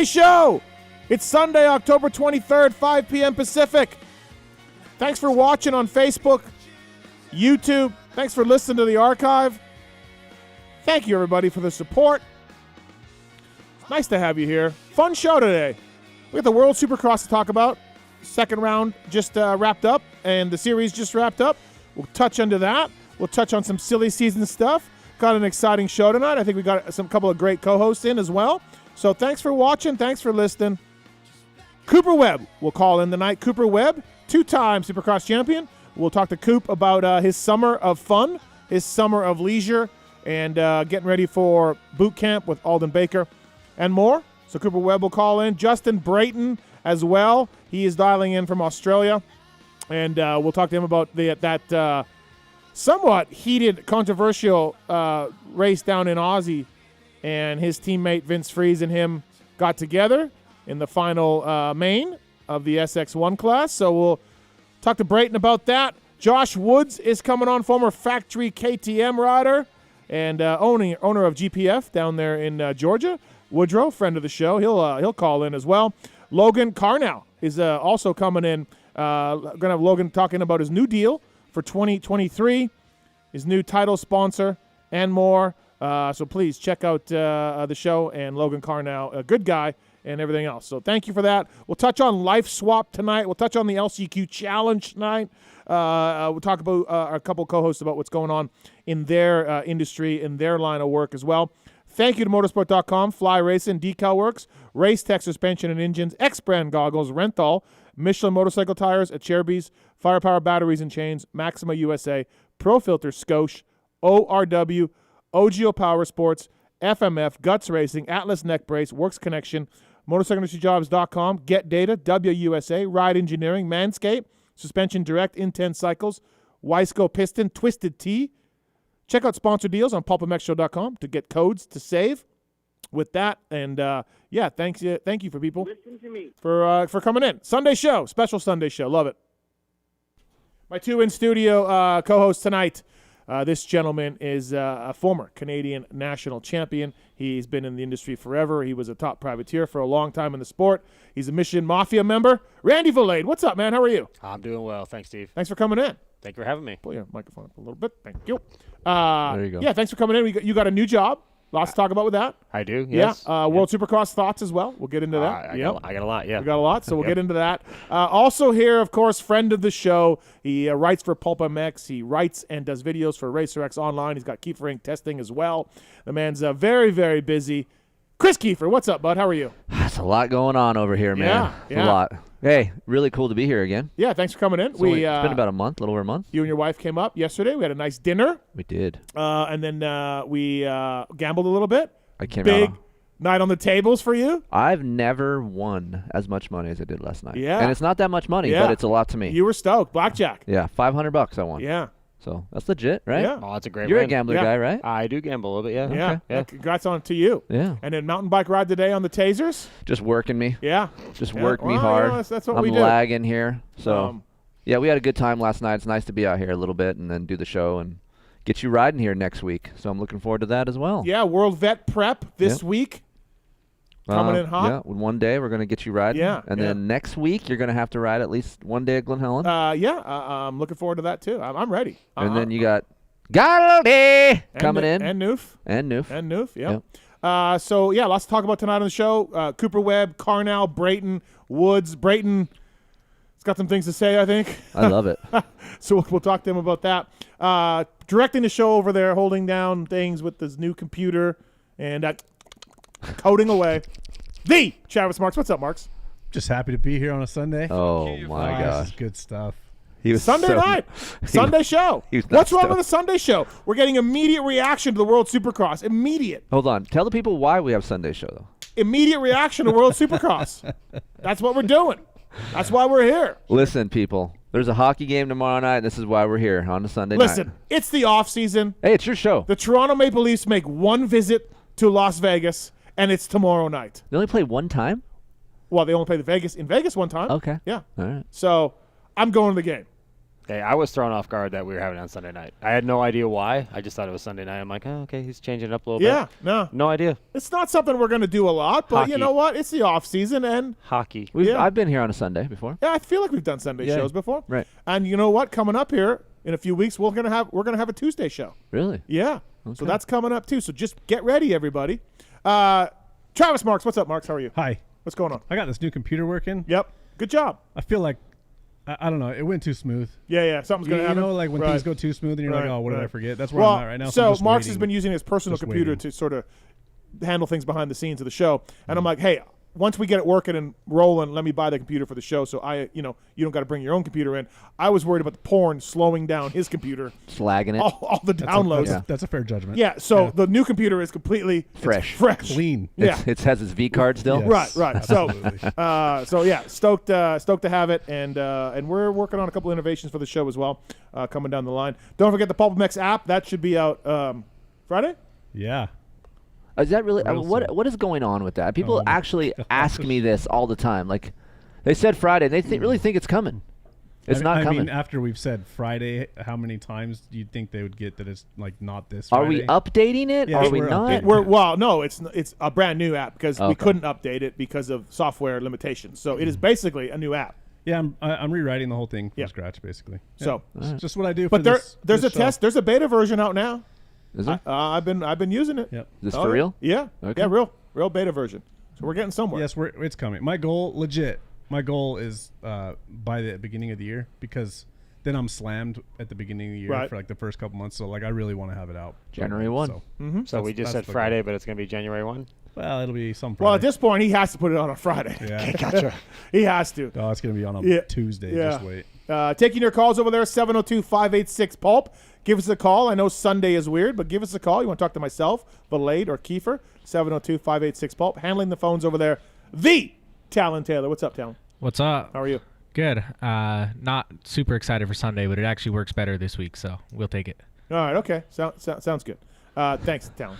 Sunday show. It's Sunday, October 23rd, 5 p.m. Pacific. Thanks for watching on Facebook, YouTube. Thanks for listening to the archive. Thank you, everybody, for the support. Nice to have you here. Fun show today. We got the World Supercross to talk about. Second round just wrapped up, and the series just wrapped up. We'll touch into that. We'll touch on some silly season stuff. Got an exciting show tonight. I think we got a couple of great co-hosts in as well. So thanks for watching. Thanks for listening. Cooper Webb will call in tonight. Cooper Webb, two-time Supercross champion. We'll talk to Coop about his summer of fun, his summer of leisure, and getting ready for boot camp with Alden Baker and more. So Cooper Webb will call in. Justin Brayton as well. He is dialing in from Australia, and we'll talk to him about that somewhat heated, controversial race down in Aussie, and his teammate Vince Freeze and him got together in the final main of the SX1 class. So we'll talk to Brayton about that. Josh Woods is coming on, former factory KTM rider and owner of GPF down there in Georgia. Woodrow, friend of the show, he'll call in as well. Logan Karnow is also coming in. Going to have Logan talking about his new deal for 2023, his new title sponsor, and more. So please check out the show and Logan Karnow, a good guy, and everything else. So thank you for that. We'll touch on Life Swap tonight. We'll touch on the LCQ Challenge tonight. We'll talk about a couple co-hosts about what's going on in their industry, in their line of work as well. Thank you to motorsport.com, Fly Racing, Decal Works, Race Tech Suspension and Engines, X-Brand Goggles, Renthal, Michelin Motorcycle Tires, Acherbys, Firepower Batteries and Chains, Maxima USA, Pro Filter Scotia, ORW, OGO Power Sports, FMF, Guts Racing, Atlas Neck Brace, Works Connection, MotorcycleIndustryJobs.com, Get Data, WUSA, Ride Engineering, Manscaped, Suspension Direct, Intense Cycles, Wiseco Piston, Twisted Tea. Check out sponsor deals on PulpMXShow.com to get codes to save. With that, and thank you for people. Listen to me. For coming in. Sunday show, special Sunday show, love it. My two in studio co-hosts tonight. This gentleman is a former Canadian national champion. He's been in the industry forever. He was a top privateer for a long time in the sport. He's a Mission Mafia member. Randy Valade, what's up, man? How are you? I'm doing well. Thanks, Steve. Thanks for coming in. Thank you for having me. Pull your microphone up a little bit. Thank you. There you go. Yeah, thanks for coming in. You got a new job. Lots to talk about with that. I do, yes. Yeah, World Supercross thoughts as well. We'll get into that. I got a lot, yeah. We got a lot, so we'll get into that. Also here, of course, friend of the show. He writes for PulpMX. He writes and does videos for RacerX Online. He's got Keefer Inc. testing as well. The man's very, very busy. Kris Keefer, what's up, bud? How are you? That's a lot going on over here, man. Yeah. A lot. Hey, really cool to be here again. Yeah, thanks for coming in. It's been about a month, a little over a month. You and your wife came up yesterday. We had a nice dinner. We did. And then we gambled a little bit. I came Big night on the tables for you. I've never won as much money as I did last night. Yeah. And it's not that much money, but it's a lot to me. You were stoked. Blackjack. Yeah, $500 I won. Yeah. So that's legit, right? Yeah. Oh, that's a great You're win. a gambler guy, right? I do gamble a little bit, yeah. Yeah. Okay. Yeah. Congrats on to you. Yeah. And then mountain bike ride today on the tasers. Just working me. Yeah. Just Yeah. work me Well, hard. you know, that's what I'm we do. lagging here. So, Um, we had a good time last night. It's nice to be out here a little bit and then do the show and get you riding here next week. So I'm looking forward to that as well. Yeah, World Vet Prep this week. Coming in hot. Yeah, one day we're going to get you riding. Yeah, And then next week you're going to have to ride at least one day at Glen Helen. I'm looking forward to that too. I'm ready. And then you got Galdi coming in. And Noof. And Noof. And Noof, yeah. Lots to talk about tonight on the show. Cooper Webb, Karnow, Brayton, Woods. Brayton has got some things to say, I think. I love it. So we'll talk to him about that. Directing the show over there, holding down things with this new computer and coding away. The Travis Marks. What's up, Marks? Just happy to be here on a Sunday. Oh, my This gosh. is good stuff. He was Sunday night. Sunday show. he was What's not wrong with stoked. the Sunday show? We're getting immediate reaction to the World Supercross. Immediate. Hold on. Tell the people why we have Sunday show, though. Immediate reaction to World Supercross. That's what we're doing. That's why we're here. Listen, people. There's a hockey game tomorrow night. This is why we're here on a Sunday Listen, night. it's the off season. Hey, it's your show. The Toronto Maple Leafs make one visit to Las Vegas, and it's tomorrow night. They only play one time? Well, they only play in Vegas one time. Okay. Yeah. All right. So I'm going to the game. Hey, I was thrown off guard that we were having it on Sunday night. I had no idea why. I just thought it was Sunday night. I'm like, oh, okay, he's changing it up a little Yeah, bit. no. No idea. It's not something we're going to do a lot, but you Hockey. know what? It's the off season, and Hockey. Yeah. I've been here on a Sunday before. yeah, I feel like we've done Sunday Yeah. shows before. Right. And you know what? Coming up here in a few weeks, we're gonna have a Tuesday show. Really? Yeah. So Okay. that's coming up too. So just get ready, everybody. Travis Marks, what's up, Marks? How are you? Hi. What's going on? I got this new computer working. Yep. Good job. I feel like, I don't know, it went too smooth. Yeah. Something's You gonna happen. know, like when Right. things go too smooth and you're Right, like, oh, what did I right. forget? That's where Well, I'm at right now. so I'm just Marks has waiting. been using his personal Just computer waiting. to sort of handle things behind the scenes of the show, and I'm like, hey, once we get it working and rolling, let me buy the computer for the show. So you don't got to bring your own computer in. I was worried about the porn slowing down his computer, Slagging it. all the downloads. That's a fair judgment. Yeah. So the new computer is completely it's Fresh. Clean. Yeah. It has its V card still. Yes. Right. So, Absolutely. so yeah, stoked to have it, and we're working on a couple innovations for the show as well, coming down the line. Don't forget the PulpMX app. That should be out Friday. Yeah. Is that really? Real What soon. What is going on with that? People Oh my actually ask me this all the time. Like, they said Friday. They really think it's coming. It's not I coming. mean, after we've said Friday, how many times do you think they would get that it's like not this Are Friday? we updating it? Yeah, Are we we're not? updating No, it's a brand new app because we Okay. couldn't update it because of software limitations. So it is basically a new app. Yeah, I'm rewriting the whole thing from Yeah. scratch, basically. So, Yeah. It's just what I do. but for this, there's this a show. test. There's a beta version out now. Is it? I've been using it. Yep. Is this Oh, for real? Yeah. Okay. Yeah, real beta version. So we're getting somewhere. Yes, it's coming. My goal, legit, is by the beginning of the year, because then I'm slammed at the beginning of the year Right. for like the first couple months. So like I really want to have it out January 1. So, So we just that's said the Friday, but it's going to be January 1? well, it'll be some. Well, at Friday. this point, he has to put it on a Friday. yeah. Gotcha. He has to. Oh, it's gonna be on a Yeah. Tuesday. Yeah. Just wait. Taking your calls over there, 702-586-PULP. Give us a call. I know Sunday is weird, but give us a call. You want to talk to myself, Valade, or Keefer, 702-586-PULP. Handling the phones over there, the Tallon Taylor. What's up, Tallon? What's up? How are you? Good. Not super excited for Sunday, but it actually works better this week, so we'll take it. All right, okay. Sounds good. Thanks, Tallon.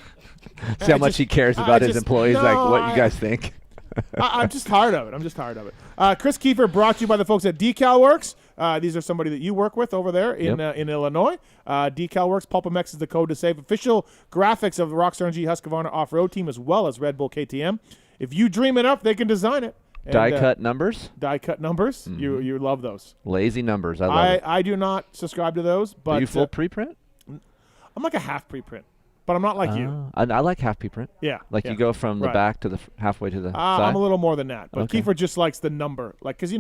See how much he cares about his employees, like what you guys think. I'm just tired of it. Kris Keefer brought to you by the folks at Decal Works. These are somebody that you work with over there in Illinois. Decal Works, PulpMX is the code to save. Official graphics of the Rockstar NG Husqvarna off-road team as well as Red Bull KTM. If you dream it up, they can design it. And, Die-cut numbers? Die-cut numbers. You love those. Lazy numbers. I love it. I do not subscribe to those, but Are you full preprint? I'm like a half preprint, but I'm not like you. I like half preprint. Yeah. Like yeah. you go from the Right. back to the halfway to the side. I'm a little more than that, but Okay. Keefer just likes the number, like because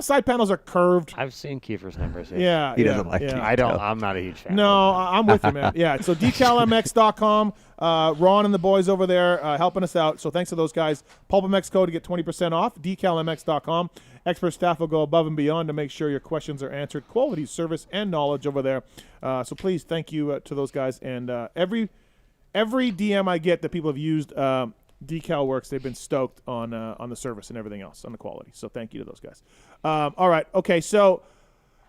side panels are curved. I've seen Kiefer's numbers. Yeah, He yeah, doesn't like yeah. Keefer. I don't. I'm not a huge fan. No, I'm with you, man. Yeah, so decalmx.com. Ron and the boys over there helping us out. So thanks to those guys. PulpMX code to get 20% off. Decalmx.com. Expert staff will go above and beyond to make sure your questions are answered. Quality service and knowledge over there. So please thank you to those guys. And every DM I get that people have used Decal Works, they've been stoked on the service and everything else, on the quality. So thank you to those guys. All right. Okay, so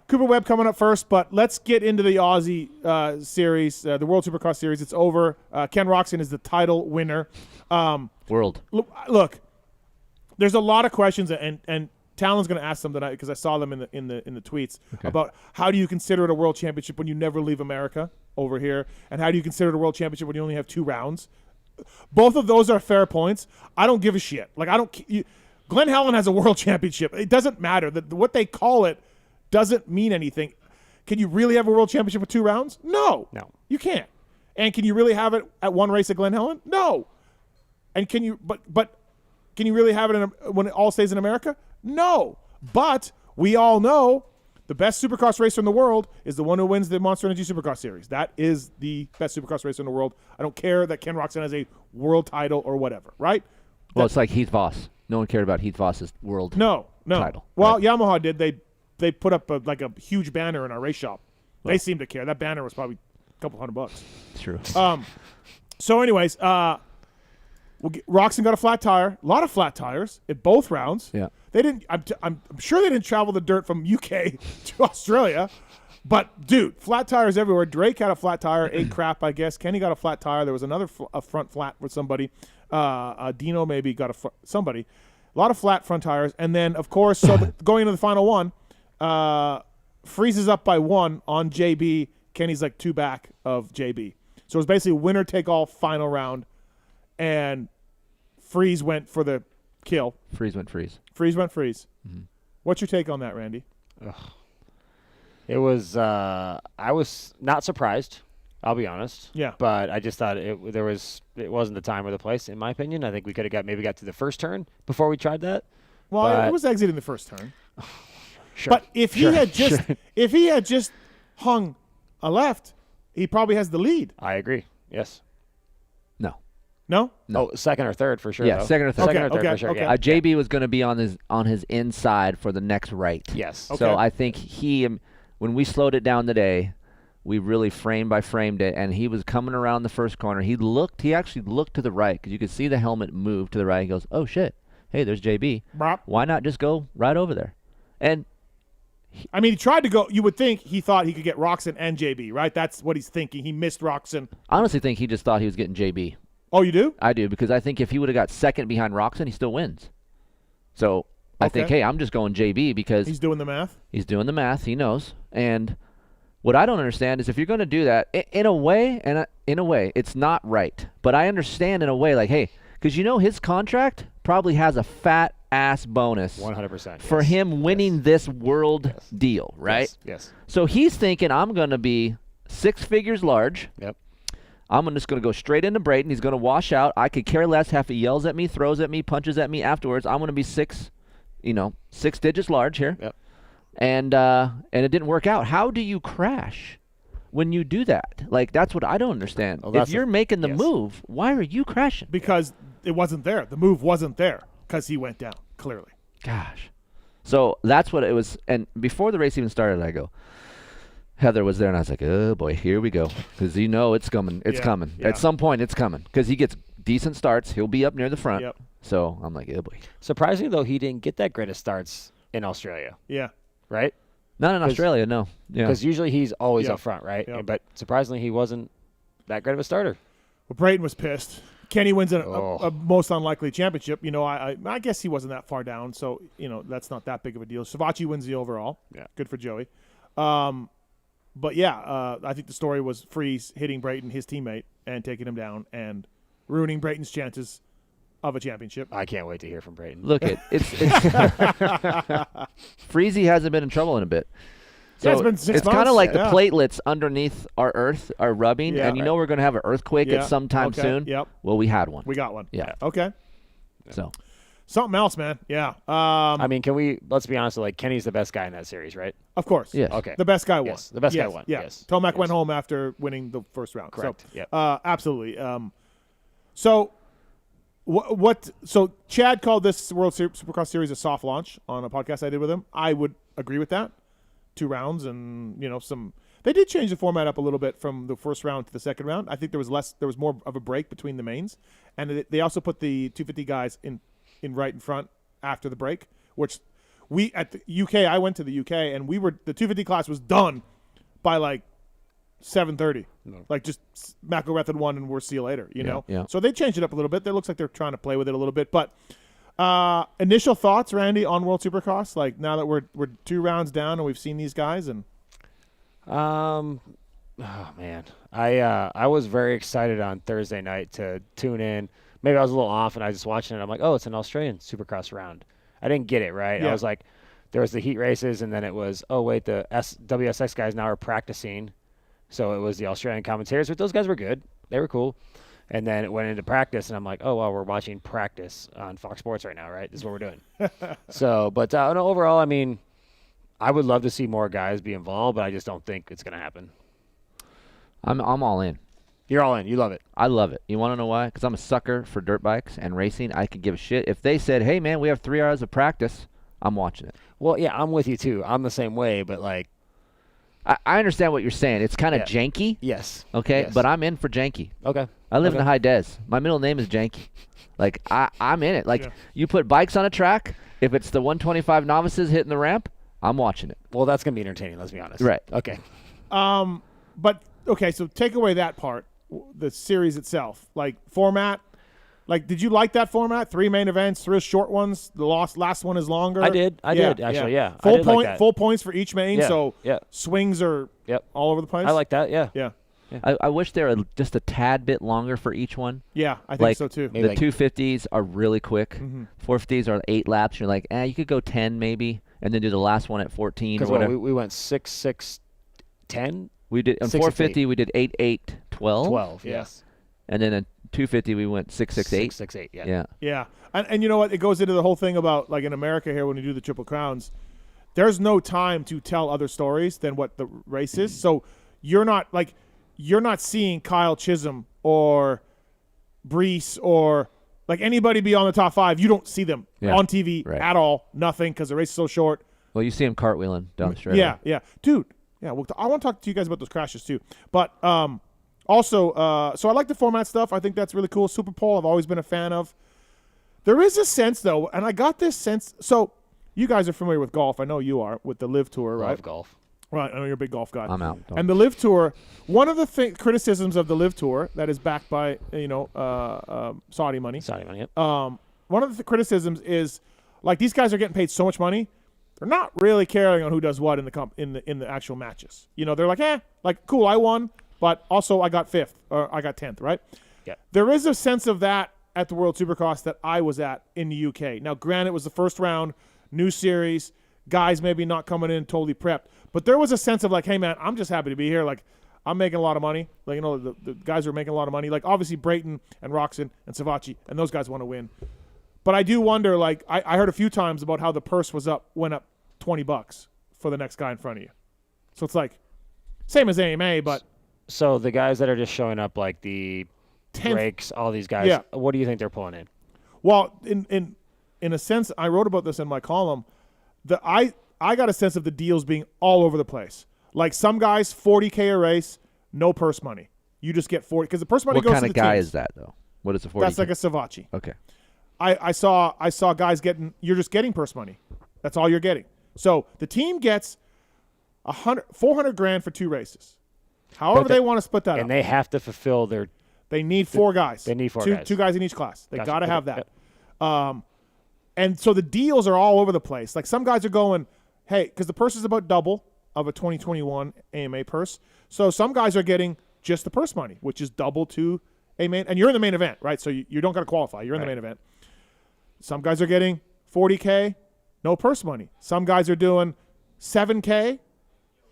Cooper Webb coming up first, but let's get into the Aussie series, the World Supercross Series. It's over. Ken Roczen is the title winner. World. Look, there's a lot of questions, and Tallon's going to ask them tonight because I saw them in the tweets about how do you consider it a world championship when you never leave America over here, and how do you consider it a world championship when you only have 2 rounds? Both of those are fair points. I don't give a shit. Like Glenn Helen has a world championship. It doesn't matter that what they call it doesn't mean anything. Can you really have a world championship with 2 rounds? No, you can't. And can you really have it at 1 race at Glen Helen? No. And can you? But can you really have it when it all stays in America? No. But we all know the best Supercross racer in the world is the one who wins the Monster Energy Supercross Series. That is the best Supercross racer in the world. I don't care that Ken Roczen has a world title or whatever. Right? Well, it's like Heath Voss. No one cared about Heath Voss's world title. Well, right? Yamaha did. They put up a huge banner in our race shop. They seem to care. That banner was probably a couple $100. True. So, anyways, Roczen got a flat tire. A lot of flat tires in both rounds. Yeah. They didn't. I'm sure they didn't travel the dirt from UK to Australia. But dude, flat tires everywhere. Drake had a flat tire, ate crap, I guess. Kenny got a flat tire. There was another a front flat with somebody. Dino maybe got somebody. A lot of flat front tires, and then of course, going into the final one, Freezes up by 1 on JB. Kenny's like 2 back of JB. So it was basically winner take all final round, and Freeze went for the kill. Freeze went freeze. Freeze went freeze. Mm-hmm. What's your take on that, Randy? It was. I was not surprised. I'll be honest. Yeah. But I just thought it wasn't the time or the place, in my opinion. I think we could have maybe got to the first turn before we tried that. Well, but it was exiting the first turn. Sure. But if he had just hung a left, he probably has the lead. I agree. Yes. No. No? Oh, second or third for sure. Yeah, though. second or third. Second or third Okay, for sure. okay. Yeah. JB was going to be on his inside for the next right. Yes. Okay. So I think when we slowed it down today, we really frame by framed it, and he was coming around the first corner. He actually looked to the right because you could see the helmet move to the right. He goes, "Oh shit, hey, there's JB. Bop. Why not just go right over there?" And I mean, he tried to go. You would think he thought he could get Roxon and JB, right? That's what he's thinking. He missed Roxon. I honestly think he just thought he was getting JB. Oh, you do? I do, because I think if he would have got second behind Roxon, he still wins. So I think, Okay. hey, I'm just going JB because He's doing the math. he's doing the math. He knows. And what I don't understand is if you're going to do that, in a way, it's not right. But I understand in a way, like, hey, because his contract probably has a fat ass bonus 100%. for yes. him winning this world deal, right? Yes. So he's thinking, I'm going to be 6 figures large. Yep. I'm just going to go straight into Brayton. He's going to wash out. I could care less if he yells at me, throws at me, punches at me afterwards. I'm going to be 6 digits large here. Yep. And it didn't work out. How do you crash when you do that? Like, that's what I don't understand. Well, if you're making the yes. move, why are you crashing? Because it wasn't there. The move wasn't there because he went down, clearly. Gosh. So that's what it was. And before the race even started, I go, Heather was there, and I was like, oh, boy, here we go. Because it's coming. It's Yeah, coming. yeah. At some point, it's coming. Because he gets decent starts. He'll be up near the front. Yep. So I'm like, oh, boy. Surprisingly, though, he didn't get that great of starts in Australia, Yeah. right? Not in Australia, no. Yeah. Because usually he's always Yep. up front, right? Yep. But surprisingly, he wasn't that great of a starter. Well, Brayton was pissed. Kenny wins a Oh. most unlikely championship. I guess he wasn't that far down, so that's not that big of a deal. Savachi wins the overall. Yeah. Good for Joey. But yeah, I think the story was Freeze hitting Brayton, his teammate, and taking him down and ruining Brayton's chances of a championship. I can't wait to hear from Brayton. Look, it's Freezy hasn't been in trouble in a bit. So Yeah, it's been 6 it's kind months. of like Yeah. the platelets underneath our earth are rubbing, Yeah. and we're going to have an earthquake Yeah. at some time Okay. soon. Yep. Well, we had one. We got one. Yeah. Okay. So Something else, man. Yeah. I mean, let's be honest, like Kenny's the best guy in that series, right? Of course. yes. Okay. The best guy won. Yes, the best guy Yes, won. Yeah. Yes. Tomac Yes. went home after winning the first round. Correct. So, Yep. absolutely. So Chad called this World Supercross Series a soft launch on a podcast I did with him. I would agree with that. 2 rounds and they did change the format up a little bit from the first round to the second round. I think there was more of a break between the mains, and they also put the 250 guys in right in front after the break, which we at the UK. I went to the UK and the 250 class was done by like 7:30. Like just McElrath had won and we'll see you later. Yeah. So they changed it up a little bit. It looks like they're trying to play with it a little bit, but. Initial thoughts, Randy, on World Supercross? Like now that we're 2 rounds down and we've seen these guys, and Oh man, I was very excited on Thursday night to tune in. Maybe I was a little off, and I was just watching it. I'm like, oh, it's an Australian Supercross round. I didn't get it right. Yeah. I was like, there was the heat races, and then it was, oh wait, the WSX guys now are practicing. So it was the Australian commentators, but those guys were good. They were cool. And then it went into practice, and I'm like, oh, well, we're watching practice on Fox Sports right now, right? This is what we're doing. So, but no, overall, I mean, I would love to see more guys be involved, but I just don't think it's going to happen. I'm all in. You're all in. You love it. I love it. You want to know why? Because I'm a sucker for dirt bikes and racing. I could give a shit. If they said, hey, man, we have 3 hours of practice, I'm watching it. Well, yeah, I'm with you, too. I'm the same way, but, like, I understand what you're saying. It's kind of Yeah. janky, yes. okay? Yes. But I'm in for janky. Okay. I live in Okay. the high des. My middle name is Janky. Like, I'm in it. Like, Yeah. you put bikes on a track, if it's the 125 novices hitting the ramp, I'm watching it. Well, that's going to be entertaining, let's be honest. Right. Okay. but okay, so take away that part, the series itself, like format. Like, did you like that format? 3 main events, 3 short ones. The last one is longer. I did actually. Yeah. I Full did point, like that. full points for each main. Yeah, So yeah. swings are all over the place. I like that. Yeah. Yeah. I wish they were just a tad bit longer for each one. Yeah, I think Like, so too. Maybe The like- 250s are really quick. 450s are 8 laps. You're like, you could go 10 maybe, and then do the last one at 14 or Because whatever. we went 6, 6, 10, We did on 6, 450 we did 8, 8, 12. 12. Yeah. Yes. And then at 250 we went 6, 6, 8. 6, 6, 8. Yeah. Yeah. Yeah, and you know what? It goes into the whole thing about, like, in America here when we do the Triple Crowns, there's no time to tell other stories than what the race is. So you're not seeing Kyle Chisholm or Brees or like anybody beyond the top 5. You don't see them on TV at all. Nothing, because the race is so short. Well, you see him cartwheeling down the straight. Yeah, dude. Yeah, I want to talk to you guys about those crashes too. But also, so I like the format stuff. I think that's really cool. Super Bowl, I've always been a fan of. There is a sense though, and I got this sense. So you guys are familiar with golf. I know you are with the Live Tour, right? Love golf. Right, I know you're a big golf guy. I'm out. Don't. And the Live Tour, one of the criticisms of the Live Tour that is backed by Saudi money. Saudi money. Yep. One of the criticisms is, like, these guys are getting paid so much money, they're not really caring on who does what in the actual matches. You know, they're like, like, cool, I won, but also I got 5th or I got 10th, right? Yeah. There is a sense of that at the World Supercross that I was at in the UK. Now, granted, it was the first round, new series, guys maybe not coming in totally prepped. But there was a sense of like, hey, man, I'm just happy to be here. Like, I'm making a lot of money. Like, you know, the guys are making a lot of money. Like, obviously, Brayton and Roxon and Savachi, and those guys want to win. But I do wonder, like, I heard a few times about how the purse went up $20 for the next guy in front of you. So it's like, same as AMA, but. So the guys that are just showing up, like the Drakes, all these guys, what do you think they're pulling in? Well, in a sense, I wrote about this in my column. I got a sense of the deals being all over the place. Like some guys, $40K a race, no purse money. You just get 40 because the purse money What goes kind to of the guy teams. is that though? What is a 40? That's like a Savachi. Okay. I saw guys getting. You're just getting purse money. That's all you're getting. So the team gets $400,000 for 2 races. However they want to split that up. And they have to fulfill their. They need 4 guys. They need 4 guys. 2 guys in each class. They Gotcha. got to have that. Yep. And so the deals are all over the place. Like some guys are going, hey, because the purse is about double of a 2021 AMA purse. So some guys are getting just the purse money, which is double to a main. And you're in the main event, right? So you don't got to qualify. You're in the main event. Some guys are getting $40K, no purse money. Some guys are doing $7K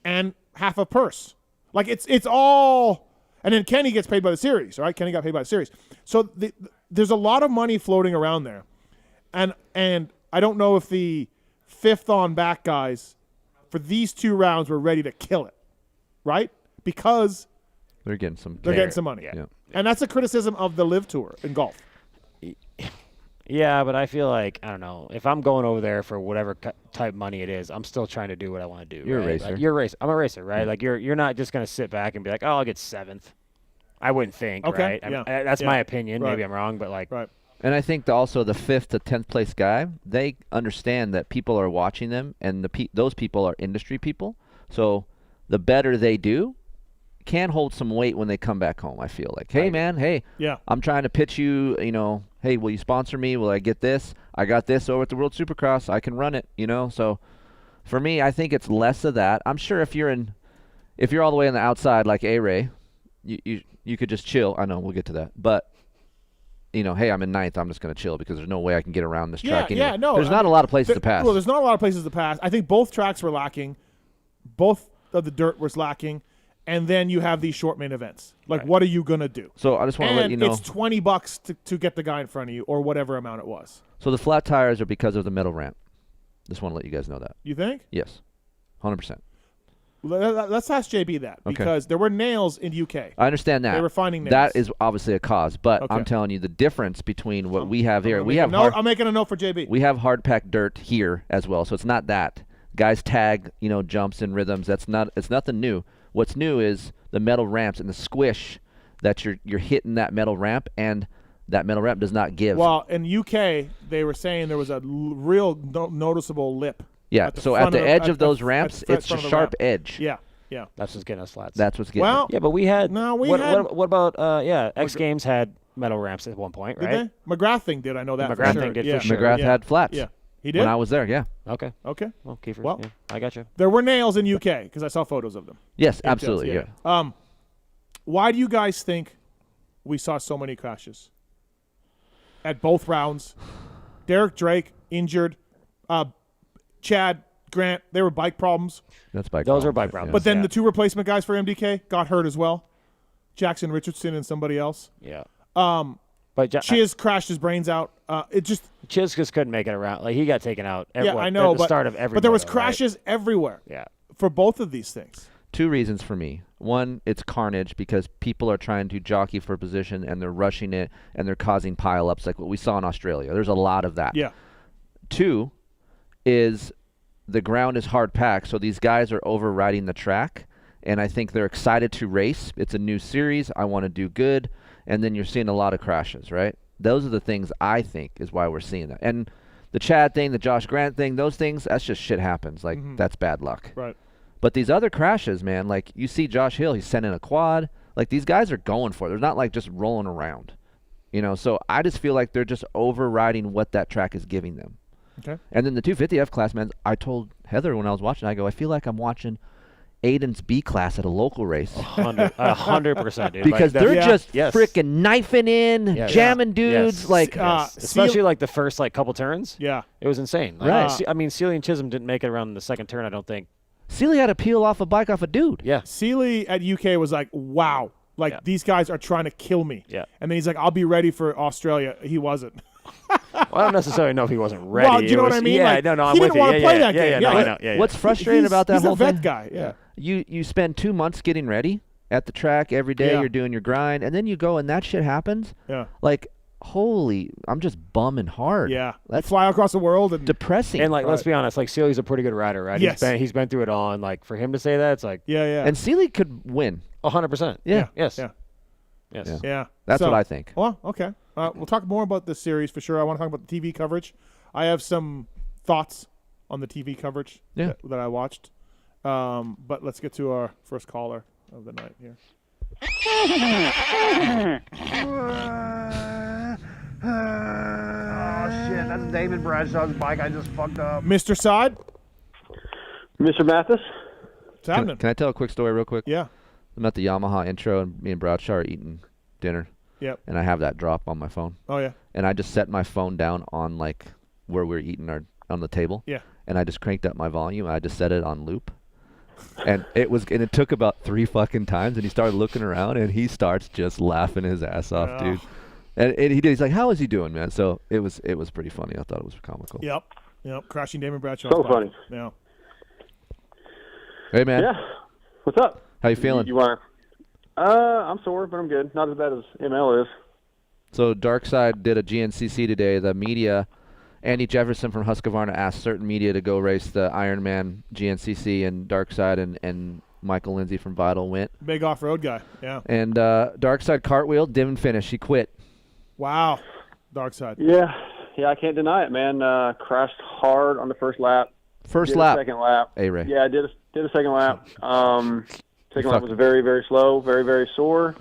and half a purse. Like it's all. And then Kenny gets paid by the series, right? Kenny got paid by the series. So there's a lot of money floating around there. And I don't know if the 5th on back guys for these 2 rounds were ready to kill it, right? Because They're getting some. they're getting some money. Yeah. And that's a criticism of the Live Tour in golf. Yeah, but I feel like, I don't know, if I'm going over there for whatever type money it is, I'm still trying to do what I want to do. You're a right? racer. Like, you're a racer. I'm a racer, right? Like you're not just going to sit back and be like, oh, I'll get 7th. I wouldn't think, Okay, right? yeah. That's my opinion. Right. Maybe I'm wrong, but like, Right. And I think also the 5th to 10th place guy, they understand that people are watching them, and those people are industry people. So the better they do, can hold some weight when they come back home. I feel like, hey man, Yeah. I'm trying to pitch you. You know, hey, will you sponsor me? Will I get this? I got this over at the World Supercross. I can run it. You know, so for me, I think it's less of that. I'm sure if you're all the way on the outside like A-Ray, you could just chill. I know we'll get to that, but. You know, hey, I'm in 9th. I'm just going to chill because there's no way I can get around this track anyway. Yeah, no. There's not a lot of places to pass. Well, there's not a lot of places to pass. I think both tracks were lacking. Both of the dirt was lacking. And then you have these short main events. Like, what are you going to do? So I just want to let you know. It's $20 to get the guy in front of you or whatever amount it was. So the flat tires are because of the metal ramp. Just want to let you guys know that. You think? Yes, 100%. Let's ask JB that because there were nails in UK. I understand that. They were finding nails. That is obviously a cause, but Okay. I'm telling you the difference between what we have here. I'm making a note for JB. We have hard packed dirt here as well, so it's not that. Guys tag, jumps and rhythms. It's nothing new. What's new is the metal ramps and the squish that you're hitting that metal ramp, and that metal ramp does not give. Well, in UK, they were saying there was a real noticeable lip. Yeah, so at the edge of those at ramps, the it's a front of the sharp ramp. edge. Yeah. that's what's getting us flats. That's what's getting Well, it. Yeah, but we had. No, we what, had- What about? X Games had metal ramps at one point, Did right? they? McGrath thing did. I know that. McGrath for thing sure. did yeah. for sure. McGrath yeah. had flats. Yeah. He did? When I was there, yeah. Okay. Okay. Well, Keefer. Well- yeah, I got you. There were nails in UK because I saw photos of them. Yes, Details, absolutely, yeah. Why do you guys think we saw so many crashes at both rounds? Derek Drake injured. Chad Grant, they were bike problems. That's bike Those are problems, bike yeah. problems. But then Yeah. the two replacement guys for MDK got hurt as well. Jackson Richardson and somebody else. Yeah. But Chiz crashed his brains out. It just Chiz just couldn't make it around. Like he got taken out. At yeah, what, I know. At the but start of every. but there was moto, crashes everywhere. Right? Yeah. For both of these things. Two reasons for me. One, it's carnage because people are trying to jockey for position and they're rushing it and they're causing pileups like what we saw in Australia. There's a lot of that. Yeah. Two is the ground is hard packed, so these guys are overriding the track, and I think they're excited to race. It's a new series. I want to do good, and then you're seeing a lot of crashes, right? Those are the things I think is why we're seeing that. And the Chad thing, the Josh Grant thing, those things, that's just shit happens. Like, that's bad luck. Right. But these other crashes, man, like you see Josh Hill, he's sending a quad. Like these guys are going for it. They're not like just rolling around, you know. So I just feel like they're just overriding what that track is giving them. Okay. And then the 250F class, man, I told Heather when I was watching, I go, I feel like I'm watching Aiden's B class at a local race. 100%, dude. Because like, they're Yeah. just Yes. freaking knifing in, Yes. jamming dudes. Yes. Like, Yes. Especially like the first like couple turns. Yeah. It was insane. Like, Right. I mean, Sealy and Chisholm didn't make it around the second turn. I don't think. Sealy had to peel off a bike off a dude. Yeah. Sealy at UK was like, wow. Like, Yeah. these guys are trying to kill me. Yeah. And then he's like, I'll be ready for Australia. He wasn't. Well, I don't necessarily know if he wasn't ready. Well, do you know It what was- I mean? Yeah, Like, no, I'm he with didn't you. wanna Yeah, play yeah, that yeah, game. Yeah, Yeah, no, but- I know. Yeah, What's frustrating He's- about that he's whole a vet thing? guy. Yeah. You spend 2 months getting ready at the track every day. Yeah. You're doing your grind, and then you go and that shit happens. Yeah. Like, holy, I'm just bumming hard. Yeah. That's Fly across the world. And depressing. And like, let's be honest, like Sealy's a pretty good rider, right? Yes. He's been through it all, and like for him to say that, it's like yeah, yeah. And Sealy could win. 100%. Yeah. Yes. Yeah. Yes. Yeah. Yeah. That's So- what I think. Well, okay. We'll talk more about this series for sure. I want to talk about the TV coverage. I have some thoughts on the TV coverage Yeah. that I watched. But let's get to our first caller of the night here. Oh shit, that's David Bradshaw's bike. I just fucked up. Mr. Side, Mr. Mathis? what's happening? Can I tell a quick story real quick? Yeah. I'm at the Yamaha intro, and me and Bradshaw are eating dinner, Yep. and I have that drop on my phone. Oh, yeah. And I just set my phone down on, like, where we're eating on the table. Yeah. And I just cranked up my volume. I just set it on loop. And it took about 3 fucking times, and he started looking around, and he starts just laughing his ass off, Oh. dude. And he's like, "How is he doing, man?" So it was pretty funny. I thought it was comical. Yep. Crashing Damon Bradshaw. So funny. Yeah. Hey, man. Yeah. What's up? How you feeling? You want to? I'm sore, but I'm good. Not as bad as ML is. So Darkside did a GNCC today. The media, Andy Jefferson from Husqvarna asked certain media to go race the Ironman GNCC, and Darkside and Michael Lindsay from Vital went. Big off-road guy. Yeah. And Darkside cartwheeled, didn't finish. He quit. Wow. Dark Side. Yeah. Yeah, I can't deny it, man. Crashed hard on the first lap. First Did lap. A second lap. A-Ray. Yeah, I did a second lap. Second lap fuck- was very, very slow, very, very sore.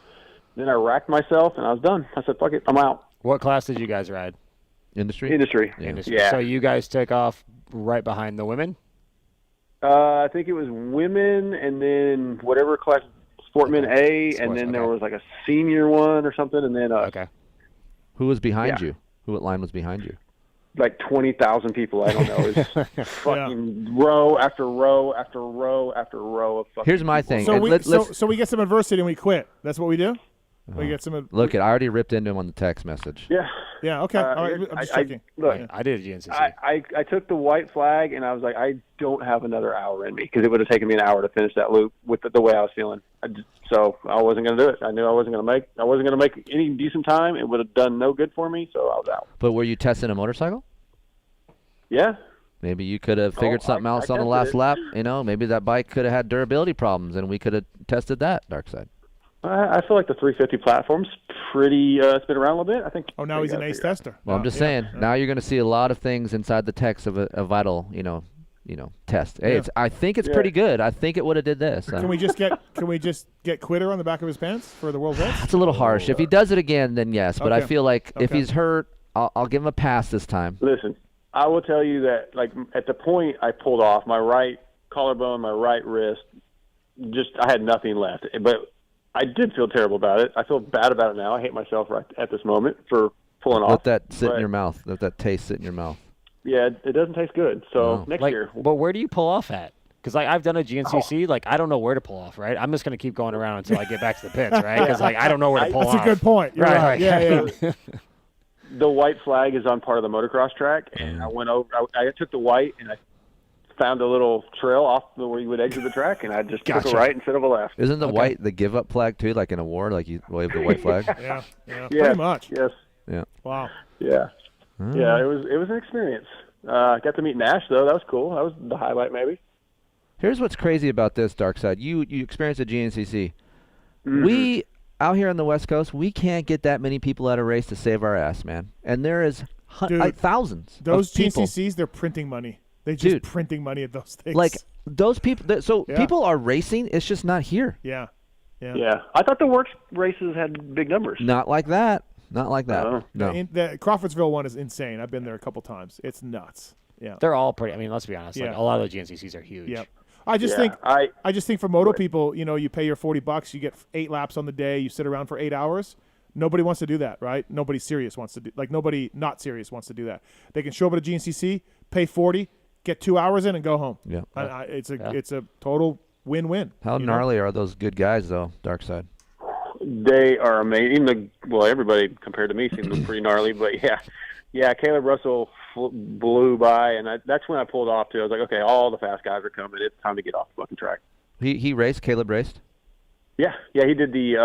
Then I racked myself, and I was done. I said, fuck it, I'm out. What class did you guys ride? Industry? Industry. Yeah. Industry. Yeah. So you guys took off right behind the women? I think it was women, and then whatever class, Sportman A, Sports, and then there okay. was like a senior one or something, and then Okay. Who was behind Yeah. you? What line was behind you? like 20,000 people. I don't know. It was fucking row after row after row after row of fucking Here's my people. thing. So And we let's so we get some adversity and we quit. That's what we do. We get some. look. I already ripped into him on the text message. Yeah. Yeah. Okay. All right. here- I'm just I- checking. Look, Yeah. I did a GNCC. I took the white flag, and I was like, I don't have another hour in me, because it would have taken me an hour to finish that loop with the way I was feeling. So I wasn't going to do it. I knew I wasn't going to make any decent time. It would have done no good for me, so I was out. But were you testing a motorcycle? Yeah. Maybe you could have figured something else on the tested last it. lap. You know, maybe that bike could have had durability problems, and we could have tested that. Dark side. I feel like the 350 platform's pretty. It's been around a little bit. I think. Oh, now he's an ace tester. Well, I'm just saying. Now you're going to see a lot of things inside the text of a Vital. You know, test. Hey, I think it's pretty good. I think it would have did this. Can we just get Quitter on the back of his pants for the World Vets? It's a little harsh. If he does it again, then yes. But I Okay. feel like if Okay. he's hurt, I'll give him a pass this time. Listen, I will tell you that, like, at the point I pulled off, my right collarbone, my right wrist, I had nothing left. But I did feel terrible about it. I feel bad about it now. I hate myself right at this moment for pulling off. Let that sit in But, your mouth. Let that taste sit in your mouth. Yeah, it doesn't taste good. So No. next Like, year. but where do you pull off at? Because I've done a GNCC. Like, I don't know where to pull off. Right, I'm just gonna keep going around until I get back to the pits. Right, because I don't know where to pull That's off. a good point. You're right. Yeah. The white flag is on part of the motocross track, and I went over. I took the white, and I found a little trail off where you would exit the track, and I just took a right instead of a left. Isn't the white the give up flag too, like in a war, like you wave the white flag? Yeah. Yeah, Pretty much. Yes. Yeah. Wow. Yeah. Yeah. It was an experience. Got to meet Nash though. That was cool. That was the highlight, maybe. Here's what's crazy about this, Dark Side. You experienced a GNCC. Mm-hmm. We out here on the West Coast, we can't get that many people at a race to save our ass, man. And there is Dude, thousands. Those of people. GNCCs, they're printing money. They just Dude. printing money at those things. Like those people. So Yeah. people are racing. It's just not here. Yeah. Yeah. I thought the works races had big numbers. Not like that. Not like that. Oh. No. The Crawfordsville one is insane. I've been there a couple times. It's nuts. Yeah. They're all pretty. I mean, let's be honest. Yeah. Like, a lot of the GNCCs are huge. Yep. I just Yeah, think I just think for moto people, you pay your $40, you get 8 laps on the day, you sit around for 8 hours. Nobody wants to do that, right? Nobody serious wants to do nobody not serious wants to do that. They can show up at a GNCC, pay 40, get 2 hours in, and go home. Yeah. It's a total win-win. How gnarly are those good guys though, Dark Side? They are amazing. Everybody compared to me seems pretty gnarly, but yeah. Caleb Russell blew by, and that's when I pulled off too. I was like, okay, all the fast guys are coming. It's time to get off the fucking track. He raced. Caleb raced. Yeah, he did the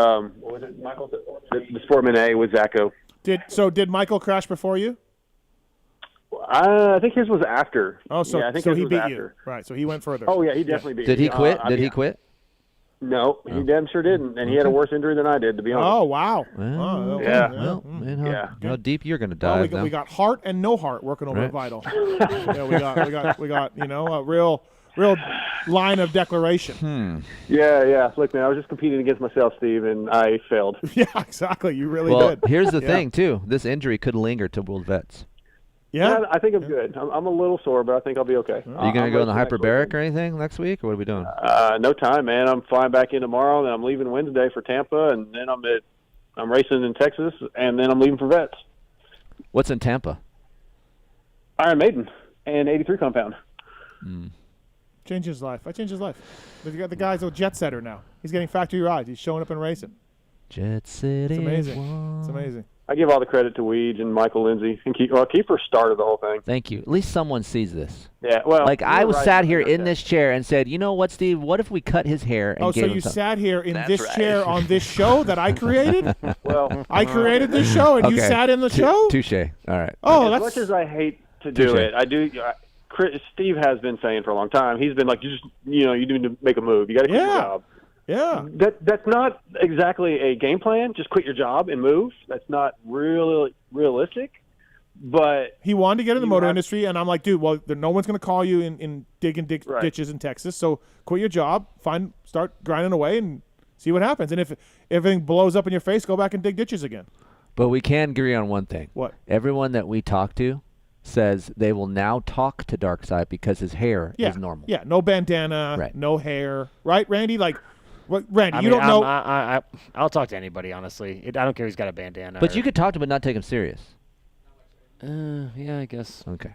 what was it, Michael? The Sportman A with Zacho. Did Michael crash before you? I think his was after. Oh, so yeah, I think so his he was beat after. you, right? So he went further. Oh yeah, he definitely beat. Did me. he quit? I Did mean, he quit? No, he damn sure didn't, and he had a worse injury than I did, to be honest. Oh wow! Well, Yeah. Well, man, Yeah. how deep you're gonna Well, dive now? we got heart and no heart working over Right. at Vital. Yeah, we got a real line of declaration. Yeah. Look, man, I was just competing against myself, Steve, and I failed. Yeah, exactly. You really Well, did. here's the Yeah. thing too. This injury could linger to World Vets. Yeah. I think I'm good. I'm a little sore, but I think I'll be okay. Are you gonna go in the hyperbaric or anything next week, or what are we doing? No time, man. I'm flying back in tomorrow, and then I'm leaving Wednesday for Tampa, and then I'm racing in Texas, and then I'm leaving for Vets. What's in Tampa? Iron Maiden and 83 compound. Changed his life. I changed his life. But you got the guy's a jet setter now. He's getting factory rides. He's showing up and racing. Jet City. It's amazing. It's amazing. I give all the credit to Weege and Michael Lindsay and Keefer started the whole thing. Thank you. At least someone sees this. Yeah, well, Like I you're was right, sat here okay. in this chair and said, you know what, Steve? What if we cut his hair and Oh, gave so him you some? sat here in this chair on this show that I created? Well, I created this show, and you Okay. sat in the show? Touche. All right. Oh, as that's much as I hate to do Touche. it, I do. Chris, Steve has been saying for a long time. He's been like, you need to make a move. You got to quit your Yeah. job. yeah. That's not exactly a game plan. Just quit your job and move. That's not really realistic. But He wanted to get in the You motor have- industry, and I'm like, dude, well, no one's going to call you in digging Right. ditches in Texas, so quit your job, start grinding away, and see what happens. And if everything blows up in your face, go back and dig ditches again. But we can agree on one thing. What? Everyone that we talk to says they will now talk to Darkseid because his hair Yeah. is normal. Yeah, no bandana, Right. no hair. Right, Randy? Like, what, Randy, I you mean, don't know. I'll talk to anybody, honestly. I don't care if he's got a bandana. But you could talk to him but not take him serious. Yeah, I guess. Okay.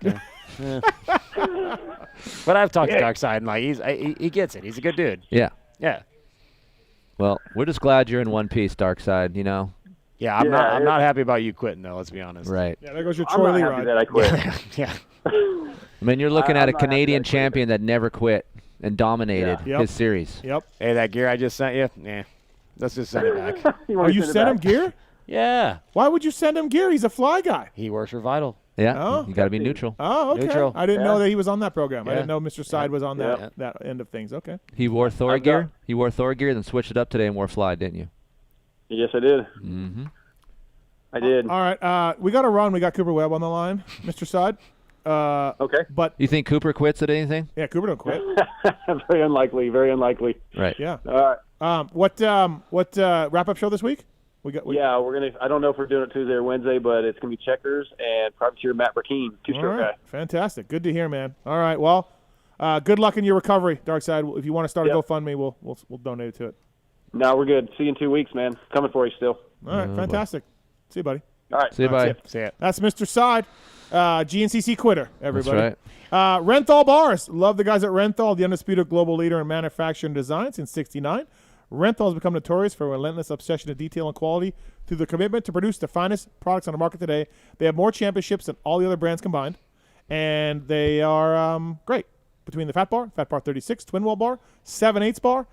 Yeah. But I've talked to Darkseid, and like he gets it. He's a good dude. Yeah. Yeah. Well, we're just glad you're in one piece, Darkseid, you know? Yeah, I'm Yeah, not happy about you quitting though. Let's be honest. Right. Yeah, there goes your I'm Troy not Lee happy ride. that I quit. Yeah. I mean, you're looking at I'm a not happy Canadian I quit. champion that never quit and dominated Yeah. Yep. his series. Yep. Hey, that gear I just sent you. Yeah. Let's just send it back. You Oh, want you to sent him back? gear? Yeah. Why would you send him gear? He's a fly guy. He works for Vital. Yeah. Oh. You got to be neutral. Oh, okay. Neutral. I didn't know Yeah. that he was on that program. I Yeah. didn't know Mr. Side was on Yeah. that end of things. Okay. He wore Thor I've gear. got- He wore Thor gear, then switched it up today and wore Fly, didn't you? Yes, I did. Mm-hmm. I did. All right. We got to run. We got Cooper Webb on the line. Mr. Side. Okay. But You think Cooper quits at anything? yeah, Cooper don't quit. Very unlikely. Very unlikely. Right. Yeah. All right. What wrap up show this week? Yeah, we're gonna. I don't know if we're doing it Tuesday or Wednesday, but it's gonna be Checkers and Privateer Matt Burkeen, All two-stroke right. guy. Fantastic. Good to hear, man. All right. Well, good luck in your recovery, Darkside. If you want to start a Yep. GoFundMe, we'll donate it to it. No, we're good. See you in 2 weeks, man. Coming for you still. All right. Fantastic. See you, buddy. All right. See you, bye. See ya. That's Mr. Side, GNCC quitter, everybody. That's right. Renthal Bars. Love the guys at Renthal, the undisputed global leader in manufacturing and design since '69. Renthal has become notorious for relentless obsession to detail and quality through the commitment to produce the finest products on the market today. They have more championships than all the other brands combined, and they are great. Between the Fat Bar 36, Twin Wall Bar, 7/8 Bar.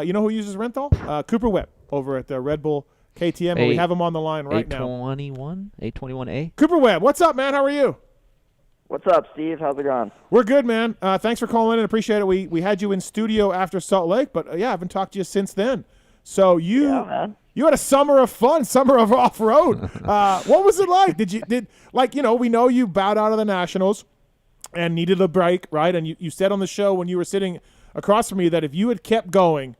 You know who uses Renthal? Cooper Webb over at the Red Bull KTM. And we have him on the line right now. 821A. Cooper Webb, what's up, man? How are you? What's up, Steve? How's it going? We're good, man. Thanks for calling in. Appreciate it. We had you in studio after Salt Lake, but I haven't talked to you since then. So you had a summer of fun, summer of off road. What was it like? We know you bowed out of the Nationals and needed a break, right? And you said on the show when you were sitting across from me that if you had kept going,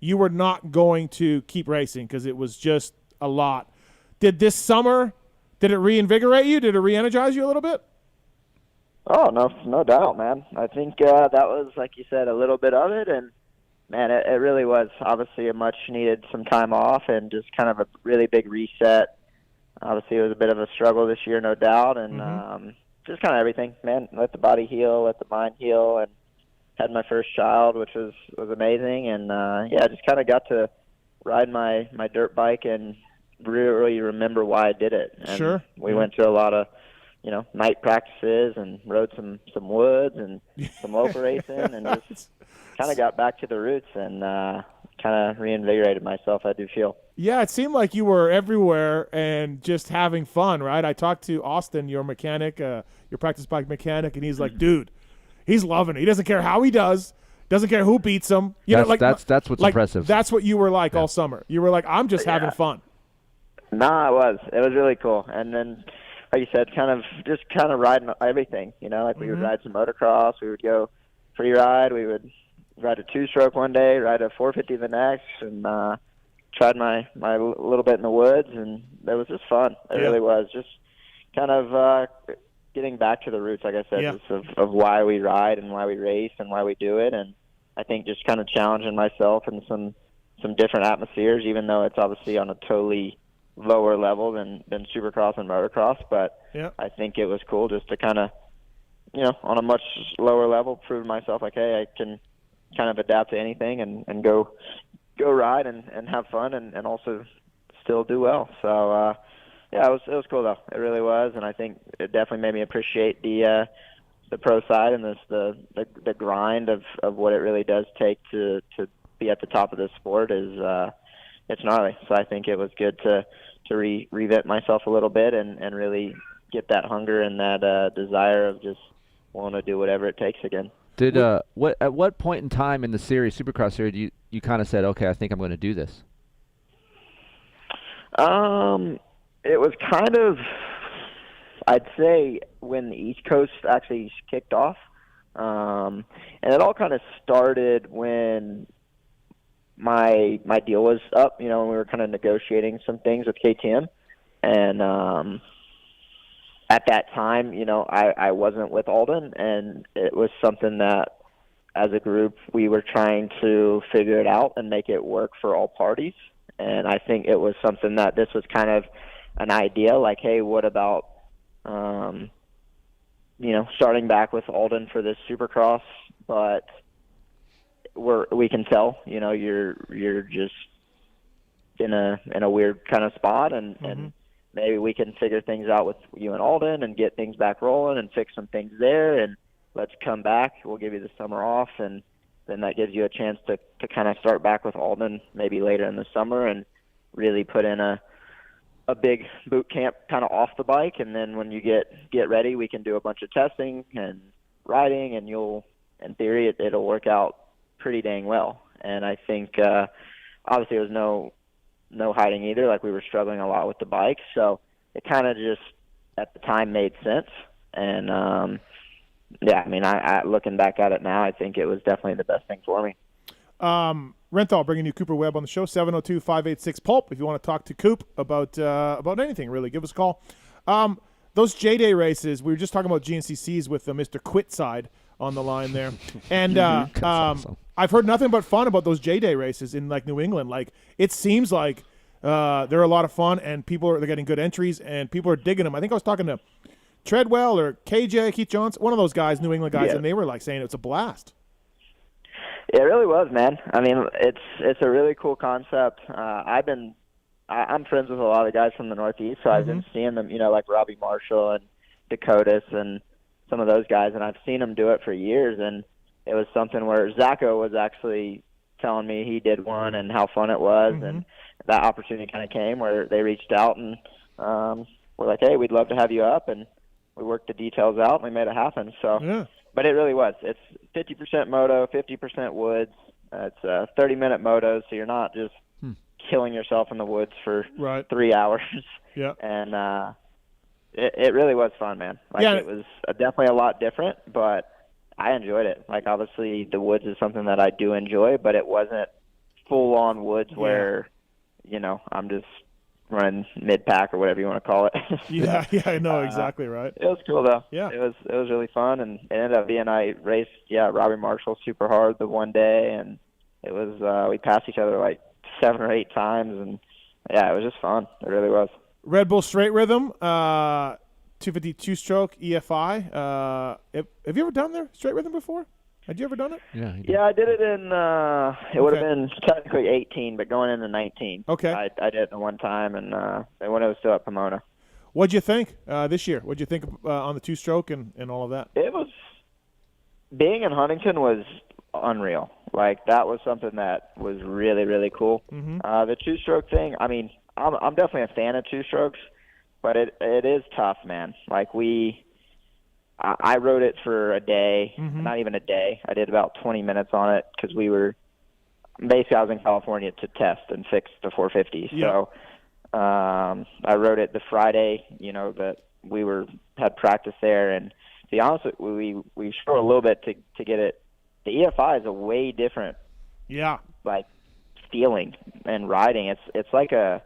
you were not going to keep racing because it was just a lot. Did this summer, did it reinvigorate you? Did it re-energize you a little bit? Oh, no doubt, man. I think that was, like you said, a little bit of it, and man, it really was obviously a much needed some time off and just kind of a really big reset. Obviously, it was a bit of a struggle this year, no doubt, and just kind of everything, man. Let the body heal, let the mind heal, and had my first child, which was amazing, and just kind of got to ride my dirt bike and really remember why I did it. And Sure. We went to a lot of night practices and rode some woods and some local racing and just kind of got back to the roots and kind of reinvigorated myself, I do feel. Yeah, it seemed like you were everywhere and just having fun, right? I talked to Austin, your mechanic, your practice bike mechanic, and he's like, dude, he's loving it. He doesn't care how he doesn't care who beats him. That's what's like, impressive. That's what you were like all summer. You were like, I'm just having fun. Nah, it was really cool. And then, like you said, kind of riding everything, like we would ride some motocross, we would go free ride, we would ride a two-stroke one day, ride a 450 the next, and tried my little bit in the woods, and it was just fun. It really was. Just kind of getting back to the roots, like I said, just of why we ride and why we race and why we do it, and I think just kind of challenging myself in some different atmospheres, even though it's obviously on a totally lower level than Supercross and motocross, but I think it was cool just to kind of, on a much lower level, prove to myself like, hey, I can kind of adapt to anything and go ride and have fun and also still do well. So it was cool though. It really was, and I think it definitely made me appreciate the pro side and the grind of what it really does take to be at the top of this sport is it's gnarly. So I think it was good to revamp myself a little bit and really get that hunger and that desire of just wanting to do whatever it takes again. Did at what point in time in the series, Supercross series, you kind of said, okay, I think I'm going to do this? It was kind of, I'd say, when the East Coast actually kicked off, and it all kind of started when my deal was up, when we were kind of negotiating some things with KTM. And at that time, I wasn't with Alden, and it was something that, as a group, we were trying to figure it out and make it work for all parties. And I think it was something that this was kind of an idea, like, hey, what about, starting back with Alden for this Supercross, but we can tell, you're just in a weird kind of spot, and maybe we can figure things out with you and Alden and get things back rolling and fix some things there, and let's come back. We'll give you the summer off, and then that gives you a chance to kind of start back with Alden maybe later in the summer and really put in a big boot camp kind of off the bike, and then when you get ready, we can do a bunch of testing and riding, and in theory, it'll work out pretty dang well. And I think obviously there was no hiding either. Like, we were struggling a lot with the bike, so it kind of just at the time made sense. And yeah, I mean, I looking back at it now, I think it was definitely the best thing for me. Renthal bringing you Cooper Webb on the show, 702-586-PULP. If you want to talk to Coop about anything, really, give us a call. Those J-Day races, we were just talking about GNCCs with Mr. Quit side on the line there. And awesome. I've heard nothing but fun about those J-Day races in, like, New England. Like, it seems like they're a lot of fun, and they're getting good entries, and people are digging them. I think I was talking to Treadwell or KJ, Keith Johnson, one of those guys, New England guys, and they were, like, saying it's a blast. It really was, man. I mean, it's a really cool concept. I'm friends with a lot of the guys from the Northeast, so I've been seeing them, like Robbie Marshall and Dakotas and some of those guys, and I've seen them do it for years. And it was something where Zacho was actually telling me he did one and how fun it was, and that opportunity kind of came where they reached out and were like, "Hey, we'd love to have you up," and we worked the details out and we made it happen. So. Yeah. But it really was. It's 50% moto, 50% woods. It's 30-minute motos, so you're not just killing yourself in the woods for 3 hours. Yeah. And it really was fun, man. It was definitely a lot different, but I enjoyed it. Like, obviously, the woods is something that I do enjoy, but it wasn't full-on woods where, I'm just running mid-pack or whatever you want to call it. I know, exactly right. It was cool, though. Yeah. It was really fun, and it ended up being I raced, Robbie Marshall super hard the one day, and it was we passed each other like 7 or 8 times, and, it was just fun. It really was. Red Bull Straight Rhythm, 252 stroke EFI. Have you ever done their Straight Rhythm before? Had you ever done it? Yeah, I did it in, it would have been technically 18, but going into 19. Okay. I did it in one time, and when it was still at Pomona. What'd you think this year? What'd you think on the two-stroke and all of that? It was, being in Huntington was unreal. Like, that was something that was really, really cool. The two-stroke thing, I mean, I'm definitely a fan of two-strokes, but it is tough, man. Like, I rode it for a day, not even a day. I did about 20 minutes on it because I was in California to test and fix the 450. Yep. So I rode it the Friday, that we had practice there. And to be honest, we struggled a little bit to get it. The EFI is a way different, like, feeling and riding. It's like a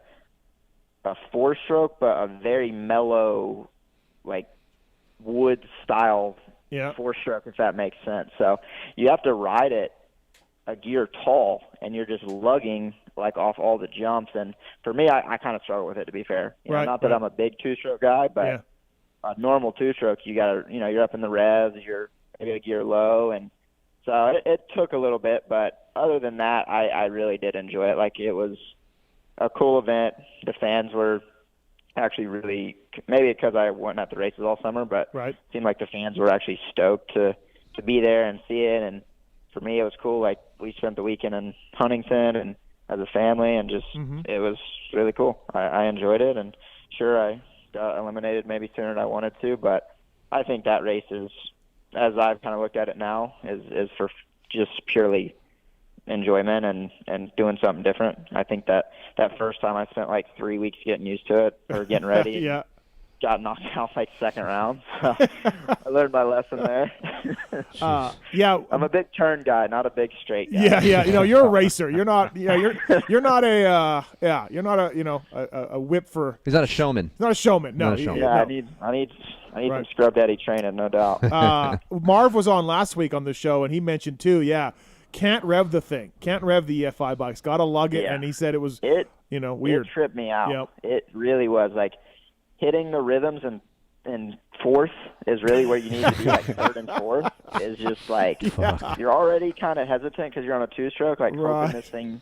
4-stroke, but a very mellow, like, wood style 4-stroke, if that makes sense. So you have to ride it a gear tall, and you're just lugging, like, off all the jumps. And for me, I kind of struggle with it, to be fair. Not that I'm a big 2-stroke guy, but a normal 2-stroke, you got to, you're up in the revs, you're maybe a gear low, and so it took a little bit. But other than that, I really did enjoy it. Like, it was a cool event. The fans were actually really, maybe because I wasn't at the races all summer, but it seemed like the fans were actually stoked to be there and see it. And for me, it was cool. Like, we spent the weekend in Huntington and as a family, and just it was really cool. I enjoyed it, and sure, I got eliminated maybe sooner than I wanted to, but I think that race is, as I've kind of looked at it now, is for just purely enjoyment and doing something different. I think that first time I spent like 3 weeks getting used to it or getting ready. Got knocked out like second round. So I learned my lesson there. I'm a big turn guy, not a big straight guy. You're a racer. You're not. You're not a. You're not a whip for. He's not a showman. He's not a showman. No. Not a showman. I need some scrub daddy training, no doubt. Marv was on last week on the show, and he mentioned too. Can't rev the thing. Can't rev the EFI bikes. Got to lug it, and he said it was weird. It tripped me out. Yep. It really was. Like, hitting the rhythms and fourth is really where you need to be, like third and fourth. Is just like you're already kind of hesitant because you're on a 2-stroke, like hoping this thing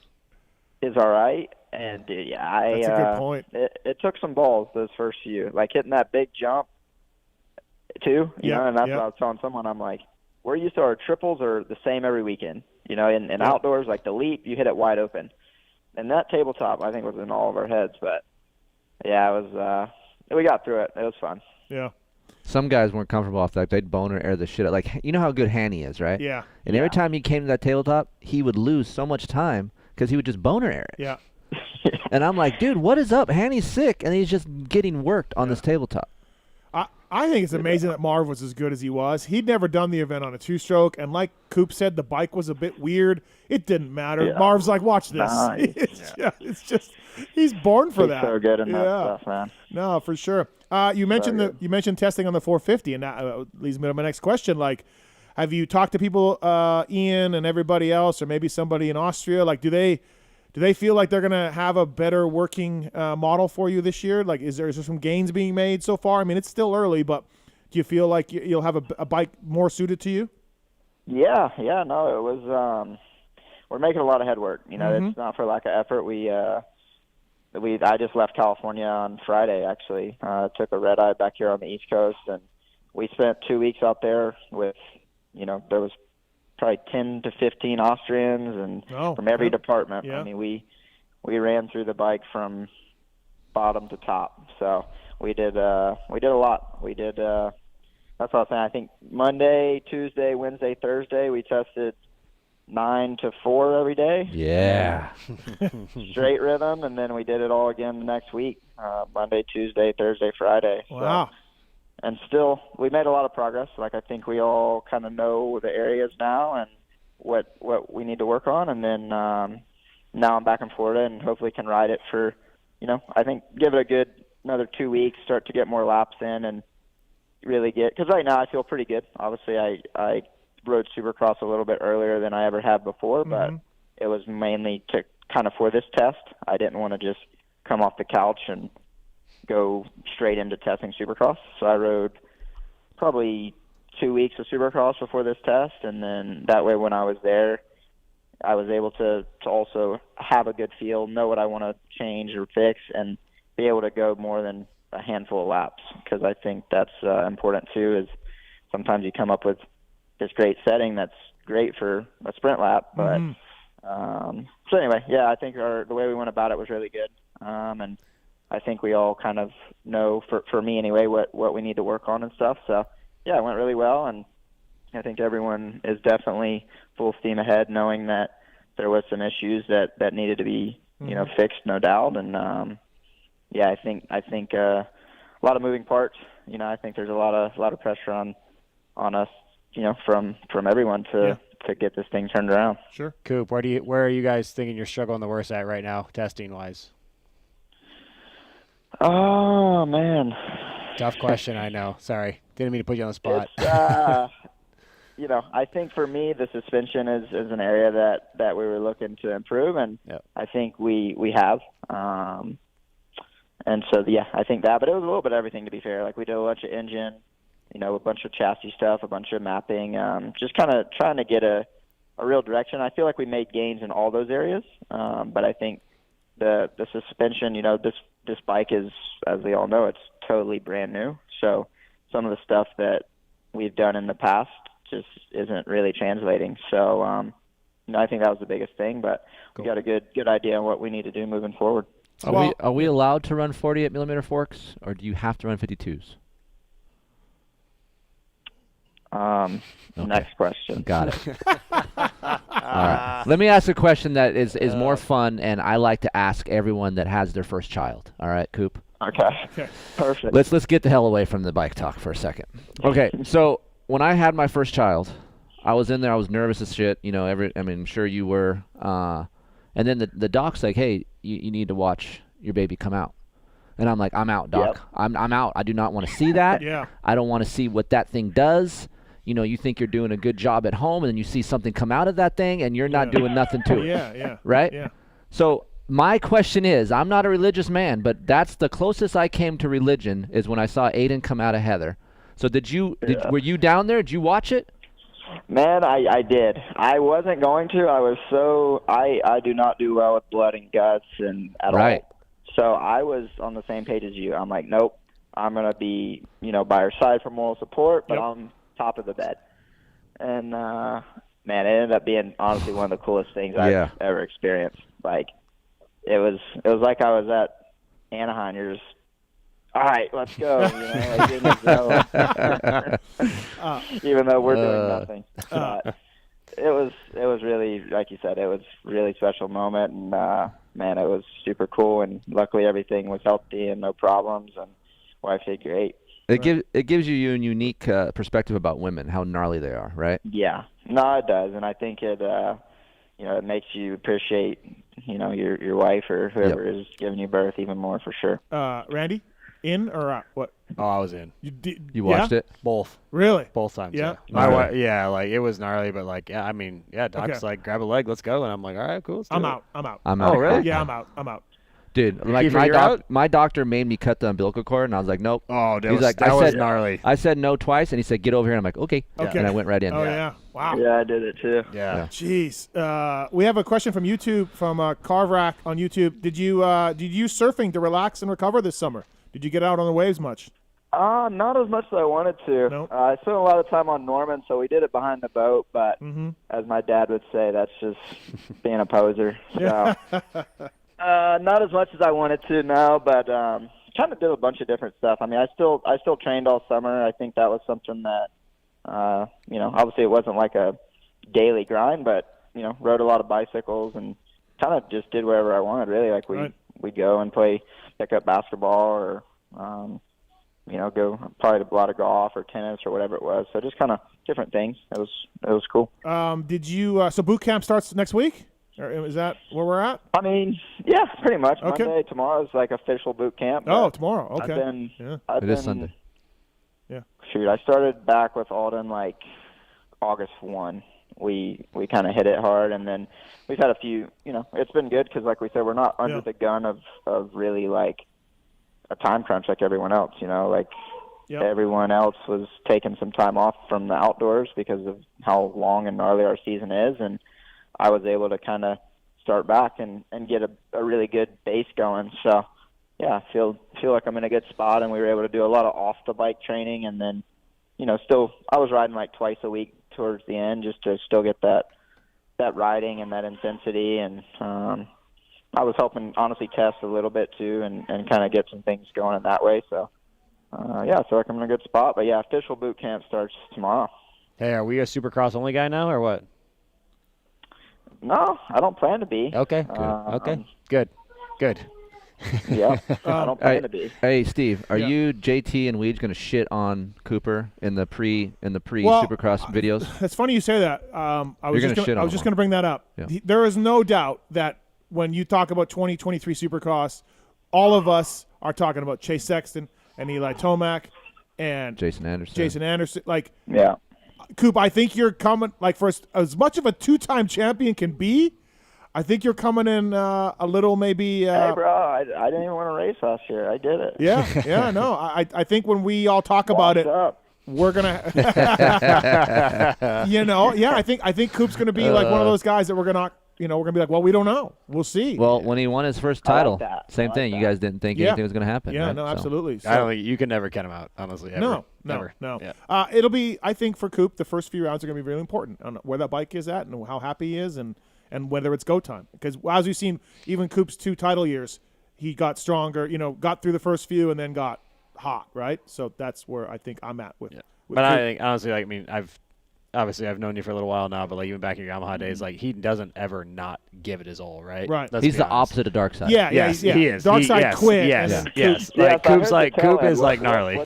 is all right. And that's a good point. It took some balls those first few, like hitting that big jump too. And that's what I was telling someone. I'm like, we're used to our triples are the same every weekend. In outdoors, like the leap, you hit it wide open. And that tabletop, I think, was in all of our heads. But it was. We got through it. It was fun. Yeah. Some guys weren't comfortable off that. They'd boner air the shit out. Like, you know how good Hanny is, right? Yeah. And every time he came to that tabletop, he would lose so much time because he would just boner air it. Yeah. And I'm like, dude, what is up? Hanny's sick, and he's just getting worked on this tabletop. I think it's amazing that Marv was as good as he was. He'd never done the event on a two-stroke, and like Coop said, the bike was a bit weird. It didn't matter. Yeah. Marv's like, watch this. It's just he's born for He's that. so good in that stuff, man. No, for sure. You mentioned testing on the 450, and that leads me to my next question. Like, have you talked to people, Ian and everybody else, or maybe somebody in Austria? Like, do they feel like they're gonna have a better working model for you this year? Like, is there some gains being made so far? I mean, it's still early, but do you feel like you'll have a bike more suited to you? Yeah, no, it was. We're making a lot of head work. You know, it's not for lack of effort. I just left California on Friday. Actually, took a red eye back here on the East Coast, and we spent 2 weeks out there with. You know, there was probably 10 to 15 Austrians and from every department. Yeah. I mean, we ran through the bike from bottom to top. So we did a lot. We did that's what I was saying. I think Monday, Tuesday, Wednesday, Thursday we tested 9 to 4 every day. Yeah. Straight rhythm, and then we did it all again the next week. Monday, Tuesday, Thursday, Friday. Wow. So, and still, we made a lot of progress. Like, I think we all kind of know the areas now and what we need to work on. And then now I'm back in Florida and hopefully can ride it for, I think give it a good another 2 weeks, start to get more laps in and really because right now I feel pretty good. Obviously, I rode Supercross a little bit earlier than I ever have before, but it was mainly to kind of for this test. I didn't want to just come off the couch and go straight into testing Supercross. So I rode probably 2 weeks of Supercross before this test, and then that way when I was there, I was able to also have a good feel, know what I want to change or fix, and be able to go more than a handful of laps, because I think that's important too, is sometimes you come up with this great setting that's great for a sprint lap, but so anyway, yeah, I think the way we went about it was really good, and I think we all kind of know, for me anyway, what we need to work on and stuff. So, yeah, it went really well, and I think everyone is definitely full steam ahead, knowing that there was some issues that needed to be, fixed, no doubt. And yeah, I think a lot of moving parts. I think there's a lot of pressure on us, from everyone to get this thing turned around. Sure. Coop, where are you guys thinking you're struggling the worst at right now, testing wise? Oh, man. Tough question, I know. Sorry. Didn't mean to put you on the spot. I think for me, the suspension is an area that we were looking to improve, and I think we have. And so, yeah, I think that. But it was a little bit of everything, to be fair. Like, we did a bunch of engine, a bunch of chassis stuff, a bunch of mapping, just kind of trying to get a real direction. I feel like we made gains in all those areas, but I think the suspension, this bike is, as we all know, it's totally brand new. So some of the stuff that we've done in the past just isn't really translating. So I think that was the biggest thing, but we got a good idea on what we need to do moving forward. Are we allowed to run 48 millimeter forks, or do you have to run 52s? Okay. Next question. Got it. All right. Let me ask a question that is more fun, and I like to ask everyone that has their first child. All right, Coop? Okay. Perfect. Let's get the hell away from the bike talk for a second. Okay, so when I had my first child, I was in there. I was nervous as shit. I'm sure you were. And then the doc's like, hey, you need to watch your baby come out. And I'm like, I'm out, doc. Yep. I'm out. I do not want to see that. Yeah. I don't want to see what that thing does. You think you're doing a good job at home, and then you see something come out of that thing, and you're not doing nothing to it. Yeah. Right? Yeah. So my question is, I'm not a religious man, but that's the closest I came to religion is when I saw Aiden come out of Heather. So were you down there? Did you watch it? Man, I did. I wasn't going to. I do not do well with blood and guts at right. all. So I was on the same page as you. I'm like, nope, I'm going to be, by her side for moral support, but on top of the bed. And, man, it ended up being honestly one of the coolest things I've ever experienced. Like, it was like I was at Anaheim. You're just, all right, let's go. Even though we're doing nothing. But it was really, like you said, it was a really special moment, and man, it was super cool. And luckily, everything was healthy and no problems. And wife did great. It gives you a unique perspective about women, how gnarly they are, right? Yeah, no, it does, and I think it it makes you appreciate your wife or whoever is giving you birth even more for sure. Randy, in or out? What? Oh, I was in. You watched it? Both. Really? Both times. Yeah. My Really? wife, like it was gnarly, but like, yeah, I mean, yeah, Doc's like, grab a leg, let's go, and I'm like, all right, cool, let's do I'm it. out. I'm out. I'm out. Oh, really? Yeah, I'm out. I'm out. Dude, like Keefer, you're out? my doctor made me cut the umbilical cord, and I was like, nope. Oh, He's like, that I was said- gnarly. I said no twice, and he said, get over here. And I'm like, okay. Okay. And I went right in. Oh yeah. Wow. Yeah, I did it too. Yeah. Jeez. We have a question from YouTube from Carvrack on YouTube. Did you use surfing to relax and recover this summer? Did you get out on the waves much? Not as much as I wanted to. Nope. I spent a lot of time on Norman, so we did it behind the boat. But as my dad would say, that's just being a poser. So not as much as I wanted to, no. But kind of did a bunch of different stuff. I mean, I still trained all summer. I think that was something that obviously it wasn't like a daily grind, but rode a lot of bicycles and kind of just did wherever I wanted. Really, like we'd go and pick up basketball or go probably a lot of golf or tennis or whatever it was. So just kind of different things. It was cool. Did you? So boot camp starts next week? Or is that where we're at? I mean, yeah, pretty much. Okay. Monday, tomorrow is like official boot camp. Oh, tomorrow. Okay. It is Sunday. Yeah. Shoot, I started back with Alden like August 1. We kind of hit it hard, and then we've had a few. It's been good because, like we said, we're not under the gun of really like a time crunch like everyone else. Everyone else was taking some time off from the outdoors because of how long and gnarly our season is, and I was able to kind of start back and get a really good base going. So, yeah, I feel like I'm in a good spot, and we were able to do a lot of off the bike training, and then, still I was riding like twice a week towards the end just to still get that riding and that intensity, and I was helping honestly test a little bit too, and kind of get some things going in that way. So, I feel like I'm in a good spot. But yeah, official boot camp starts tomorrow. Hey, are we a Supercross only guy now or what? No, I don't plan to be. Okay. Good. Yeah, I don't plan to be. Hey, Steve, are you, JT, and Weege going to shit on Cooper in the pre Supercross videos? It's funny you say that. I was just going to bring that up. Yeah. There is no doubt that when you talk about 2023 Supercross, all of us are talking about Chase Sexton and Eli Tomac and Jason Anderson. Like, yeah. Coop, I think you're coming, like, for as much of a two-time champion can be, I think you're coming in a little maybe. Hey, bro, I didn't even want to race last year. I did it. Yeah, no. I think when we all talk about it, we're gonna. I think Coop's gonna be like one of those guys that we're gonna be like, well, we don't know. We'll see. Well, when he won his first title, same thing. that. You guys didn't think anything was gonna happen. Yeah, right? no, absolutely. I don't think you can never count him out, honestly. Ever. No. Yeah. It'll be, I think, for Coop, the first few rounds are going to be really important on where that bike is at and how happy he is and whether it's go time. Because as we've seen, even Coop's 2 title years, he got stronger, got through the first few and then got hot, right? So that's where I think I'm at with. Yeah. with But Coop. I think, honestly, like, I mean, I've known you for a little while now, but like even back in your Yamaha days, like he doesn't ever not give it his all, right? Right. Let's He's be the honest. opposite of Dark Side. Yeah, Yes, yeah. he is. Dark side quit. Yes, and then yes. Coop- Like I heard Coop's the like tail end. like gnarly.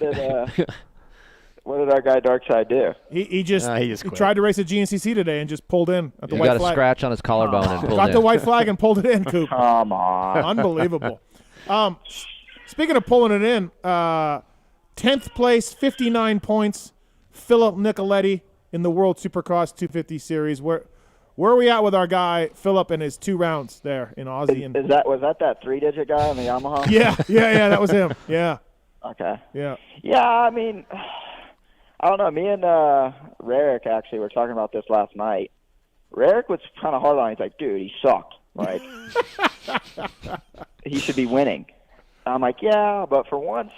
What did our guy Darkside do? He just quit. tried to race a GNCC today and just pulled in at the He white got a flag. scratch on his collarbone and pulled Got in. the white flag and pulled it in, Coop. Come on. Unbelievable. Speaking of pulling it in, 10th place, 59 points, Philip Nicoletti in the World Supercross 250 Series. Where are we at with our guy Philip and his 2 rounds there in Aussie? And Was that 3-digit guy on the Yamaha? yeah, that was him. Yeah, Okay. yeah. Yeah, I mean, I don't know. Me and Rarick actually were talking about this last night. Rarick was kind of hard on him. He's like, dude, he sucked. Like, he should be winning. I'm like, yeah, but for once,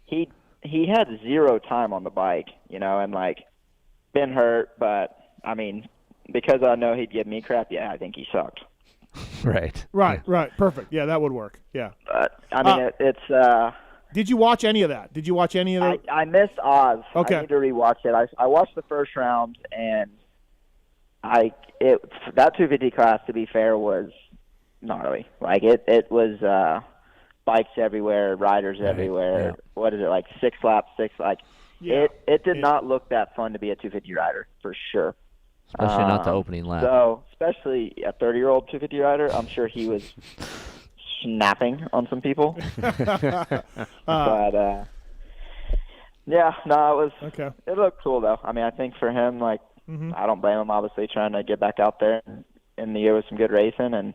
he had 0 time on the bike, and like been hurt. But I mean, because I know he'd give me crap, yeah, I think he sucked. Right. Perfect. Yeah, that would work. Yeah. But I mean, it's. Did you watch any of that? Did you watch any of that? I missed Oz. Okay. I need to rewatch it. I watched the first round, and that 250 class, to be fair, was gnarly. Like it was bikes everywhere, riders everywhere. yeah. What is it, like 6 laps, Yeah. It did not look that fun to be a 250 rider, for sure. Especially not the opening lap. So, especially a 30-year-old 250 rider, I'm sure he was snapping on some people. But, yeah, no, Okay. it looked cool, though. I mean, I think for him, like, I don't blame him, obviously, trying to get back out there in the year with some good racing. And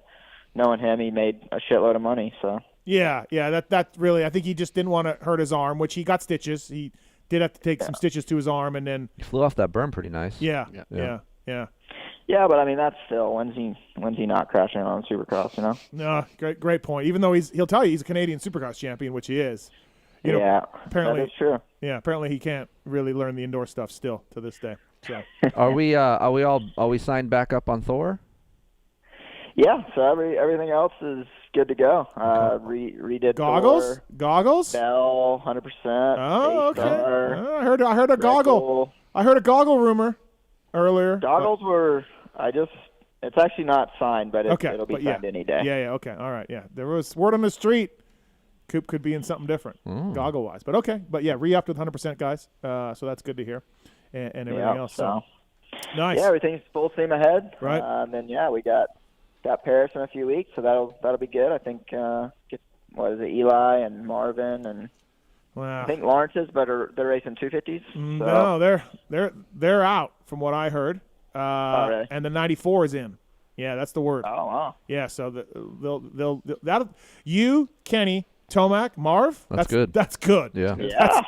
knowing him, he made a shitload of money, so. Yeah. That really, I think he just didn't want to hurt his arm, which he got stitches. He did have to take some stitches to his arm, and then He flew off that berm pretty nice. yeah. Yeah, but I mean, that's still, when's he not crashing on Supercross, you know? No, great point. Even though he'll tell you he's a Canadian Supercross champion, which he is. You know, Yeah, apparently, that is true. Yeah, apparently he can't really learn the indoor stuff still to this day. So Are we signed back up on Thor? Yeah, so everything else is good to go. Redid Thor, goggles. Bell, 100%. Oh, okay. A-Star, I heard a goggle. Bull. I heard a goggle rumor earlier. Goggles were. It's actually not signed, but Okay, it'll be but signed any day. Yeah. Okay. All right. Yeah. There was word on the street. Coop could be in something different, goggle wise. But okay. But yeah, re-upped with 100% guys. So that's good to hear. And everything else. So nice. Yeah, everything's full steam ahead. Right. And then we got Paris in a few weeks, so that'll be good. I think Eli and Marvin and Wow. I think Lawrence's, but they're racing 250s. So. No, they're out from what I heard. Really? And the 94 is in. Yeah, that's the word. Oh wow. Yeah, so they'll you, Kenny, Tomac, Marv. That's good. That's good. Yeah.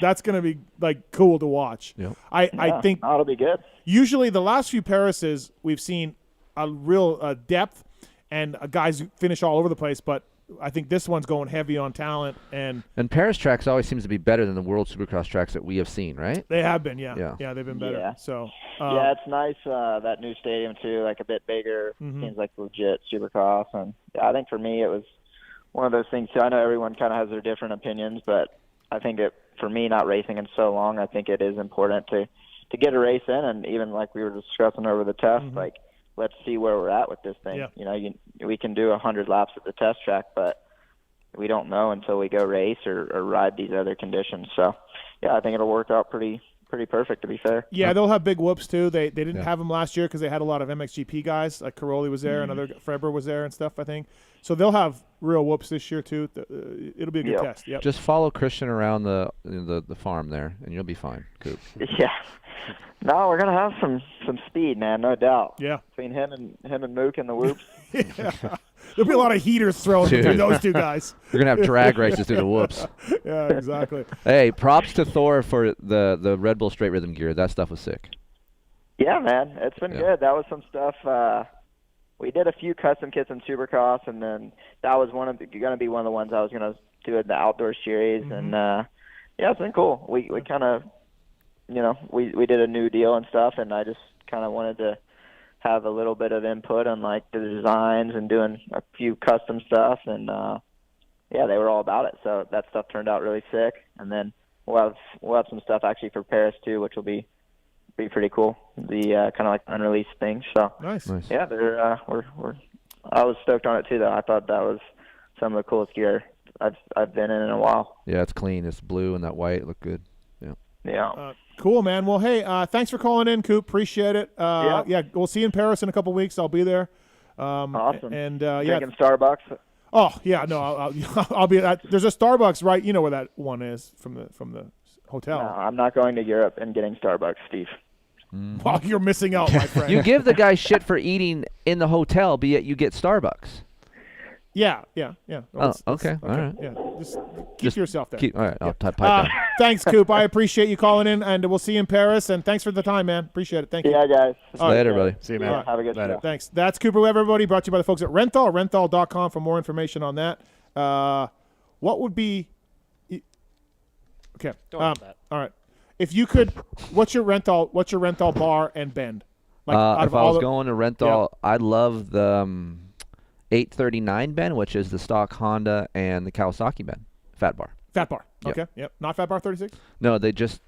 That's gonna be like cool to watch. Yep. I think that'll be good. usually the last few Parises we've seen a real depth and guys who finish all over the place, but I think this one's going heavy on talent and Paris tracks always seems to be better than the World Supercross tracks that we have seen, right? they have been. Yeah, they've been better. Yeah. So Yeah, it's nice that new stadium too, like a bit bigger. Seems like legit Supercross, and I think for me it was one of those things too. I know everyone kind of has their different opinions, but I think for me, not racing in so long, I think it is important to get a race in, and even like we were discussing over the test, like let's see where we're at with this thing. Yeah. You know, we can do 100 laps at the test track, but we don't know until we go race or ride these other conditions. So, yeah, I think it'll work out pretty perfect, to be fair. yeah, they'll have big whoops too. They didn't have them last year because they had a lot of MXGP guys. Like Caroli was there, another Frebber was there and stuff, I think. So they'll have real whoops this year too. It'll be a good test. Yep. Just follow Christian around the farm there, and you'll be fine, Coop. Yeah. No, we're gonna have some speed, man, no doubt. Yeah. Between him and Mook and the whoops. Yeah. There'll be a lot of heaters thrown between those two guys. We're gonna have drag races through the whoops. Yeah, exactly. Hey, props to Thor for the Red Bull straight rhythm gear. That stuff was sick. Yeah, man, it's been good. That was some stuff. We did a few custom kits in Supercross, and then that was going to be one of the ones I was going to do in the outdoor series. And yeah, it's been cool. We kind of, we did a new deal and stuff, and I just kind of wanted to have a little bit of input on like the designs and doing a few custom stuff, and yeah, they were all about it. So that stuff turned out really sick. And then we'll have some stuff actually for Paris too, which will be pretty cool. The kind of like unreleased thing. So Nice. yeah, I was stoked on it too, though. I thought that was some of the coolest gear I've been in a while. Yeah, it's clean. It's blue and that white look good. Yeah. Yeah. Cool, man. Well, hey, thanks for calling in, Coop. Appreciate it. Yeah, we'll see you in Paris in a couple weeks. I'll be there. Awesome. And Drinking Starbucks. Oh yeah, no, I'll be. There's a Starbucks right. You know where that one is from the hotel. No, I'm not going to Europe and getting Starbucks, Steve. Well, you're missing out, my friend. You give the guy shit for eating in the hotel, but yet you get Starbucks. Yeah. Oh, okay. All right. Yeah, just keep yourself there. All right, I'll pipe down. Thanks, Coop. I appreciate you calling in, and we'll see you in Paris. And thanks for the time, man. Appreciate it. Thank you. Yeah, guys. Later, buddy. See you, man. Have a good show. Thanks. That's Cooper Webb, everybody. Brought to you by the folks at Renthal. Renthal.com for more information on that. What would be? Okay. Don't that. All right. If you could, what's your rental bar and bend? If I was going to rental, I love the 839 bend, which is the stock Honda and the Kawasaki bend. Fat bar. Fat bar. Yep. Okay. Yep. Not Fat Bar 36? No, they just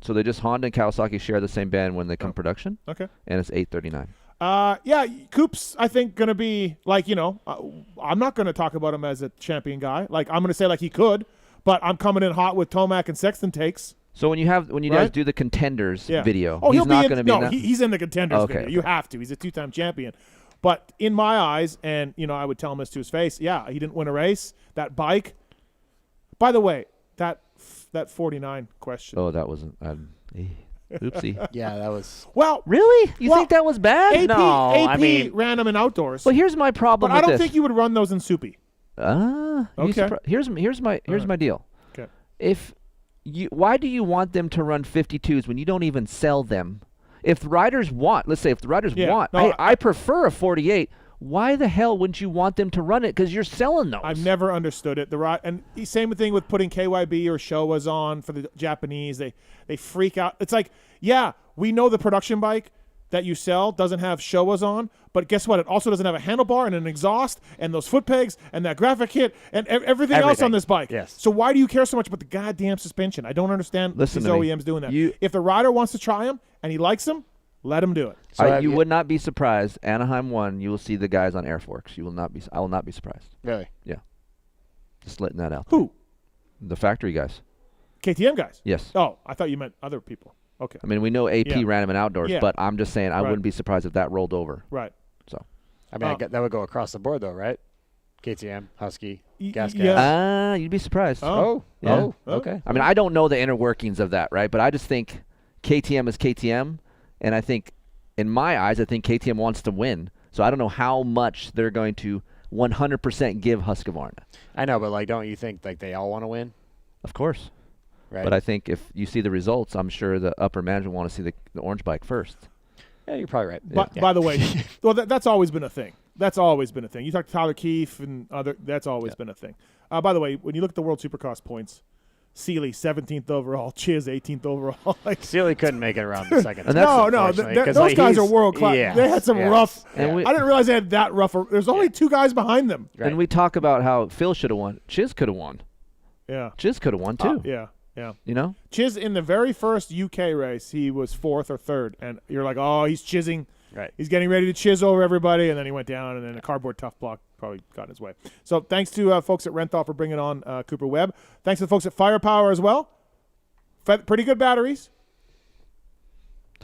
Honda and Kawasaki share the same band when they come production. Okay. And it's 839. Yeah, Coop's, I think, going to be like, I'm not going to talk about him as a champion guy. Like, I'm going to say like he could, but I'm coming in hot with Tomac and Sexton takes. So when you guys Right? do the contenders Yeah. video, Oh, he's not going to be in No, that? he's in the contenders Okay, video. okay. You have to. He's a 2-time champion. But in my eyes, and, I would tell him this to his face, yeah, he didn't win a race. That bike. By the way, that 49 question. Oh, that wasn't. Oopsie. Yeah, that was. Well, Really? You Well, think that was bad? AP, No, AP I mean- ran him in outdoors. Well, here's my problem But with I don't this. think you would run those in Soupy. Okay. Here's my deal. Okay. Why do you want them to run 52s when you don't even sell them? If the riders want, let's say if the riders Yeah, want, no, I prefer a 48. Why the hell wouldn't you want them to run it? Because you're selling those. I've never understood it. And same thing with putting KYB or Showas on for the Japanese. They freak out. It's like, yeah, we know the production bike that you sell doesn't have Showas on, but guess what? It also doesn't have a handlebar and an exhaust and those foot pegs and that graphic kit and everything else on Everything. this bike. Yes. So why do you care so much about the goddamn suspension? I don't understand Listen these to me. OEMs doing that. You- If the rider wants to try them and he likes them, let him do it. So You would not be surprised. Anaheim 1, you will see the guys on Air Forks. You will not be. I will not be surprised. Really? Just letting that out. Who? The factory guys. KTM guys? Yes. Oh, I thought you meant other people. Okay. I mean, we know AP Yeah. ran him in outdoors, Yeah. but I'm just saying I Right. wouldn't be surprised if that rolled over. Right. So. I mean, that would go across the board, though, right? KTM, Husky, Gas yeah. Gas. You'd be surprised. Oh. Yeah. Oh, okay. I mean, I don't know the inner workings of that, right? But I just think KTM is KTM, and I think, in my eyes, I think KTM wants to win. So I don't know how much they're going to 100% give Husqvarna. I know, but don't you think they all want to win? Of course. Right. But I think if you see the results, I'm sure the upper management want to see the orange bike first. Yeah, you're probably right. But by the way, well, that's always been a thing. That's always been a thing. You talk to Tyler Keefe and other. That's always been a thing. By the way, when you look at the World Supercross points, Seeley 17th overall, Chiz 18th overall. Seeley couldn't make it around the second. And that's- those guys are world class. Yeah, They had some yes. rough. And we- I didn't realize they had that rough. There's only two guys behind them. Right. And we talk about how Phil should have won. Chiz could have won. Yeah. Chiz could have won too. Yeah. Yeah. You know? Chiz in the very first UK race, he was 4th or 3rd, and you're like, oh, he's chizzing. Right. He's getting ready to chiz over everybody, and then he went down, and then a cardboard tough block probably got in his way. So thanks to folks at Renthal for bringing on Cooper Webb. Thanks to the folks at Firepower as well. Pretty good batteries.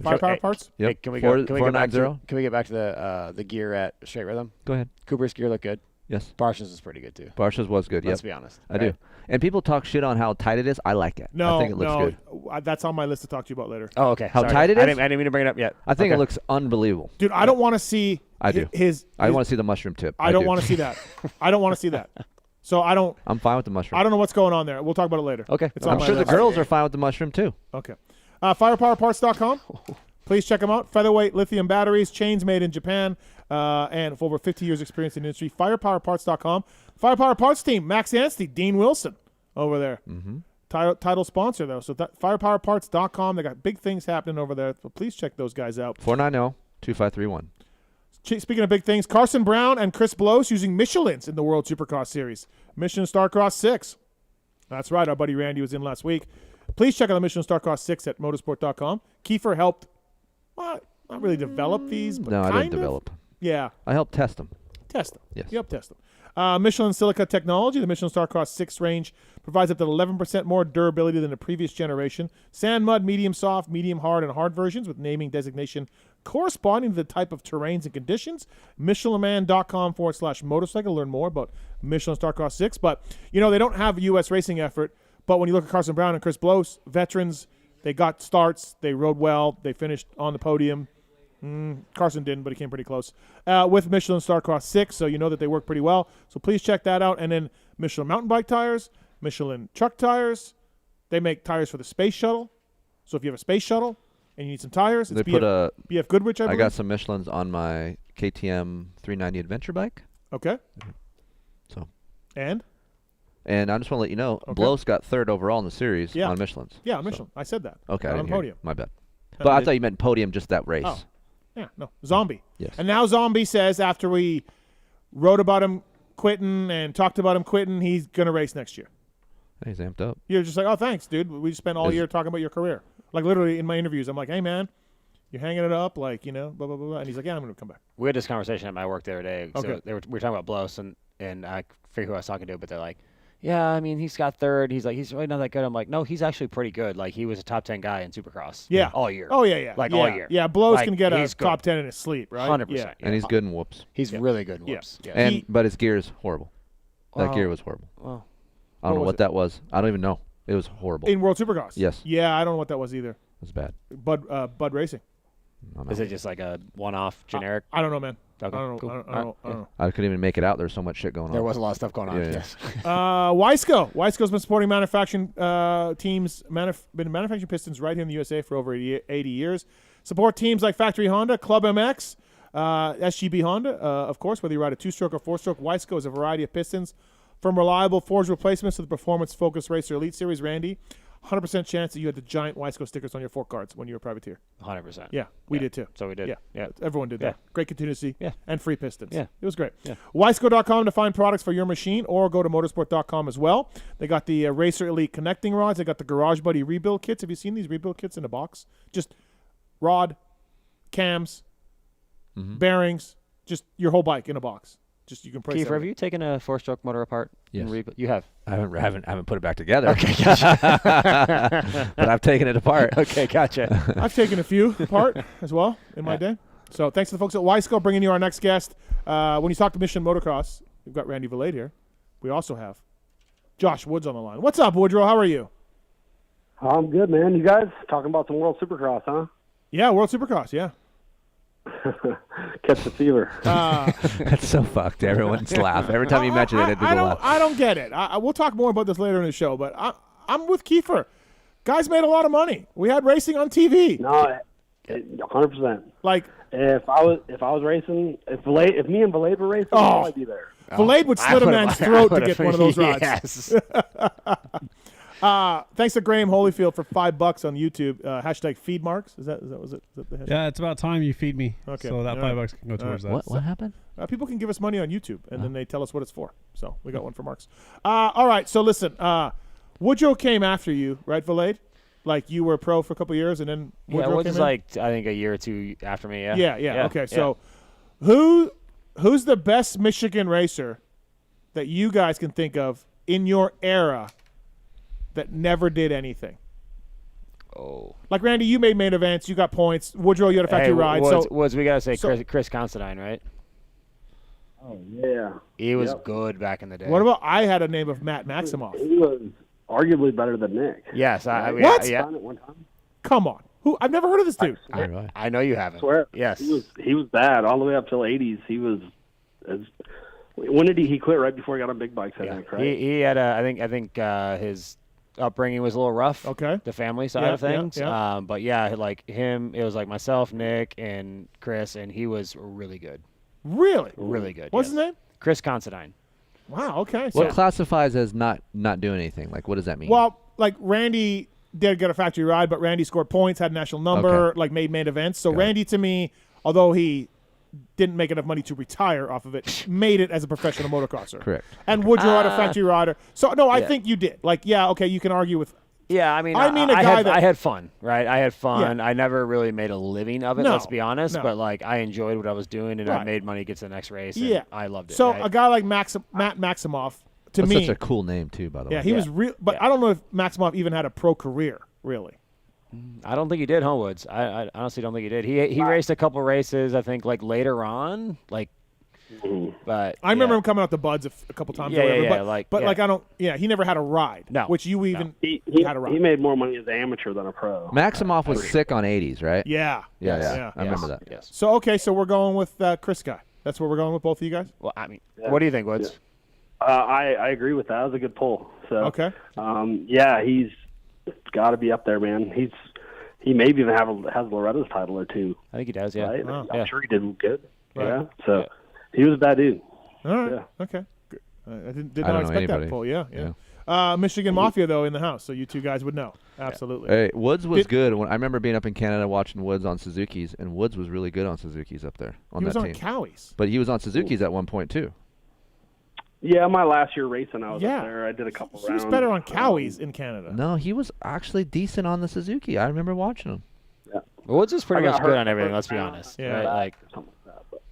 Firepower parts. Yep. Hey, can we get back 490. to the gear at Straight Rhythm? Go ahead. Cooper's gear looked good. Yes. Barsha's is pretty good too. Barsha's was good. Let's Yep. be honest. I do. And people talk shit on how tight it is. I like it. No, I think it looks good. That's on my list to talk to you about later. Oh, okay. How Sorry. tight it I is? didn't mean to bring it up yet. I think Okay. it looks unbelievable. Dude, I don't want to see I do. I want to see the mushroom tip. I don't do. want to see that. I don't want to see that. So I don't I'm fine with the mushroom. I don't know what's going on there. We'll talk about it later. Okay. It's on I'm my sure the list. girls are fine with the mushroom too. Okay. Firepowerparts.com. Please check them out. Featherweight lithium batteries, chains made in Japan, and with over 50 years experience in the industry. Firepowerparts.com. Firepower Parts team, Max Anstey, Dean Wilson over there. Mm-hmm. Title sponsor, though. So firepowerparts.com. They got big things happening over there. So please check those guys out. 490-2531. Speaking of big things, Carson Brown and Chris Blows using Michelins in the World Supercross Series. Michelin Starcross 6. That's right. Our buddy Randy was in last week. Please check out the Michelin Starcross 6 at motorsport.com. Keefer helped, well, not really develop these, but No, I kind didn't of. develop. Yeah, I helped test them. test them. Yes. Yep, test them. Michelin Silica technology. The Michelin Starcross 6 range provides up to 11% more durability than the previous generation. Sand, mud, medium soft, medium hard, and hard versions with naming designation corresponding to the type of terrains and conditions. MichelinMan.com/motorcycle. Learn more about Michelin Starcross 6. But, you know, they don't have a U.S. racing effort. But when you look at Carson Brown and Chris Blows, veterans, they got starts. They rode well. They finished on the podium. Carson didn't, but he came pretty close with Michelin Starcross 6, so you know that they work pretty well. So please check that out. And then Michelin mountain bike tires, Michelin truck tires. They make tires for the space shuttle. So if you have a space shuttle and you need some tires, it's They put a. BF Goodrich, I I believe. got some Michelins on my KTM 390 adventure bike. Okay. So. And I just want to let you know, Okay. Blows got 3rd overall in the series Yeah. on Michelins. yeah, Michelin. I said that. Okay, I Not didn't on hear podium. you. My bad. But I thought you meant podium, just that race. Oh. Yeah, no. Zombie. Yes. And now Zombie says after we wrote about him quitting and talked about him quitting, he's going to race next year. He's amped up. You're just like, oh, thanks, dude. We spent all Is- year talking about your career. Like literally in my interviews, I'm like, hey, man, You're hanging it up, like, you know, blah, blah, blah, blah. And he's like, yeah, I'm going to come back. We had this conversation at my work the other day. Okay. So we were talking about Blows, and I forget who I was talking to, but they're like, yeah, I mean, he's got third. He's like, he's really not that good. I'm like, no, he's actually pretty good. Like, he was a top 10 guy in Supercross. Yeah. All year. Oh, yeah. Like, yeah. all year. Yeah, Blows Like, can get a he's good. top 10 in his sleep, right? 100%. Yeah. And he's good in whoops. He's really good in whoops. Yeah. And but his gear is horrible. That Well, gear was horrible. Well, I don't know was what it? that was. I don't even know. It was horrible. In World Supercross? Yes. Yeah, I don't know what that was either. It was bad. Bud Racing. I don't is know. it just like a one-off generic? I don't know, man. Okay, I don't know. cool. I don't All know. I don't know. I couldn't even make it out. There was so much shit going on. There was a lot of stuff going on. Yeah, yeah. Yes. Weisco. Weisco's been supporting manufacturing teams, been manufacturing pistons right here in the USA for over 80 years. Support teams like Factory Honda, Club MX, SGB Honda, of course, whether you ride a 2-stroke or 4-stroke. Weisco is a variety of pistons, from reliable forged replacements to the performance-focused Racer Elite Series. Randy, 100% chance that you had the giant Weisco stickers on your fork cards when you were a privateer. 100%. Yeah, we did too. So we did. Yeah, Yeah. everyone did Yeah. that. Great contingency. Yeah. And free pistons. Yeah. It was great. Yeah. Weisco.com to find products for your machine, or go to motorsport.com as well. They got the Racer Elite connecting rods. They got the Garage Buddy rebuild kits. Have you seen these rebuild kits in a box? Just rod, cams, bearings, just your whole bike in a box. Just you can price Keefer, have everything. you taken a 4-stroke motor apart? Yes. You have. I haven't put it back together. Okay, gotcha. But I've taken it apart. Okay, gotcha. I've taken a few apart as well in my day. So thanks to the folks at Weisco bringing you our next guest. When you talk to Mission Motocross, we've got Randy Valade here. We also have Josh Woods on the line. What's up, Woodrow? How are you? I'm good, man. You guys talking about some World Supercross, huh? Yeah, World Supercross, yeah. Catch the fever. That's so fucked. Everyone's laugh. Every time you mention it, people laugh. I don't get it. We'll talk more about this later in the show, but I'm with Keefer. Guys made a lot of money. We had racing on TV. No, 100%. Like, if I was racing, if me and Valade were racing, Oh. I'd be there. Valade would slit a man's throat to get one of those rods. Yes. Thanks to Graham Holyfield for $5 on YouTube. Hashtag feedmarks. Is that the hashtag? Yeah, it's about time you feed me. Okay. So that All right. $5 can go towards that. What happened? People can give us money on YouTube, and then they tell us what it's for. So we got one for Marks. All right, so listen. Woodrow came after you, right, Valade? Like, you were a pro for a couple of years, and then Woodrow Woods came is in? like, I think, a year or two after me. Yeah. Yeah. Okay, so who's the best Michigan racer that you guys can think of in your era that never did anything? Oh. Like, Randy, you made main events. You got points. Woodrow, you had a factory ride. Woods, we got to say so- Chris Considine, right? Oh, yeah. He was Yep. good back in the day. what about I had a name of Matt Maximoff? He was arguably better than Nick. Yes. What? Yeah. Done it one time. Come on. Who? I've never heard of this dude. I know you haven't. I swear. Yes. He was bad all the way up till 80s. He was when did he quit? Right before he got on big bikes, I Yeah. think, right? He had I think his upbringing was a little rough. Okay. The family side Yeah, of things. yeah. But yeah, like him, it was like myself, Nick, and Chris, and he was really good. Really? Really good. What's yes. his name? Chris Considine. Wow. Okay. What classifies as not doing anything? Like, what does that mean? Well, like, Randy did get a factory ride, but Randy scored points, had a national number, like made main events. So Randy, to me, although he didn't make enough money to retire off of it, made it as a professional motocrosser. Correct. And Woodrow had a factory rider. So no, I think you did. Like, yeah, okay, you can argue with. Yeah, I mean, I mean, a guy that I had fun, right? I had fun. Yeah. I never really made a living of it, No, let's be honest. no. But like, I enjoyed what I was doing, and I Right. made money to get to the next race. And Yeah, I loved it. So right? a guy like Matt Maximoff, to That's me, such a cool name too, by the way. yeah, he was real. But Yeah. I don't know if Maximoff even had a pro career, really. I don't think he did, Woods. I honestly don't think he did. He raced a couple races, I think, like later on, like. But I remember yeah. him coming out the buds a couple times. Yeah, or whatever, yeah, but yeah. I don't. Yeah, he never had a ride. No, which you even He had a ride. he made more money as an amateur than a pro. Maximoff was sick on 80s, right? Yeah. Yeah, Yes. yeah. I remember that. Yes. So okay, so we're going with Chris guy. That's where we're going with both of you guys. Well, I mean, what do you think, Woods? I agree with that. That was a good pull. So Okay. yeah, he's got to be up there, man. He maybe even has Loretta's title or two. I think he does. Yeah. Right? Wow. I'm Yeah. sure he did good. Right. Yeah. So Yeah. he was a bad dude. All right. Yeah. Okay. Good. I did I not don't know expect that anybody. pull. Yeah. Michigan Mafia though in the house, so you two guys would know. Absolutely. Hey, Woods was Did- good. When I remember being up in Canada watching Woods on Suzuki's, and Woods was really good on Suzuki's up there on He was that on team. Cowie's. But he was on Suzuki's at one point too. Yeah, my last year racing, I was Yeah. up there. I did a couple He rounds. was better on Cowie's in Canada. No, he was actually decent on the Suzuki. I remember watching him. Well, Woods is pretty I much got good hurt on everything. first Let's be round. honest. Yeah. Right? Like Something like that, but,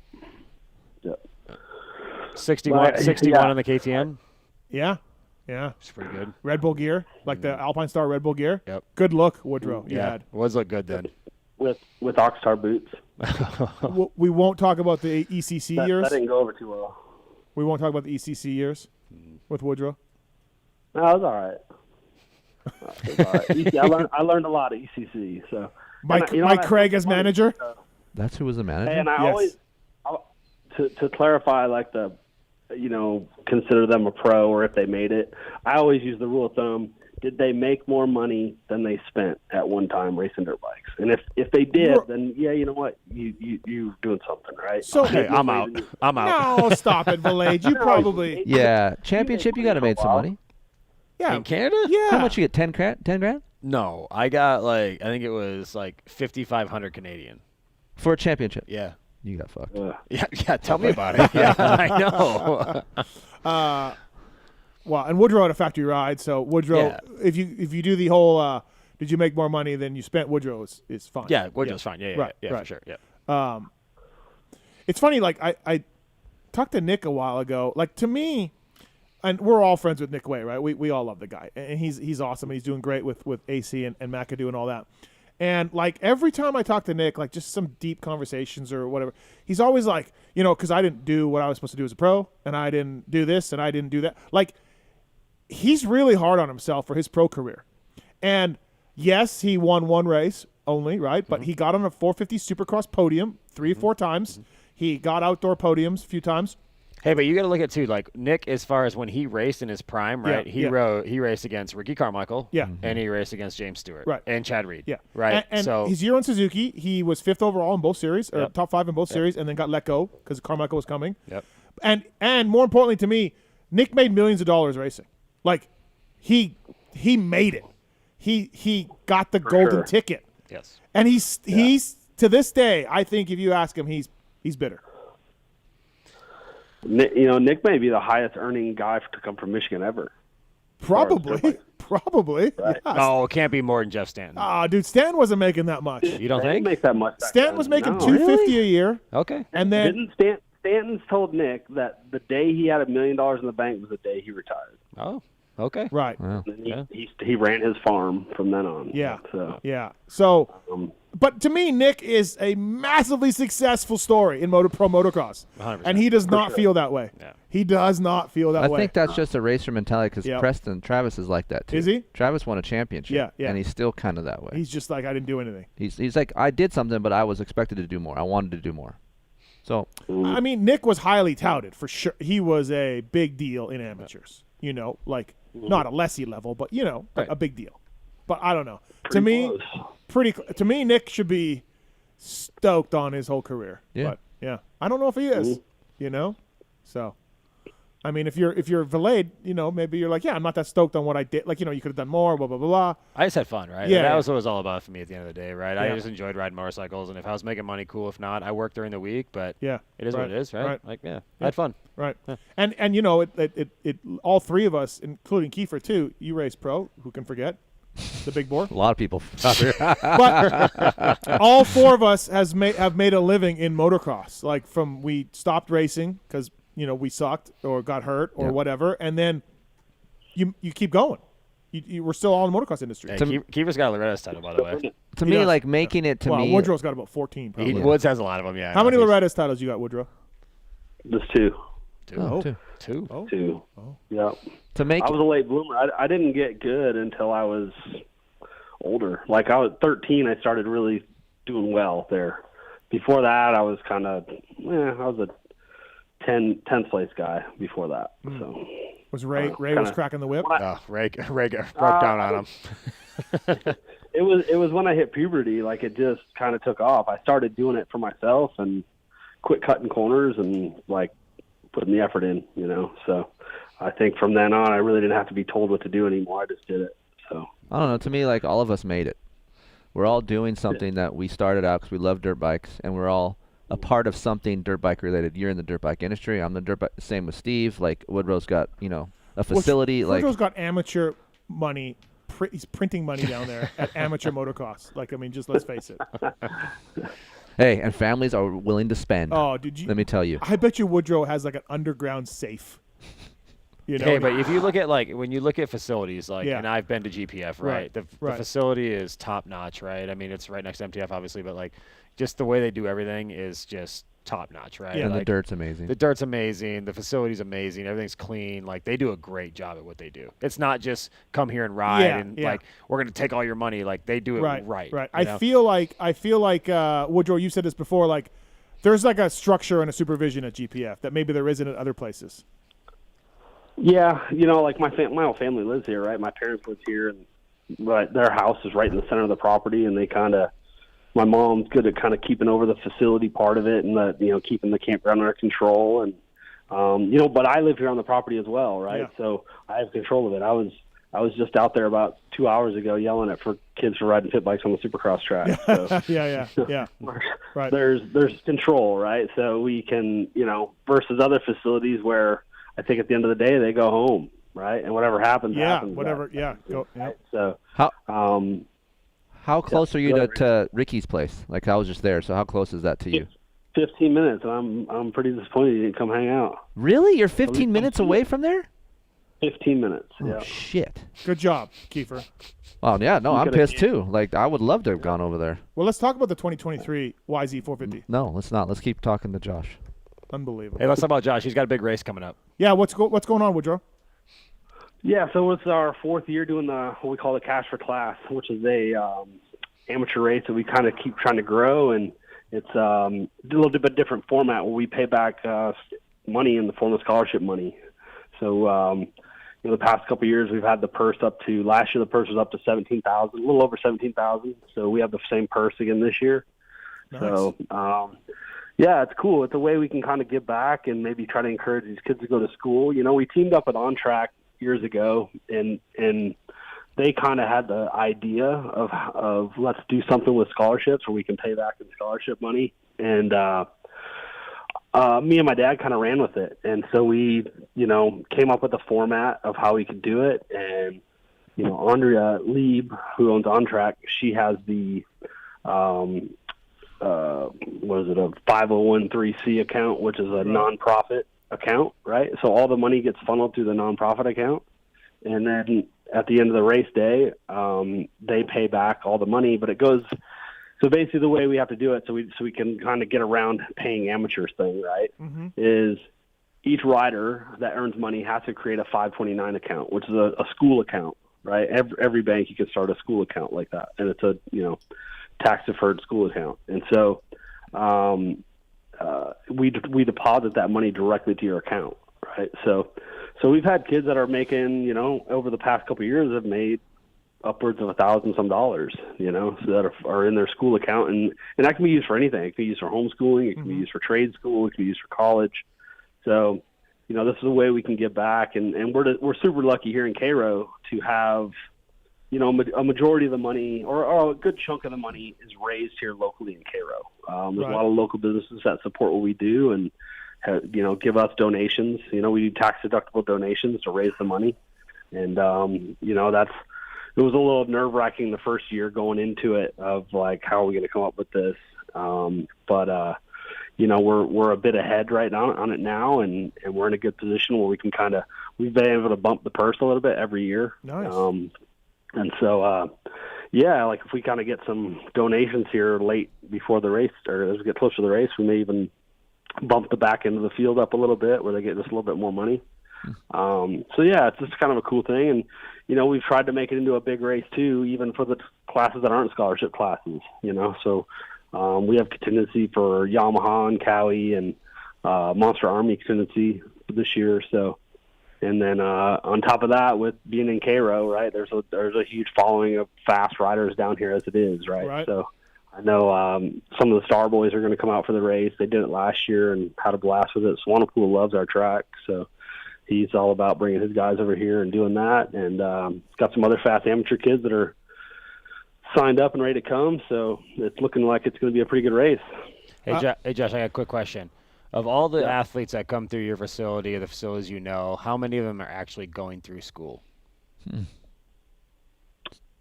yeah. 61 yeah. on the KTM. Yeah. Yeah. It's pretty good. Red Bull gear, like the Alpine Star Red Bull gear. Yep. Good look, Woodrow. You Yeah. had. Woods look good then. With Oxstar boots. We won't talk about the ECC That years. didn't go over too well. We won't talk about the ECC years with Woodrow. No, it was all right. It was all right. I learned a lot at ECC. So Mike, and, Mike Craig as manager. That's who was the manager? And I Yes. always, to clarify, like consider them a pro or if they made it. I always use the rule of thumb: did they make more money than they spent at one time racing dirt bikes? And if they did, then yeah, you know what, you doing something right. So Hey, I'm out. I'm out. no, stop it, Valade. You probably Yeah, championship, you got to make some money. yeah In Canada? yeah. How much you get? 10 grand? 10 grand? No, I got I think it was 5,500 Canadian. For a championship. Yeah. You got fucked. Yeah. Tell me about it. Yeah, I know. Well, and Woodrow had a factory ride, so Woodrow, Yeah. if you do the whole, did you make more money than you spent? Woodrow is fine. Yeah, Woodrow's fine. Yeah, Right, for right. sure. Yeah. It's funny. Like I talked to Nick a while ago. Like to me, and we're all friends with Nick Way, right? We all love the guy, and he's awesome. He's doing great with AC and McAdoo and all that. And like every time I talk to Nick, like just some deep conversations or whatever, he's always like, because I didn't do what I was supposed to do as a pro, and I didn't do this, and I didn't do that. Like he's really hard on himself for his pro career. And yes, he won one race only, right? But he got on a 450 Supercross podium 3 or 4 times. He got outdoor podiums a few times. Hey, but you got to look at too, like Nick, as far as when he raced in his prime, right? Yeah, He raced against Ricky Carmichael, Yeah. and he raced against James Stewart, Right. and Chad Reed, Yeah. right. And so his year on Suzuki, he was 5th overall in both series, or Yep. top 5 in both series, and then got let go because Carmichael was coming. Yep. And more importantly to me, Nick made millions of dollars racing. Like he made it. He got the golden sure. ticket. yes, And he's to this day, I think if you ask him, he's bitter. Nick may be the highest earning guy to come from Michigan ever. Probably. Right. Yes. no, it can't be more than Jeff Stanton. Dude, Stan wasn't making that much. You don't They didn't think? make that much. back Stan then. was making No. $250 a year, Okay. and then Didn't Stanton's told Nick that the day he had $1 million in the bank was the day he retired. Oh, okay. right. Wow. And then he ran his farm from then on. Yeah. So Yeah. So, um, but to me, Nick is a massively successful story in pro motocross, 100%. and he does not feel that way. Yeah. He does not feel that I way. think that's just a racer mentality because Yep. Travis is like that too. Is he? Travis won a championship. Yeah, yeah. And he's still kind of that way. He's just like, I didn't do anything. He's like, I did something, but I was expected to do more. I wanted to do more. So I mean, Nick was highly touted for sure. He was a big deal in amateurs. Like not a Lessie level, but Right. a big deal. But I don't know. To me, close. to me, Nick should be stoked on his whole career. Yeah. But yeah, I don't know if he is. So. I mean, if you're Valade, maybe you're like, yeah, I'm not that stoked on what I did. Like, you could have done more, blah, blah, blah, blah. I just had fun, right? Yeah, And that yeah. was what it was all about for me at the end of the day, right? I Yeah. just enjoyed riding motorcycles, and if I was making money, cool. If not, I work during the week, but Yeah. it is what it is, right? Right. Like, yeah, I had fun. Right. And it all three of us, including Keefer too, you race pro, who can forget? The big boar. a lot of people. But all four of us have made a living in motocross. Like from we stopped racing because we sucked or got hurt or Yeah. whatever, and then you keep going. You were still all in the motocross industry. Hey, Keefer's got a Loretta's title, by the way. To He me, does. like making it to Well, me. Woodrow's got about 14. Probably. Woods has a lot of them, yeah. How many He's- Loretta's titles you got, Woodrow? Just two. Oh, too. Two. Oh. Two. Oh. Yeah. To make I was a late bloomer. I didn't get good until I was older. Like I was 13, I started really doing well there. Before that, I was kind of, I was a 10th place guy before that. So Was Ray was kinda- cracking the whip? Oh, Ray broke down on him. it was when I hit puberty, like it just kind of took off. I started doing it for myself and quit cutting corners and like putting the effort in, So I think from then on, I really didn't have to be told what to do anymore. I just did it. So I don't know. To me, like all of us made it. We're all doing something that we started out because we love dirt bikes, and we're all a part of something dirt bike related. You're in the dirt bike industry. I'm the dirt bike. Same with Steve. Like Woodrow's got a facility. Woodrow's Like got amateur money he's printing money down there at amateur motocross. Like, I mean, just let's face it. Hey, and families are willing to spend. Oh, did you? Let me tell you. I bet you Woodrow has like an underground safe. You know? Hey, but if you look at when you look at facilities, Yeah. and I've been to GPF, right? The facility is top notch, right? I mean, it's right next to MTF, obviously, but just the way they do everything is just top notch, right? Yeah. And the dirt's amazing. The dirt's amazing. The facility's amazing. Everything's clean. Like, they do a great job at what they do. It's not just come here and ride we're going to take all your money. Like, they do it right. Right. you I know? feel like Woodrow, you said this before, like there's like a structure and a supervision at GPF that maybe there isn't at other places. Yeah, like my whole family lives here, right? My parents live here, but their house is right in the center of the property, and they my mom's good at kind of keeping over the facility part of it, and keeping the campground under control, and but I live here on the property as well, right? Yeah. So I have control of it. I was just out there about 2 hours ago yelling at for kids for riding pit bikes on the Supercross track. So. yeah. Right. There's control, right? So we can, versus other facilities where I think at the end of the day they go home, right? And whatever happens, happens. Whatever. Yeah. Go. Yeah. Right? So how close are you to Ricky's place? Like, I was just there, so how close is that to you? 15 minutes, and I'm pretty disappointed you didn't come hang out. Really? You're 15 minutes away from there? 15 minutes. Oh, yeah. shit. Good job, Keefer. Oh, yeah. No, I'm pissed too. Like, I would love to have gone over there. Well, let's talk about the 2023 YZ450. No, let's not. Let's keep talking to Josh. Unbelievable. Hey, let's talk about Josh. He's got a big race coming up. Yeah, what's going on, Woodrow? Yeah, so it's our fourth year doing what we call the Cash for Class, which is a amateur race that we kind of keep trying to grow, and it's a little bit different format where we pay back money in the form of scholarship money. So the past couple of years we've had the purse up to last year the purse was up to 17,000, a little over 17,000. So we have the same purse again this year. Nice. So yeah, it's cool. It's a way we can kind of give back and maybe try to encourage these kids to go to school. We teamed up with On Track years ago, and they kind of had the idea of let's do something with scholarships where we can pay back in scholarship money. And me and my dad kind of ran with it. And so we, came up with a format of how we could do it. And, Andrea Lieb, who owns On Track, she has the, a 501(c) account, which is a nonprofit account, right? So all the money gets funneled through the nonprofit account. And then at the end of the race day, they pay back all the money, but it goes. So basically, the way we have to do it, so we can kind of get around paying amateurs thing, right? Mm-hmm. Is each rider that earns money has to create a 529 account, which is a school account, right? Every bank you can start a school account like that, and it's a tax deferred school account, and so we deposit that money directly to your account, right? So we've had kids that are making, over the past couple of years have made upwards of $1,000 some, so that are in their school account, and that can be used for anything. It can be used for homeschooling, it can be used for trade school, it can be used for college. So, this is a way we can give back, and we're super lucky here in Cairo to have, a majority of the money or a good chunk of the money is raised here locally in Cairo. There's a lot of local businesses that support what we do and give us donations. We do tax deductible donations to raise the money, and it was a little nerve-wracking the first year going into it of like, how are we going to come up with this? But we're a bit ahead right now on it now, and we're in a good position where we can we've been able to bump the purse a little bit every year. Nice. And so, like if we kind of get some donations here late before the race, or as we get closer to the race, we may even bump the back end of the field up a little bit where they get just a little bit more money. So yeah, it's just kind of a cool thing. And, we've tried to make it into a big race too, even for the classes that aren't scholarship classes, so we have contingency for Yamaha and Cowie and Monster Army contingency this year. So, and then on top of that, with being in Cairo, right, there's a huge following of fast riders down here as it is, right? So I know some of the Star Boys are going to come out for the race. They did it last year and had a blast with it. Swanepoel loves our track, so he's all about bringing his guys over here and doing that. And got some other fast amateur kids that are signed up and ready to come. So it's looking like it's going to be a pretty good race. Hey, Josh, I got a quick question. Of all the athletes that come through your facility or the facilities how many of them are actually going through school?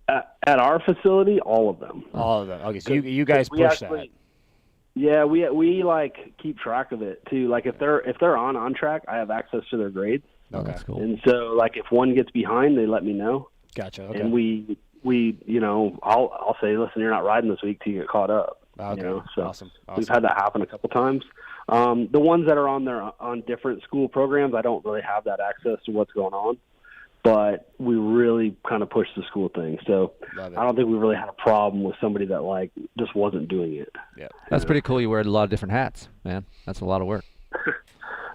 At our facility, all of them. All of them. Okay, so you guys We push actually- that. Yeah, we like keep track of it too. Like if they're on track, I have access to their grades. Oh, that's cool. And so like if one gets behind, they let me know. Gotcha. Okay. And we I'll say, listen, you're not riding this week till you get caught up. Okay. So Awesome. we've had that happen a couple times. The ones that are on different school programs, I don't really have that access to what's going on. But we really kind of push the school thing. So Love it. I don't think we really had a problem with somebody that like just wasn't doing it. Yeah. That's pretty cool. You wear a lot of different hats, man. That's a lot of work.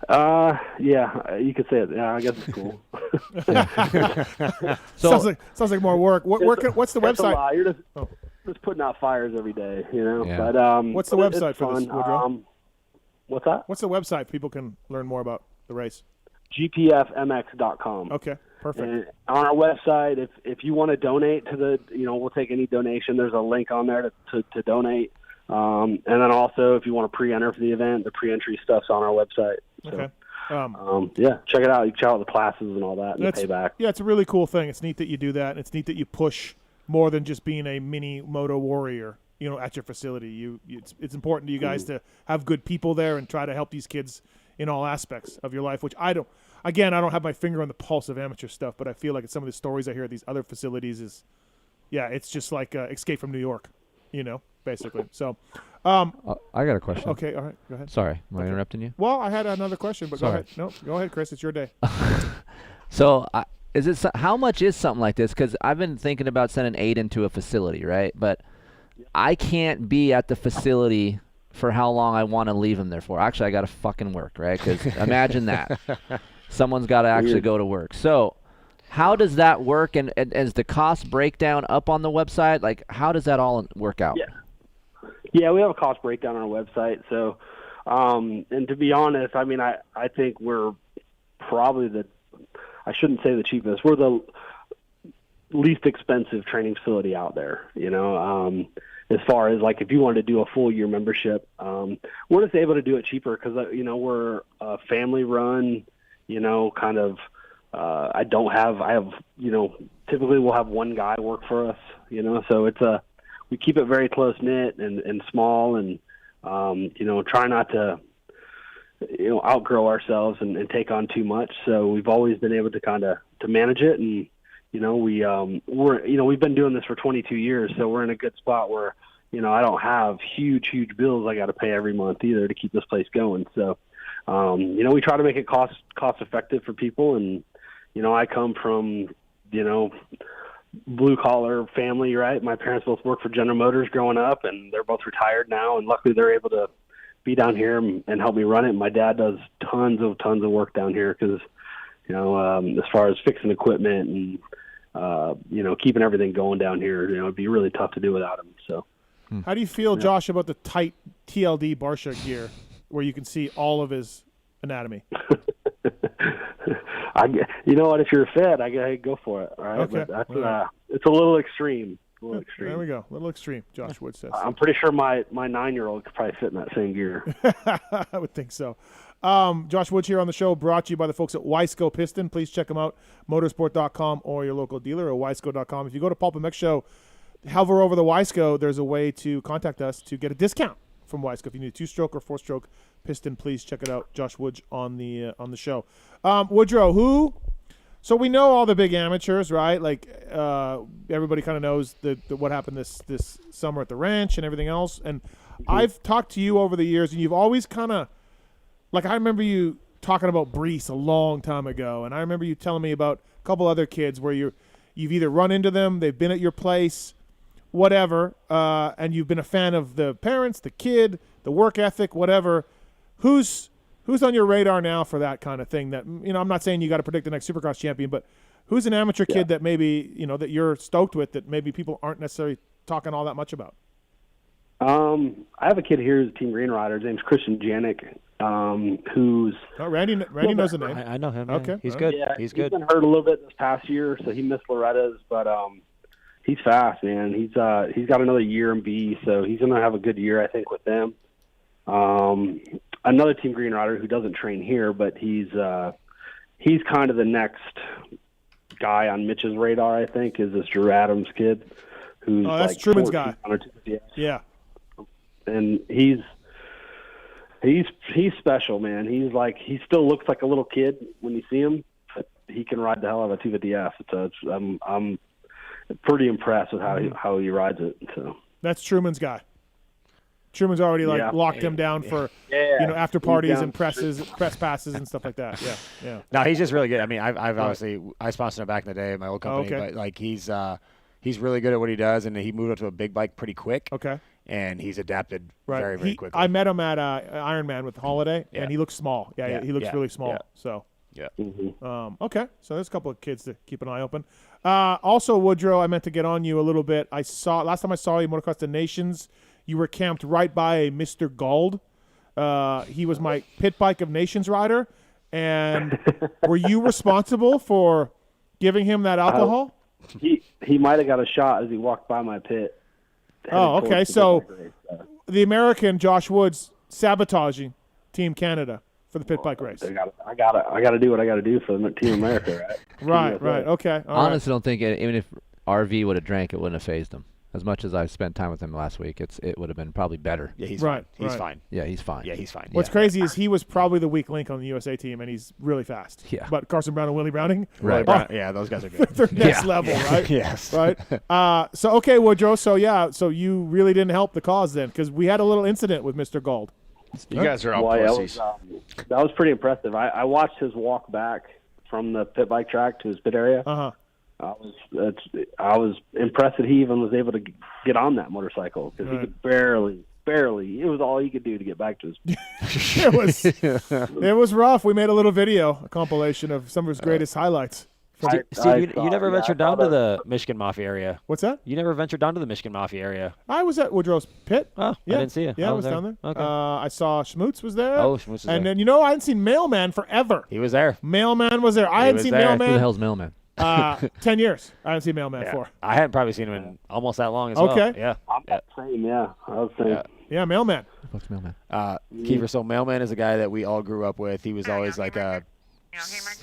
Yeah, you could say it. Yeah, I guess it's cool. So sounds like more work. What's the It's a website? lot. You're just putting out fires every day, Yeah. But What's the but website it's for this, fun. Woodrow? What's that? What's the website people can learn more about the race? GPFMX.com. Okay, perfect. And on our website, if you want to donate to the, we'll take any donation. There's a link on there to donate. And then also, if you want to pre-enter for the event, the pre-entry stuff's on our website. So, Okay. yeah, check it out. You can check out the classes and all that and the That's- payback. Yeah, it's a really cool thing. It's neat that you do that. And it's neat that you push more than just being a mini moto warrior, at your facility. It's important to you guys to have good people there and try to help these kids in all aspects of your life, which I don't have my finger on the pulse of amateur stuff, but I feel like some of the stories I hear at these other facilities it's just like Escape from New York, basically. So, I got a question. okay, all right, go ahead. Sorry, am I interrupting you? Well, I had another question, but Sorry. go ahead. No, go ahead, Kris. It's your day. So, how much is something like this? Because I've been thinking about sending Aiden to a facility, right? But I can't be at the facility for how long I want to leave him there for. Actually, I got to fucking work, right? Because imagine that. Someone's got to actually go to work. So, how does that work? And is the cost breakdown up on the website? Like, how does that all work out? Yeah, we have a cost breakdown on our website. So, and to be honest, I mean, I think we're probably I shouldn't say the cheapest. We're the least expensive training facility out there, as far as like if you wanted to do a full year membership. We're just able to do it cheaper because, we're a family run, kind of, I have, typically we'll have one guy work for us, so we keep it very close knit and small and, try not to, outgrow ourselves and take on too much. So we've always been able to kind of to manage it. And, we've been doing this for 22 years. So we're in a good spot where, I don't have huge bills I got to pay every month either to keep this place going. So, we try to make it cost effective for people. And, I come from, blue collar family, right? My parents both worked for General Motors growing up, and they're both retired now. And luckily they're able to be down here and help me run it. My dad does tons of work down here because, as far as fixing equipment and, keeping everything going down here, it'd be really tough to do without him. So, How do you feel, Josh, about the tight TLD Barsha gear where you can see all of his anatomy? You know what? If you're fit, I gotta go for it. All right, Okay. but that's it's a little extreme. There we go. A little extreme, Josh Wood says. I'm pretty sure my 9-year-old could probably fit in that same gear. I would think so. Josh Woods here on the show, brought to you by the folks at Wiseco Piston. Please check them out, motorsport.com or your local dealer or wiseco.com. If you go to PulpMX Show, hover over the Wiseco, there's a way to contact us to get a discount from Wiseco. If you need a 2-stroke or 4-stroke piston, please check it out. Josh Woods on the show. Woodrow, so we know all the big amateurs, right? Like everybody kind of knows what happened this summer at the ranch and everything else. And I've talked to you over the years, and you've always kind of, like, I remember you talking about Brees a long time ago, and I remember you telling me about a couple other kids where you've either run into them, they've been at your place, whatever, and you've been a fan of the parents, the kid, the work ethic, whatever. Who's on your radar now for that kind of thing? That, I'm not saying you got to predict the next Supercross champion, but who's an amateur kid that maybe, that you're stoked with that maybe people aren't necessarily talking all that much about? I have a kid here who's a Team Green Rider. His name's Christian Janik, who's Randy knows the name. I know him. Okay. He's All good. Yeah, He's good. been hurt a little bit this past year, so he missed Loretta's, but he's fast, man. He's got another year in B, so he's gonna have a good year, I think, with them. Another Team Green Rider who doesn't train here, but he's kind of the next guy on Mitch's radar, I think, is this Drew Adams kid, who's that's like Truman's 14 guy. on a 250X. Yeah. And he's special, man. He still looks like a little kid when you see him, but he can ride the hell out of a 250F. So I'm pretty impressed with how he rides it. So That's Truman's guy. Truman's already locked him down for after parties and press passes and stuff like that. Yeah. No, he's just really good. I mean, I've obviously I sponsored him back in the day at my old company, okay. but like he's really good at what he does, and he moved up to a big bike pretty quick. Okay. And he's adapted Right. very, very quickly. I met him at Ironman with Holiday, and he looks small. Yeah, he looks really small. Yeah. So. Yeah. Okay, so there's a couple of kids to keep an eye open. Also, Woodrow, I meant to get on you a little bit. Last time I saw you, Motocross the Nations, you were camped right by a Mr. Gauld. He was my pit bike of nations rider. And were you responsible for giving him that alcohol? He might have got a shot as he walked by my pit. Oh, okay. So the American Josh Woods sabotaging Team Canada for the pit bike race. I gotta do what I gotta do for the Team America, right? Right. Okay. I honestly don't think even if RV would have drank, it wouldn't have phased him. As much as I've spent time with him last week, it would have been probably better. Yeah, he's right. fine. He's fine. Yeah, he's fine. Yeah, he's fine. What's crazy is he was probably the weak link on the USA team, and he's really fast. Yeah. But Carson Brown and Willie Browning, Right. Yeah, those guys are good. they're next level, right? Yes. Right. So okay, Woodrow. So you really didn't help the cause then, because we had a little incident with Mr. Gauld. You guys are all pussies. That was pretty impressive. I watched his walk back from the pit bike track to his pit area. Uh-huh. I was impressed that he even was able to get on that motorcycle, because he could barely. It was all he could do to get back to his. It was rough. We made a little video, a compilation of some of his greatest highlights. Steve, you never ventured down to the Michigan Mafia area. What's that? You never ventured down to the Michigan Mafia area. I was at Woodrow's pit. Oh, yeah. I didn't see you. Yeah, I was down there. Okay. I saw Schmutz was there. Oh, Schmutz was there. And then, I hadn't seen Mailman forever. He was there. Mailman was there. I hadn't seen there. Mailman. Who the hell's Mailman? 10 years. I haven't seen Mailman for. I hadn't probably seen him in almost that long as well. Okay. Yeah. I'm the same, yeah. I was saying. Yeah, Mailman. What's Mailman? Kiefer, so Mailman is a guy that we all grew up with. He was always like a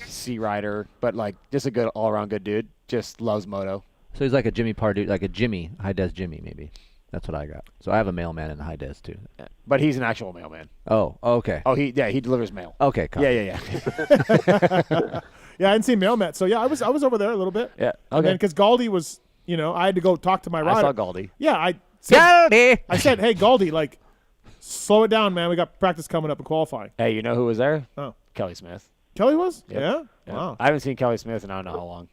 sea rider, but like just a good all-around good dude. Just loves moto. So he's like a Jimmy Pardue, like a Jimmy, high-des Jimmy maybe. That's what I got. So I have a Mailman in the high-des too. Yeah. But he's an actual mailman. Oh, okay. Oh, he delivers mail. Okay, copy. Yeah. Yeah, I hadn't seen Mailman. So, yeah, I was over there a little bit. Yeah, And okay. then because Galdi was, I had to go talk to my rider. I saw Galdi. Yeah, I said, hey, Galdi, like, slow it down, man. We got practice coming up and qualifying. Hey, you know who was there? Oh. Kelly Smith. Kelly was? Yep. Yeah? Wow. I haven't seen Kelly Smith in I don't know how long.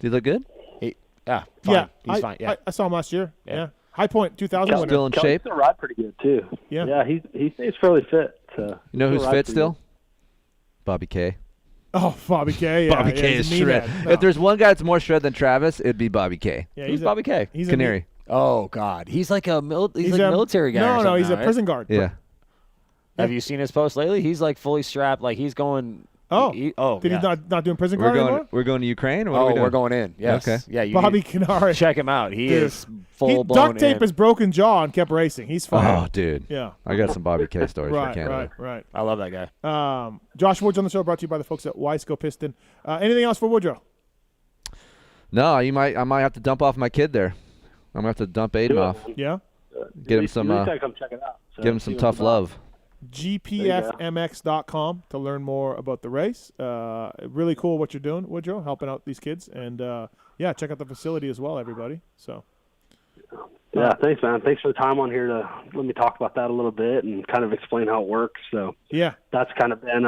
Do you look good? Fine. Yeah. He's fine. Yeah. I saw him last year. Yeah. Yeah. High Point 2000 winner. Still in Kelly's shape? still ride pretty good too. Yeah. Yeah, he stays fairly fit. So You know who's rides fit pretty still? Bobby K. Oh, Bobby K. Yeah, Bobby yeah, K he's is a shred. meathead. No. If there's one guy that's more shred than Travis, it'd be Bobby K. Yeah, Who's Bobby K? He's Canary. Oh God, he's like a He's a military guy. or No, something he's now, a right? prison guard. Yeah. Have you seen his post lately? He's like fully strapped. Like he's going. Oh. Did he not doing prison guard anymore? We're going to Ukraine? Or what are we doing? We're going in. Yes. Okay. Yeah. You Bobby need Canary. to check him out. He Dude. is full blown duct tape in. his broken jaw and kept racing. He's fine. Oh, dude. Yeah. I got some Bobby K stories for Right, Canada. right. I love that guy. Josh Woods on the show, brought to you by the folks at Wiseco Piston. Anything else for Woodrow? No, I might have to dump off my kid there. I'm gonna have to dump Aiden off. Yeah. Get him some. At least I come check it out. So Give him some see tough what's about. love. GPFMX.com to learn more about the race. Really cool what you're doing, Woodrow, helping out these kids. And, check out the facility as well, everybody. So. Yeah, thanks, man. Thanks for the time on here to let me talk about that a little bit and kind of explain how it works. So yeah, that's kind of been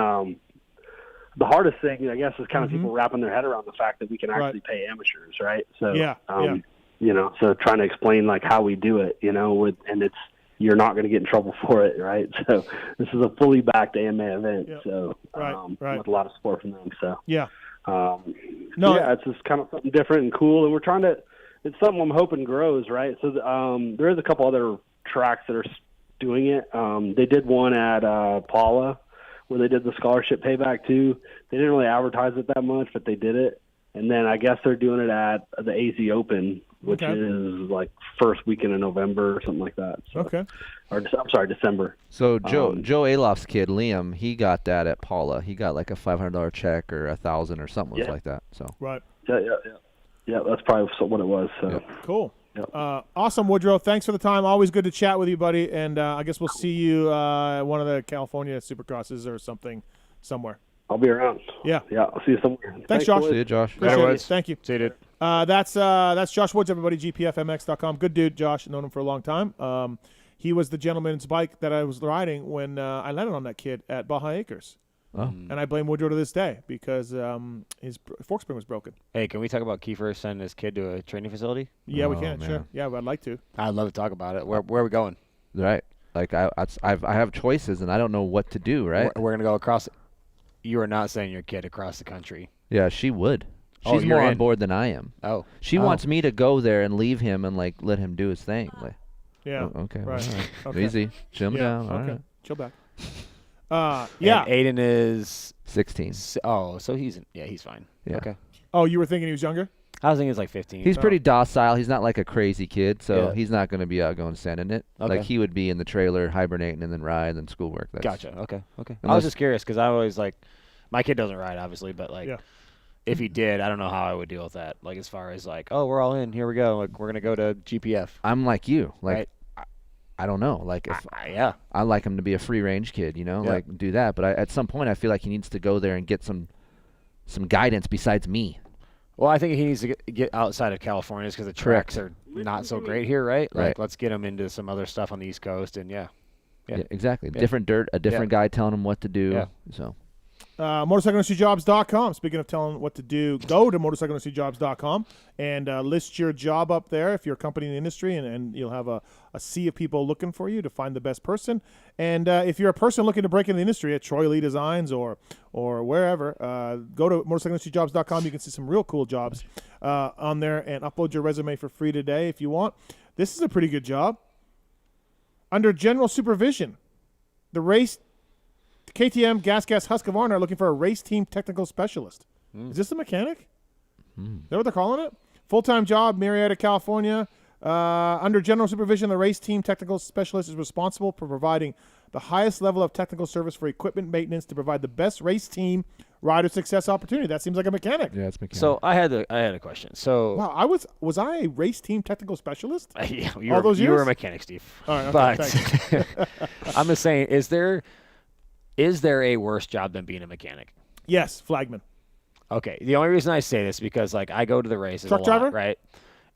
the hardest thing, I guess, is kind of people wrapping their head around the fact that we can actually pay amateurs, right? So so trying to explain like how we do it, and it's you're not going to get in trouble for it, right? So this is a fully backed AMA event, so with a lot of support from them. So it's just kind of something different and cool, and we're trying to. It's something I'm hoping grows, right? So there is a couple other tracks that are doing it. They did one at Paula, where they did the scholarship payback too. They didn't really advertise it that much, but they did it. And then I guess they're doing it at the AZ Open, which is like first weekend in November or something like that. So, or I'm sorry, December. So Joe Aloff's kid Liam, he got that at Paula. He got like a $500 check or $1,000 or something like that. So Yeah, that's probably what it was. So. Cool. Yep. Awesome, Woodrow. Thanks for the time. Always good to chat with you, buddy. And I guess we'll see you at one of the California Supercrosses or something somewhere. I'll be around. Yeah. Yeah, I'll see you somewhere. Thanks, Josh. boys. See you, Josh. Appreciate it. Thank you. See you, dude. That's Josh Woods, everybody, gpfmx.com. Good dude, Josh. Known him for a long time. He was the gentleman's bike that I was riding when I landed on that kid at Baja Acres. Oh. And I blame Woodrow to this day because his fork spring was broken. Hey, can we talk about Keefer sending his kid to a training facility? Yeah, we Oh, can. man. Sure. Yeah, I'd like to. I'd love to talk about it. Where are we going? Right. Like I have choices and I don't know what to do. Right. We're gonna go across. You are not sending your kid across the country. Yeah, she would. Oh, She's you're more on in. board than I am. Oh, She wants me to go there and leave him and like let him do his thing. Like, Yeah. oh, okay. Right. All right. Okay. Easy. Chill Yeah, down. All okay. right. Chill back. Yeah. And Aiden is 16. so he's fine. Yeah. Okay. Oh, you were thinking he was younger? I was thinking he's like 15. He's pretty docile. He's not like a crazy kid, so Yeah. he's not going to be out going sending it. Okay. Like he would be in the trailer hibernating and then ride and then schoolwork. That's, Gotcha. Okay. I was Unless- just curious because I always like my kid doesn't ride obviously, but like Yeah. if he did, I don't know how I would deal with that. Like as far as like, oh, we're all in, here we go. Like we're gonna go to GPF. I'm like you. Like Right. I don't know. Like if Yeah. I like him to be a free range kid, you know, Yeah. like do that. But at some point, I feel like he needs to go there and get some guidance besides me. Well, I think he needs to get outside of California because the tracks are not so great here, right? Like Right. let's get him into some other stuff on the East Coast, and yeah. Yeah, exactly. Yeah. Different dirt, a different guy telling him what to do. Yeah. So MotorcycleIndustryJobs.com. Speaking of telling what to do, go to MotorcycleIndustryJobs.com and list your job up there if you're a company in the industry, and you'll have a sea of people looking for you to find the best person. And if you're a person looking to break into the industry at Troy Lee Designs or wherever, go to MotorcycleIndustryJobs.com. You can see some real cool jobs on there and upload your resume for free today if you want. This is a pretty good job. Under general supervision, the KTM Gas Husqvarna are looking for a race team technical specialist. Is this a mechanic? Is that what they're calling it? Full-time job, Marietta, California. Under general supervision, the race team technical specialist is responsible for providing the highest level of technical service for equipment maintenance to provide the best race team rider success opportunity. That seems like a mechanic. yeah, it's mechanic. So I had a question. So Wow, was I a race team technical specialist? yeah, All those you were years? a mechanic, Steve. All right, okay, but I'm just saying, is there a worse job than being a mechanic? Yes, flagman. Okay. The only reason I say this is because like I go to the races Truck a lot, driver? right?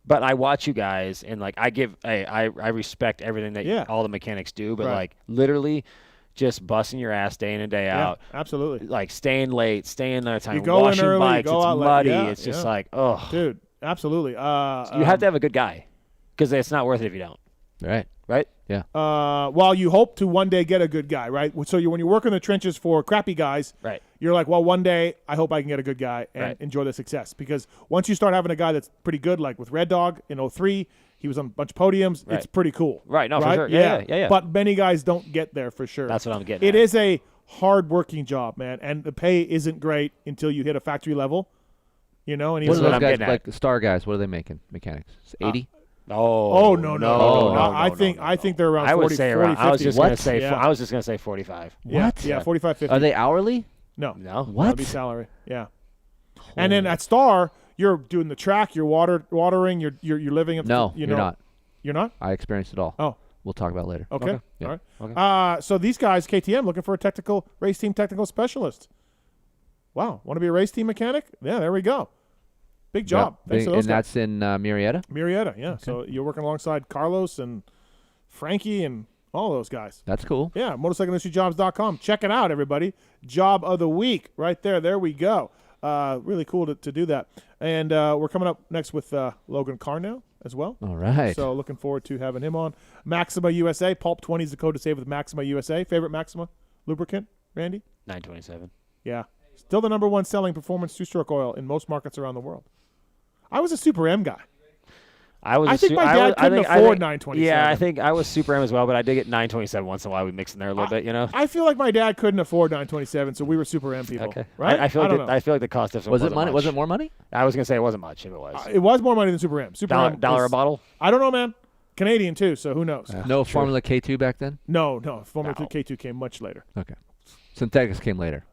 But I watch you guys and like I respect everything that Yeah. all the mechanics do, but Right. like literally just busting your ass day in and day Yeah, out, absolutely. like staying late, staying there time, You go in washing early, you bikes, go it's out late. muddy, Yeah, it's just yeah. like, oh, Dude, absolutely. you have to have a good guy because it's not worth it if you don't, right. right? While you hope to one day get a good guy, right? So when you work in the trenches for crappy guys, Right. you're like, well, one day I hope I can get a good guy and Right. enjoy the success. Because once you start having a guy that's pretty good, like with Red Dog in 03, he was on a bunch of podiums. Right. It's pretty cool. Right, no, for right? sure. Yeah. But many guys don't get there for sure. That's what I'm getting It at. is a hard-working job, man, and the pay isn't great until you hit a factory level. You know, and What he's are what those I'm guys getting at. like? Star guys. What are they making? Mechanics. 80. Oh no. I think they're around. I 40, would say 40, around. I was 50. just What? gonna say. Yeah. I was just gonna say 45. Yeah, What? Yeah, 45, 50. Are they hourly? No. No. What? That'd be salary. Yeah. And then at Star, you're doing the track, you're watering, you're living up. No, you you're know, not. You're not. I experienced it all. Oh. We'll talk about it later. Okay. Yeah. All right. Okay. So these guys, KTM, looking for a race team technical specialist. Wow. Want to be a race team mechanic? Yeah. There we go. Big job. Yep. Thanks to those And guys. that's in Marietta. Marietta. Yeah. So you're working alongside Carlos and Frankie and all those guys. That's cool. Yeah, motorcycleindustryjobs.com. Check it out, everybody. Job of the week right there. There we go. Really cool to do that. And we're coming up next with Logan Karnow as well. All right. So looking forward to having him on. Maxima USA. Pulp 20 is the code to save with Maxima USA. Favorite Maxima lubricant, Randy? 927. Yeah. Still the number one selling performance two-stroke oil in most markets around the world. I was a Super M guy. I think my dad couldn't afford 927. Yeah, I think I was Super M as well, but I did get 927 once in a while. We mix in there a little bit, you know. I feel like my dad couldn't afford 927, so we were Super M people. Okay. Right? I feel don't like know. I feel like the cost difference was it wasn't money? much. Was it more money? I was gonna say it wasn't much. If it was It was more money than Super M. Super M dollar a was- bottle. I don't know, man. Canadian too, so who knows? No Formula K2 back then. No. Formula No. 2 K2 came much later. Okay. Synthetics came later.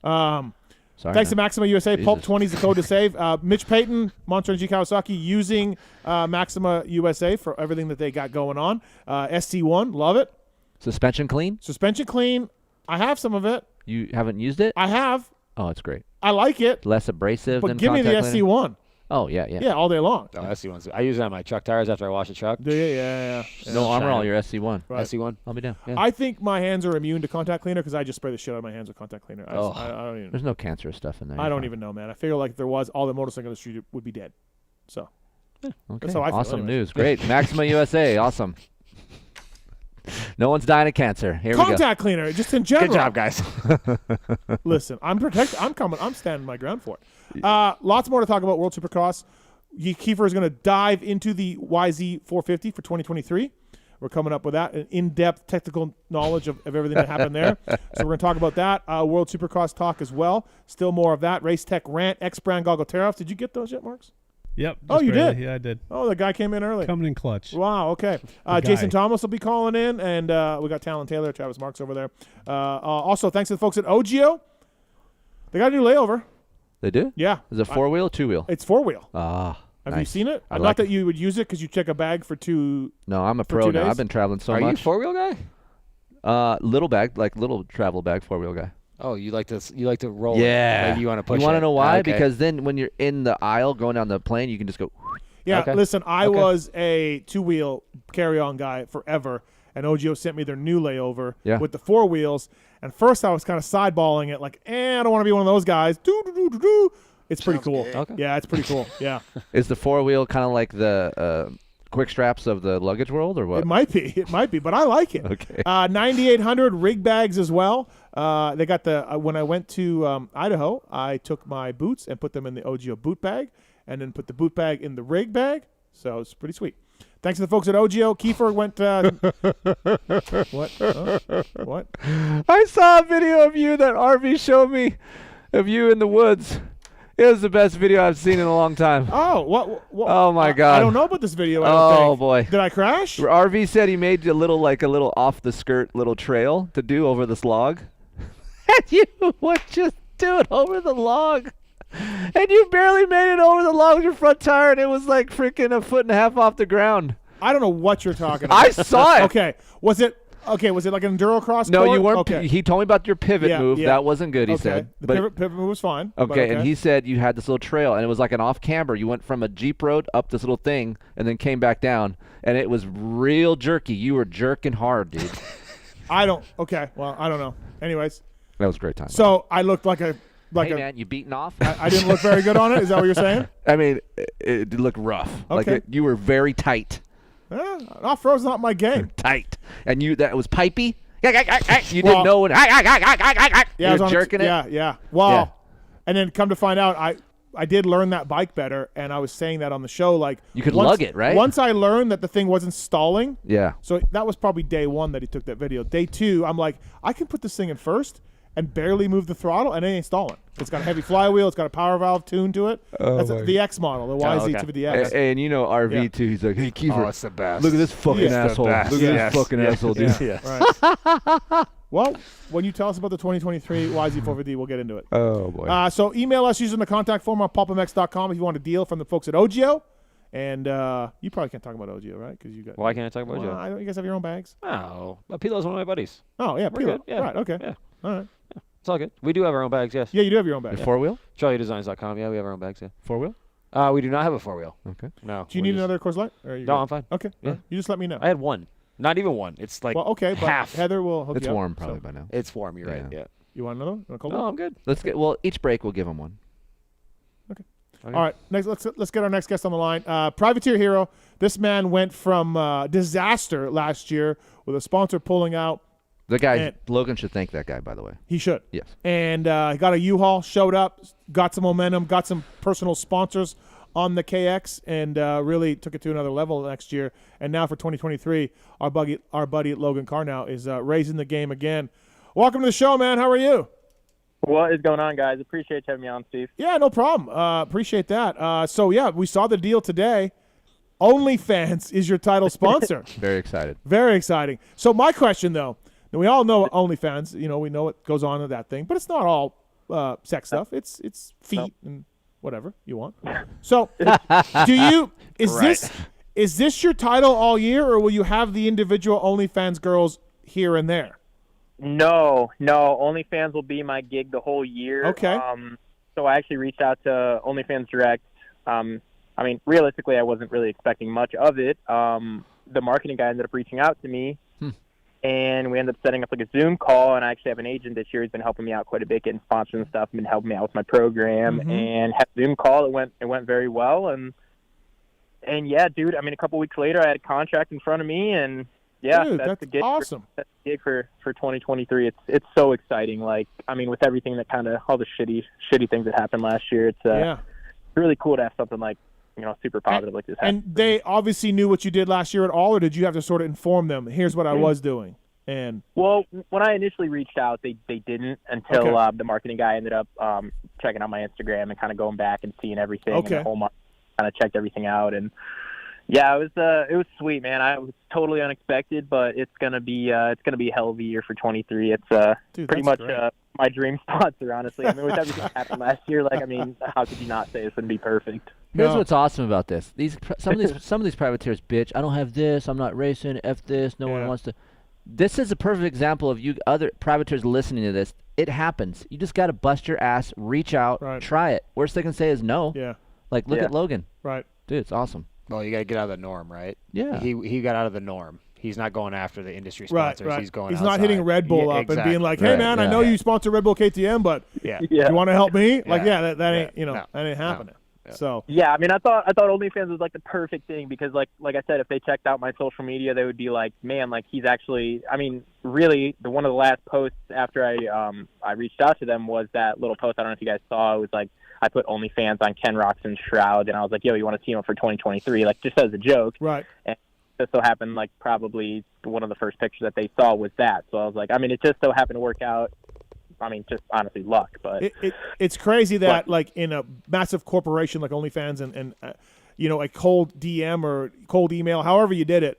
Sorry, Thanks man. to Maxima USA. Jesus. Pulp 20 is the code to save. Mitch Payton, Monster Energy Kawasaki, using Maxima USA for everything that they got going on. SC1, love it. Suspension clean? Suspension clean. I have some of it. You haven't used it? I have. Oh, it's great. I like it. Less abrasive But than give me the contact cleaner? SC1. Oh, yeah. Yeah, all day long. Oh, SC1's. I use it on my truck tires after I wash the truck. Do you? Yeah. No armor all your SC1. Right. SC1. I'll be down. Yeah. I think my hands are immune to contact cleaner because I just spray the shit out of my hands with contact cleaner. I don't even. There's no cancerous stuff in there. I don't even know, man. I feel like if there was, all the motorcycle industry would be dead. So. Okay. That's how I feel Awesome anyways. news. Great. Maxima USA. Awesome. No one's dying of cancer. Here we go. Contact cleaner, just in general. Good job, guys. Listen, I'm protected. I'm coming. I'm standing my ground for it. Lots more to talk about World Supercross. Keefer is going to dive into the YZ 450 for 2023. We're coming up with that, an in-depth technical knowledge of everything that happened there. So we're going to talk about that. World Supercross talk as well. Still more of that. Race Tech Rant, X-Brand Goggle Tear-Offs. Did you get those yet, Marks? Yep. Oh, you barely. did? Yeah, I did. Oh, the guy came in early. Coming in clutch. Wow, okay. Jason Thomas will be calling in, and we got Tallon Taylor, Travis Marks over there. Also, thanks to the folks at OGIO. They got a new layover. They do? Yeah. Is it 4-wheel, 2-wheel? It's 4-wheel. Ah. Have nice. you seen it? I Not like that it. you would use it because you check a bag for two. No, I'm a for pro 2 now. days? I've been traveling so Are much. you a 4-wheel guy? Little bag, like little travel bag, 4-wheel guy. Oh, you like to roll. Yeah. It. Like you want to push. You want to it. know why? Okay. Because then when you're in the aisle going down the plane, you can just go. Yeah, Okay. listen, I Okay. was a 2-wheel carry-on guy forever, and OGIO sent me their new layover with the 4 wheels. And first I was kind of sideballing it, like, I don't want to be one of those guys. Do. It's pretty cool. Okay. Yeah, it's pretty cool. Yeah. Is the 4-wheel kind of like the quick straps of the luggage world, or what? It might be, but I like it. Okay. 9,800 rig bags as well. They got the when I went to Idaho, I took my boots and put them in the OGIO boot bag, and then put the boot bag in the rig bag. So it's pretty sweet. Thanks to the folks at OGIO. Keefer went. What? What? I saw a video of you that RV showed me, of you in the woods. It was the best video I've seen in a long time. Oh, what? Oh my God! I don't know about this video. I don't think. Boy! Did I crash? RV said he made a little off the skirt little trail to do over this log, and you would just do it over the log, and you barely made it over the log with your front tire, and it was like freaking 1.5 feet off the ground. I don't know what you're talking about. I saw it. Okay, was it like an endurocross? No, court? you weren't. Okay. He told me about your pivot move. Yeah. That wasn't good. He Okay. said. The But pivot move was fine. okay, and he said you had this little trail, and it was like an off-camber. You went from a Jeep road up this little thing, and then came back down, and it was real jerky. You were jerking hard, dude. Okay, well, I don't know. Anyways, That was a great time. so I looked like a hey, man, you beating off? I didn't look very good on it. Is that what you're saying? I mean, it looked rough. Like Okay. you were very tight. Off-road's not my game. Tight. And that was pipey. You Well- didn't know when. Yeah, You I was were on jerking it. Yeah. Well, Yeah. and then come to find out, I did learn that bike better, and I was saying that on the show. Like You could once- lug it, right? Once I learned that the thing wasn't stalling, Yeah. so that was probably day 1 that he took that video. Day 2, I'm like, I can put this thing in first and barely move the throttle, and it ain't stalling. It's got a heavy flywheel. It's got a power valve tuned to it. That's the X model, the YZ okay. to the X. And you know RV Yeah. too. He's like, hey Keefer, Oh, it's the best. look at this fucking It's the asshole. best. Look at Yes. this fucking Yes. asshole, dude. Yes. Right. Well, when you tell us about the 2023 YZ450, we'll get into it. Oh boy. So email us using the contact form on PulpMX.com if you want a deal from the folks at OGIO. And you probably can't talk about OGIO, right? Because you got. Why can't I talk about Well, you? I don't. You guys have your own bags. Oh, but Pilo's one of my buddies. Oh yeah, We're Pilo. good. Yeah. Right. Okay. Yeah. All right. It's all good. We do have our own bags, yes. Yeah, you do have your own bag. Your 4-wheel? CharlieDesigns.com. Yeah, we have our own bags, yeah. 4-wheel? We do not have a 4-wheel. Okay. No. Do you we're need just- another Coors Light? Or are you No, good? I'm fine. Okay. Yeah. You just let me know. I had one. Not even one. It's like Well, okay, but half. Heather will hook It's you up, warm probably so- by now. It's warm. You're right. Yeah. Yeah. You want another? Want a cold No, one? I'm good. Let's get. Well, each break we'll give him one. Okay. All right. Next, let's get our next guest on the line. Privateer Hero. This man went from disaster last year with a sponsor pulling out. The guy, And- Logan should thank that guy, by the way. He should. Yes. And he got a U-Haul, showed up, got some momentum, got some personal sponsors on the KX, and really took it to another level next year. And now for 2023, our buddy Logan Karnow is raising the game again. Welcome to the show, man. How are you? What is going on, guys? Appreciate you having me on, Steve. Yeah, no problem. Appreciate that. So, yeah, we saw the deal today. OnlyFans is your title sponsor. Very excited. Very exciting. So my question, though, now we all know OnlyFans. You know, we know what goes on in that thing, but it's not all sex stuff. It's feet and whatever you want. So, is this your title all year, or will you have the individual OnlyFans girls here and there? No. OnlyFans will be my gig the whole year. Okay. So I actually reached out to OnlyFans Direct. I mean, realistically, I wasn't really expecting much of it. The marketing guy ended up reaching out to me, and we ended up setting up like a Zoom call. And I actually have an agent this year who's been helping me out quite a bit, getting sponsors and stuff, and been helping me out with my program. And had a Zoom call. It went very well. And yeah, dude. I mean, a couple weeks later, I had a contract in front of me, and yeah, dude, that's the gig. awesome. That's the gig for 2023. It's so exciting. Like, I mean, with everything that kind of all the shitty things that happened last year, it's really cool to have something like, super positive like this happen. And they obviously knew what you did last year at all, or did you have to sort of inform them? Here's what I was doing. And well, when I initially reached out, they didn't until the marketing guy ended up checking out my Instagram and kind of going back and seeing everything. And the whole market kind of checked everything out, and yeah, it was sweet, man. I was totally unexpected, but it's gonna be a hell of a year for 23. It's pretty much my dream sponsor, honestly. I mean, with everything that happened last year, like, I mean, how could you not say it's gonna be perfect? Here's what's awesome about this. Some of these privateers bitch. I don't have this. I'm not racing. F this. No one wants to. This is a perfect example of you other privateers listening to this. It happens. You just got to bust your ass, reach out, try it. Worst they can say is no. Yeah. Like, look at Logan. Right. Dude, it's awesome. Well, you got to get out of the norm, right? Yeah. He got out of the norm. He's not going after the industry sponsors. Right. He's going. He's outside. not hitting Red Bull up and being like, "Hey, man, I know you sponsor Red Bull KTM, but you want to help me?" Like, that ain't that ain't happening. No. So yeah, I mean, I thought OnlyFans was like the perfect thing because like I said, if they checked out my social media, they would be like, man, like he's actually. I mean, really, one of the last posts after I reached out to them was that little post. I don't know if you guys saw. It was like I put OnlyFans on Ken Roxon's shroud, and I was like, yo, you want to team up for 2023? Like just as a joke, right? And it so happened like probably one of the first pictures that they saw was that. So I was like, I mean, it just so happened to work out. I mean, just honestly luck, but it's crazy that like in a massive corporation like OnlyFans and a cold DM or cold email, however you did it,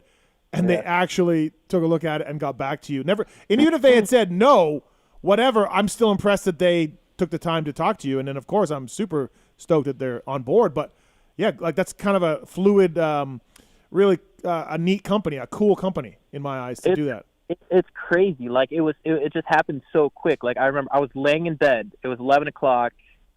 and they actually took a look at it and got back to you. Never, and even if they had said no, whatever, I'm still impressed that they took the time to talk to you. And then of course I'm super stoked that they're on board. But yeah, like that's kind of a fluid, really a neat company, a cool company in my eyes to do that. It's crazy. Like it just happened so quick. Like I remember I was laying in bed. It was 11 o'clock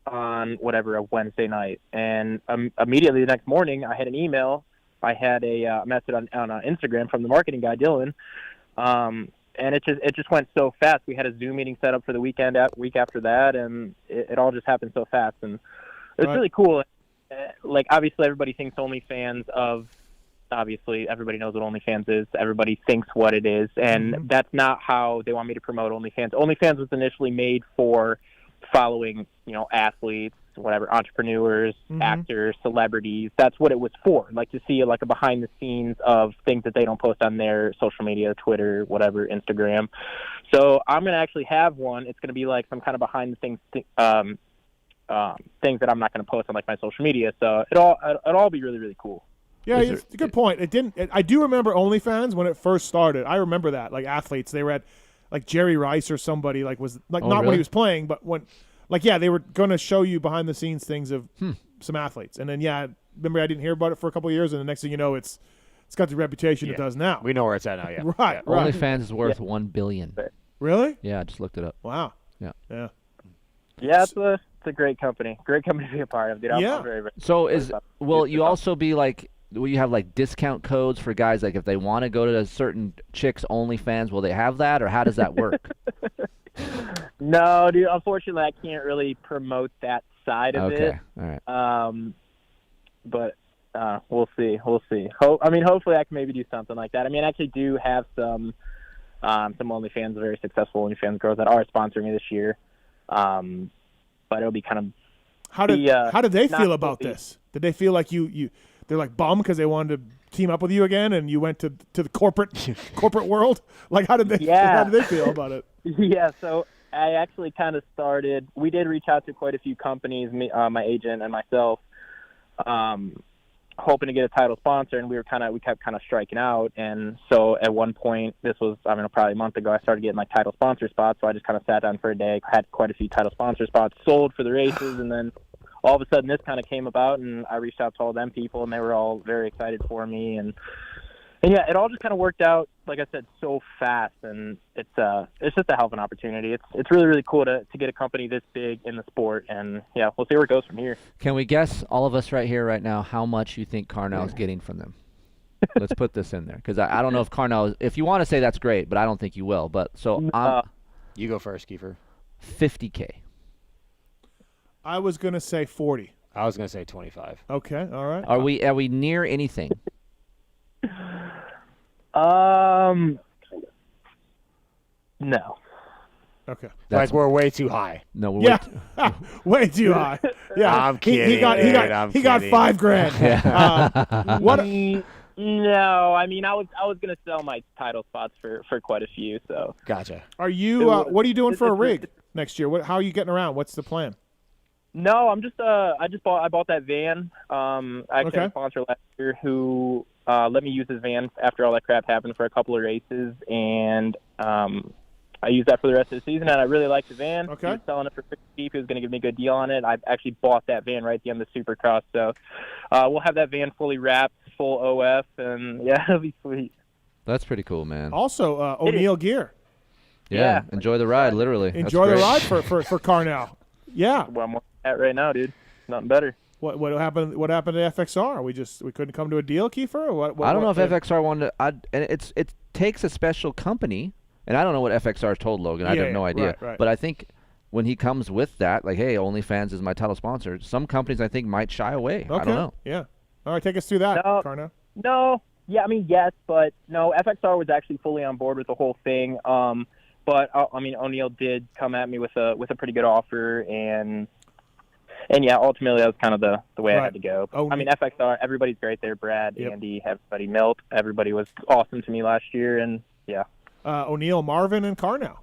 on a Wednesday night, and immediately the next morning I had an email. I had a message on Instagram from the marketing guy Dylan, and it just went so fast. We had a Zoom meeting set up for the week after that, and it all just happened so fast, and it was really cool. Like obviously everybody thinks OnlyFans of. Obviously, everybody knows what OnlyFans is. Everybody thinks what it is, and that's not how they want me to promote OnlyFans. OnlyFans was initially made for following, athletes, whatever, entrepreneurs, actors, celebrities. That's what it was for, like to see like a behind the scenes of things that they don't post on their social media, Twitter, whatever, Instagram. So I'm going to actually have one. It's going to be like some kind of behind the scenes things that I'm not going to post on like my social media. So it'll all be really, really cool. Yeah, it's a good point. I do remember OnlyFans when it first started. I remember that, like athletes, they were at, like Jerry Rice or somebody, like was like not when he was playing, but when, like they were going to show you behind the scenes things of some athletes, and then remember I didn't hear about it for a couple of years, and the next thing you know, it's got the reputation it does now. We know where it's at now. Yeah, right. OnlyFans is worth $1 billion. Really? Yeah, I just looked it up. Wow. Yeah. It's a great company. Great company to be a part of, dude. I'm very, very so will you also be like? Will you have like discount codes for guys, like if they want to go to a certain chick's OnlyFans, will they have that, or how does that work? No, dude. Unfortunately, I can't really promote that side of it. Okay, all right. But we'll see. Hopefully, I can maybe do something like that. I mean, I actually do have some OnlyFans, very successful OnlyFans girls that are sponsoring me this year. But it'll be kind of. How did they feel about this? Did they feel like they're like bummed because they wanted to team up with you again, and you went to the corporate world? Like, how did they feel about it? Yeah, so I actually kind of started. We did reach out to quite a few companies, my agent and myself, hoping to get a title sponsor, and we kept kind of striking out. And so at one point, this was probably a month ago, I started getting like title sponsor spots. So I just kind of sat down for a day, had quite a few title sponsor spots sold for the races, and then all of a sudden this kind of came about, and I reached out to all them people, and they were all very excited for me, and yeah, it all just kind of worked out, like I said, so fast, and it's just a hell of an opportunity. It's really, really cool to get a company this big in the sport, and yeah, we'll see where it goes from here. Can we guess, all of us right here, right now, how much you think Karnow is getting from them? Let's put this in there, because I don't know if Karnow, if you want to say that's great, but I don't think you will. But so you go first, Keefer. $50K. I was gonna say 40. I was gonna say 25. Okay, all right. Are we near anything? No. Okay. Like we're way too high. No, we're way too high. Yeah, I'm kidding. He got $5,000. Yeah. What? No, I mean I was gonna sell my title spots for quite a few. So gotcha. Are you? What are you doing for a rig next year? How are you getting around? What's the plan? No, I'm just I bought that van. I actually had a sponsor last year who let me use his van after all that crap happened for a couple of races, and I used that for the rest of the season, and I really liked the van. Okay. He was selling it for pretty cheap. He was going to give me a good deal on it. I actually bought that van right at the end of the Supercross, so we'll have that van fully wrapped, full OF, and yeah, it'll be sweet. That's pretty cool, man. Also, O'Neill gear. Yeah, enjoy the ride, literally. Enjoy the ride for Karnow. Yeah. Well, I'm at right now, dude. Nothing better. What happened? What happened to FXR? We couldn't come to a deal, Keefer? Or what I don't know if FXR wanted. And it takes a special company, and I don't know what FXR told Logan. I have no idea. Right. But I think when he comes with that, like, hey, OnlyFans is my title sponsor, some companies I think might shy away. Okay. I don't know. Yeah. All right, take us through that, Karnow. No. Yeah, I mean, yes, but no. FXR was actually fully on board with the whole thing. But I mean, O'Neill did come at me with a pretty good offer, and yeah, ultimately that was kind of the way I had to go. I mean, FXR, everybody's great there. Brad, Andy, everybody, Milt, everybody was awesome to me last year, and yeah. O'Neill, Marvin, and Karnow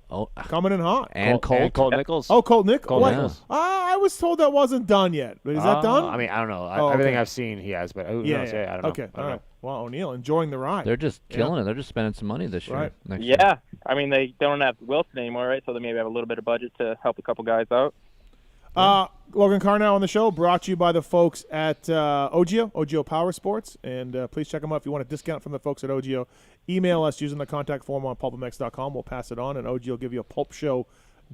coming in hot. And Colt Nichols. Oh, Colt Nichols. Nichols. I was told that wasn't done yet. Is that done? I mean, I don't know. Everything I've seen, he has, but who knows? Yeah, I don't know. Okay, all right. Well, O'Neill enjoying the ride. They're just killing it. They're just spending some money this year. Next year. Yeah. I mean, they don't have Wilson anymore, right? So they maybe have a little bit of budget to help a couple guys out. Logan Karnow on the show, brought to you by the folks at Ogio Power Sports, and please check them out if you want a discount from the folks at Ogio. Email us using the contact form on PulpMX.com. We'll pass it on, and Ogio will give you a Pulp Show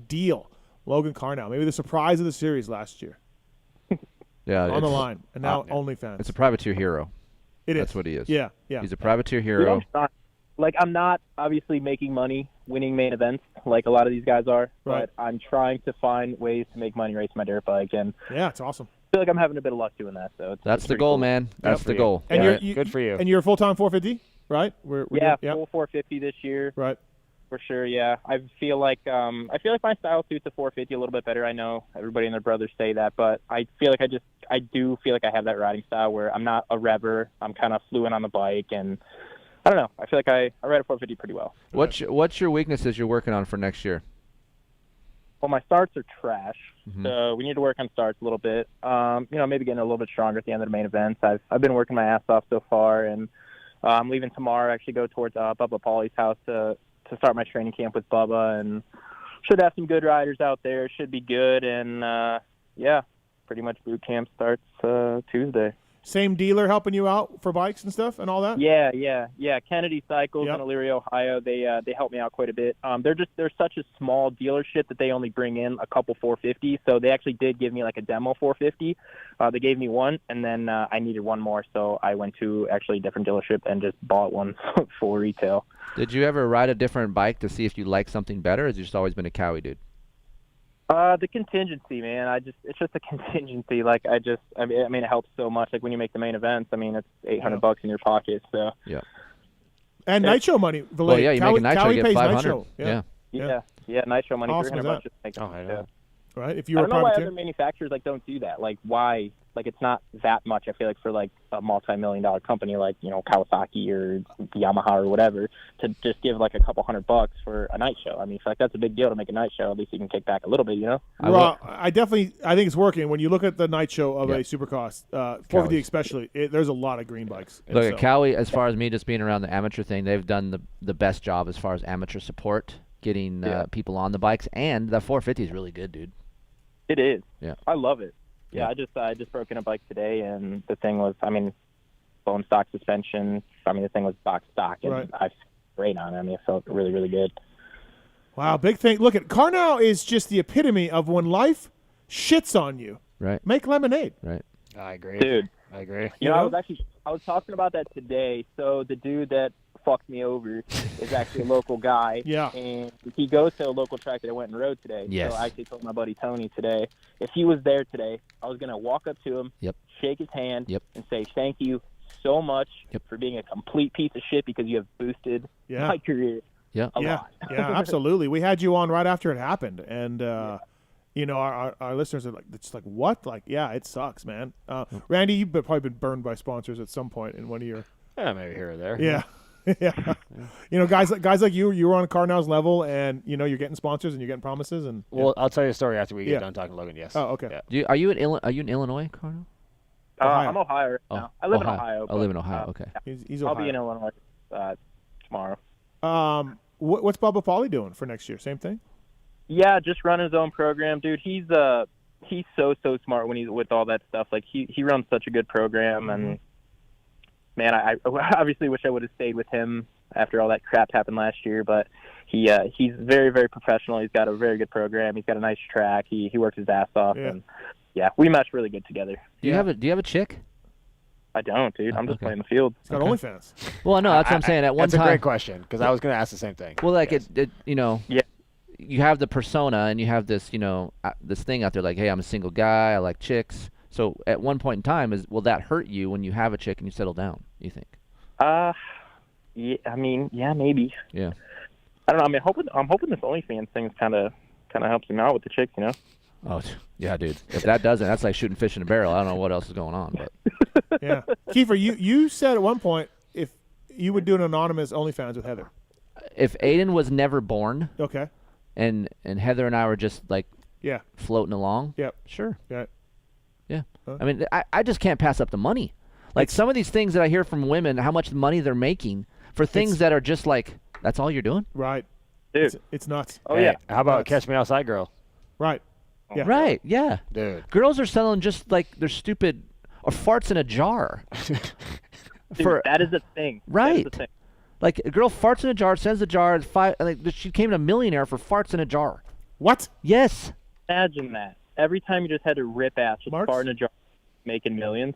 deal. Logan Karnow, maybe the surprise of the series last year. Yeah, on the line, and now OnlyFans. It's a privateer hero. That's what he is. Yeah. He's a privateer hero. I'm not obviously making money winning main events like a lot of these guys are, but I'm trying to find ways to make money racing my dirt bike, and yeah, it's awesome. I feel like I'm having a bit of luck doing that. So that's the goal, man. That's the goal. And good for you. And you're full-time 450, right? Full 450 this year. Right. For sure, yeah. I feel like my style suits a 450 a little bit better. I know everybody and their brothers say that, but I feel like I do feel like I have that riding style where I'm not a rever. I'm kind of fluent on the bike, and I don't know. I feel like I ride a 450 pretty well. What's your weaknesses you're working on for next year? Well, my starts are trash, so we need to work on starts a little bit. Maybe getting a little bit stronger at the end of the main events. I've been working my ass off so far, and I'm leaving tomorrow. Actually, go towards Bubba Pauly's house to start my training camp with Bubba, and should have some good riders out there. Should be good, and pretty much boot camp starts Tuesday. Same dealer helping you out for bikes and stuff and all that? Yeah. Kennedy Cycles in Elyria, Ohio. They help me out quite a bit. They're such a small dealership that they only bring in a couple 450s. So they actually did give me like a demo 450. They gave me one, and then I needed one more, so I went to actually a different dealership and just bought one for retail. Did you ever ride a different bike to see if you like something better, or has you just always been a Cowie dude? The contingency, man. It's just a contingency. I mean, it helps so much. Like when you make the main events, I mean, it's $800 in your pocket. So yeah. And nitro money. Valade. Well, yeah, you make a nitro, you get $500. Nitro. Yeah, nitro money. Awesome $300 that. just makes I know. right? If you I were don't know why privateer. other manufacturers like don't do that. Like why? Like it's not that much. I feel like for like a multi-million-dollar company like Kawasaki or Yamaha or whatever to just give like a couple $100 for a night show. I mean, I feel like that's a big deal to make a night show. At least you can kick back a little bit, I think it's working. When you look at the night show of a Supercross, 450 especially, there's a lot of green bikes. Look at Cowie. As far as me just being around the amateur thing, they've done the best job as far as amateur support, getting people on the bikes, and the 450 is really good, dude. It is. Yeah. I love it. Yeah, I just broke in a bike today, and the thing was, bone stock suspension. The thing was box stock, and I great on it. It felt really, really good. Wow, big thing. Look at Karnow is just the epitome of when life shits on you. Right. Make lemonade. Right. I agree, dude. I agree. I was talking about that today. So the dude that fucked me over is actually a local guy. Yeah. And he goes to a local track that I went and rode today. Yes. So I actually told my buddy Tony today, if he was there today, I was going to walk up to him, shake his hand, and say, thank you so much for being a complete piece of shit because you have boosted my career a lot. Yeah, absolutely. We had you on right after it happened. And, our listeners are like, it's like, what? Like, yeah, it sucks, man. Randy, you've probably been burned by sponsors at some point in one of your... Yeah, maybe here or there. Yeah. Yeah. Guys like you were on Karnow's level, and you're getting sponsors and you're getting promises, and I'll tell you a story after we get done talking to Logan. Yes. Oh, okay. Yeah. Are you in Illinois, Karnow? I'm Ohio right now. I live in Ohio. I live in Ohio. Okay. He's I'll Ohio. be in Illinois tomorrow. What's Bubba Pauly doing for next year? Same thing. Yeah, just running his own program, dude. He's so smart when he's with all that stuff. Like he runs such a good program, and man, I obviously wish I would have stayed with him after all that crap happened last year. But he's very, very professional. He's got a very good program. He's got a nice track. He works his ass off, and we mesh really good together. Do you have a chick? I don't, dude. I'm just playing the field. He's got OnlyFans. Well, no, that's what I'm saying. At one time, that's a great question because I was going to ask the same thing. Well, like you have the persona and you have this, this thing out there like, hey, I'm a single guy. I like chicks. So at one point in time, will that hurt you when you have a chick and you settle down? You think? Yeah. Maybe. Yeah. I don't know. I'm hoping this OnlyFans thing kind of helps him out with the chicks, Oh, yeah, dude. If that doesn't, that's like shooting fish in a barrel. I don't know what else is going on, but. Yeah. Keefer, you said at one point if you would do an anonymous OnlyFans with Heather. If Aiden was never born. Okay. And Heather and I were just like floating along. Yep. Sure. Yeah. Yeah. Huh? I mean, I just can't pass up the money. Like some of these things that I hear from women, how much money they're making for things that are just like, that's all you're doing? Right. Dude. It's nuts. Oh, yeah. How about Catch Me Outside Girl? Right. Yeah. Right, yeah. Dude. Girls are selling just like they're stupid or farts in a jar. Dude, that is a thing. Right. That is a thing. Like a girl farts in a jar, sends the jar, she became a millionaire for farts in a jar. What? Yes. Imagine that. Every time you just had to rip ass, just fart in a jar, making millions.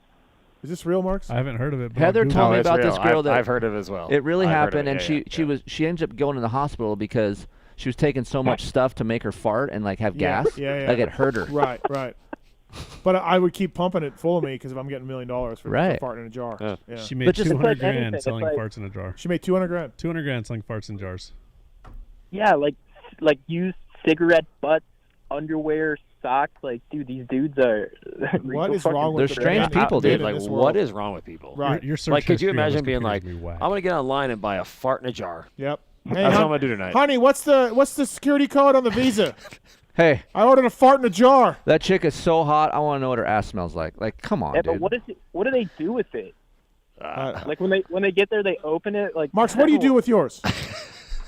Is this real, Marks? I haven't heard of it. But Heather told me about this girl I've heard of it as well. It really happened, and she ended up going to the hospital because she was taking so much stuff to make her fart and like have gas. Yeah. Like it hurt her. Right. But I would keep pumping it full of me because if I'm getting $1 million for farting in a jar. Yeah. She made 200 grand selling farts in a jar. She made 200 grand. 200 grand selling farts in jars. Yeah, like used cigarette butts, underwear, socks. Like, dude, these dudes are. What is wrong with They're strange people, dude. Like, what is wrong with people? Right. Your search like, could you history imagine almost being like, confused me. I'm gonna get online and buy a fart in a jar? Yep. Hey, That's what I'm gonna do tonight. Honey, what's the security code on the Visa? Hey, I ordered a fart in a jar. That chick is so hot. I want to know what her ass smells like. Like, come on, Yeah, dude. but what do they do with it? Like when they get there, they open it. Like, Marks, what do you do with yours?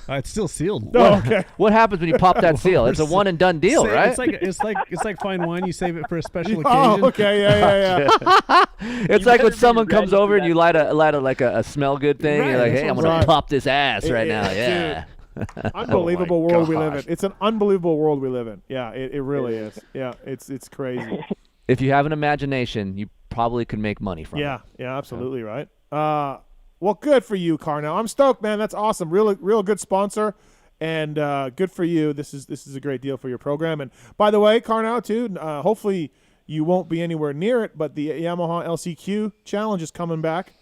It's still sealed. No, okay. What happens when you pop that seal? It's a one and done deal, right? It's like fine wine. You save it for a special occasion. Oh, okay, yeah. It's like when someone comes over and you light a smell good thing. Right, You're like, hey, I'm gonna pop this ass right now. Yeah. Unbelievable world we live in. It's an unbelievable world we live in. Yeah, it really is. Yeah, it's crazy. If you have an imagination, you probably could make money from it. Yeah, absolutely right. Well, good for you, Karnow. I'm stoked, man. That's awesome. Real good sponsor, and good for you. This is a great deal for your program. And by the way, Karnow too. Hopefully you won't be anywhere near it, but the Yamaha LCQ challenge is coming back.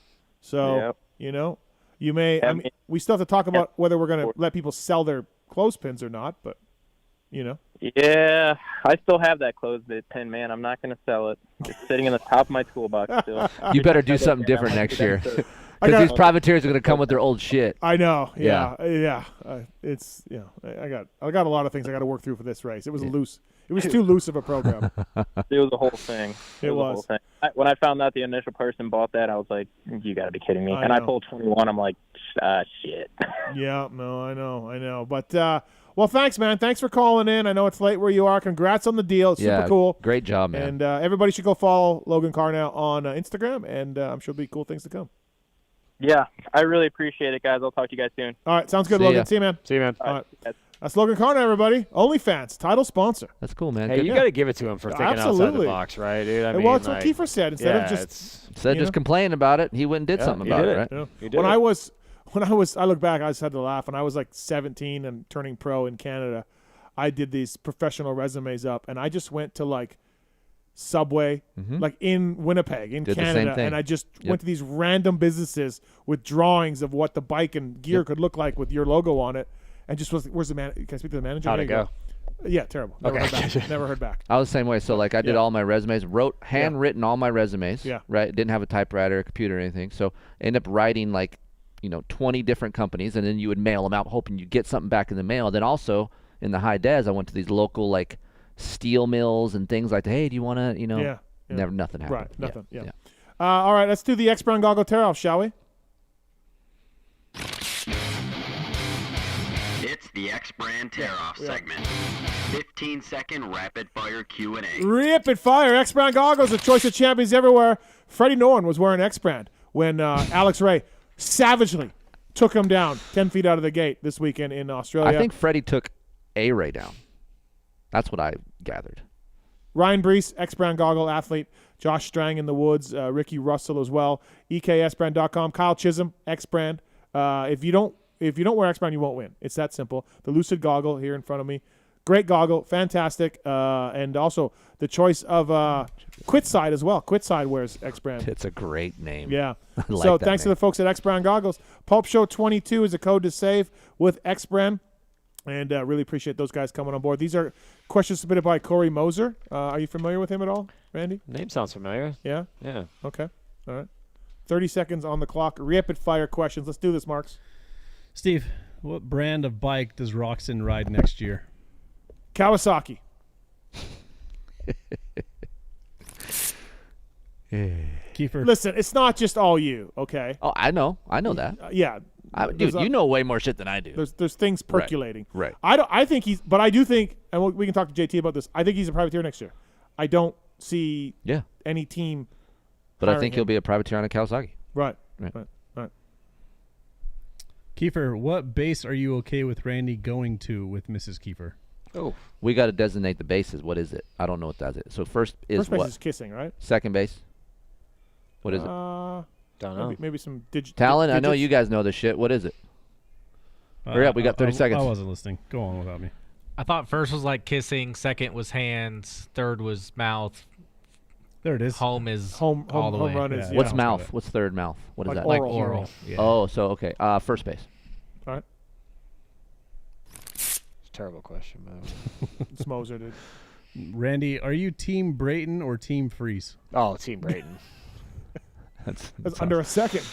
So you may. I mean, we still have to talk about whether we're going to let people sell their clothespins or not. But You know. Yeah, I still have that clothespin pin, man. I'm not going to sell it. It's sitting in the top of my toolbox still. You better do something different next year. Because these privateers are going to come with their old shit. I know. Yeah. It's I got a lot of things I got to work through for this race. It was loose. It was too loose of a program. It was a whole thing. It was. a whole thing. When I found out the initial person bought that, I was like, "You got to be kidding me!" I And know. I pulled 21. I'm like, "Shit." Yeah. No. I know. But well, thanks, man. Thanks for calling in. I know it's late where you are. Congrats on the deal. It's super cool. Great job, man. And everybody should go follow Logan Karnow on Instagram, and I'm sure there'll be cool things to come. Yeah, I really appreciate it, guys. I'll talk to you guys soon. All right, sounds good, See Logan. ya. See you, man. See you, man. All right. That's Logan Karnow, everybody. OnlyFans, title sponsor. That's cool, man. Hey, Good. you got to give it to him for thinking outside Absolutely. the box, right, dude? I Well, mean, it's what Keefer said. Instead of just Instead of you just know? complaining about it, he went and did something he about did it, it. right? You know, You did it. I look back, I just had to laugh. When I was like 17 and turning pro in Canada, I did these professional resumes up, and I just went to like Subway, like in Winnipeg, in Did the same Canada, thing. and I just went to these random businesses with drawings of what the bike and gear could look like with your logo on it, and just was, where's the man? Can I speak to the manager? How'd There it you go? Yeah, terrible. Never heard back. Never heard back. I was the same way. So, like, I did Yeah. all my resumes, handwritten all my resumes. Yeah. Right. Didn't have a typewriter, or computer, or anything. So, ended up writing like, 20 different companies, and then you would mail them out, hoping you get something back in the mail. Then also in the high des, I went to these local like steel mills and things like that. Hey, do you want to, Yeah. Never, nothing happened. Right, nothing. Yeah. All right, let's do the X Brown Goggle tear off, shall we? It's the X-Brand Tear-Off segment. 15-second rapid-fire Q&A. Rapid fire. X Brand Goggles, the choice of champions everywhere. Freddie Norton was wearing X Brand when Alex Ray savagely took him down 10 feet out of the gate this weekend in Australia. I think Freddie took A-Ray down. That's what I gathered. Ryan Brees, X Brand Goggle athlete. Josh Strang in the woods. Ricky Russell as well. EKSbrand.com. Kyle Chisholm, X Brand. If you don't wear X Brand, you won't win. It's that simple. The Lucid Goggle here in front of me. Great goggle, fantastic. And also the choice of Quitside as well. Quitside wears X Brand. It's a great name. Yeah. I like So that thanks to name. the folks at X Brand Goggles. Pulp Show 22 is a code to save with X Brand. And really appreciate those guys coming on board. These are questions submitted by Corey Moser. Are you familiar with him at all, Randy? Name sounds familiar. Yeah? Yeah. Okay. All right. 30 seconds on the clock. Rapid fire questions. Let's do this, Marks. Steve, what brand of bike does Roxon ride next year? Kawasaki. Keefer. Listen, it's not just all you, okay? Oh, I know that. Yeah. Dude, There's you know way more shit than I do. There's things percolating. Right. I think he's, but I do think, and we can talk to JT about this. I think he's a privateer next year. I don't see any team. But I hiring think him. he'll be a privateer on a Kawasaki. Right. Right. Right. Kiefer, what base are you okay with Randy going to with Mrs. Kiefer? Oh. We got to designate the bases. What is it? I don't know what that is. So first is First base what? is kissing, right? Second base? What is it? Don't know. Maybe some digits. Talon, I know you guys know this shit. What is it? Hurry up, we got 30 seconds. I wasn't listening. Go on without me. I thought first was like kissing, second was hands, third was mouth. There it is. Home is home all the way. run is What's mouth? What's third mouth? What is Like that? oral. Like oral. Yeah. Oh, so okay. First base. All right. It's a terrible question, man. It's Moser, dude. Randy, are you Team Brayton or Team Freeze? Oh, Team Brayton. That's under a second.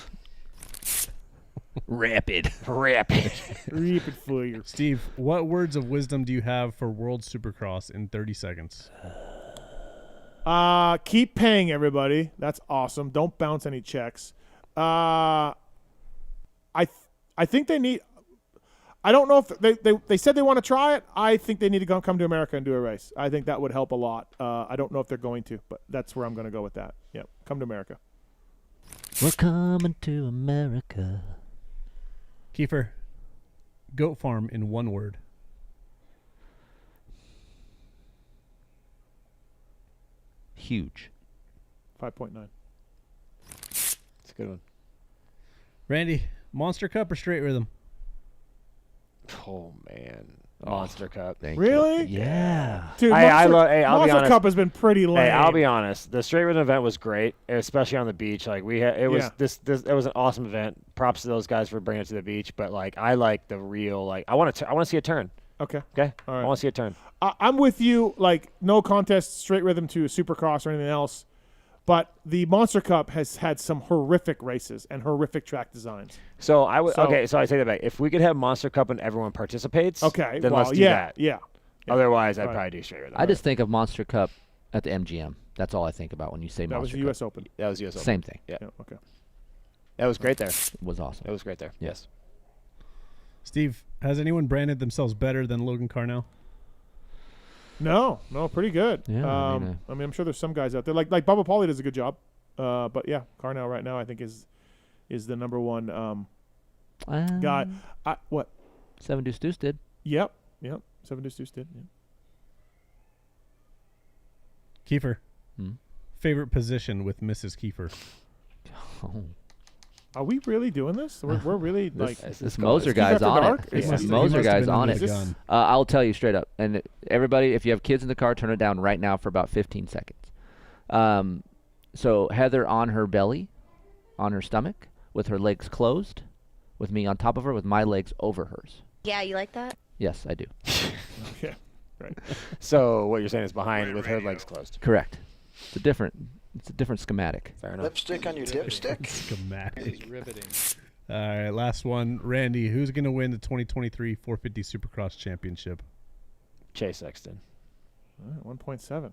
Rapid. Rapid. Rapid fire. Steve, what words of wisdom do you have for World Supercross in 30 seconds? Keep paying everybody. That's awesome. Don't bounce any checks. I think they need. I don't know if they said they want to try it. I think they need to come to America and do a race. I think that would help a lot. I don't know if they're going to, but that's where I'm going to go with that. Yeah, come to America. We're coming to America. Kiefer, goat farm in one word. Huge. 5.9. It's a good one. Randy, Monster Cup or Straight Rhythm? Oh, man. Monster Cup. Really? Yeah. Dude, I'll be Monster honest. Cup has been pretty lame. Hey, I'll be honest. The Straight Rhythm event was great, especially on the beach. Like it was it was an awesome event. Props to those guys for bringing it to the beach. But like, I like the real. Like, I want to see a turn. Okay. Okay. All right. I want to see a turn. I'm with you. Like no contest, straight rhythm to Supercross or anything else. But the Monster Cup has had some horrific races and horrific track designs. So I would. Okay. So I say that back. If we could have Monster Cup and everyone participates, okay, then well, let's do that. Yeah. Otherwise, I'd probably do straight rhythm. I just think of Monster Cup at the MGM. That's all I think about when you say That was Monster the Cup. U.S. Open. That was U.S. Open. Same thing. Yeah. Okay. That was great there. It was awesome. It was great there. Yes. Steve, has anyone branded themselves better than Logan Karnow? No, pretty good. Yeah, I mean, I'm sure there's some guys out there like Bubba Pauly does a good job. But yeah, Karnow right now I think is the number one guy. What? 7 Deuce Deuce did. Yep. 7 Deuce Deuce did. Yeah. Keefer. Favorite position with Mrs. Keefer? Oh. Are we really doing this? We're really like this Moser guy's on it. This Moser guy's on it. I'll tell you straight up. And everybody, if you have kids in the car, turn it down right now for about 15 seconds. So Heather on her belly, on her stomach, with her legs closed, with me on top of her, with my legs over hers. Yeah, you like that? Yes, I do. Yeah, right. So what you're saying is behind with her legs closed. Correct. It's a different schematic. Fair enough. Lipstick on your dipstick. Schematic. Riveting. All right, last one. Randy, who's going to win the 2023 450 Supercross Championship? Chase Sexton. 1.7.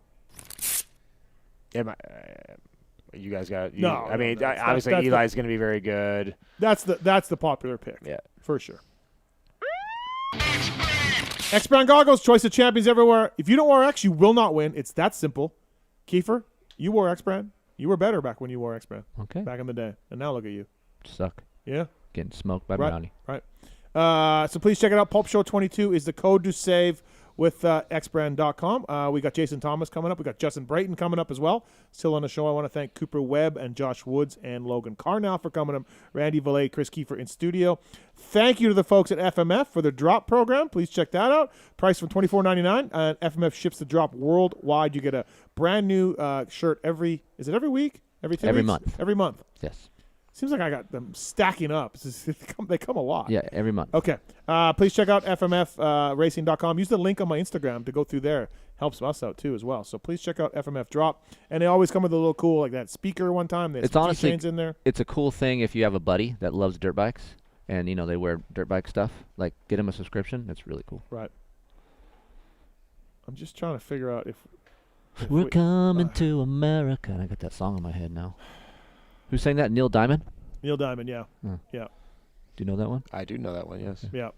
You guys got no. I mean, that's obviously Eli's going to be very good. That's the popular pick. Yeah, for sure. X Brand goggles, choice of champions everywhere. If you don't wear X, you will not win. It's that simple. Keefer, you wore X Brand. You were better back when you wore X Brand. Okay. Back in the day, and now look at you. Suck. Yeah. Getting smoked by right, Brownie. Right. So please check it out. Pulp Show 22 is the code to save with xbrand.com. We got Jason Thomas coming up. We got Justin Brayton coming up as well. Still on the show. I want to thank Cooper Webb and Josh Woods and Logan Karnow for coming up. Randy Valade, Kris Keefer in studio. Thank you to the folks at FMF for the drop program. Please check that out. Price from $24.99. And FMF ships the drop worldwide. You get a brand new shirt every week? Every 2 weeks? Month. Every month. Yes. Seems like I got them stacking up. They come a lot. Yeah, every month. Okay. Please check out FMFracing.com. Use the link on my Instagram to go through there. Helps us out, too, as well. So please check out FMF Drop. And they always come with a little cool, like that speaker one time. There's honestly, chains in there. It's a cool thing if you have a buddy that loves dirt bikes and, they wear dirt bike stuff. Like, get him a subscription. That's really cool. Right. I'm just trying to figure out if we're coming to America. I got that song in my head now. Who sang that? Neil Diamond? Neil Diamond, yeah. Yeah. Do you know that one? I do know that one, yes. Yeah.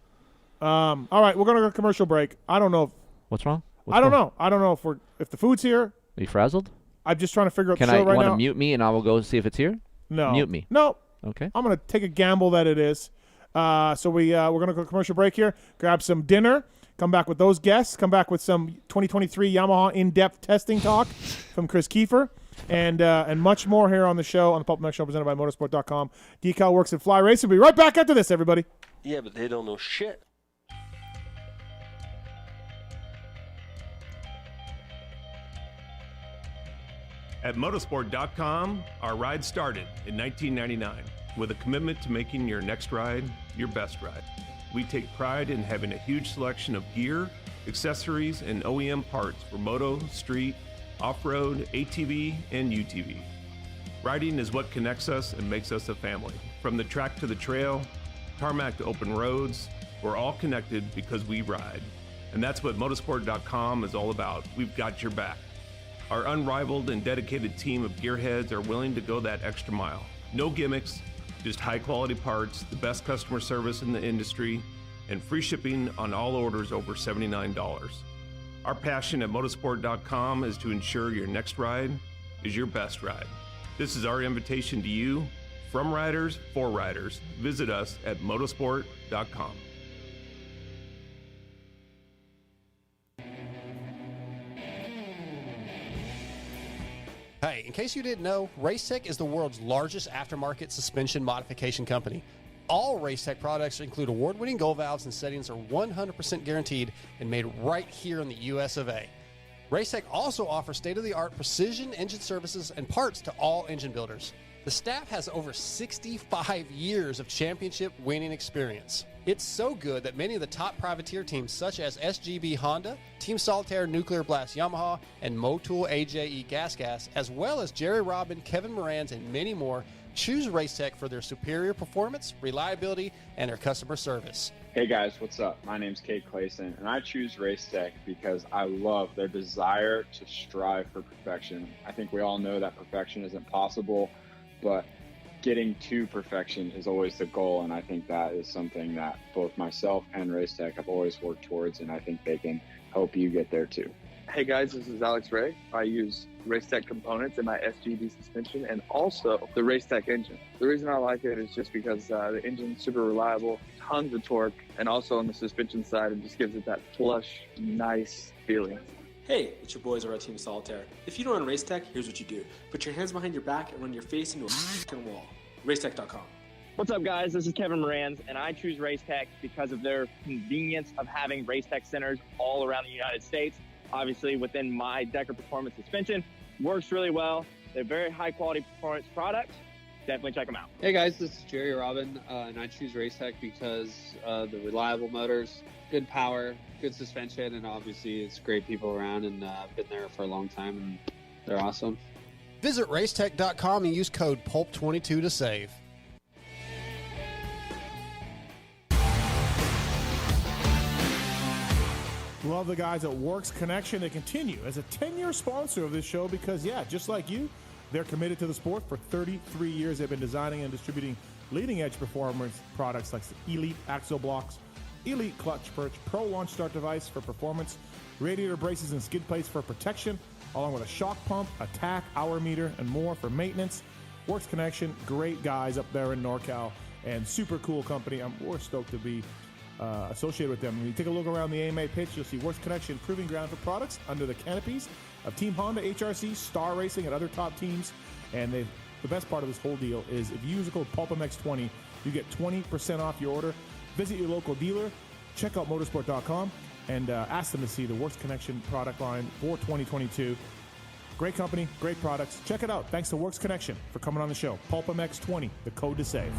All right, we're going to go to commercial break. I don't know if... What's wrong? I don't know. I don't know if the food's here. Are you frazzled? I'm just trying to figure out the show right now. Can I want to mute me and I will go see if it's here? No. Mute me. No. Okay. I'm going to take a gamble that it is. So we're going to go to commercial break here. Grab some dinner. Come back with those guests. Come back with some 2023 Yamaha in-depth testing talk from Kris Keefer. And much more here on the show, on the PulpMX show presented by Motorsport.com. Decal Works and Fly Racing. We'll be right back after this, everybody. Yeah, but they don't know shit. At Motorsport.com, our ride started in 1999 with a commitment to making your next ride your best ride. We take pride in having a huge selection of gear, accessories, and OEM parts for moto, street, off-road, ATV, and UTV. Riding is what connects us and makes us a family. From the track to the trail, tarmac to open roads, we're all connected because we ride. And that's what Motorsport.com is all about. We've got your back. Our unrivaled and dedicated team of gearheads are willing to go that extra mile. No gimmicks, just high-quality parts, the best customer service in the industry, and free shipping on all orders over $79. Our passion at Motorsport.com is to ensure your next ride is your best ride. This is our invitation to you, from riders for riders. Visit us at Motorsport.com. Hey, in case you didn't know, Racetech is the world's largest aftermarket suspension modification company. All Racetech products include award-winning gold valves and settings are 100% guaranteed and made right here in the US of A. Racetech also offers state-of-the-art precision engine services and parts to all engine builders. The staff has over 65 years of championship winning experience. It's so good that many of the top privateer teams such as SGB Honda, Team Solitaire Nuclear Blast Yamaha, and Motul AJE Gas, as well as Jerry Robin, Kevin Moran's, and many more, choose Racetech for their superior performance, reliability, and their customer service. Hey guys, what's up? My name's Kate Clayson, and I choose Racetech because I love their desire to strive for perfection. I think we all know that perfection isn't possible, but getting to perfection is always the goal, and I think that is something that both myself and Racetech have always worked towards, and I think they can help you get there too. Hey guys, this is Alex Ray. I use Racetech components in my SGB suspension and also the Racetech engine. The reason I like it is just because the engine's super reliable, tons of torque, and also on the suspension side, it just gives it that plush, nice feeling. Hey, it's your boys over at Team Solitaire. If you don't run Racetech, here's what you do. Put your hands behind your back and run your face into a f***ing wall. Racetech.com. What's up, guys? This is Kevin Moran's, and I choose Racetech because of their convenience of having Racetech centers all around the United States. Obviously, within my Decker Performance suspension, works really well. They're very high-quality performance products. Definitely check them out. Hey, guys, this is Jerry Robin, and I choose Racetech because the reliable motors, good power, good suspension, and obviously it's great people around, and I've been there for a long time, and they're awesome. Visit Racetech.com and use code PULP22 to save. Love the guys at Works Connection. They continue as a 10-year sponsor of this show because, yeah, just like you, they're committed to the sport. For 33 years, they've been designing and distributing leading-edge performance products like Elite Axle Blocks, Elite Clutch Perch, Pro Launch Start Device for performance, radiator braces and skid plates for protection, along with a shock pump, a tack, hour meter, and more for maintenance. Works Connection, great guys up there in NorCal, and super cool company. We're stoked to be associated with them. When you take a look around the AMA pitch, you'll see Works Connection proving ground for products under the canopies of Team Honda, HRC, Star Racing, and other top teams. And the best part of this whole deal is if you use the code PulpMX20, you get 20% off your order. Visit your local dealer, check out motorsport.com, and ask them to see the Works Connection product line for 2022. Great company, great products. Check it out. Thanks to Works Connection for coming on the show. PulpMX20, the code to save.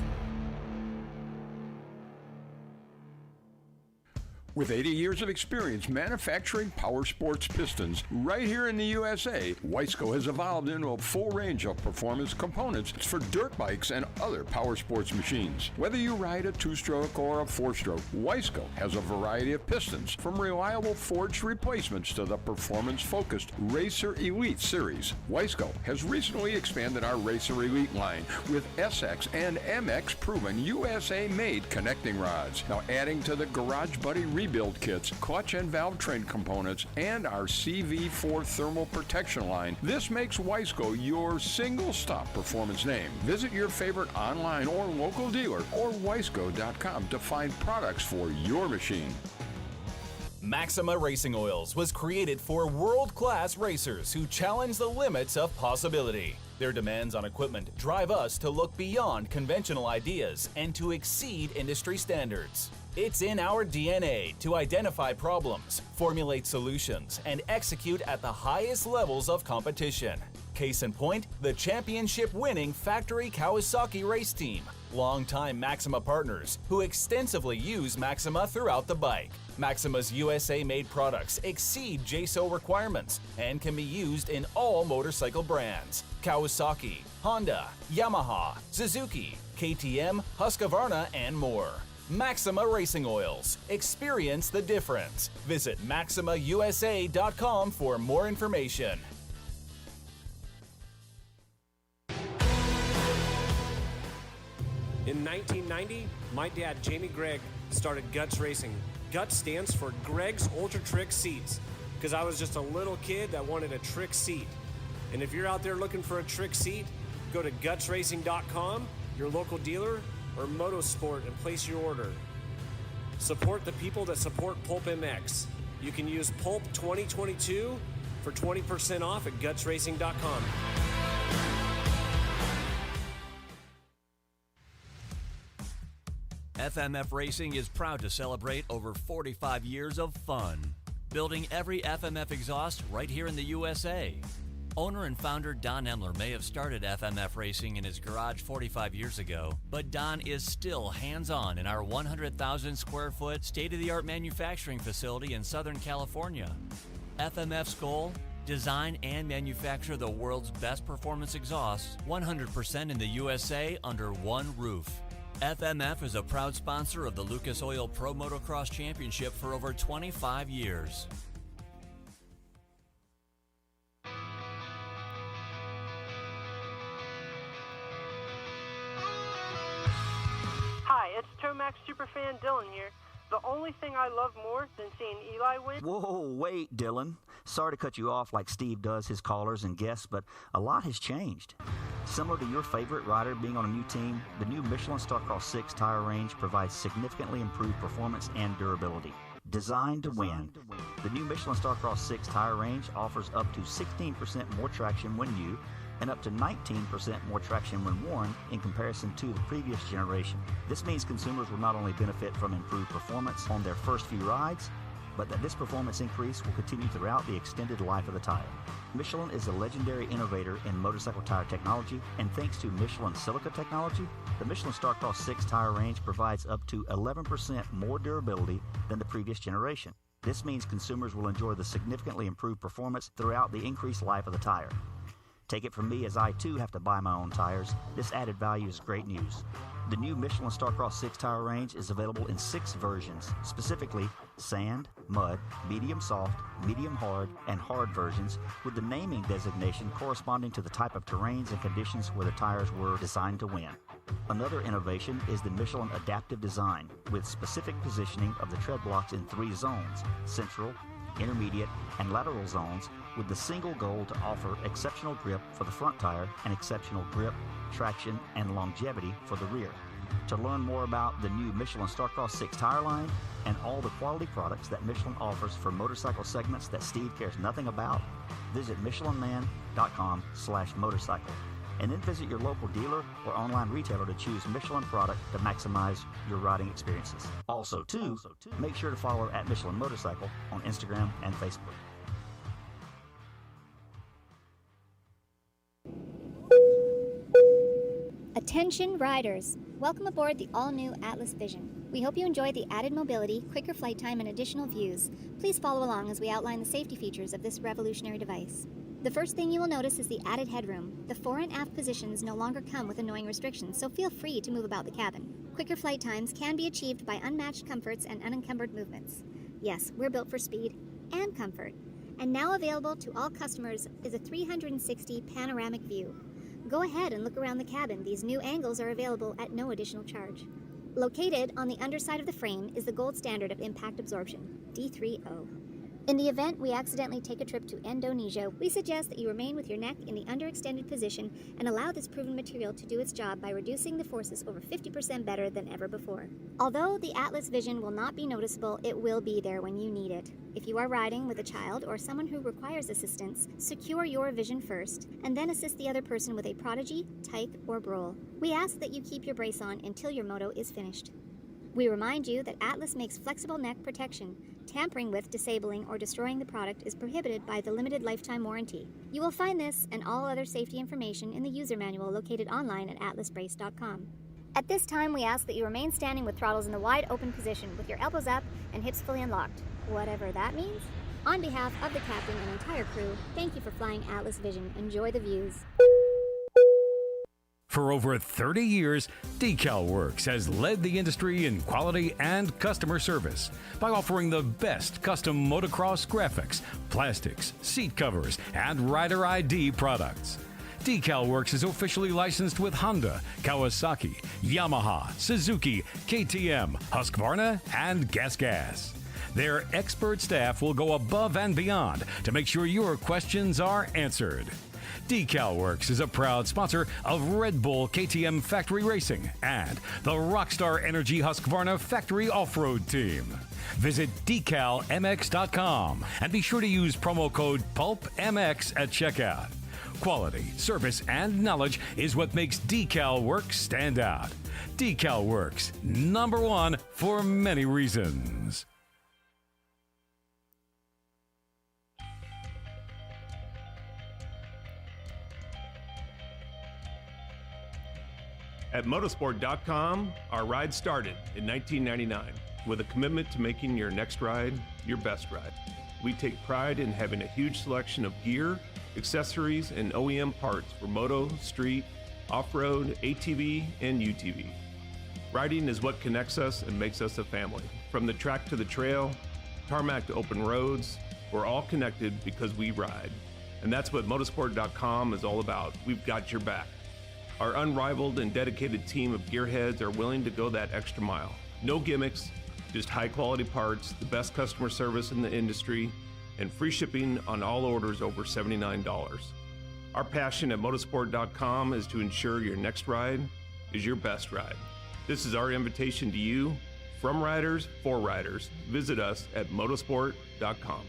With 80 years of experience manufacturing power sports pistons right here in the USA, Wiseco has evolved into a full range of performance components for dirt bikes and other power sports machines. Whether you ride a two-stroke or a four-stroke, Wiseco has a variety of pistons, from reliable forged replacements to the performance-focused Racer Elite series. Wiseco has recently expanded our Racer Elite line with SX and MX proven USA-made connecting rods. Now adding to the Garage Buddy rebuild kits, clutch and valve train components, and our CV4 thermal protection line, this makes Wiseco your single-stop performance name. Visit your favorite online or local dealer or wiseco.com to find products for your machine. Maxima Racing Oils was created for world-class racers who challenge the limits of possibility. Their demands on equipment drive us to look beyond conventional ideas and to exceed industry standards. It's in our DNA to identify problems, formulate solutions, and execute at the highest levels of competition. Case in point, the championship-winning Factory Kawasaki race team, longtime Maxima partners who extensively use Maxima throughout the bike. Maxima's USA-made products exceed JSO requirements and can be used in all motorcycle brands: Kawasaki, Honda, Yamaha, Suzuki, KTM, Husqvarna, and more. Maxima Racing Oils. Experience the difference. Visit MaximaUSA.com for more information. In 1990, my dad, Jamie Gregg, started Guts Racing. Guts stands for Greg's Ultra Trick Seats, because I was just a little kid that wanted a trick seat. And if you're out there looking for a trick seat, go to gutsracing.com, your local dealer, or Motosport, and place your order. Support the people that support PulpMX. You can use PulP2022 for 20% off at gutsracing.com. FMF Racing is proud to celebrate over 45 years of fun, building every FMF exhaust right here in the USA. Owner and founder Don Emler may have started FMF racing in his garage 45 years ago, but Don is still hands-on in our 100,000 square foot state-of-the-art manufacturing facility in Southern California. FMF's goal? Design and manufacture the world's best performance exhausts 100% in the USA under one roof. FMF is a proud sponsor of the Lucas Oil Pro Motocross Championship for over 25 years. Hi, it's Tomax superfan Dylan here. The only thing I love more than seeing Eli win... Whoa, wait, Dylan. Sorry to cut you off like Steve does his callers and guests, but a lot has changed. Similar to your favorite rider being on a new team, the new Michelin Starcross 6 tire range provides significantly improved performance and durability. Designed to win. The new Michelin Starcross 6 tire range offers up to 16% more traction when new and up to 19% more traction when worn in comparison to the previous generation. This means consumers will not only benefit from improved performance on their first few rides, but that this performance increase will continue throughout the extended life of the tire. Michelin is a legendary innovator in motorcycle tire technology, and thanks to Michelin silica technology, the Michelin Starcross 6 tire range provides up to 11% more durability than the previous generation. This means consumers will enjoy the significantly improved performance throughout the increased life of the tire. Take it from me, as I too have to buy my own tires, this added value is great news. The new Michelin Starcross 6 tire range is available in 6 versions, specifically sand, mud, medium soft, medium hard, and hard versions, with the naming designation corresponding to the type of terrains and conditions where the tires were designed to win. Another innovation is the Michelin adaptive design, with specific positioning of the tread blocks in 3 zones: central, intermediate, and lateral zones, with the single goal to offer exceptional grip for the front tire and exceptional grip, traction, and longevity for the rear. To learn more about the new Michelin Starcross 6 tire line and all the quality products that Michelin offers for motorcycle segments that Steve cares nothing about, visit michelinman.com/motorcycle, and then visit your local dealer or online retailer to choose Michelin product to maximize your riding experiences. Also, make sure to follow at Michelin Motorcycle on Instagram and Facebook. Attention riders! Welcome aboard the all-new Atlas Vision. We hope you enjoy the added mobility, quicker flight time, and additional views. Please follow along as we outline the safety features of this revolutionary device. The first thing you will notice is the added headroom. The fore and aft positions no longer come with annoying restrictions, so feel free to move about the cabin. Quicker flight times can be achieved by unmatched comforts and unencumbered movements. Yes, we're built for speed and comfort. And now available to all customers is a 360 panoramic view. Go ahead and look around the cabin. These new angles are available at no additional charge. Located on the underside of the frame is the gold standard of impact absorption, D3O. In the event we accidentally take a trip to Indonesia, we suggest that you remain with your neck in the underextended position and allow this proven material to do its job by reducing the forces over 50% better than ever before. Although the Atlas Vision will not be noticeable, it will be there when you need it. If you are riding with a child or someone who requires assistance, secure your vision first, and then assist the other person with a Prodigy, Type, or Brole. We ask that you keep your brace on until your moto is finished. We remind you that Atlas makes flexible neck protection. Tampering with, disabling, or destroying the product is prohibited by the limited lifetime warranty. You will find this and all other safety information in the user manual located online at atlasbrace.com. At this time, we ask that you remain standing with throttles in the wide open position with your elbows up and hips fully unlocked, whatever that means. On behalf of the captain and entire crew, thank you for flying Atlas Vision. Enjoy the views. For over 30 years, DecalWorks has led the industry in quality and customer service by offering the best custom motocross graphics, plastics, seat covers, and rider ID products. DecalWorks is officially licensed with Honda, Kawasaki, Yamaha, Suzuki, KTM, Husqvarna, and GasGas. Their expert staff will go above and beyond to make sure your questions are answered. DecalWorks is a proud sponsor of Red Bull KTM Factory Racing and the Rockstar Energy Husqvarna Factory Off-Road Team. Visit decalmx.com and be sure to use promo code PulpMX at checkout. Quality, service, and knowledge is what makes DecalWorks stand out. DecalWorks, #1 for many reasons. At motorsport.com, our ride started in 1999 with a commitment to making your next ride your best ride. We take pride in having a huge selection of gear, accessories, and OEM parts for moto, street, off-road, ATV, and UTV. Riding is what connects us and makes us a family. From the track to the trail, tarmac to open roads, we're all connected because we ride. And that's what motorsport.com is all about. We've got your back. Our unrivaled and dedicated team of gearheads are willing to go that extra mile. No gimmicks, just high quality parts, the best customer service in the industry, and free shipping on all orders over $79. Our passion at motorsport.com is to ensure your next ride is your best ride. This is our invitation to you, from riders for riders. Visit us at motorsport.com.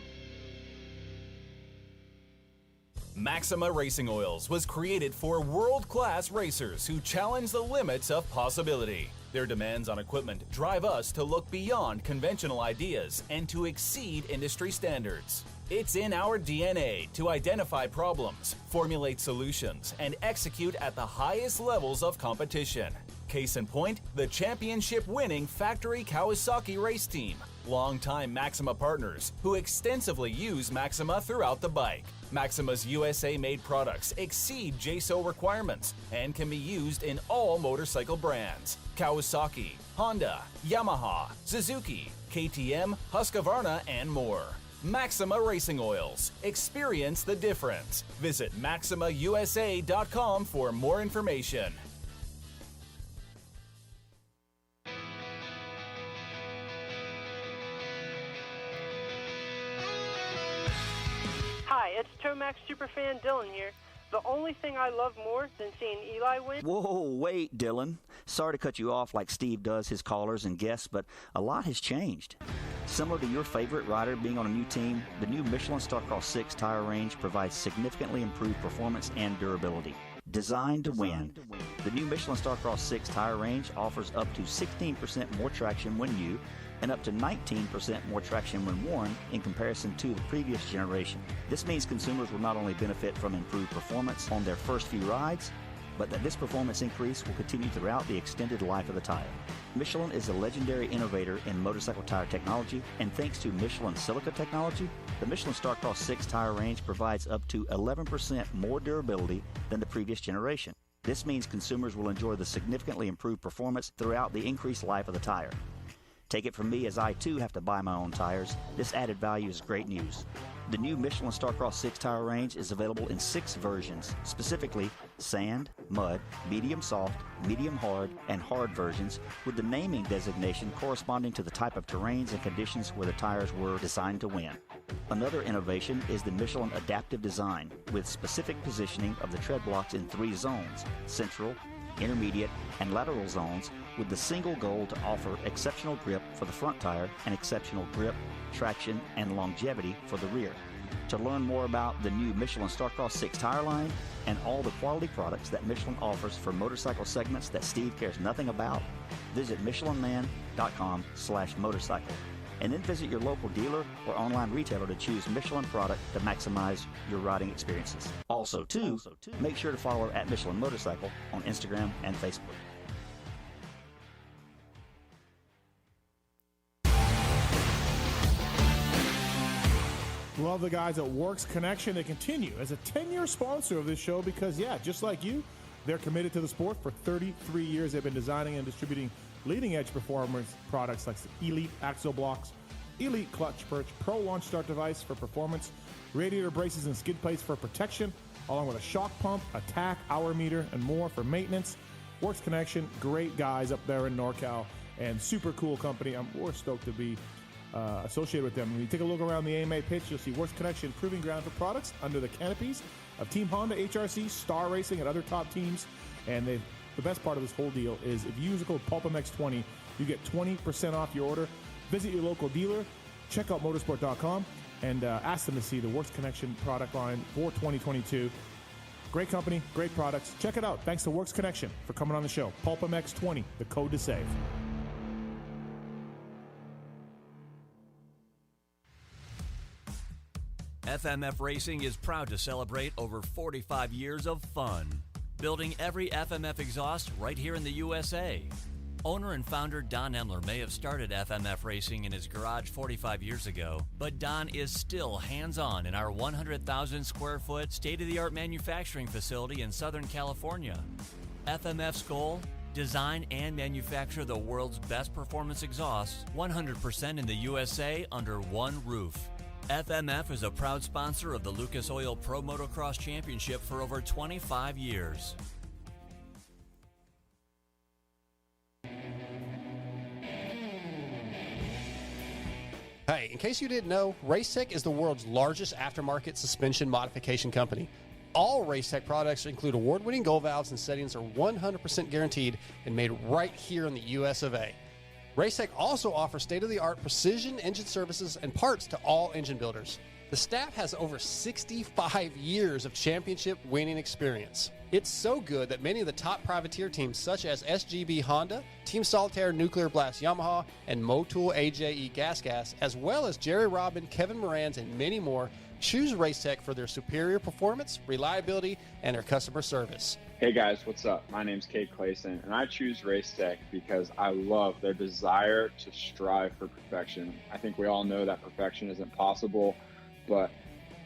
Maxima Racing Oils was created for world-class racers who challenge the limits of possibility. Their demands on equipment drive us to look beyond conventional ideas and to exceed industry standards. It's in our DNA to identify problems, formulate solutions, and execute at the highest levels of competition. Case in point, the championship-winning factory Kawasaki race team, longtime Maxima partners who extensively use Maxima throughout the bike. Maxima's USA-made products exceed JSO requirements and can be used in all motorcycle brands: Kawasaki, Honda, Yamaha, Suzuki, KTM, Husqvarna, and more. Maxima Racing Oils. Experience the difference. Visit MaximaUSA.com for more information. Hi, it's Tomax Superfan Dylan here. The only thing I love more than seeing Eli win... Whoa, wait, Dylan. Sorry to cut you off like Steve does his callers and guests, but a lot has changed. Similar to your favorite rider being on a new team, the new Michelin Starcross 6 tire range provides significantly improved performance and durability. Designed to win. The new Michelin Starcross 6 tire range offers up to 16% more traction when new and up to 19% more traction when worn in comparison to the previous generation. This means consumers will not only benefit from improved performance on their first few rides, but that this performance increase will continue throughout the extended life of the tire. Michelin is a legendary innovator in motorcycle tire technology, and thanks to Michelin silica technology, the Michelin Starcross 6 tire range provides up to 11% more durability than the previous generation. This means consumers will enjoy the significantly improved performance throughout the increased life of the tire. Take it from me, as I too have to buy my own tires, this added value is great news. The new Michelin Starcross 6 tire range is available in 6 versions, specifically sand, mud, medium soft, medium hard, and hard versions, with the naming designation corresponding to the type of terrains and conditions where the tires were designed to win. Another innovation is the Michelin adaptive design, with specific positioning of the tread blocks in 3 zones: central, intermediate, and lateral zones, with the single goal to offer exceptional grip for the front tire and exceptional grip, traction, and longevity for the rear. To learn more about the new Michelin Starcross 6 tire line and all the quality products that Michelin offers for motorcycle segments that Steve cares nothing about, visit michelinman.com/motorcycle, and then visit your local dealer or online retailer to choose Michelin product to maximize your riding experiences. Also, make sure to follow at Michelin Motorcycle on Instagram and Facebook. Love the guys at Works Connection. They continue as a 10-year sponsor of this show because, yeah, just like you, they're committed to the sport. For 33 years, they've been designing and distributing leading-edge performance products like Elite Axle Blocks, Elite Clutch Perch, Pro Launch Start Device for performance, radiator braces and skid plates for protection, along with a shock pump, a tack, hour meter, and more for maintenance. Works Connection, great guys up there in NorCal, and super cool company. We're stoked to be associated with them. When you take a look around the AMA pitch, you'll see Works Connection proving ground for products under the canopies of Team Honda, HRC, Star Racing, and other top teams. And the best part of this whole deal is if you use the code PulpMX20, you get 20% off your order. Visit your local dealer, check out motorsport.com, and ask them to see the Works Connection product line for 2022. Great company, great products. Check it out. Thanks to Works Connection for coming on the show. PulpMX20, the code to save. FMF Racing is proud to celebrate over 45 years of fun. building every FMF exhaust right here in the USA. Owner and founder Don Emler may have started FMF racing in his garage 45 years ago, but Don is still hands-on in our 100,000 square foot state-of-the-art manufacturing facility in Southern California. FMF's goal? Design and manufacture the world's best performance exhausts 100% in the USA under one roof. FMF is a proud sponsor of the Lucas Oil Pro Motocross Championship for over 25 years. Hey, in case you didn't know, Racetech is the world's largest aftermarket suspension modification company. All Racetech products include award-winning gold valves and settings are 100% guaranteed and made right here in the US of A. Racetech also offers state-of-the-art precision engine services and parts to all engine builders. The staff has over 65 years of championship winning experience. It's so good that many of the top privateer teams such as SGB Honda, Team Solitaire Nuclear Blast Yamaha, and Motul AJE Gas, as well as Jerry Robin, Kevin Moranz, and many more, choose Racetech for their superior performance, reliability, and their customer service. Hey guys, what's up? My name's Kate Clayson, and I choose Racetech because I love their desire to strive for perfection. I think we all know that perfection isn't possible, but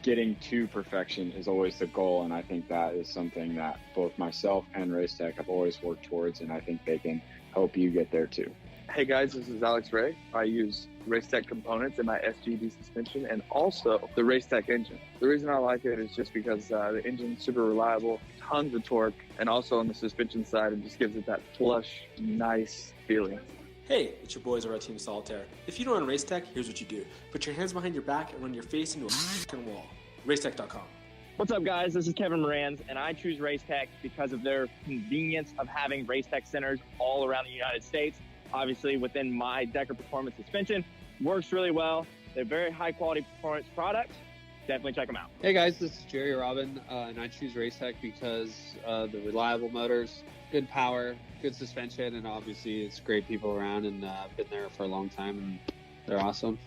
getting to perfection is always the goal, and I think that is something that both myself and Racetech have always worked towards, and I think they can help you get there too. Hey guys, this is Alex Ray. I use Racetech components in my SGB suspension and also the Racetech engine. The reason I like it is just because the engine's super reliable, tons of torque, and also on the suspension side, it just gives it that plush, nice feeling. Hey, it's your boys over at Team Solitaire. If you don't own Racetech, here's what you do. Put your hands behind your back and run your face into a f***ing wall. Racetech.com. What's up, guys? This is Kevin Moranz, and I choose Racetech because of their convenience of having Racetech centers all around the United States. Obviously, within my Decker Performance suspension, works really well. They're very high-quality performance products. Definitely check them out. Hey guys, this is Jerry Robin, and I choose Racetech because the reliable motors, good power, good suspension, and obviously it's great people around, and I've been there for a long time, and they're awesome.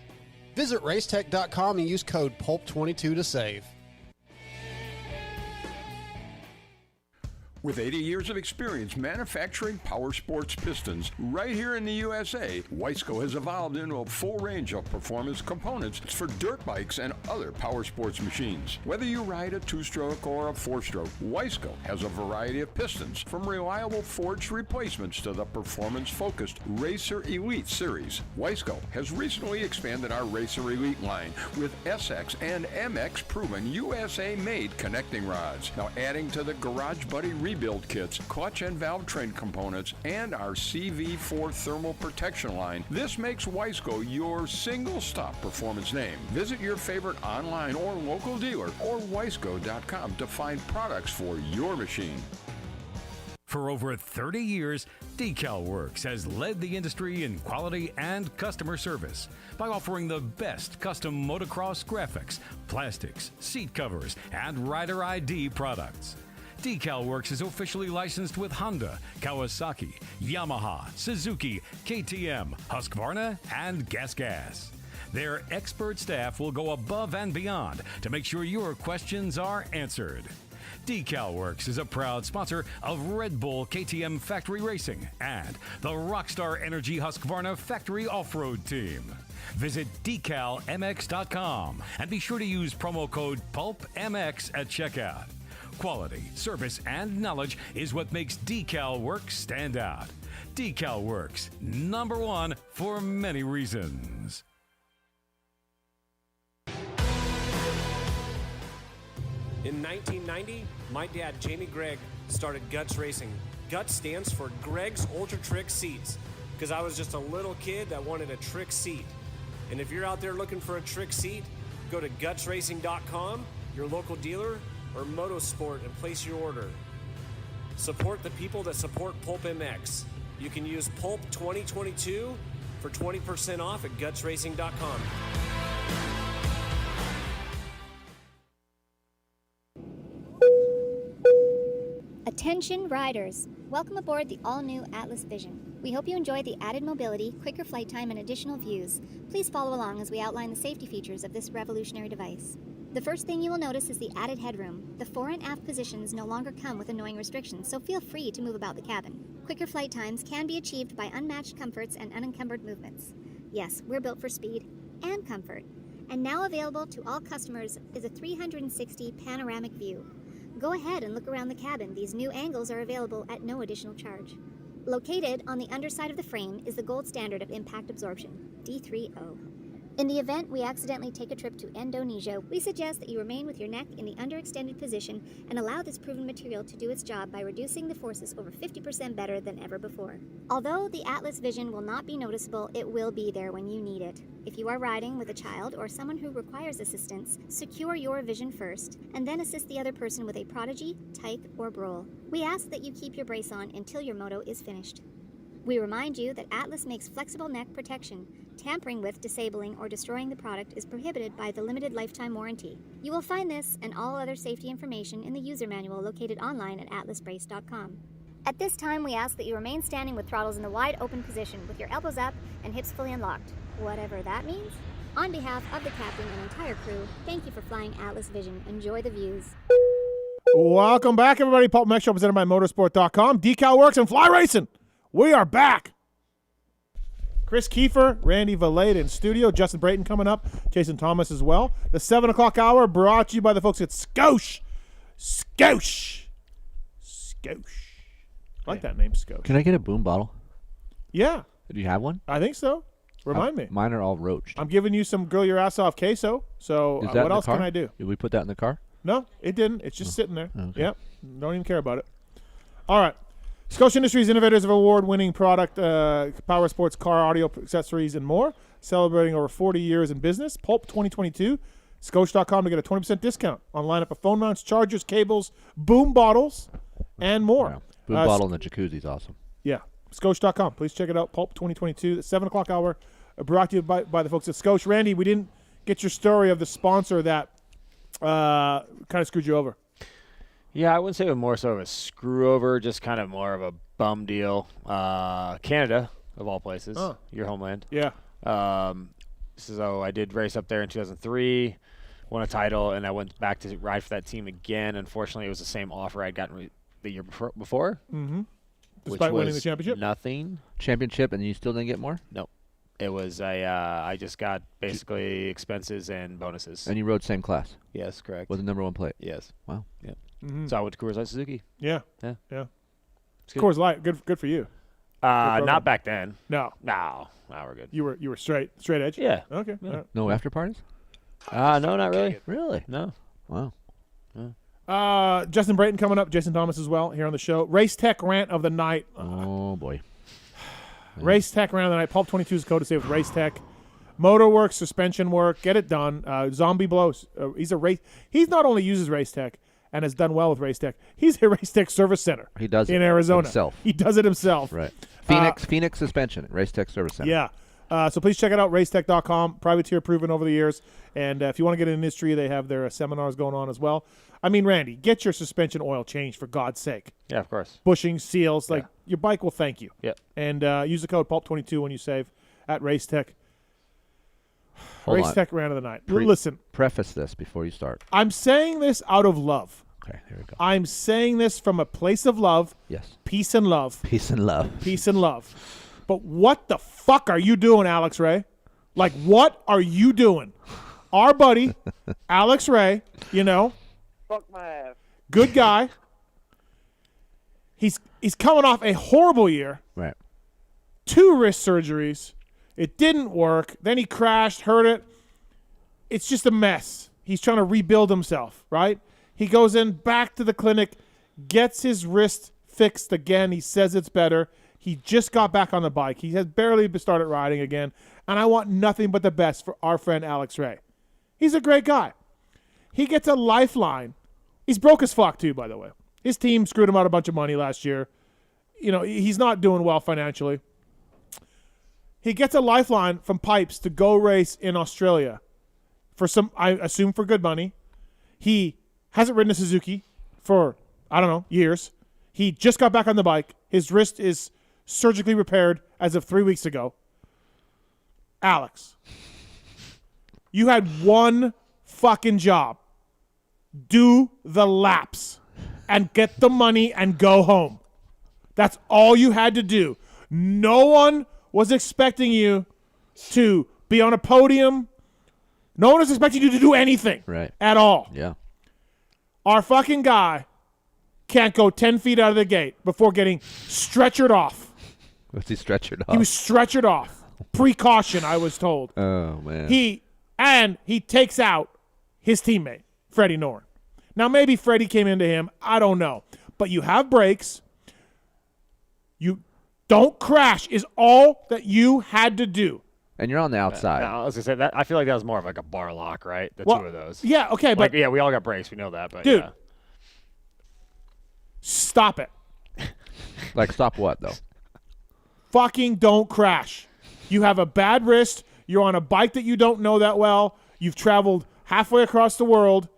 Visit Racetech.com and use code PULP22 to save. With 80 years of experience manufacturing power sports pistons right here in the USA, Wiseco has evolved into a full range of performance components for dirt bikes and other power sports machines. Whether you ride a two-stroke or a four-stroke, Wiseco has a variety of pistons, from reliable forged replacements to the performance-focused Racer Elite series. Wiseco has recently expanded our Racer Elite line with SX and MX proven USA-made connecting rods. Now adding to the Garage Buddy rebuild kits, clutch and valve train components, and our CV4 thermal protection line, this makes Wiseco your single-stop performance name. Visit your favorite online or local dealer or Wiseco.com to find products for your machine. For over 30 years, DecalWorks has led the industry in quality and customer service by offering the best custom motocross graphics, plastics, seat covers, and rider ID products. DecalWorks is officially licensed with Honda, Kawasaki, Yamaha, Suzuki, KTM, Husqvarna, and Gas. Their expert staff will go above and beyond to make sure your questions are answered. DecalWorks is a proud sponsor of Red Bull KTM Factory Racing and the Rockstar Energy Husqvarna Factory Off-Road Team. Visit DecalMX.com and be sure to use promo code PulpMX at checkout. Quality, service, and knowledge is what makes DecalWorks stand out. DecalWorks, #1 for many reasons. In 1990, my dad, Jamie Gregg, started Guts Racing. Guts stands for Gregg's Ultra Trick Seats, because I was just a little kid that wanted a trick seat. And if you're out there looking for a trick seat, go to gutsracing.com, your local dealer, or Motosport, and place your order. Support the people that support PulpMX. You can use Pulp 2022 for 20% off at gutsracing.com. Attention riders! Welcome aboard the all-new Atlas Vision. We hope you enjoy the added mobility, quicker flight time, and additional views. Please follow along as we outline the safety features of this revolutionary device. The first thing you will notice is the added headroom. The fore and aft positions no longer come with annoying restrictions, so feel free to move about the cabin. Quicker flight times can be achieved by unmatched comforts and unencumbered movements. Yes, we're built for speed and comfort. And now available to all customers is a 360 panoramic view. Go ahead and look around the cabin. These new angles are available at no additional charge. Located on the underside of the frame is the gold standard of impact absorption, D3O. In the event we accidentally take a trip to Indonesia, we suggest that you remain with your neck in the underextended position and allow this proven material to do its job by reducing the forces over 50% better than ever before. Although the Atlas Vision will not be noticeable, it will be there when you need it. If you are riding with a child or someone who requires assistance, secure your vision first, and then assist the other person with a Prodigy, Tyke, or Brole. We ask that you keep your brace on until your moto is finished. We remind you that Atlas makes flexible neck protection. Tampering with, disabling, or destroying the product is prohibited by the limited lifetime warranty. You will find this and all other safety information in the user manual located online at atlasbrace.com. At this time, we ask that you remain standing with throttles in the wide open position with your elbows up and hips fully unlocked, whatever that means. On behalf of the captain and entire crew, thank you for flying Atlas Vision. Enjoy the views. Welcome back, everybody. PulpMX Show presented by Motorsport.com. Decal Works and Fly Racing. We are back. Kris Keefer, Randy Valade in studio. Justin Brayton coming up. Jason Thomas as well. The 7 o'clock hour brought to you by the folks at Skosh. Skosh. Skosh. I like that name, Skosh. Can I get a boom bottle? Yeah. Do you have one? I think so. Remind me. Mine are all roached. I'm giving you some grill your ass off queso. So what else can I do? Did we put that in the car? No, it didn't. It's just sitting there. Okay. Yep. Don't even care about it. All right. Skosh Industries, innovators of award-winning product, power sports, car, audio, accessories, and more. Celebrating over 40 years in business. Pulp 2022. Skosh.com to get a 20% discount on lineup of phone mounts, chargers, cables, boom bottles, and more. Yeah. Boom bottle in the jacuzzi is awesome. Yeah. Skosh.com. Please check it out. Pulp 2022. The 7 o'clock hour brought to you by the folks at Skosh. Randy, we didn't get your story of the sponsor that kind of screwed you over. Yeah, I wouldn't say it was more so of a screw over, just kind of more of a bum deal. Canada, of all places, your homeland. Yeah. So I did race up there in 2003, won a title, and I went back to ride for that team again. Unfortunately, it was the same offer I'd gotten the year before. Mm-hmm. Despite winning the championship? Nothing. Championship, and you still didn't get more? Nope. It was I just got basically expenses and bonuses. And you rode same class? Yes, correct. With the number one plate? Yes. Wow. Yeah. Mm-hmm. So I went to Coors Light Suzuki. Yeah. Yeah. Coors Light, good for you. Not back then. No, we're good. You were straight edge. Yeah. Okay. Yeah. All right. No after parties? No, not really. Really? No. Wow. Justin Brayton coming up. Jason Thomas as well here on the show. Race Tech Rant of the Night. Oh boy. Race Tech Rant of the Night. Pulp 22 is code to say with Race Tech. Motor work, suspension work, get it done. Zombie blows. He's not only uses Race Tech and has done well with Race Tech. He's a Race Tech service center. He does in it Arizona himself. He does it himself. Right. Phoenix Suspension, Race Tech Service Center. Yeah. So please check it out, racetech.com. Privateer proven over the years. And if you want to get in the industry, they have their seminars going on as well. I mean, Randy, get your suspension oil changed for God's sake. Yeah, of course. Bushings, seals, your bike will thank you. Yep. And use the code PULP22 when you save at Race Tech. Hold Race on. Tech Rant of the Night. Listen. Preface this before you start. I'm saying this out of love. Okay, here we go. I'm saying this from a place of love. Yes. Peace and love. Peace and love. Peace and love. But what the fuck are you doing, Alex Ray? Like, what are you doing? Our buddy, Alex Ray, Fuck my ass. good guy. He's coming off a horrible year. Right. 2 wrist surgeries. It didn't work. Then he crashed, hurt it. It's just a mess. He's trying to rebuild himself, right? He goes in back to the clinic, gets his wrist fixed again. He says it's better. He just got back on the bike. He has barely started riding again. And I want nothing but the best for our friend Alex Ray. He's a great guy. He gets a lifeline. He's broke as fuck, too, by the way. His team screwed him out a bunch of money last year. He's not doing well financially. He gets a lifeline from Pipes to go race in Australia for some, I assume, for good money. He hasn't ridden a Suzuki for, years. He just got back on the bike. His wrist is surgically repaired as of 3 weeks ago. Alex, you had one fucking job. do the laps and get the money and go home. That's all you had to do. No one was expecting you to be on a podium. No one was expecting you to do anything at all. Yeah. Our fucking guy can't go 10 feet out of the gate before getting stretchered off. Was he stretchered off? He was stretchered off. Precaution, I was told. Oh, man. He takes out his teammate, Freddie Norn. Now, maybe Freddie came into him. I don't know. But you have brakes. You don't crash is all that you had to do. And you're on the outside. No, I was going to say, that. I feel like that was more of like a bar lock, right? The two of those. Yeah, okay. Like, But yeah, we all got brakes. We know that. But dude, yeah. stop it. Like, stop what, though? Fucking don't crash. You have a bad wrist. You're on a bike that you don't know that well. You've traveled halfway across the world.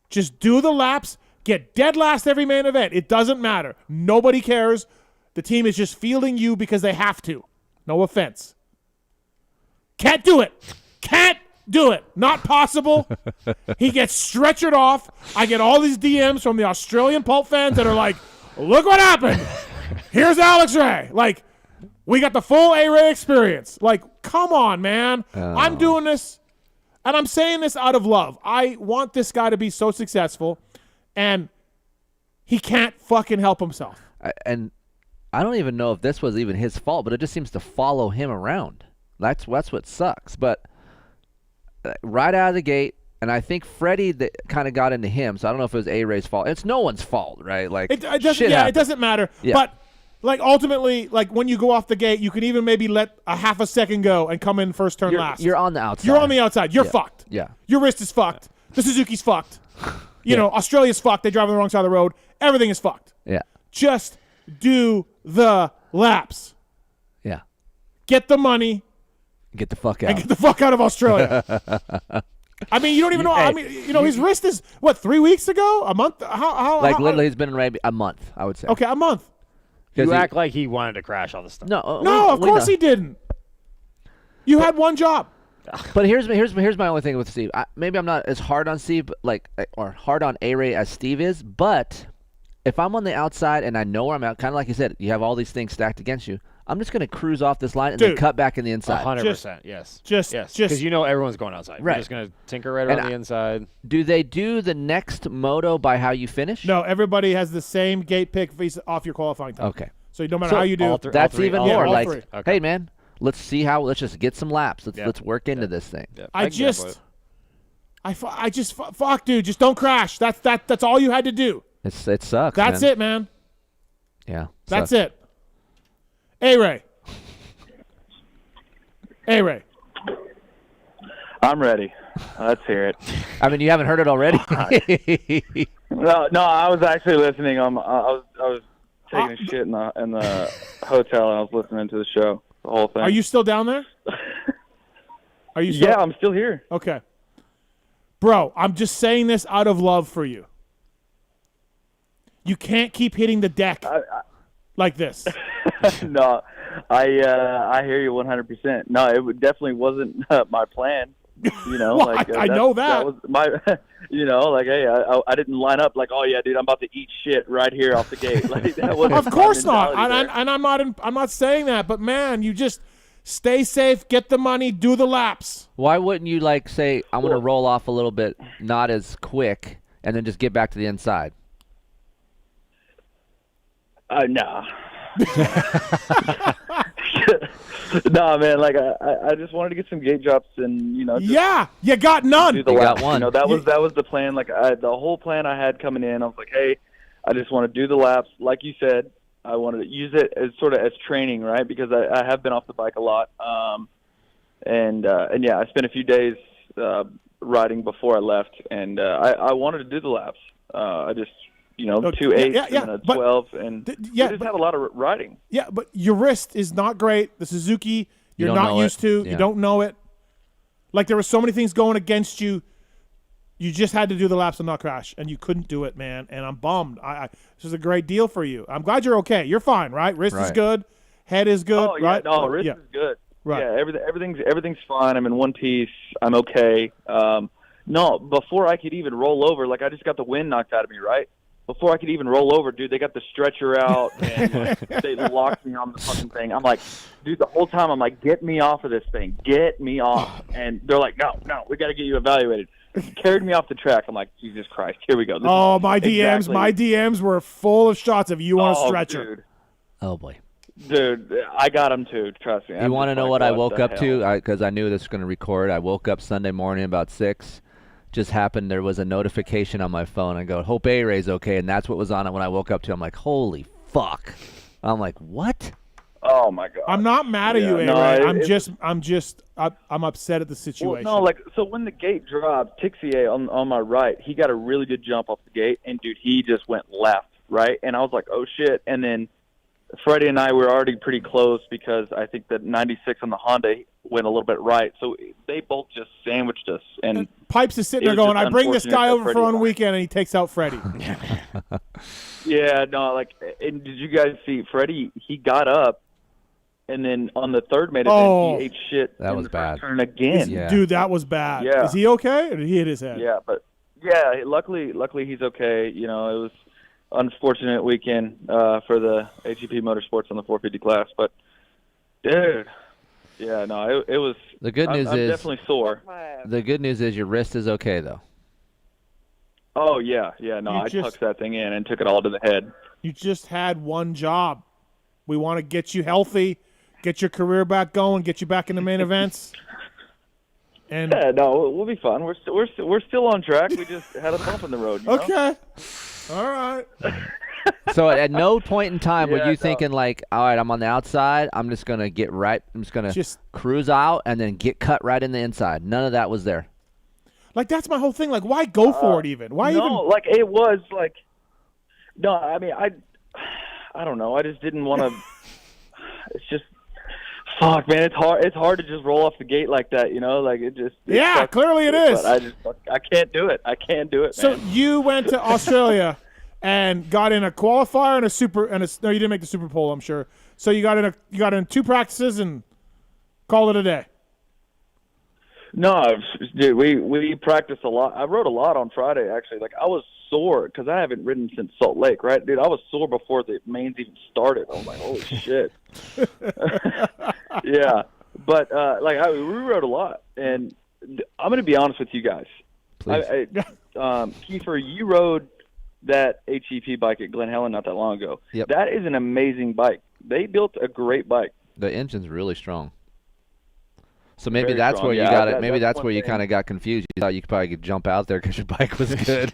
Just do the laps. Get dead last every main event. It doesn't matter. Nobody cares. The team is just fielding you because they have to. No offense. Can't do it. Can't do it. Not possible. He gets stretchered off. I get all these DMs from the Australian Pulp fans that are like, look what happened. Here's Alex Ray. Like, we got the full A-Ray experience. Like, come on, man. I'm doing this, and I'm saying this out of love. I want this guy to be so successful, and he can't fucking help himself. And I don't even know if this was even his fault, but it just seems to follow him around. That's what sucks. But right out of the gate, and I think Freddie kind of got into him, so I don't know if it was A-Ray's fault. It's no one's fault, right? Like, it doesn't. Yeah, it doesn't matter. Yeah. But like ultimately, like when you go off the gate, you can even maybe let a half a second go and come in first turn last. You're on the outside. You're on the outside. You're fucked. Yeah. Your wrist is fucked. The Suzuki's fucked. You know, Australia's fucked. They drive on the wrong side of the road. Everything is fucked. Yeah. Just do the laps. Yeah. Get the money. Get the fuck out. And get the fuck out of Australia. I mean, you don't even know. I mean, you know, his wrist is, what, 3 weeks ago? A month? How literally, he's been in maybe a month, I would say. Okay, a month. You act like he wanted to crash all this stuff. No, of course he didn't. You had one job. But here's my only thing with Steve. Maybe I'm not as hard on Steve, or hard on A-Ray as Steve is, but if I'm on the outside and I know where I'm at, kind of like you said, you have all these things stacked against you, I'm just going to cruise off this line and then cut back in the inside. 100%, yes. Yes. Because you know everyone's going outside. Right. You're just going to tinker right around the inside. Do they do the next moto by how you finish? No, everybody has the same gate pick off your qualifying time. Okay. So no matter how you do, that's even more like, okay. Hey man, let's just get some laps. Let's work into this thing. Yeah. Fuck, dude, just don't crash. That's all you had to do. It sucks. That's it, man. Yeah. That's it. A-Ray. I'm ready. Let's hear it. I mean, you haven't heard it already. No, I was actually listening. I was taking a shit in the hotel, and I was listening to the show, the whole thing. Are you still down there? Are you? Yeah, I'm still here. Okay, bro. I'm just saying this out of love for you. You can't keep hitting the deck like this. No, I hear you 100%. No, it definitely wasn't my plan. You know, well, I know that. That was my, you know, like, hey, I didn't line up like, oh yeah, dude, I'm about to eat shit right here off the gate. Like, that wasn't of course not. And I'm not saying that, but man, you just stay safe, get the money, do the laps. Why wouldn't you say, I'm going to roll off a little bit, not as quick, and then just get back to the inside? Nah. No, man. Like I just wanted to get some gate drops, and you know. Yeah, you got none. You got one. You know, that was the plan. Like the whole plan I had coming in, I was like, hey, I just want to do the laps, like you said. I wanted to use it as sort of as training, right? Because I have been off the bike a lot, and yeah, I spent a few days riding before I left, and I wanted to do the laps. I just. 2 8s and a 12, and we just have a lot of riding. Yeah, but your wrist is not great. The Suzuki, you're not used to. Yeah. You don't know it. Like, there were so many things going against you. You just had to do the laps and not crash, and you couldn't do it, man. And I'm bummed. This is a great deal for you. I'm glad you're okay. You're fine, right? Wrist is good. Head is good, oh, yeah, right? No, wrist is good. Right. Yeah, everything's fine. I'm in one piece. I'm okay. No, before I could even roll over, like I just got the wind knocked out of me, right? Before I could even roll over, dude, they got the stretcher out and like, they locked me on the fucking thing. I'm like, dude, the whole time I'm like, get me off of this thing. Get me off. And they're like, no, we got to get you evaluated. Carried me off the track. I'm like, Jesus Christ, here we go. My DMs were full of shots of you on a stretcher. Dude. Oh, boy. Dude, I got them too, trust me. You want to know what I woke up to? Because I knew this was going to record. I woke up Sunday morning about 6. Just happened, there was a notification on my phone. I go, hope A-Ray's okay, and that's what was on it when I woke up to. I'm like, holy fuck. I'm like, what? Oh my God. I'm not mad at you, A-Ray. I'm upset at the situation. Well, no, like, so when the gate dropped, Tixier on my right, he got a really good jump off the gate, and dude, he just went left, right? And I was like, oh shit. And then Freddie and I were already pretty close because I think that 96 on the Honda went a little bit right. So they both just sandwiched us. And Pipes is sitting there going, I bring this guy over for one weekend, and he takes out Freddie. Yeah, no, like, and did you guys see Freddie? He got up, and then on the third main event, he ate shit. That was bad. Turn again. Dude, that was bad. Yeah. Is he okay, or did he hit his head? Yeah, but yeah, luckily he's okay. You know, it was unfortunate weekend for the AGP Motorsports on the 450 class, but dude, yeah, no, it was. The good news I'm is definitely sore. The good news is your wrist is okay though. Oh yeah, no, I tucked that thing in and took it all to the head. You just had one job. We want to get you healthy, get your career back going, get you back in the main events. And yeah, no, we'll be fine. We're still on track. We just had a bump in the road. You know? Okay. All right. So at no point in time were you thinking like, all right, I'm on the outside. I'm just gonna get right. I'm just gonna cruise out and then get cut right in the inside. None of that was there. Like that's my whole thing. Like, why go for it even? Why even? Like it was like. No, I mean I don't know. I just didn't want to. It's just. Fuck, man, it's hard. It's hard to just roll off the gate like that, you know. Like it just. Yeah, clearly it is. But I can't do it. I can't do it. So man. you went to Australia and got in a qualifier and a super no, you didn't make the Super Bowl, I'm sure. So you got in 2 practices and called it a day. No, dude, we practiced a lot. I rode a lot on Friday actually. Like I was sore because I haven't ridden since Salt Lake, right, dude? I was sore before the mains even started. I was like, holy shit. Yeah, but we rode a lot, and I'm going to be honest with you guys. Please. Keefer, you rode that HEP bike at Glen Helen not that long ago. Yep. That is an amazing bike. They built a great bike. The engine's really strong. So maybe Very that's strong. where you Yeah, got it. that- Maybe that's that's where one you thing. kind of got confused. You thought you could probably jump out there because your bike was good.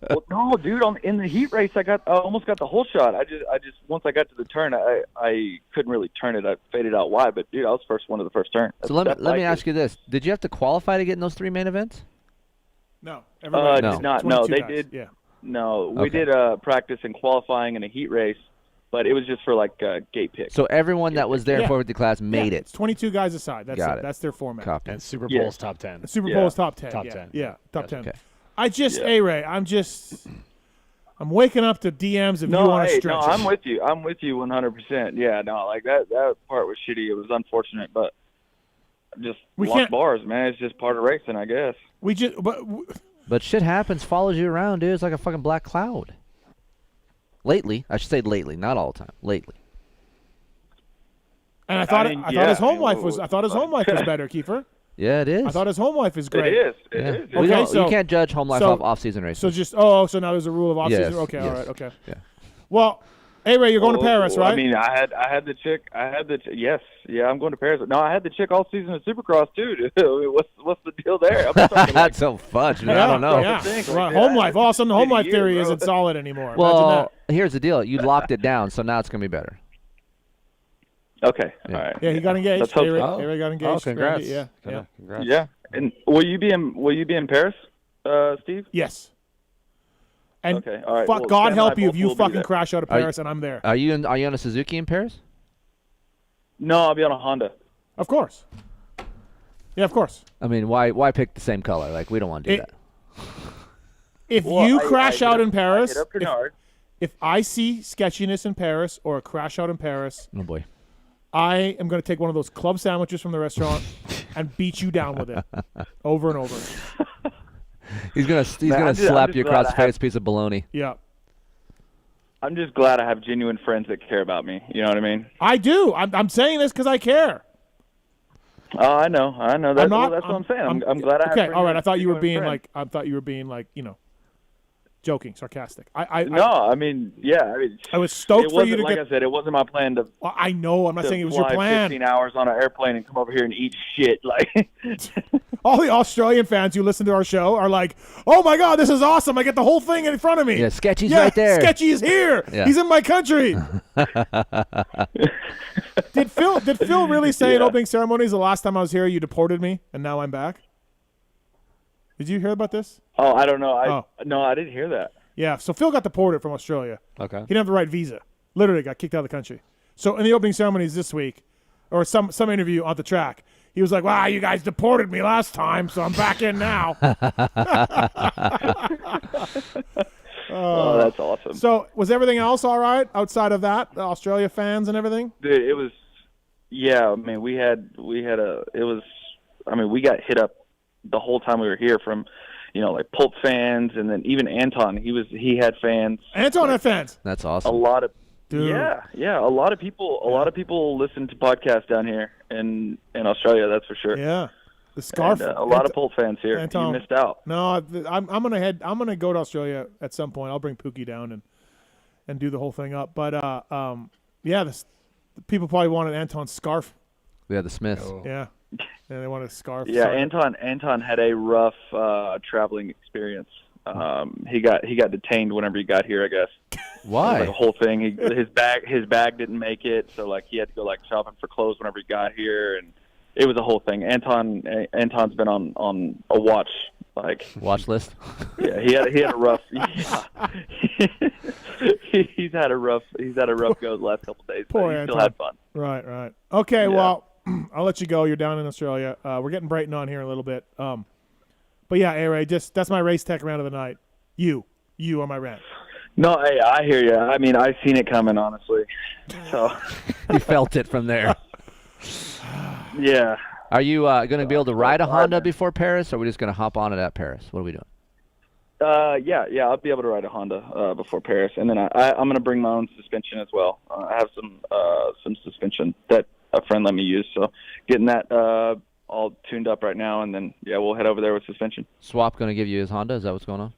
Well, no, dude. In the heat race, I almost got the whole shot. I just once I got to the turn, I couldn't really turn it. I faded out wide, but dude, I was one of the first turn. So let me ask you this: did you have to qualify to get in those 3 main events? No, Did everybody. not. No, 22 they guys. did. Yeah. No, we Okay. did practice and qualifying in a heat race, but it was just for like gate pick. So everyone that was there in Yeah. 450 class made Yeah, it. It's 22 guys aside. That's Got it. it. That's their format. Copy. And Super Yeah. Bowl's top 10. The Super Yeah. Bowl is top 10. Top yeah. 10. Yeah, top 10. Okay. A-Ray, I'm waking up to DMs of you No, on a hey, stretcher. no, I'm with you. I'm with you 100%. Yeah, no, like that part was shitty. It was unfortunate, but just We lost can't- bars, man. It's just part of racing, I guess. But shit happens, follows you around, dude. It's like a fucking black cloud. Lately, I should say lately, not all the time. Lately. And I thought mean, his home life was what- better, Keefer. Yeah, it is. I thought his home life is great. It is. Yeah. We don't- so you can't judge home life off off-season races. So so now there's a rule of off Yes, season. Okay, all yes. right, okay. Yeah. Well, A-Ray, you're going to Paris, right? I mean, I had the chick. Yes, yeah, I'm going to Paris. No, I had the chick all season at Supercross too. Dude. what's the deal there? I'm talking like, That's so fudge, man. I don't know. Yeah. Think, Right, like, home I- life. All of a sudden, the home life year, theory bro. isn't solid anymore. Imagine Well, here's the deal. You locked it down, so now it's going to be better. Okay, Yeah. all right. that. Yeah, he got engaged. Let's hope A-Ray, so. A-Ray got engaged. Oh, congrats. Randy, yeah, yeah. Congrats. Yeah, and will you be in Paris, Steve? Yes. And Okay, all right. fuck, Well, God Sam and help I you if both you will be fucking there. crash out of Are you- Paris and I'm there. Are you on a Suzuki in Paris? No, I'll be on a Honda. Of course. Yeah, of course. I mean, why pick the same color? Like, we don't want to do It- that. If Well, you I crash hit out up- in Paris, I hit up Peronnard. if I see sketchiness in Paris or a crash out in Paris, Oh, boy. I am going to take one of those club sandwiches from the restaurant and beat you down with it over and over. He's gonna slap you across the face, piece of bologna. Yeah. I'm just glad I have genuine friends that care about me. You know what I mean? I do. I'm saying this because I care. Oh, I know. That's what I'm saying. I'm glad I have Okay, friends all right. that I thought you were genuine being friends. like, joking, sarcastic. No, I mean, I was stoked for you to like get. I said, it wasn't my plan to. Well, I know. I'm not to saying it was your fly plan. 15 hours on an airplane and come over here and eat shit. Like All the Australian fans who listen to our show are like, "Oh my God, this is awesome! I get the whole thing in front of me." Yeah, Sketchy's right there. Sketchy is here. Yeah. He's in my country. Did Phil really say in opening ceremonies the last time I was here you deported me and now I'm back? Did you hear about this? Oh, I don't know. No, I didn't hear that. Yeah, so Phil got deported from Australia. Okay. He didn't have the right visa. Literally got kicked out of the country. So in the opening ceremonies this week, or some interview on the track, he was like, "Wow, you guys deported me last time, so I'm back in now." Oh, that's awesome. So was everything else all right outside of that, the Australia fans and everything? Dude, it was. Yeah, I mean, we got hit up the whole time we were here from, like Pulp fans, and then even Anton. He had fans. Anton had fans. That's awesome. A lot of. Dude. Yeah. A lot of people listen to podcasts down here in Australia. That's for sure. Yeah, the scarf. And, a lot of Pulp fans here. Anton, you missed out. No, I'm gonna go to Australia at some point. I'll bring Pookie down and do the whole thing up. But the people probably wanted Anton's scarf. Yeah, the Smiths. Oh. Yeah, they wanted a scarf. Yeah, Sorry. Anton had a rough traveling experience. He got detained whenever he got here, I guess. Why? Like a whole thing. His bag didn't make it, so he had to go shopping for clothes whenever he got here, and it was a whole thing. Anton's been on a watch list. Yeah, he had a rough. Yeah. he's had a rough go the last couple of days. Poor but he Anton. still had fun. Right. Okay, well, I'll let you go. You're down in Australia. We're getting Brayton on here in a little bit. But yeah, A-Ray, that's my race tech round of the night. You are my rant. No, hey, I hear you. I mean, I've seen it coming, honestly. So You felt it from there. Yeah. Are you going to be able to ride a Honda before Paris, or are we just going to hop on it at Paris? What are we doing? Yeah, I'll be able to ride a Honda before Paris, and then I'm going to bring my own suspension as well. I have some suspension that a friend let me use, so getting that all tuned up right now, and then we'll head over there with suspension. Swap going to give you his Honda? Is that what's going on?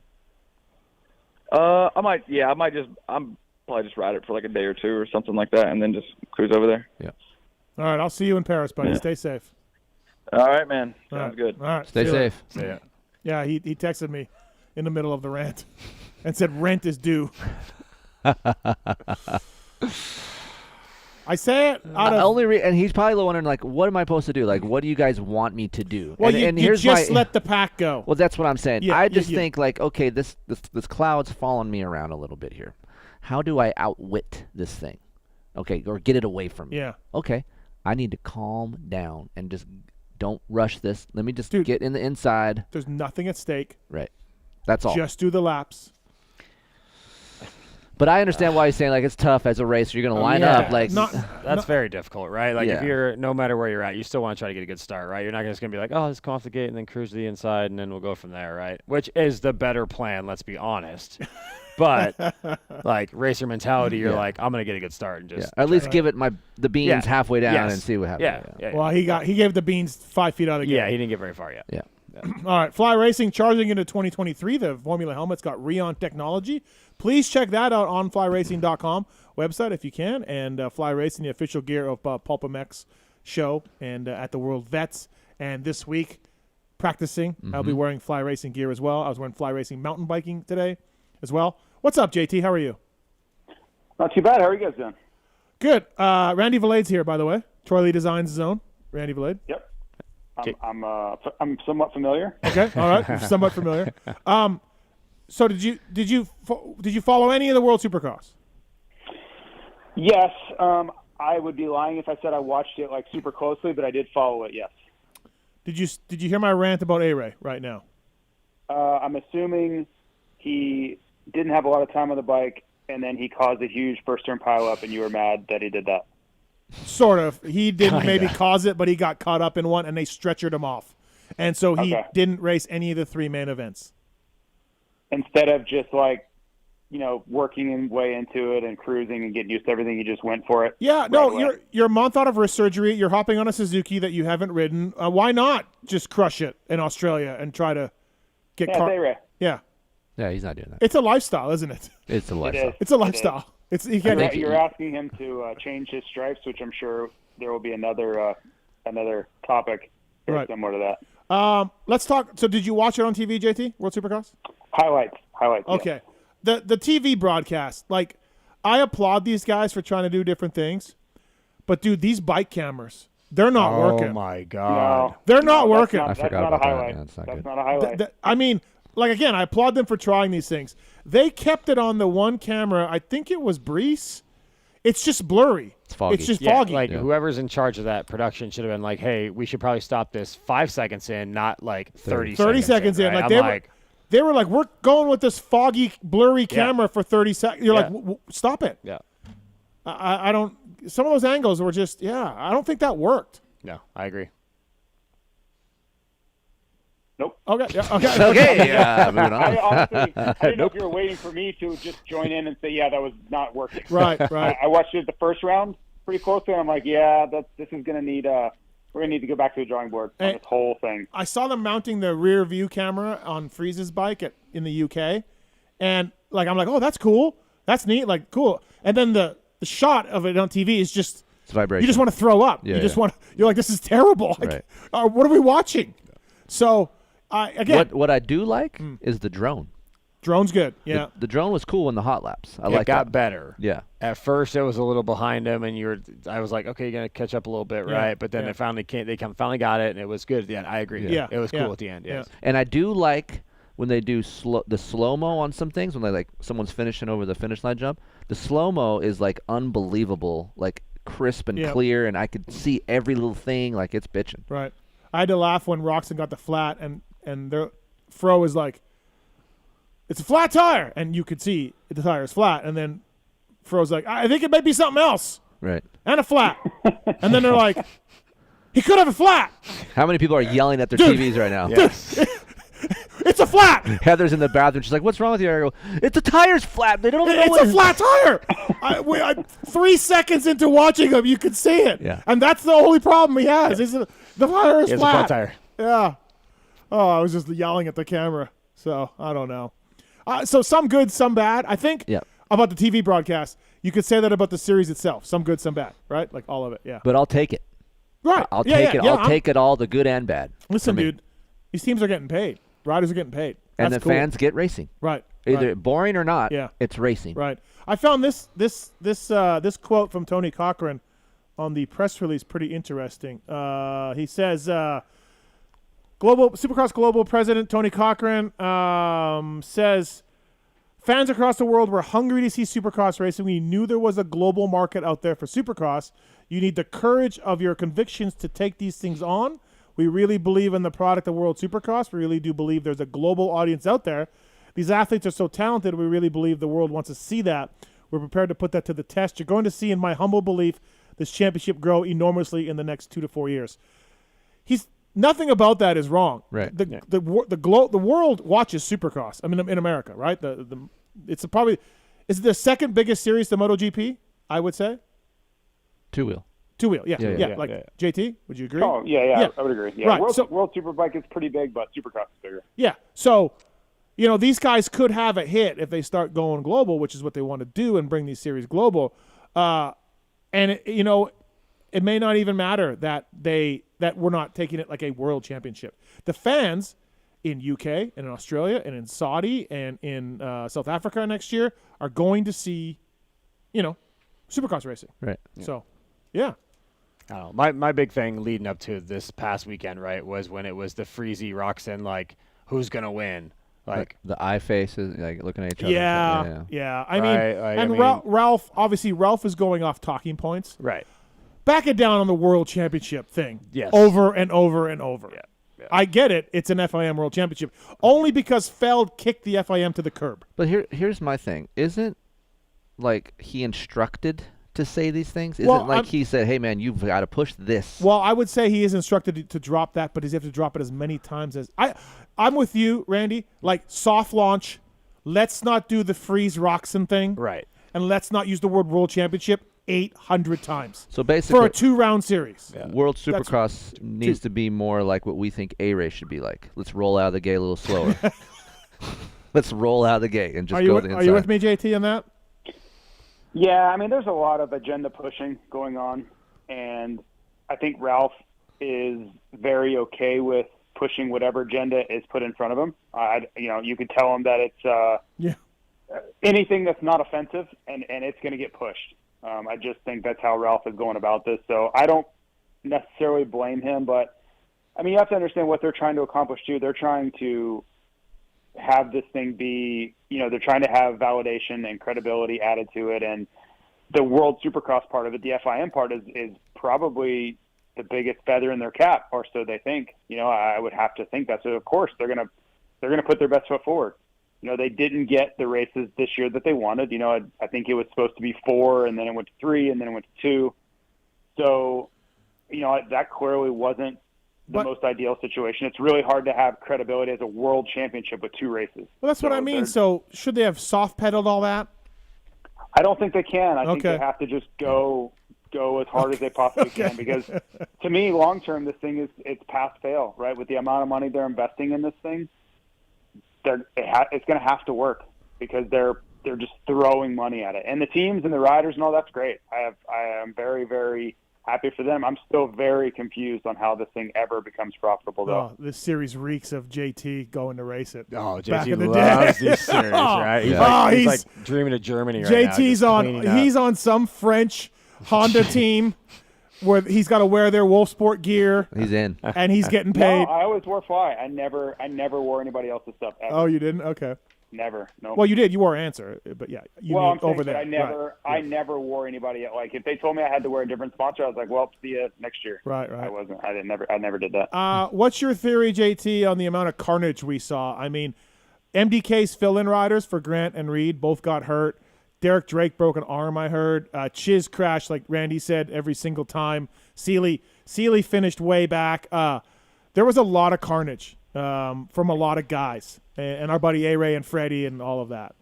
I might probably just ride it for a day or two or something like that, and then just cruise over there. Yeah. All right, I'll see you in Paris, buddy. Yeah. Stay safe. All right, man. All Sounds right. good. All right. Stay See you later. safe. See ya. Yeah, he texted me in the middle of the rant and said rent is due. I say it out of and he's probably wondering what am I supposed to do? What do you guys want me to do? Well, and you here's just my, let the pack go. Well, that's what I'm saying. Yeah, I just think okay, this cloud's following me around a little bit here. How do I outwit this thing? Okay, or get it away from me? Yeah. Okay, I need to calm down and just don't rush this. Let me just get in the inside. There's nothing at stake. Right. That's all. Just do the laps. But I understand why he's saying it's tough as a racer. You're going to line up that's very difficult, right? If Yeah. you're no matter where you're at, you still want to try to get a good start, right? You're not just going to be let's come off the gate and then cruise to the inside and then we'll go from there, right? Which is the better plan, let's be honest. But racer mentality, you're I'm going to get a good start and just at least give it the beans halfway down and see what happens. Yeah. Well, he gave the beans 5 feet out of the gate. Yeah, he didn't get very far yet. Yeah. All right, Fly Racing charging into 2023. The Formula helmet's got Rheon technology. Please check that out on flyracing.com website if you can. And Fly Racing, the official gear of PulpMX show and at the World Vets. And this week, practicing, I'll be wearing Fly Racing gear as well. I was wearing Fly Racing mountain biking today as well. What's up, JT? How are you? Not too bad. How are you guys doing? Good. Randy Valade's here, by the way. Troy Lee Designs his own. Randy Valade. Yep. I'm somewhat familiar. Okay, all right, you're somewhat familiar. So did you follow any of the World Supercross? Yes, I would be lying if I said I watched it super closely, but I did follow it. Yes. Did you hear my rant about A-Ray right now? I'm assuming he didn't have a lot of time on the bike, and then he caused a huge first turn pileup, and you were mad that he did that. Sort of. He didn't maybe cause it, but he got caught up in one, and they stretchered him off. And so he didn't race any of the 3 main events. instead of just like, working his way into it and cruising and getting used to everything, he just went for it. Yeah, right no, away. you're a month out of wrist surgery. You're hopping on a Suzuki that you haven't ridden. Why not just crush it in Australia and try to get Yeah. Yeah, he's not doing that. It's a lifestyle, isn't it? It's a lifestyle. It's a lifestyle. You can't. You're asking him to change his stripes, which I'm sure there will be another topic very Right. similar to that. Let's talk. So, did you watch it on TV, JT? World Supercross? Highlights. Yeah. Okay. The TV broadcast, like, I applaud these guys for trying to do different things, but dude, these bike cameras, they're not working. Oh my God. They're not that's working. not- that's not a highlight. That's not a highlight. I mean, like, again, I applaud them for trying these things. They kept it on the one camera. I think it was Brees. It's just blurry. It's foggy. It's just Yeah, foggy. like whoever's in charge of that production should have been like, hey, we should probably stop this 5 seconds in, not like 30 seconds in. right? Like, they were like, we're going with this foggy, blurry camera for 30 seconds. You're like, stop it. Yeah. I don't. Some of those angles were just, I don't think that worked. No, I agree. Nope. Okay. Yeah, okay. Okay. Yeah. Moving on. I honestly, I didn't know if you were waiting for me to just join in and say, yeah, that was not working. Right. I watched it the first round pretty closely, and I'm like, yeah, this is going to need we're going to need to go back to the drawing board on this whole thing. I saw them mounting the rear view camera on Freeze's bike in the UK, and like I'm like, oh, that's cool, that's neat, like cool. And then the shot of it on TV is just It's vibration. You just want to throw up. Yeah, You're like, this is terrible. Like, what are we watching? So again, what I do like is the drone. Drone's good. Yeah. The drone was cool in the hot laps. I It like got that. better. Yeah. At first, it was a little behind him, and I was like, okay, you're gonna catch up a little bit, Yeah, right? But then yeah. it finally came. They finally got it, and it was good at the end. I agree. Yeah. It was Yeah. cool at the end. Yes. And I do like when they do the slow-mo on some things, when they like someone's finishing over the finish line jump. The slow-mo is like unbelievable, like crisp and Yeah. clear, and I could see every little thing, like it's bitching. Right. I had to laugh when Roxon got the flat, and their Fro was like, it's a flat tire, and you could see the tire is flat, and then Fro's like, I think it might be something else. Right. And a flat. And then they're like, he could have a flat. How many people are yelling at their Dude. TVs right now? Yes. It's a flat. Heather's in the bathroom. She's like, "What's wrong with you?" I go, "It's the tire's flat. They don't know It's what a flat tire. 3 seconds into watching him, you could see it. Yeah. And that's the only problem he has. Is the tire is He has a flat. flat tire. Yeah. Oh, I was just yelling at the camera. So I don't know. So some good, some bad. I think about the TV broadcast, you could say that about the series itself. Some good, some bad, right? Like all of it. Yeah. But I'll take it. Right. I'll Yeah, take yeah, it. yeah, I'll take it all, the good and bad. Listen, for me. dude, these teams are getting paid. Riders are getting paid. And That's the cool. fans get racing. Right. Either right. boring or not. Yeah. It's racing. Right. I found this quote from Tony Cochran on the press release pretty interesting. He says, Supercross Global President Tony Cochran says, fans across the world were hungry to see Supercross racing. We knew there was a global market out there for Supercross. You need the courage of your convictions to take these things on. We really believe in the product of World Supercross. We really do believe there's a global audience out there. These athletes are so talented, we really believe the world wants to see that. We're prepared to put that to the test. You're going to see, in my humble belief, this championship grow enormously in the next 2 to 4 years. Nothing about that is wrong. Right. The world watches Supercross. I mean, in America, right? It's the second biggest series to MotoGP, I would say. Two-wheel. Two-wheel, yeah. JT, would you agree? Oh, yeah, I would agree. Yeah, Right, World Superbike is pretty big, but Supercross is bigger. Yeah, so, these guys could have a hit if they start going global, which is what they want to do and bring these series global. It may not even matter that we're not taking it like a world championship. The fans in UK and in Australia and in Saudi and in South Africa next year are going to see, Supercross racing. Right. So, yeah. I don't know. My big thing leading up to this past weekend, right, was when it was the Freezy Roxon, like, who's going to win? Like the eye faces, like looking at each other. Yeah. I mean, Ralph is going off talking points. Right. Back it down on the world championship thing. Yes. Over and over and over. Yeah. I get it. It's an FIM world championship. Only because Feld kicked the FIM to the curb. But here's my thing. Isn't, like, he instructed to say these things? Isn't he said, hey, man, you've got to push this? Well, I would say he is instructed to drop that, but he's have to drop it as many times as... I'm with you, Randy. Like, soft launch, let's not do the Freeze-Roxon thing. Right. And let's not use the word World Championship 800 times. So basically, for a 2-round series. World Supercross needs to be more like what we think A-Race should be like. Let's roll out of the gate a little slower. Let's roll out of the gate and just go to the inside. Are you with me, JT, on that? Yeah, I mean, there's a lot of agenda pushing going on, and I think Ralph is very okay with pushing whatever agenda is put in front of him. You could tell him that it's anything that's not offensive, and it's going to get pushed. I just think that's how Ralph is going about this. So I don't necessarily blame him, but I mean, you have to understand what they're trying to accomplish too. They're trying to have this thing be, they're trying to have validation and credibility added to it. And the World Supercross part of it, the FIM part is probably the biggest feather in their cap, or so they think. I would have to think that. So of course they're going to put their best foot forward. They didn't get the races this year that they wanted. I think it was supposed to be 4, and then it went to 3, and then it went to 2. So, that clearly wasn't the most ideal situation. It's really hard to have credibility as a world championship with 2 races. Well, that's what I mean. So should they have soft pedaled all that? I don't think they can. I think they have to just go as hard as they possibly can, because to me, long term, this thing it's pass fail, right? With the amount of money they're investing in this thing, it's going to have to work, because they're just throwing money at it. And the teams and the riders and all, that's great. I am very, very happy for them. I'm still very confused on how this thing ever becomes profitable, though. Oh, this series reeks of JT going to race it. Oh, Back JT in the loves day. these series, right? He's like dreaming of Germany right now. He's on some French Honda team where he's got to wear their Wolf Sport gear. He's in. And he's getting paid. No, I always wore Fly. I never wore anybody else's stuff ever. Oh, you didn't? Okay. Never. No. Well, you did. You wore Answer, but yeah, I'm over saying, there. But I never wore anybody. Like, if they told me I had to wear a different sponsor, I was like, well, see you next year. Right. I never did that. What's your theory, JT, on the amount of carnage we saw? I mean, MDK's fill-in riders for Grant and Reed both got hurt. Derek Drake broke an arm, I heard. Chiz crashed, like Randy said, every single time. Seeley finished way back. There was a lot of carnage from a lot of guys, and our buddy A-Ray and Freddie and all of that.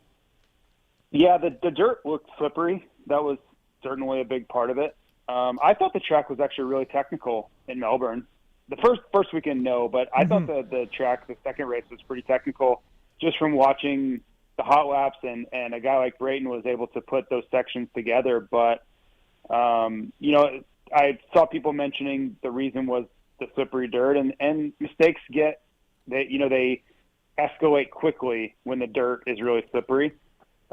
Yeah, the dirt looked slippery. That was certainly a big part of it. I thought the track was actually really technical in Melbourne. The first weekend, no, but I thought the track, the second race, was pretty technical, just from watching the hot laps, and a guy like Brayton was able to put those sections together. But, I saw people mentioning the reason was the slippery dirt, and mistakes they escalate quickly when the dirt is really slippery.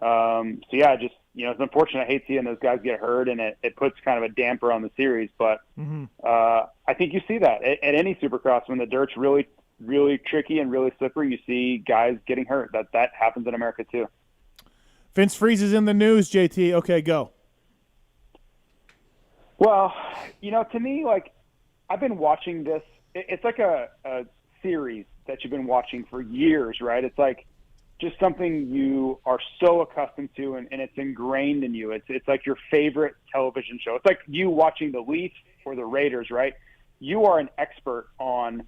It's unfortunate. I hate seeing those guys get hurt, and it puts kind of a damper on the series. But I think you see that at any Supercross when the dirt's really, really tricky and really slippery. You see guys getting hurt. That happens in America too. Vince Freeze is in the news. JT, okay, go. Well, to me, like, I've been watching this. It's like a series that you've been watching for years, right? It's like just something you are so accustomed to, and it's ingrained in you. It's like your favorite television show. It's like you watching the Leafs or the Raiders, right? You are an expert on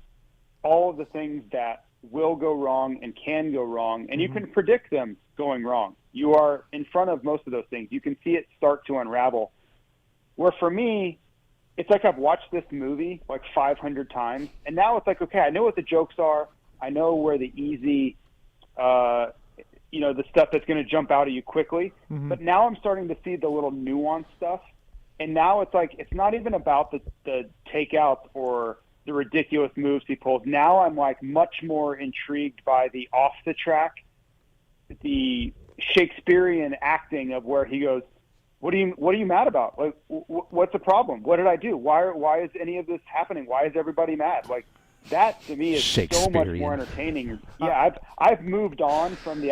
all of the things that will go wrong and can go wrong, and you can predict them going wrong. You are in front of most of those things. You can see it start to unravel. Where for me, it's like I've watched this movie like 500 times, and now it's like, okay, I know what the jokes are. I know where the easy, the stuff that's going to jump out at you quickly. But now I'm starting to see the little nuanced stuff, and now it's like it's not even about the takeouts or the ridiculous moves he pulls. Now I'm like much more intrigued by the off the track, the Shakespearean acting of where he goes, What are you mad about? Like, what's the problem? What did I do? Why is any of this happening? Why is everybody mad? Like, that to me is so much more entertaining. Yeah, I've moved on from the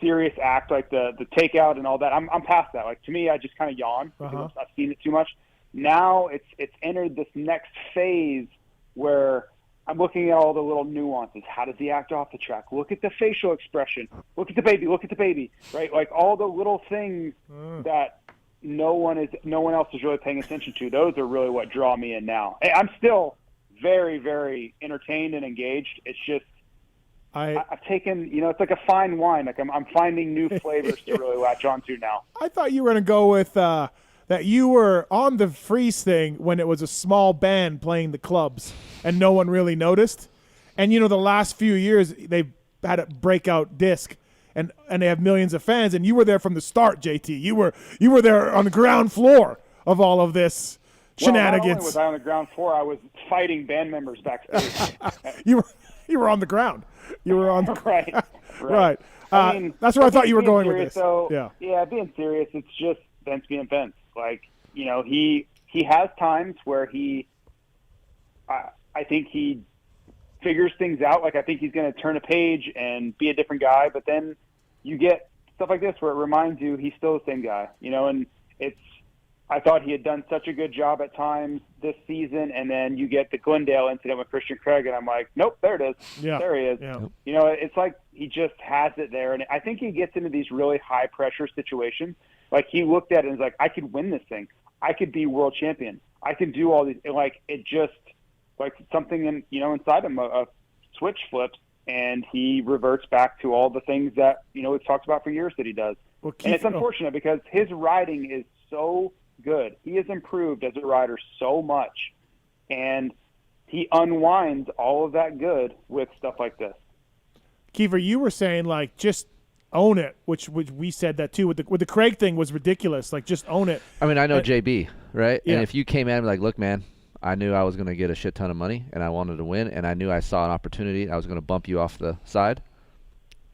serious act, like the takeout and all that. I'm past that. Like, to me, I just kind of yawn because I've seen it too much. Now it's entered this next phase where I'm looking at all the little nuances. How does he act off the track? Look at the facial expression. Look at the baby, right? Like all the little things that no one else is really paying attention to. Those are really what draw me in now. I'm still very, very entertained and engaged. It's just I've taken, it's like a fine wine. Like I'm finding new flavors to really latch onto now. I thought you were going to go with that you were on the Freeze thing when it was a small band playing the clubs and no one really noticed. And, the last few years they've had a breakout disc and they have millions of fans. And you were there from the start, JT. You were there on the ground floor of all of this shenanigans. Well, not only was I on the ground floor, I was fighting band members backstage. You were on the ground. You were on the right. Right. I mean, that's where I thought you were going with serious, this. So, yeah, being serious, it's just Vince being Vince. Like, he has times where I think he figures things out. Like, I think he's going to turn a page and be a different guy. But then you get stuff like this where it reminds you he's still the same guy, and I thought he had done such a good job at times this season, and then you get the Glendale incident with Christian Craig, and I'm like, nope, there it is. Yeah. There he is. Yeah. It's like he just has it there, and I think he gets into these really high-pressure situations. Like, he looked at it and was like, I could win this thing. I could be world champion. I could do all these. Like, it just, like something inside him, a switch flips, and he reverts back to all the things that, we've talked about for years that he does. Well, and it's unfortunate because his riding is so good. He has improved as a rider so much, and he unwinds all of that good with stuff like this. Keefer, you were saying, like, just own it, which we said that too. With the Craig thing was ridiculous. Like, just own it. I mean, I know JB, right? Yeah. And if you came at me like, look, man, I knew I was going to get a shit ton of money, and I wanted to win, and I knew I saw an opportunity. I was going to bump you off the side,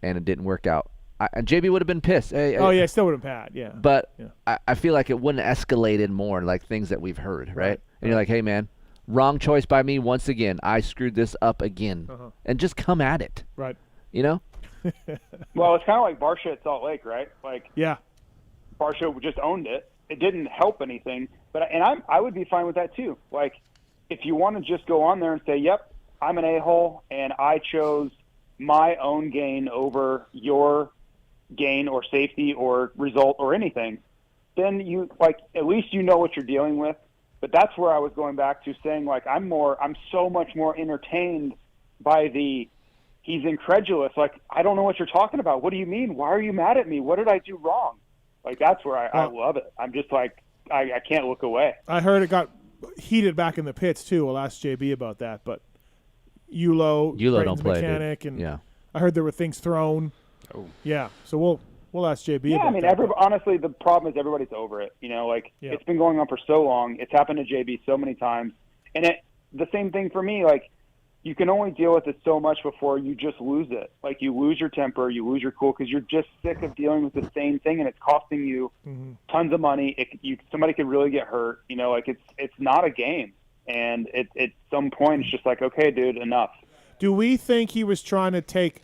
and it didn't work out. And JB would have been pissed. Yeah, still would have had, yeah. But yeah. I feel like it wouldn't have escalated more, like things that we've heard, right? And you're like, hey, man, wrong choice by me once again. I screwed this up again. And just come at it. Right. Well, it's kind of like Barsha at Salt Lake, right? Like, yeah, Barsha just owned it. It didn't help anything. I would be fine with that too. Like, if you want to just go on there and say, yep, I'm an a-hole, and I chose my own gain over your gain or safety or result or anything, then you, like, at least you know what you're dealing with. But that's where I was going back to saying, like, I'm so much more entertained by he's incredulous. Like, I don't know what you're talking about. What do you mean? Why are you mad at me? What did I do wrong? Like, that's where I love it. I'm just like, I can't look away. I heard it got heated back in the pits too. We'll ask JB about that. But Yulo don't play, mechanic, dude. and yeah. I heard there were things thrown. Oh. Yeah, so we'll ask JB Yeah, about I mean, that. honestly, the problem is everybody's over it. It's been going on for so long. It's happened to JB so many times. And the same thing for me, like, you can only deal with it so much before you just lose it. Like, you lose your temper, you lose your cool, because you're just sick of dealing with the same thing, and it's costing you tons of money. Somebody could really get hurt. Like, it's not a game. And at some point, it's just like, okay, dude, enough. Do we think he was trying to take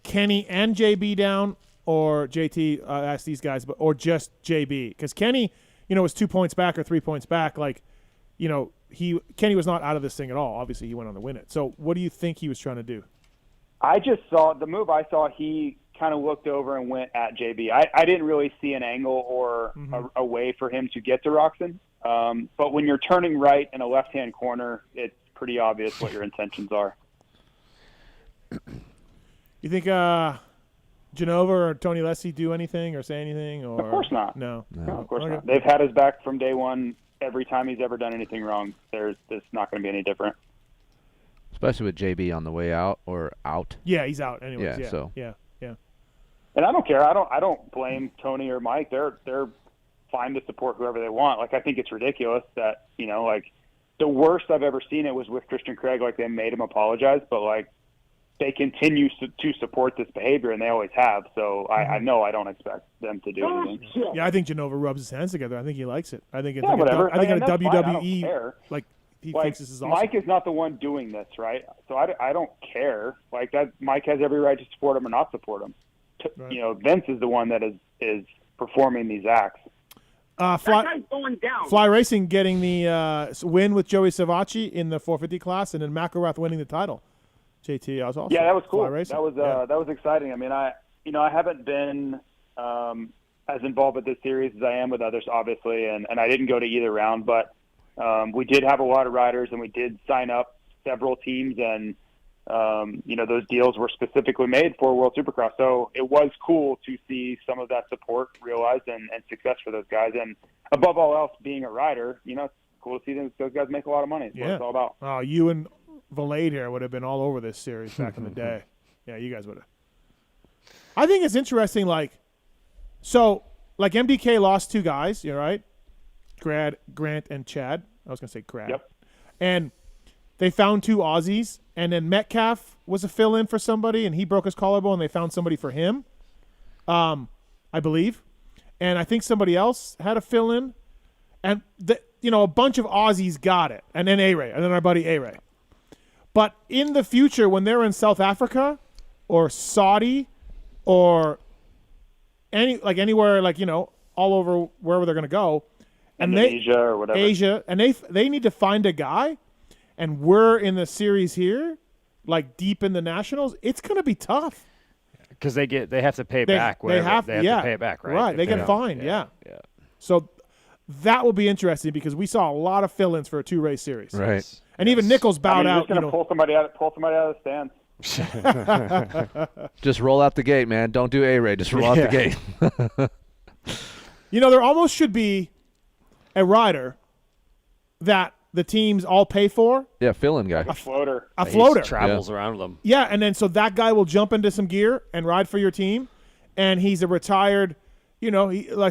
Kenny and JB down, or JT ask these guys, or just JB? Because Kenny, was 2 points back or 3 points back. Like, Kenny was not out of this thing at all. Obviously, he went on to win it. So what do you think he was trying to do? I just saw the move. I saw he kind of looked over and went at JB. I didn't really see an angle or a way for him to get to Roxon. But when you're turning right in a left-hand corner, it's pretty obvious what your intentions are. You think Genova or Tony Lessie do anything or say anything? Or Of course not. No, of course not. They've had his back from day one. Every time he's ever done anything wrong, it's not going to be any different. Especially with JB on the way out or out. Yeah, he's out anyways. Yeah, so. Yeah. And I don't care. I don't blame Tony or Mike. They're fine to support whoever they want. Like, I think it's ridiculous that, like, the worst I've ever seen it was with Christian Craig. Like, they made him apologize, but, like, they continue to support this behavior, and they always have. So I know I don't expect them to do anything. Yeah, I think Genova rubs his hands together. I think he likes it. I think it's whatever. I think in a that's fine. I don't WWE, care. like, he Like, thinks this is awesome. Mike is not the one doing this, right? So I don't care. Like, that, Mike has every right to support him or not support him. Right. Vince is the one that is performing these acts. Fly Racing getting the win with Joey Savacci in the 450 class, and then McElrath winning the title. JT, I was also that was cool. Fly Racing. That was exciting. I mean, I haven't been as involved with this series as I am with others, obviously, and I didn't go to either round, but we did have a lot of riders, and we did sign up several teams, and Those deals were specifically made for World Supercross. So it was cool to see some of that support realized and success for those guys. And above all else, being a rider, it's cool to see those guys make a lot of money. That's what it's all about. Oh, you and Valade here would have been all over this series back in the day. Yeah, you guys would have. I think it's interesting, MDK lost 2 guys, right? Grant and Chad. I was going to say Grad. Yep. And they found 2 Aussies, and then Metcalf was a fill-in for somebody, and he broke his collarbone, and they found somebody for him, I believe. And I think somebody else had a fill-in. And, a bunch of Aussies got it, and then A-Ray, and then our buddy A-Ray. But in the future, when they're in South Africa or Saudi or anywhere, all over wherever they're going to go, and Asia or whatever. Asia, and they need to find a guy, and we're in the series here, deep in the nationals. It's going to be tough because they have to pay back. They have to pay it back, right? Right, they get fined. Yeah. So that will be interesting because we saw a lot of fill-ins for a 2-race series. Right. And even Nichols bowed you're out. Just gonna pull somebody out of the stands. Just roll out the gate, man. Don't do A-Ray. Just roll out the gate. There almost should be a rider that the teams all pay for. Yeah, fill-in guy. A floater. A floater. He travels around them. Yeah, and then so that guy will jump into some gear and ride for your team, and he's a retired,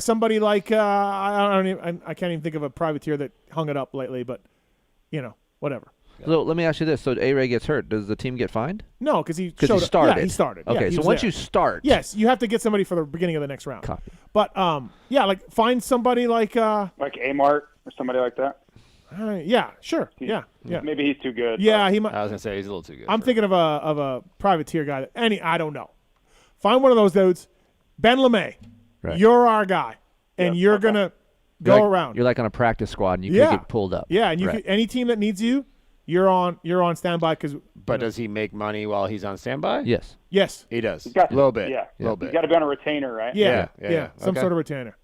somebody like I can't even think of a privateer that hung it up lately, but whatever. So let me ask you this: so A-Ray gets hurt, does the team get fined? No, because he started. Yeah, he started. Okay, yeah, so once you start, yes, you have to get somebody for the beginning of the next round. Copy. But find somebody like A-Mart or somebody like that. Yeah, sure. Yeah. Maybe he's too good. Yeah, he might. I was gonna say he's a little too good. I'm thinking of a privateer guy. I don't know. Find one of those dudes. Ben LeMay, right. You're our guy, and you're gonna go around. You're like on a practice squad, and you can get pulled up. Yeah, and any team that needs you, you're on standby. But does he make money while he's on standby? Yes. Yes, he does. A little bit. Yeah, a little bit. He's got to be on a retainer, right? Yeah. Some Okay. sort of retainer.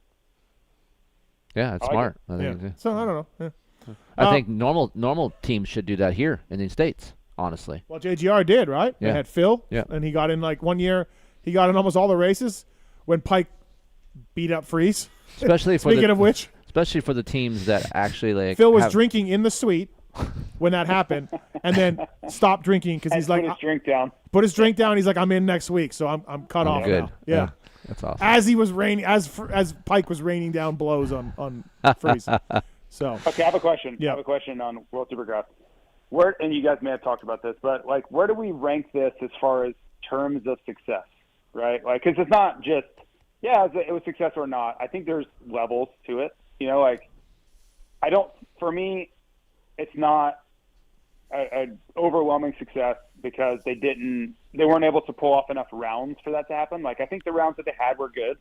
Yeah, that's smart. I think. So I don't know. Yeah. I think normal teams should do that here in the States. Honestly. Well, JGR did, right? Yeah. They had Phil, and he got in 1 year. He got in almost all the races when Pike beat up Freeze. Especially for Speaking of which, especially for the teams that actually Phil was drinking in the suite when that happened, and then stopped drinking because he's like, put his drink down. Put his drink down. He's like, I'm in next week, so I'm cut off good. now. Yeah. That's awesome. As he was raining, as Pike was raining down blows on Freeze. So okay, I have a question. Yeah. I have a question on World Supercross. And you guys may have talked about this, but where do we rank this as far as terms of success, right? Because it's not just it was success or not. I think there's levels to it. For me, it's not an overwhelming success because they weren't able to pull off enough rounds for that to happen. I think the rounds that they had were good.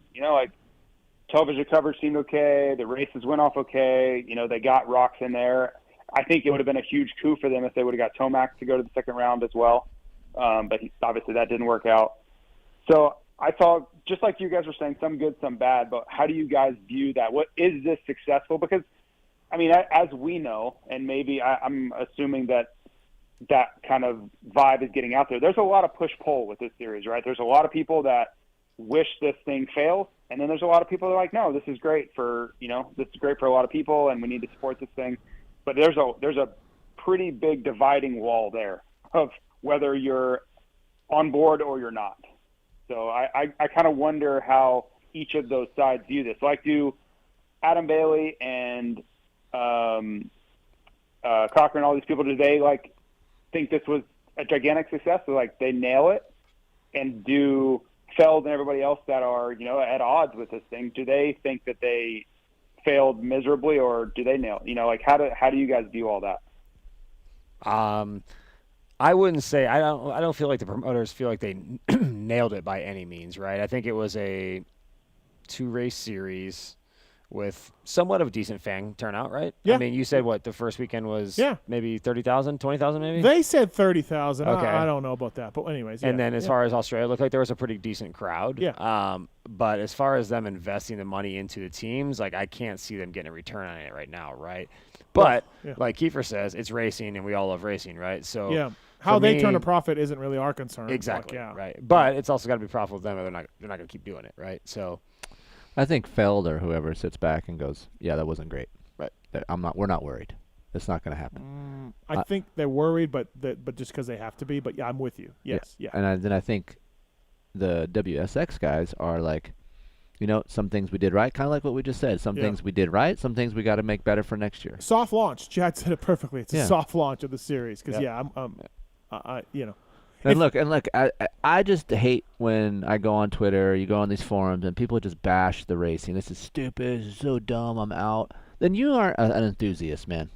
Television coverage seemed okay. The races went off okay. They got rocks in there. I think it would have been a huge coup for them if they would have got Tomac to go to the second round as well. But obviously that didn't work out. So I saw, just like you guys were saying, some good, some bad, but how do you guys view that? What is this successful? Because, as we know, and maybe I'm assuming that kind of vibe is getting out there, there's a lot of push-pull with this series, right? There's a lot of people that wish this thing fails, and then there's a lot of people that are like, no, this is great for, this is great for a lot of people, and we need to support this thing. But there's a pretty big dividing wall there of whether you're on board or you're not. So I kind of wonder how each of those sides view this. Do Adam Bailey and Cochran, all these people, do they think this was a gigantic success? So they nail it, and do Feld and everybody else that are at odds with this thing, do they think that they failed miserably, or do they nail it? How do you guys view all that? I wouldn't say I don't feel like the promoters feel like they nailed it by any means, right? I think it was a 2-race series with somewhat of a decent fan turnout, right? Yeah. You said the first weekend was maybe 30,000, 20,000 maybe? They said 30,000. Okay. I don't know about that, but anyways. And then as far as Australia, it looked like there was a pretty decent crowd. Yeah. But as far as them investing the money into the teams, I can't see them getting a return on it right now, right? But like Keefer says, it's racing, and we all love racing, right? So How for they me, turn a profit isn't really our concern. Exactly. Like, yeah. Right. But it's also got to be profitable to them, or they're not going to keep doing it. Right. So. I think Feld or whoever sits back and goes, "Yeah, that wasn't great." Right. We're not worried. It's not going to happen. I think they're worried, but just because they have to be. But yeah, I'm with you. Yes. Yeah. And then I think the WSX guys are like, some things we did right, kind of like what we just said. Some things we did right, some things we got to make better for next year. Soft launch. Chad said it perfectly. It's a soft launch of the series because And look, I just hate when I go on Twitter, you go on these forums, and people just bash the racing. This is stupid. This is so dumb. I'm out. Then you aren't an enthusiast, man.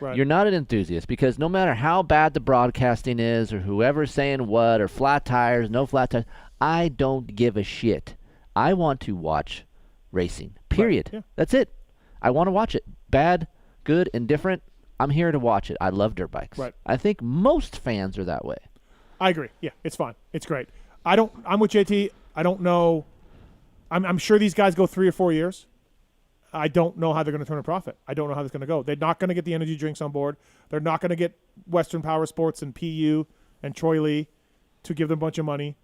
Right. You're not an enthusiast because no matter how bad the broadcasting is or whoever's saying what or flat tires, no flat tires, I don't give a shit. I want to watch racing, period. Right. Yeah. That's it. I want to watch it. Bad, good, indifferent, I'm here to watch it. I love dirt bikes. Right. I think most fans are that way. I agree. Yeah, it's fine. It's great. I'm with JT. I don't know. I'm sure these guys go 3 or 4 years. I don't know how they're going to turn a profit. I don't know how it's going to go. They're not going to get the energy drinks on board. They're not going to get Western Power Sports and PU and Troy Lee to give them a bunch of money.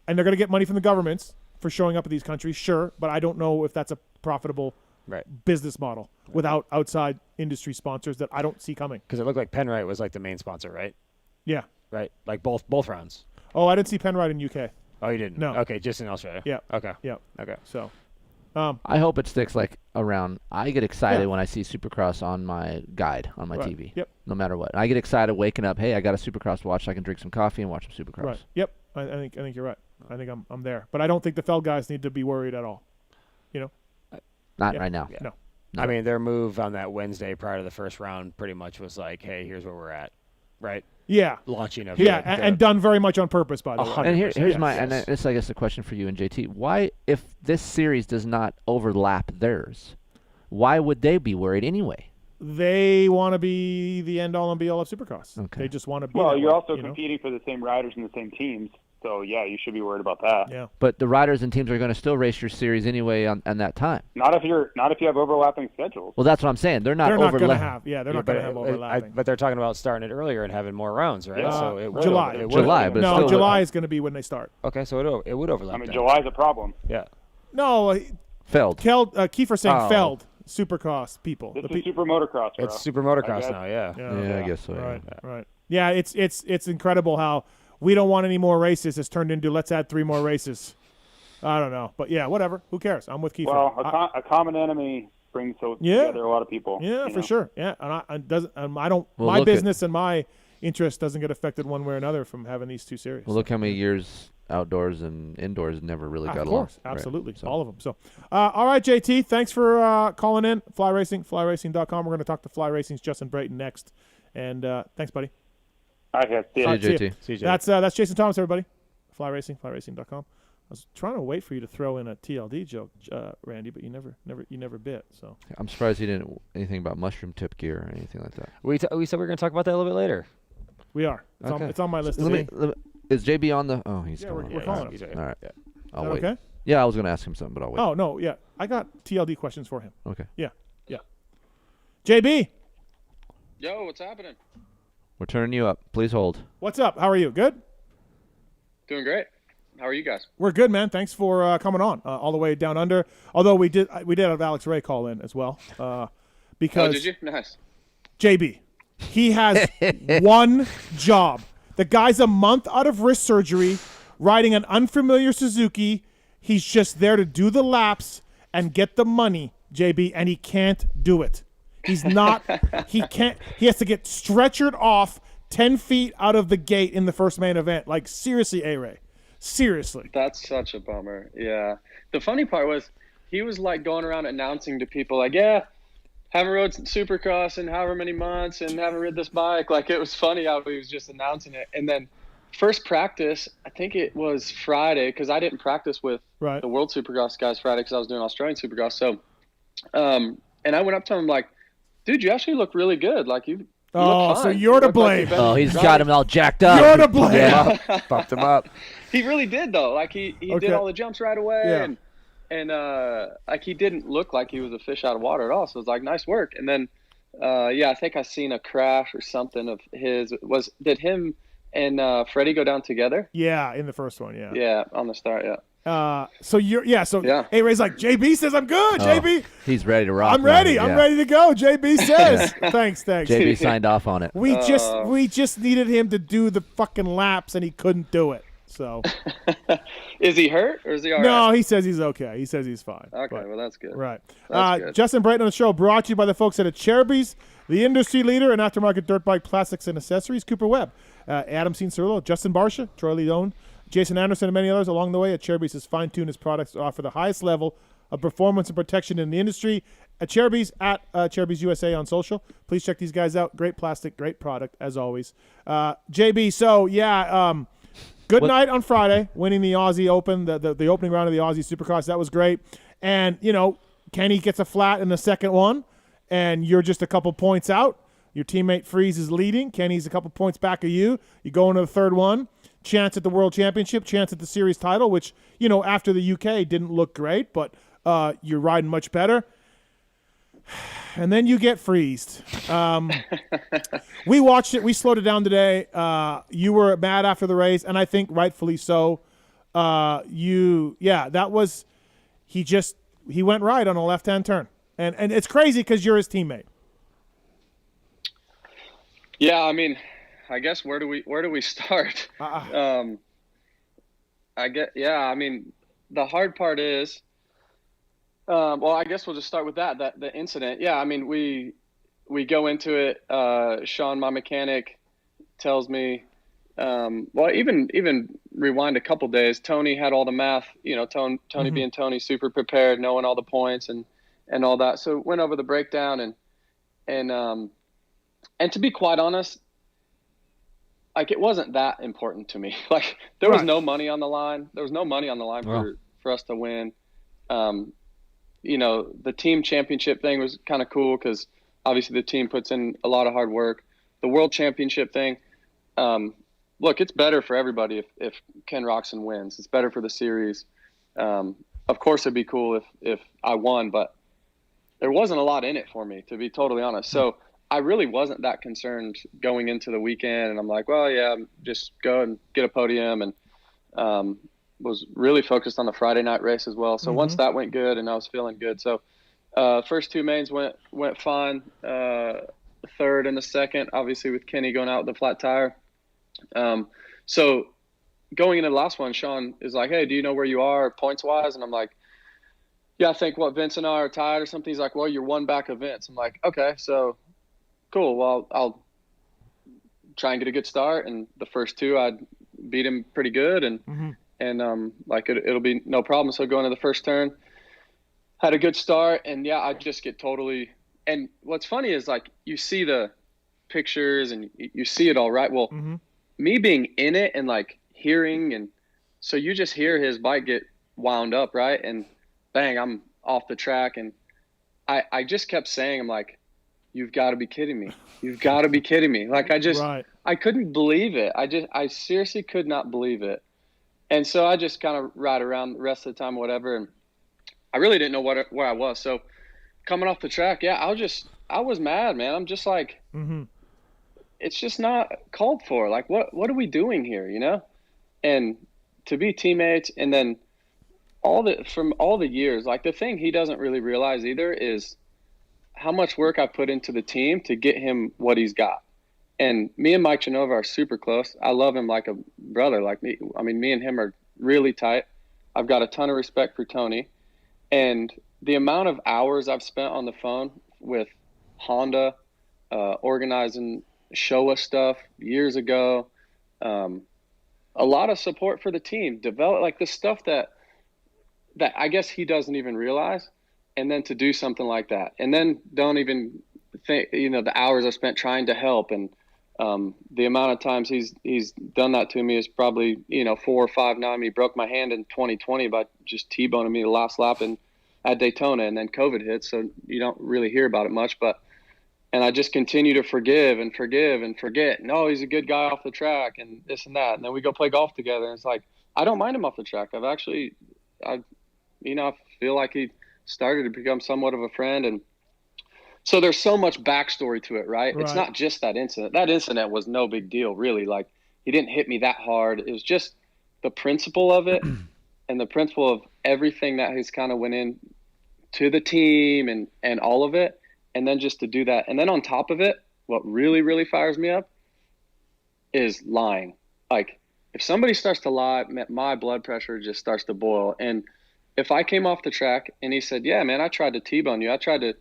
And they're going to get money from the governments for showing up at these countries, sure, but I don't know if that's a profitable business model without outside industry sponsors that I don't see coming. Because it looked like Penrite was like the main sponsor, right? Yeah. Right? Like both rounds. Oh, I didn't see Penrite in UK. Oh, you didn't? No. Okay, just in Australia. Yeah. Okay. Yeah. Okay. So, I hope it sticks like around. I get excited when I see Supercross on my guide on my TV. Yep. No matter what, I get excited waking up. Hey, I got a Supercross to watch. So I can drink some coffee and watch some Supercross. Right. Yep. I think you're right. I think I'm there, but I don't think the Feld guys need to be worried at all. Not right now. Yeah. No. I mean, their move on that Wednesday prior to the first round pretty much was like, hey, here's where we're at. Right? Yeah. Launching of and done very much on purpose, by the way. And here's my and this I guess the question for you and JT: why, if this series does not overlap theirs, why would they be worried anyway? They want to be the end all and be all of Supercross. Okay. They just want to be. Well, you're way, also competing for the same riders and the same teams, so yeah, you should be worried about that. Yeah. But the riders and teams are going to still race your series anyway on that time. Not if you have overlapping schedules. Well, that's what I'm saying. They're not going to overlapping. have. Yeah, they're not going to have overlapping. But they're talking about starting it earlier and having more rounds, right? So it would July. But no, July is going to be when they start. Okay, so it would overlap. I mean, then. July's a problem. Yeah. No. Feld. Kiefer saying Feld. Supercross people. This is Super Motocross, bro. It's Super Motocross now, yeah. Yeah, I guess so. Right. Yeah, it's incredible how we don't want any more races has turned into let's add 3 more races. I don't know, but yeah, whatever. Who cares? I'm with Keefer. Well, a common enemy brings together a lot of people. Yeah, for sure. Yeah, and I don't. Well, my business and my interest doesn't get affected one way or another from having these 2 series. Well, look how many years outdoors and indoors never really got along. Of course, absolutely, all of them. So, all right, JT, thanks for calling in. Fly Racing, flyracing.com. We're going to talk to Fly Racing's Justin Brayton next, and thanks, buddy. All right, guys. See you, JT. See you. That's Jason Thomas, everybody. Fly Racing, flyracing.com. I was trying to wait for you to throw in a TLD joke, Randy, but you never bit. So I'm surprised you didn't anything about mushroom tip gear or anything like that. We said we were going to talk about that a little bit later. We are. It's on my list. Is JB on the? Oh, he's we're calling. calling him. He's All right. Yeah. I'll wait. Okay. Yeah, I was going to ask him something, but I'll wait. Oh no, yeah, I got TLD questions for him. Okay. Yeah. JB, Yo, what's happening? We're turning you up. Please hold. what's up? How are you? Good. Doing great. How are you guys? We're good, man. Thanks for coming on all the way down under. Although we did have Alex Ray call in as well, because Oh, did you? Nice. JB, he has one job. The guy's a month out of wrist surgery, riding an unfamiliar Suzuki. He's just there to do the laps and get the money, JB, and he can't do it. He's not. He can't. He has to get stretchered off 10 feet out of the gate in the first main event. Like, seriously, A-Ray. Seriously. That's such a bummer. Yeah. The funny part was he was like going around announcing to people like, yeah, haven't rode Supercross in however many months and haven't rid this bike. Like, it was funny how he was just announcing it. And then first practice, I think it was Friday, because I didn't practice with the World Supercross guys Friday because I was doing Australian Supercross. So, and I went up to him like, dude, you actually look really good. Like, you look fine. So you're to blame. Oh, he's got him all jacked up. You're to blame. Yeah. Bumped him up. He really did, though. Like, he did all the jumps right away. Yeah. And like, he didn't look like he was a fish out of water at all. So it was like, nice work. And then Yeah, I think I seen a crash or something of his. Did him and Freddie go down together? Yeah, in the first one, yeah. Yeah, on the start, yeah. Hey, Ray's like, JB says I'm good. JB, he's ready to rock. I'm ready. man. I'm Yeah. ready to go. JB says, thanks. JB signed off on it. We just needed him to do the fucking laps, and he couldn't do it. So, is he hurt or is he all right? no, he says he's okay. He says he's fine. Okay, well that's good. Right. That's good. Justin Brayton on the show, brought to you by the folks at Cherubies, the industry leader in aftermarket dirt bike plastics and accessories. Cooper Webb, Adam Cianciarulo, Justin Barsha, Troy Leone, Jason Anderson, and many others along the way. Cherubies has fine-tuned his products to offer the highest level of performance and protection in the industry. Cherubies at Cherubies USA on social. Please check these guys out. Great plastic, great product as always. JB, so yeah. Good night on Friday, winning the Aussie Open, the opening round of the Aussie Supercross. That was great. And, Kenny gets a flat in the second one, and you're just a couple points out. Your teammate Freeze is leading. Kenny's a couple points back of you. You go into the third one. Chance at the World Championship, chance at the series title, which, after the UK didn't look great, but you're riding much better. And then you get freezed. We watched it. We slowed it down today. You were mad after the race, and I think rightfully so. That was he went right on a left-hand turn, and it's crazy because you're his teammate. Yeah, I mean, I guess where do we start? I mean, the hard part is. Well, I guess we'll just start with the incident. Yeah, I mean, we go into it. Sean, my mechanic, tells me, well, even rewind a couple days. Tony had all the math. Tony being Tony, super prepared, knowing all the points and all that. So went over the breakdown and to be quite honest, like it wasn't that important to me. Like there was no money on the line. There was no money on the line for us to win. The team championship thing was kind of cool because obviously the team puts in a lot of hard work. The world championship thing, look, it's better for everybody if Ken Roxon wins. It's better for the series. Of course, it'd be cool if I won, but there wasn't a lot in it for me, to be totally honest. So I really wasn't that concerned going into the weekend. And I'm like, well, yeah, just go and get a podium. And was really focused on the Friday night race as well. So once that went good and I was feeling good. So first two mains went fine. Third and the second, obviously with Kenny going out with the flat tire. So going into the last one, Sean is like, hey, do you know where you are points wise? And I'm like, yeah, I think Vince and I are tied or something. He's like, well, you're one back of Vince. I'm like, okay, so cool. Well, I'll try and get a good start. And the first two, I'd beat him pretty good. And it'll be no problem. So going to the first turn, had a good start, and yeah, I just get totally. And what's funny is like you see the pictures and you see it all, right? Well, me being in it and like hearing, and so you just hear his bike get wound up, right? And bang, I'm off the track, and I just kept saying, I'm like, you've got to be kidding me! You've got to be kidding me! Like I couldn't believe it. I seriously could not believe it. And so I just kind of ride around the rest of the time, whatever. And I really didn't know where I was. So coming off the track, yeah, I was mad, man. I'm just like, it's just not called for. Like, what are we doing here, And to be teammates, and then from all the years, like the thing he doesn't really realize either is how much work I put into the team to get him what he's got. And me and Mike Genova are super close. I love him like a brother, like me. I mean, me and him are really tight. I've got a ton of respect for Tony. And the amount of hours I've spent on the phone with Honda, organizing Showa stuff years ago, a lot of support for the team, develop like the stuff that I guess he doesn't even realize. And then to do something like that. And then don't even think, the hours I spent trying to help, and the amount of times he's done that to me is probably 4 or 5 now. I mean, he broke my hand in 2020 by just T-boning me the last lap at Daytona, and then COVID hit, so you don't really hear about it much. And I just continue to forgive and forget. No, he's a good guy off the track and this and that. And then we go play golf together, and it's like I don't mind him off the track. I feel like he started to become somewhat of a friend, and So there's so much backstory to it, right? It's not just that incident. That incident was no big deal, really. Like, he didn't hit me that hard. It was just the principle of it and the principle of everything that has kind of went in to the team and all of it. And then just to do that. And then on top of it, what really, really fires me up is lying. Like, if somebody starts to lie, my blood pressure just starts to boil. And if I came off the track and he said, yeah, man, I tried to T-bone you. I tried to,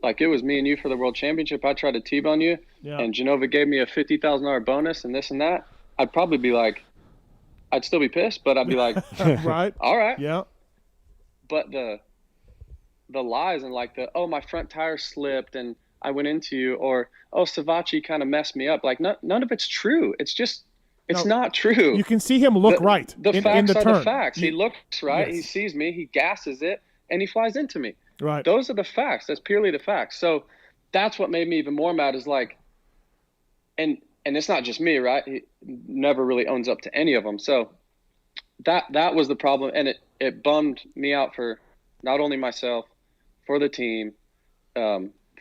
like, it was me and you for the world championship. I tried to T-bone you and Genova gave me a $50,000 bonus and this and that. I'd probably be like, I'd still be pissed, but I'd be like, right. All right. Yeah. But the lies and like oh, my front tire slipped and I went into you, or, oh, Savachi kind of messed me up. Like, none of it's true. It's just, it's not true. You can see him look right. The in facts the are turn. the facts. He looks right. Yes. He sees me. He gasses it, and he flies into me. Right. Those are the facts. That's purely the facts. So that's what made me even more mad is like, and it's not just me, right? He never really owns up to any of them. So that was the problem, and it bummed me out for not only myself, for the team,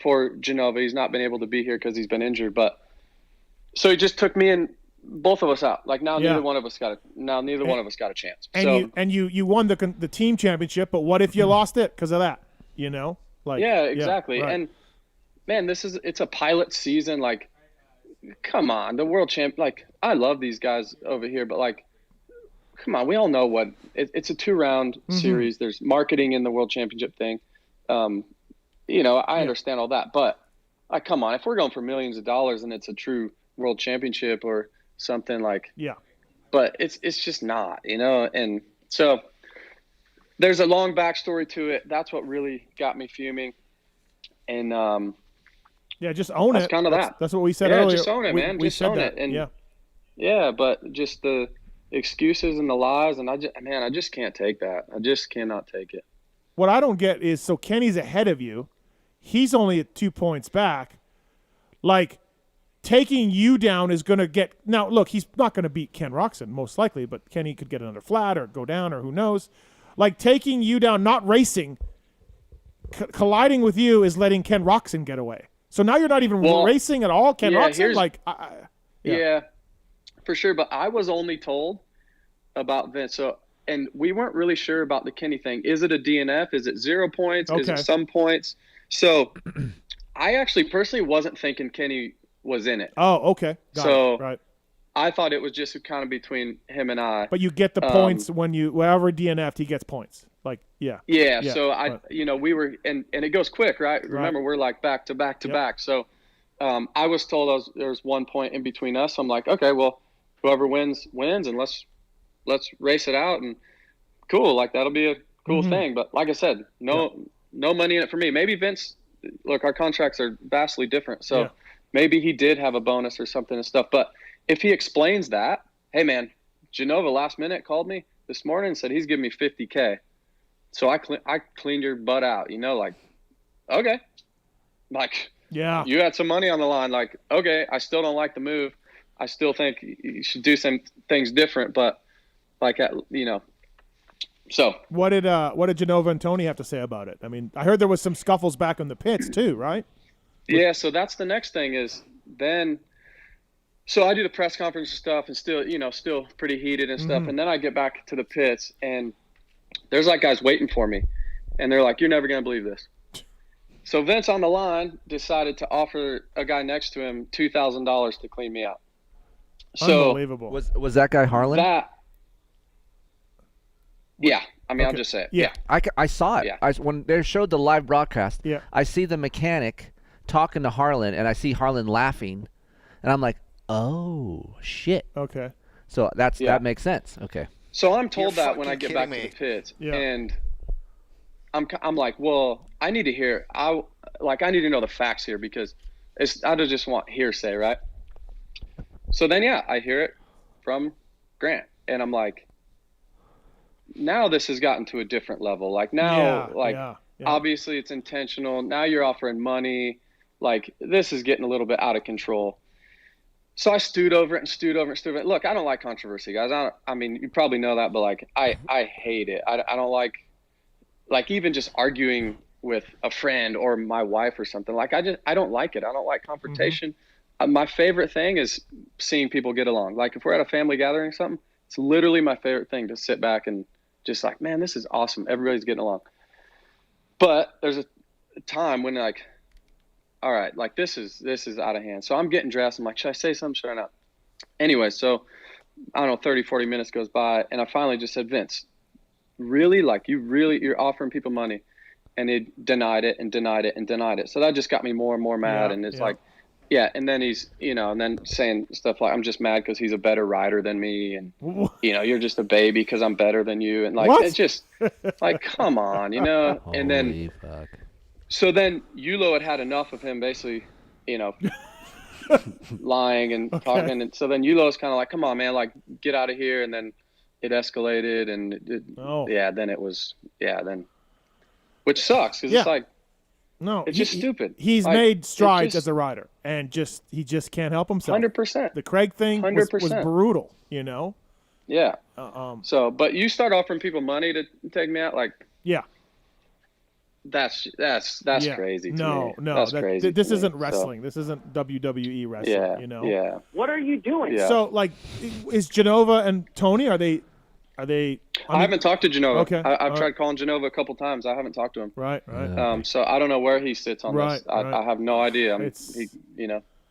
for Genova. He's not been able to be here because he's been injured, but so he just took me and both of us out. Like, now neither one of us got a chance. And you won the team championship, but what if you lost it because of that? You know, like yeah, exactly. Right. And man, it's a pilot season. Like, come on, the world champ. Like, I love these guys over here, but like, come on, we all know what it's a 2-round series. There's marketing in the world championship thing. You know, I understand all that, but come on, if we're going for millions of dollars and it's a true world championship or something, like, but it's just not, you know. And so there's a long backstory to it. That's what really got me fuming. And just own it. Kind of that's what we said earlier. Just own it, man. We just said own that. it. And but just the excuses and the lies, and I just can't take that. I just cannot take it. What I don't get is, so Kenny's ahead of you. He's only at 2 points back. Like, taking you down is going to get – now, look, he's not going to beat Ken Roczen, most likely, but Kenny could get another flat or go down or who knows. Like, taking you down, not racing, colliding with you is letting Ken Roczen get away. So now you're not even racing at all, Ken Roczen? Like, yeah, for sure. But I was only told about Vince. So, and we weren't really sure about the Kenny thing. Is it a DNF? Is it 0 points? Okay. Is it some points? So I actually personally wasn't thinking Kenny was in it. Oh, okay. Got it. Right. I thought it was just kind of between him and I. But you get the points when wherever DNF'd, he gets points. Like, Yeah. So we were, and it goes quick, right? Remember, we're like back to back to back. So I was told there's 1 point in between us. So I'm like, okay, well, whoever wins, and let's race it out, and cool. Like, that'll be a cool thing. But like I said, no money in it for me. Maybe Vince, look, our contracts are vastly different. So maybe he did have a bonus or something and stuff. But if he explains that, hey man, Genova last minute called me this morning and said he's giving me $50K. So I cleaned your butt out, you know, like, okay. Like, you had some money on the line. Like, okay, I still don't like the move. I still think you should do some things different, but like, you know, so what did Genova and Tony have to say about it? I mean, I heard there was some scuffles back in the pits too, right? Yeah. So that's the next thing is then, so I do the press conference and stuff and still pretty heated and stuff. And then I get back to the pits and there's like guys waiting for me and they're like, you're never going to believe this. So Vince on the line decided to offer a guy next to him $2,000 to clean me out. So unbelievable. Was that guy Harlan? Yeah, I mean, I'll just say it. Yeah. I saw it. Yeah. When they showed the live broadcast, I see the mechanic talking to Harlan, and I see Harlan laughing, and I'm like, oh, shit. Okay. So that makes sense. Okay. So I'm told that when I get back to the pits, and I'm like, well, I need to hear. I need to know the facts here because I don't just want hearsay, right? So then, I hear it from Grant, and I'm like, now this has gotten to a different level. Like now, obviously it's intentional. Now you're offering money. Like this is getting a little bit out of control. So I stewed over it. Look, I don't like controversy, guys. I mean, you probably know that, but like I hate it. I don't like even just arguing with a friend or my wife or something. Like I don't like it. I don't like confrontation. My favorite thing is seeing people get along. Like if we're at a family gathering or something, it's literally my favorite thing to sit back and just like, man, this is awesome. Everybody's getting along. But there's a time when like, all right, like this is out of hand. So I'm getting dressed. I'm like, should I say something? Should I not? Anyway, so I don't know, 30, 40 minutes goes by, and I finally just said, Vince, really? Like you're offering people money? And he denied it and denied it and denied it. So that just got me more and more mad. And it's like, yeah. And then he's, and then saying stuff like, I'm just mad because he's a better rider than me. And, you're just a baby because I'm better than you. And like, it's just like, come on, and then, so then Yulo had enough of him basically, lying and talking. And so then Yulo's kind of like, come on, man, like get out of here. And then it escalated and then it was, which sucks because it's like, no, it's just stupid. He's like, made strides as a rider, and he just can't help himself. 100%. The Craig thing was brutal, Yeah. So, but you start offering people money to take me out, like that's crazy. No, that's crazy. This isn't wrestling. This isn't WWE wrestling. Yeah. What are you doing? Yeah. So, like, is Genova and Tony? Are they? I haven't talked to Genova. Okay. I've tried calling Genova a couple times. I haven't talked to him. Right. So I don't know where he sits on this. I have no idea.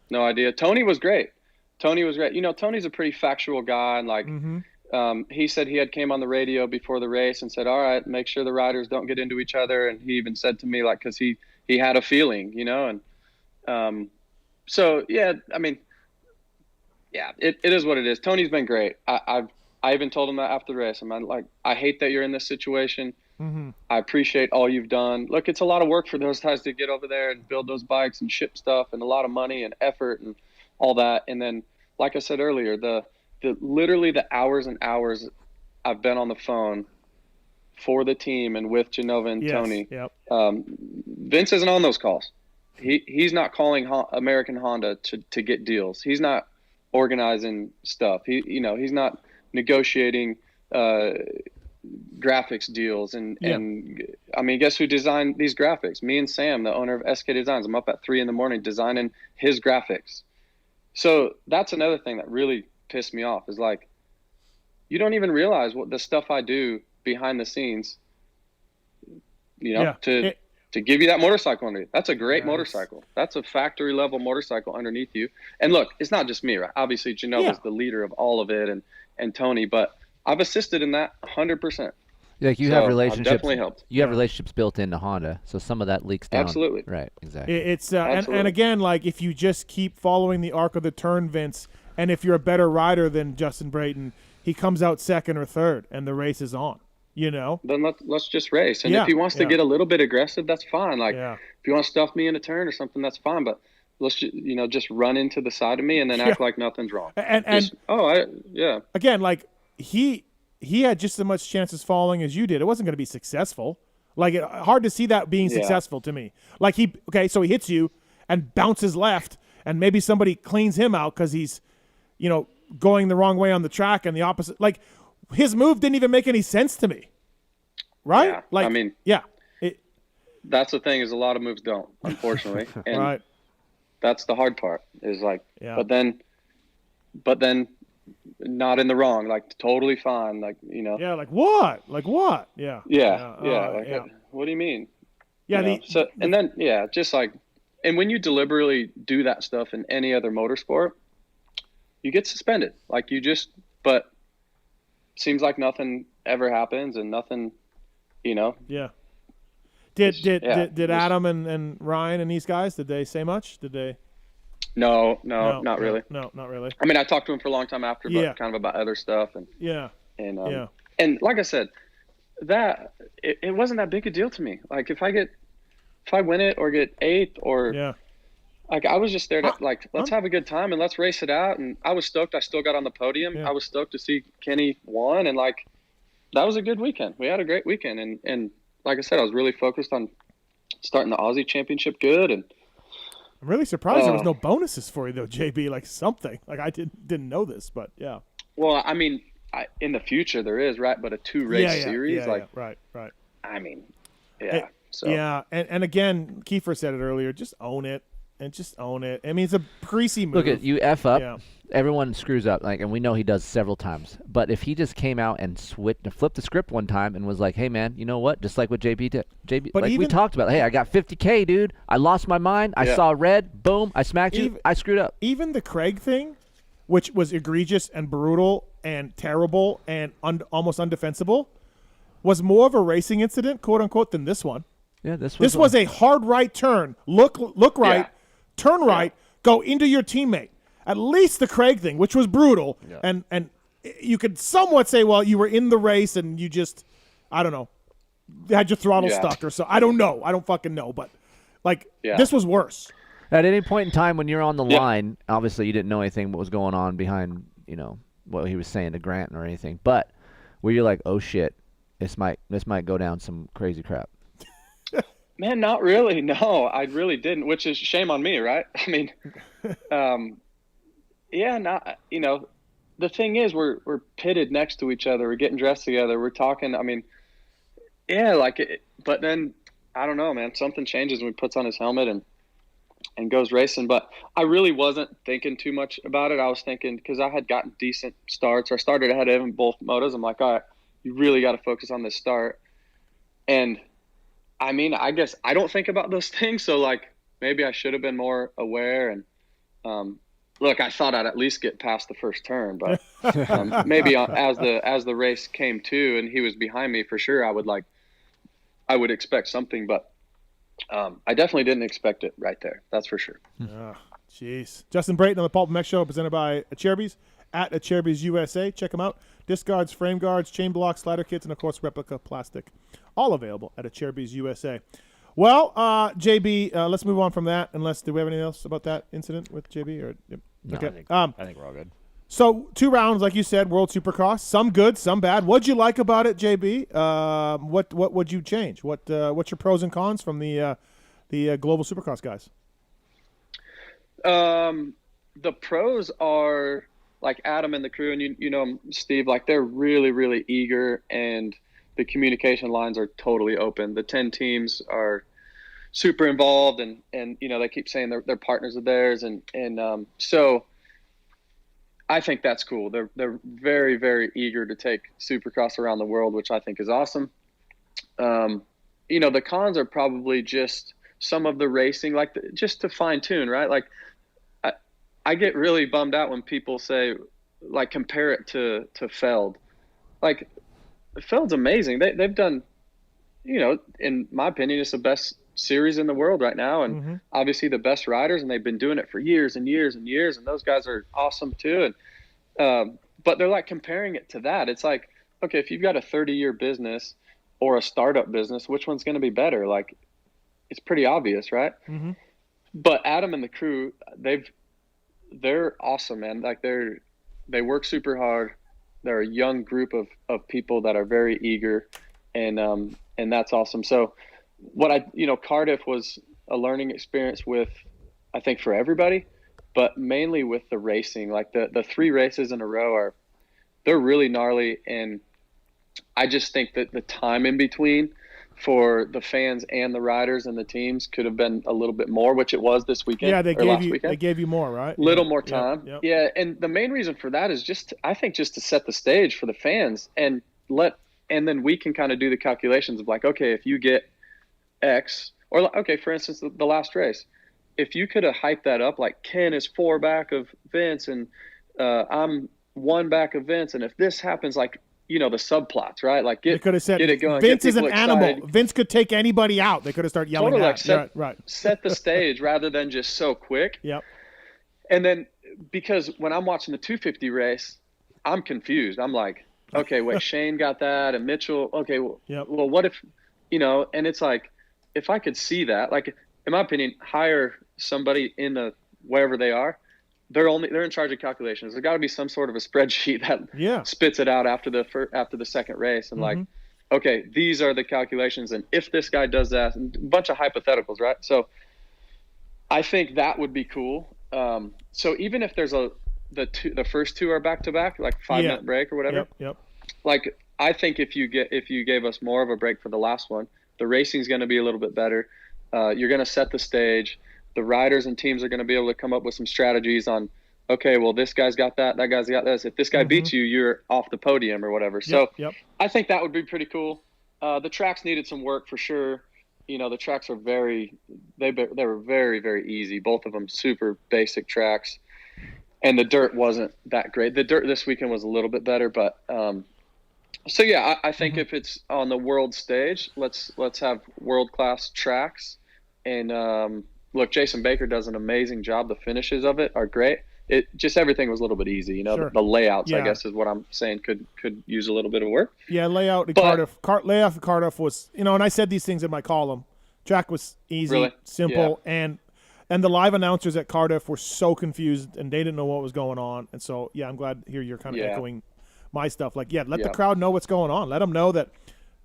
No idea. Tony was great. Tony's a pretty factual guy, and like, he said he had came on the radio before the race and said, all right, make sure the riders don't get into each other. And he even said to me, like, cause he had a feeling, and, so yeah, I mean, yeah, it is what it is. Tony's been great. I even told him that after the race. I'm like, I hate that you're in this situation. I appreciate all you've done. Look, it's a lot of work for those guys to get over there and build those bikes and ship stuff and a lot of money and effort and all that. And then, like I said earlier, literally the hours and hours I've been on the phone for the team and with Genova and Tony. Yep. Vince isn't on those calls. He's not calling American Honda to get deals. He's not organizing stuff. He's not negotiating graphics deals and I mean, guess who designed these graphics? Me and Sam, the owner of SK Designs. I'm up at 3 a.m. designing his graphics. So that's another thing that really pissed me off is like, you don't even realize what the stuff I do behind the scenes, to give you that motorcycle underneath. That's a great motorcycle. That's a factory level motorcycle underneath you. And look, it's not just me, right? Obviously Genova's the leader of all of it and Tony, but I've assisted in that 100%. Like you have relationships. I've definitely helped. You have relationships built into Honda, so some of that leaks down. Absolutely. Right. Exactly. It's and again, like if you just keep following the arc of the turn, Vince, and if you're a better rider than Justin Brayton, he comes out second or third, and the race is on. Then let's just race. And if he wants to get a little bit aggressive, that's fine. Like if you want to stuff me in a turn or something, that's fine. But let's just run into the side of me and then act like nothing's wrong. Again, like he had just as much chances falling as you did. It wasn't going to be successful. Like hard to see that being successful to me. Like so he hits you and bounces left, and maybe somebody cleans him out because he's, going the wrong way on the track and the opposite. Like his move didn't even make any sense to me. Right? Yeah. Like, I mean, that's the thing is a lot of moves don't, unfortunately. And that's the hard part is like, but then not in the wrong, like totally fine. Like, Yeah. Like what? Yeah. What do you mean? Yeah. Just like, and when you deliberately do that stuff in any other motorsport, you get suspended. Like but seems like nothing ever happens and nothing, Yeah. Did Adam and Ryan and these guys, did they say much? Did they? No, not really. No, not really. I mean, I talked to him for a long time after, but kind of about other stuff. And and like I said, that it wasn't that big a deal to me. Like if I win it or get 8th or like I was just there to let's have a good time and let's race it out. And I was stoked. I still got on the podium. I was stoked to see Kenny won, and like that was a good weekend. We had a great weekend, and like I said, I was really focused on starting the Aussie Championship good. And I'm really surprised there was no bonuses for you though, JB. Like something. Like I didn't know this, but yeah. Well, I mean, in the future there is, right? But a 2-race series, right. I mean, So Yeah, and again, Keefer said it earlier. Just own it. And just own it. I mean, it's a greasy move. Look at you f up. Yeah. Everyone screws up, and we know he does several times. But if he just came out and flipped the script one time and was like, "Hey, man, you know what?" Just like what JB did. But we talked about. Hey, I got 50K, dude. I lost my mind. I saw red. Boom. I smacked you. I screwed up. Even the Craig thing, which was egregious and brutal and terrible and almost undefensible, was more of a racing incident, quote unquote, than this one. Yeah, this was a hard right turn. Look right. Yeah. Turn right, go into your teammate. At least the Craig thing, which was brutal, and you could somewhat say, well, you were in the race and you just, I don't know, had your throttle stuck or so. I don't know. I don't fucking know. But, this was worse. At any point in time when you're on the line, obviously you didn't know anything what was going on behind, what he was saying to Grant or anything. But where you're like, oh, shit, this might go down some crazy crap. Man, not really. No, I really didn't, which is shame on me, right? I mean, the thing is we're pitted next to each other. We're getting dressed together. We're talking. I mean, but then I don't know, man, something changes when he puts on his helmet and goes racing. But I really wasn't thinking too much about it. I was thinking because I had gotten decent starts, or I started ahead of him in both motos. I'm like, all right, you really got to focus on this start. And I mean, I guess I don't think about those things. So maybe I should have been more aware. And look, I thought I'd at least get past the first turn, but maybe as the race came to and he was behind me, for sure, I would expect something, but I definitely didn't expect it right there. That's for sure. Jeez. Justin Brayton on the PulpMX show, presented by Acherbys at Acherbys USA. Check them out. Disc guards, frame guards, chain blocks, slider kits, and, of course, replica plastic. All available at Acherbys USA. Well, JB, let's move on from that. Do we have anything else about that incident with JB? Or No, okay. I think we're all good. So 2 rounds, like you said, World Supercross. Some good, some bad. What'd you like about it, JB? What would you change? What's your pros and cons from the Global Supercross guys? The pros are like Adam and the crew, and you know Steve. They're really, really eager, and the communication lines are totally open. The 10 teams are super involved, and they keep saying they're partners of theirs, and so I think that's cool. They're very, very eager to take Supercross around the world, which I think is awesome. The cons are probably just some of the racing, just to fine tune, right? I get really bummed out when people say, compare it to Feld. Feld's amazing. They've done, in my opinion, it's the best series in the world right now, and obviously the best riders, and they've been doing it for years and years and years, and those guys are awesome too. And but they're comparing it to that. It's okay, if you've got a 30-year business or a startup business, which one's going to be better? It's pretty obvious, right? Mm-hmm. But Adam and the crew, they're awesome, man. They work super hard. They're a young group of people that are very eager, and that's awesome. So Cardiff was a learning experience with, I think, for everybody, but mainly with the racing. The 3 races in a row they're really gnarly, and I just think that the time in between for the fans and the riders and the teams could have been a little bit more, which it was this weekend. Yeah, they gave you more, right? Little more time. Yep. Yeah, and the main reason for that is just to set the stage for the fans and then we can kind of do the calculations of okay, if you get X, or for instance, the last race, if you could have hyped that up, Ken is 4 back of Vince and I'm 1 back of Vince, and if this happens, the subplots, right? They could have said, get it going. Vince is an animal. Vince could take anybody out. They could have started yelling at. Set the stage rather than just so quick. Yep. And then, because when I'm watching the 250 race, I'm confused. I'm like, okay, wait, Shane got that, and Mitchell. Okay, well, well, what if, and it's if I could see that, in my opinion, hire somebody in the wherever they are. They're in charge of calculations. There's got to be some sort of a spreadsheet that spits it out after the second race, and okay, these are the calculations, and if this guy does that, and a bunch of hypotheticals, right? So I think that would be cool. So even if there's the first 2 are back to back, 5-minute break or whatever. Yep. I think if you gave us more of a break for the last one, The racing's going to be a little bit better. You're going to set the stage. The riders and teams are going to be able to come up with some strategies on, okay, well, this guy's got that guy's got this. If this guy beats you, you're off the podium or whatever. So I think that would be pretty cool. The tracks needed some work for sure. You know, the tracks are they were very, very easy. Both of them super basic tracks. And the dirt wasn't that great. The dirt this weekend was a little bit better, but so yeah, I think if it's on the world stage, let's have world-class tracks. And look, Jason Baker does an amazing job. The finishes of it are great. It just everything was a little bit easy, you know. Sure. The layouts, I guess, is what I'm saying could use a little bit of work. Yeah, layout in Cardiff was, you know, and I said these things in my column. Track was easy, simple, and the live announcers at Cardiff were so confused and they didn't know what was going on. And so, yeah, I'm glad to hear you're kind of echoing my stuff. Like, let the crowd know what's going on. Let them know that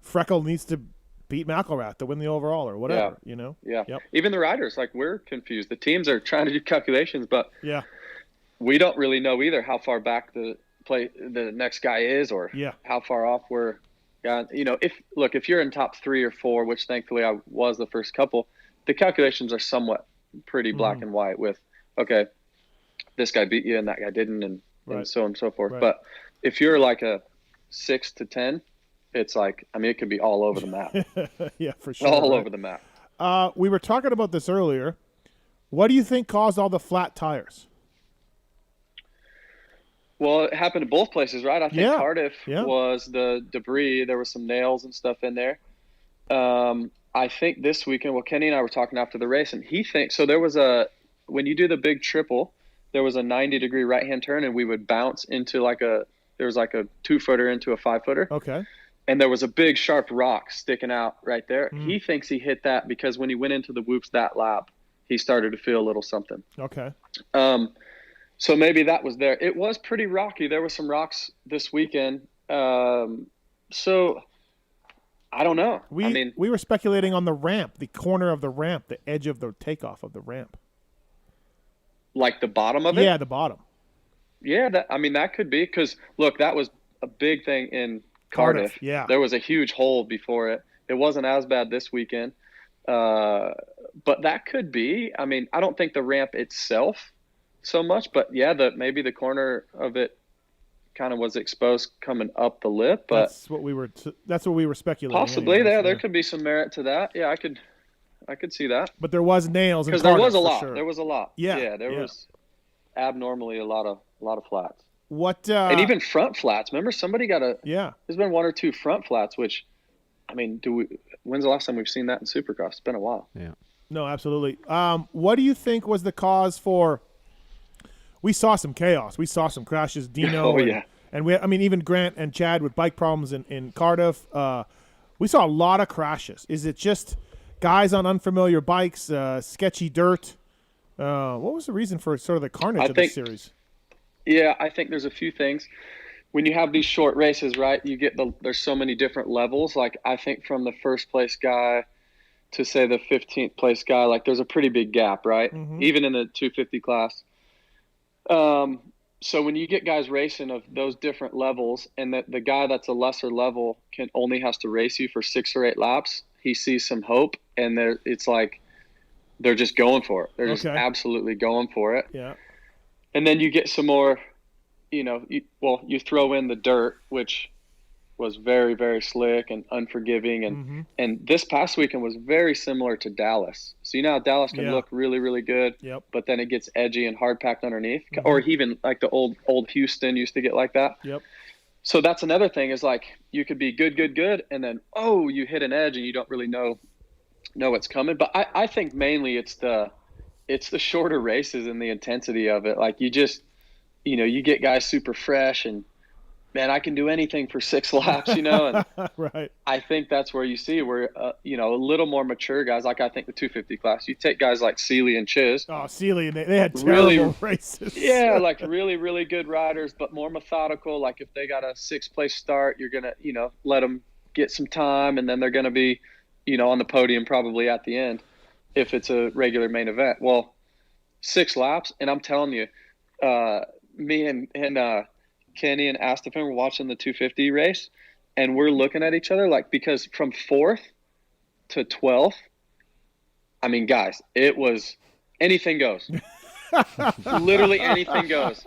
Freckle needs to beat McElrath to win the overall or whatever, you know? Yeah. Even the riders, like, we're confused. The teams are trying to do calculations, but we don't really know either how far back the next guy is or how far off we're you know, if you're in top 3 or 4, which thankfully I was the first couple, the calculations are somewhat pretty black and white with, okay, this guy beat you and that guy didn't and so on and so forth. But if you're like a 6 to 10, it's like, I mean, it could be all over the map. Yeah, for sure. All over the map. We were talking about this earlier. What do you think caused all the flat tires? Well, it happened to both places, right? I think Cardiff was the debris. There was some nails and stuff in there. I think this weekend, well, Kenny and I were talking after the race, and he thinks, so there was when you do the big triple, there was a 90-degree right-hand turn, and we would bounce into there was like a 2-footer into a 5-footer. Okay. And there was a big sharp rock sticking out right there. He thinks he hit that because when he went into the whoops that lap, he started to feel a little something. Okay. So maybe that was there. It was pretty rocky. There were some rocks this weekend. So I don't know. We were speculating on the ramp, the corner of the ramp, the edge of the takeoff of the ramp. Like the bottom of it? Yeah, the bottom. Yeah, that could be because, look, that was a big thing in Cardiff. Yeah. There was a huge hole before it. It wasn't as bad this weekend. But that could be. I mean, I don't think the ramp itself so much, but yeah, maybe the corner of it kind of was exposed coming up the lip. But that's what we were speculating. Possibly anyways, there could be some merit to that. Yeah, I could see that. But there was nails because there was a lot. Sure. There was a lot. Yeah, there was abnormally a lot of flats. What and even front flats. Remember, somebody got There's been 1 or 2 front flats, which, I mean, when's the last time we've seen that in Supercross? It's been a while. Yeah. No, absolutely. What do you think was the cause for? We saw some chaos. We saw some crashes. Dino. And even Grant and Chad with bike problems in Cardiff. We saw a lot of crashes. Is it just guys on unfamiliar bikes, sketchy dirt? What was the reason for sort of the carnage of this series? Yeah, I think there's a few things. When you have these short races, right, you get there's so many different levels. Like, I think from the first place guy to, say, the 15th place guy, like, there's a pretty big gap, right? Even in the 250 class. So when you get guys racing of those different levels and that the guy that's a lesser level only has to race you for 6 or 8 laps, he sees some hope, and it's like they're just going for it. They're just absolutely going for it. Yeah. And then you get some more, you throw in the dirt, which was very, very slick and unforgiving. And this past weekend was very similar to Dallas. So you know how Dallas can look really, really good, but then it gets edgy and hard packed underneath. Or even like the old Houston used to get like that. So that's another thing is like you could be good, and then, you hit an edge and you don't really know what's coming. But I think mainly it's the shorter races and the intensity of it. Like you just, you get guys super fresh and, man, I can do anything for 6 laps, and right. I think that's where you see where, a little more mature guys, like I think the 250 class, you take guys like Seeley and Chiz. Oh, Seeley, they had terrible races. Yeah, like really, really good riders, but more methodical. Like if they got a 6th place start, you're going to, let them get some time, and then they're going to be, on the podium probably at the end if it's a regular main event. Well, 6 laps, and I'm telling you, me and Kenny and Astaphan were watching the 250 race, and we're looking at each other like, because from 4th to 12th, I mean, guys, it was anything goes. Literally anything goes.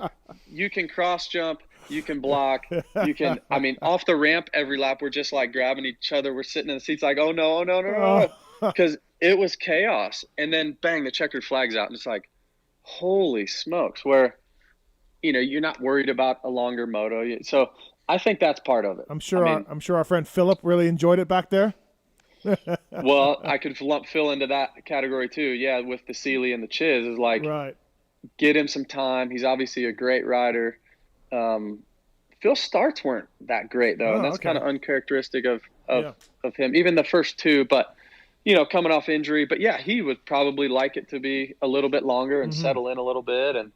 You can cross jump, you can block, you can, I mean, off the ramp every lap, we're just like grabbing each other. We're sitting in the seats like, oh no. Because it was chaos. And then bang, the checkered flag's out. And it's like, holy smokes, where, you know, you're not worried about a longer moto. So I think that's part of it. I'm sure our friend Philip really enjoyed it back there. Well, I could lump Phil into that category too. Yeah, with the Sealy and the Chiz is like, get him some time. He's obviously a great rider. Phil's starts weren't that great though, and that's kind of uncharacteristic of him. Even the first two, but you know, coming off injury. But yeah, he would probably like it to be a little bit longer and settle in a little bit. And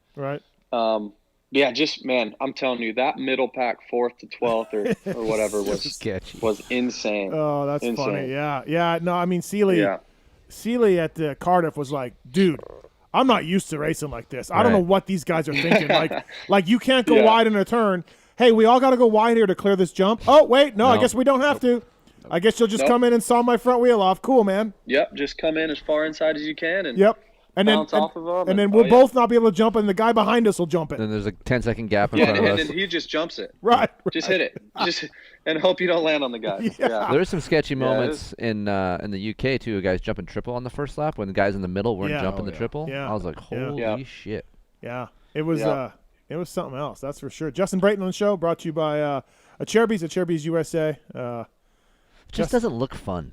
yeah, just man, I'm telling you, that middle pack 4th to 12th or whatever was insane. Oh, that's insane. funny. Yeah. No, I mean Sealy at the Cardiff was like, dude, I'm not used to racing like this. I don't know what these guys are thinking. like you can't go wide in a turn. Hey, we all got to go wide here to clear this jump. Oh, wait, no, I guess we don't have to. I guess you'll just come in and saw my front wheel off. Cool, man. Yep, just come in as far inside as you can and bounce off of them. And then we'll both not be able to jump, and the guy behind us will jump it. Then there's a 10-second gap in front of us. And then he just jumps it. Right. Just hit it. And hope you don't land on the guy. There were some sketchy moments in the UK too. Guys jumping triple on the first lap when the guys in the middle weren't jumping the triple. I was like, holy shit. Yeah, it was something else. That's for sure. Justin Brayton on the show, brought to you by Acerbis USA. It just doesn't look fun.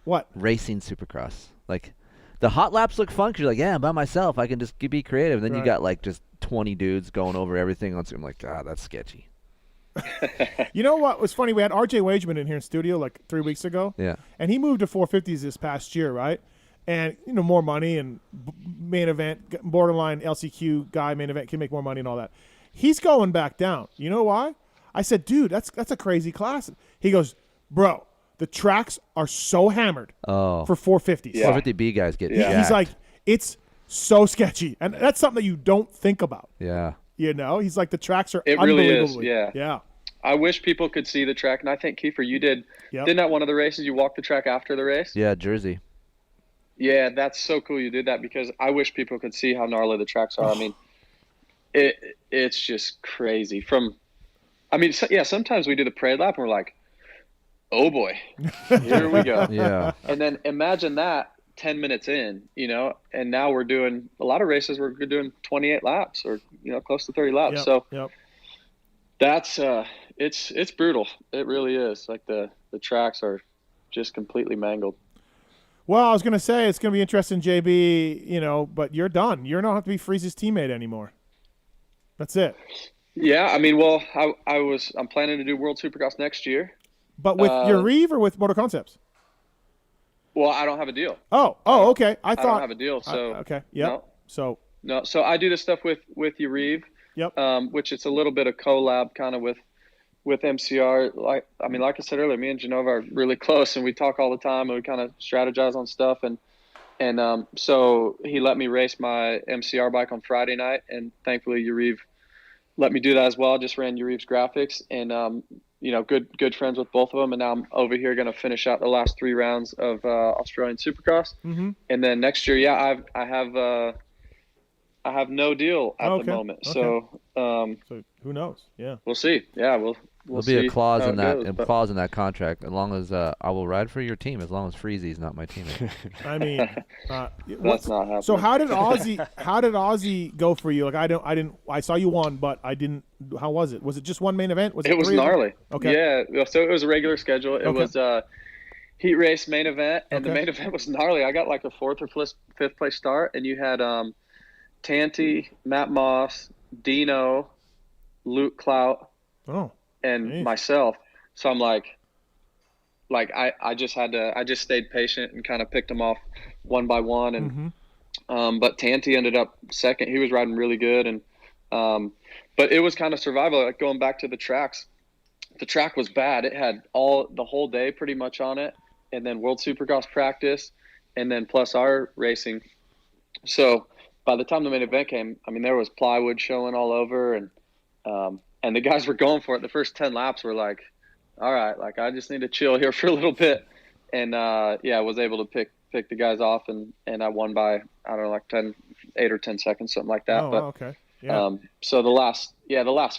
What? Racing Supercross. Like, the hot laps look fun because you're like, yeah, I'm by myself. I can just be creative. And then you got, like, just 20 dudes going over everything. I'm like, that's sketchy. You know what was funny? We had RJ Wageman in here in studio like 3 weeks ago. Yeah. And he moved to 450s this past year, right? And, you know, more money and main event, borderline LCQ guy, main event, can make more money and all that. He's going back down. You know why? I said, dude, that's a crazy class. He goes, bro, the tracks are so hammered for 450s. 450B guys get jacked. He's like, it's so sketchy. And that's something that you don't think about. Yeah. You know? He's like, the tracks are It really is, unbelievably. yeah. I wish people could see the track. And I think, Keefer, you didn't that one of the races you walked the track after the race? Yeah, Jersey. Yeah, that's so cool you did that because I wish people could see how gnarly the tracks are. I mean, it's just crazy. Sometimes we do the parade lap and we're like, oh boy, here we go. Yeah. And then imagine that 10 minutes in, you know, and now we're doing a lot of races. We're doing 28 laps or, you know, close to 30 laps. That's, it's brutal. It really is. Like the tracks are just completely mangled. Well, I was going to say it's going to be interesting, JB, you know, but you're done. You don't have to be Freeze's teammate anymore. That's it. Yeah, I mean, well, I'm planning to do World Supercross next year. But with your Reeve or with Motor Concepts? Well, I don't have a deal. Oh, okay. I don't have a deal, so okay, yeah. So I do the stuff with Yariv. Yep. Which it's a little bit of collab kind of with MCR. Like I said earlier, me and Genova are really close, and we talk all the time, and we kind of strategize on stuff. And so he let me race my MCR bike on Friday night, and thankfully Yariv let me do that as well. I just ran Yariv's graphics, and you know, good friends with both of them. And now I'm over here going to finish out the last 3 rounds of Australian Supercross. Mm-hmm. And then next year, I have no deal at the moment. Okay. So who knows? Yeah. We'll see. Yeah. We'll There'll see be a clause how in it that goes, clause in that contract. As long as I will ride for your team, as long as Freezy's not my teammate. I mean, that's not happening. So how did Aussie go for you? Like I saw you won, but I didn't. How was it? Was it just one main event? It was gnarly. Okay. Yeah. So it was a regular schedule. It was heat race main event, and the main event was gnarly. I got like a 4th or 5th place start, and you had Tanty, Matt Moss, Dino, Luke Clout. And myself. So I'm like I just stayed patient and kind of picked them off one by one. And, but Tanty ended up second. He was riding really good. And, but it was kind of survival. Like going back to the tracks, the track was bad. It had the whole day pretty much on it. And then World Supercross practice and then plus our racing. So by the time the main event came, I mean, there was plywood showing all over and the guys were going for it. The first 10 laps were like, all right, like I just need to chill here for a little bit. and was able to pick the guys off, and I won by, I don't know, like 8 or 10 seconds, something like that. Oh, but okay. Yeah. So the last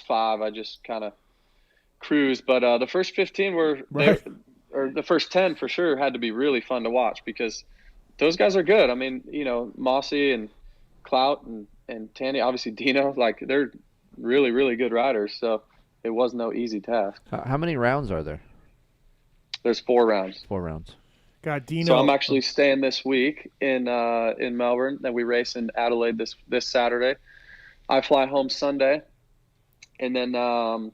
5 I just kind of cruised, but the first 15 or the first 10 for sure had to be really fun to watch, because those guys are good. I mean, Mossy and Clout and Tanny, obviously Dino, like they're really, really good riders. So it was no easy task. How many rounds are there? There's 4 rounds. 4 rounds. God, Dino. So I'm actually staying this week in Melbourne. Then we race in Adelaide this Saturday. I fly home Sunday, and then I'll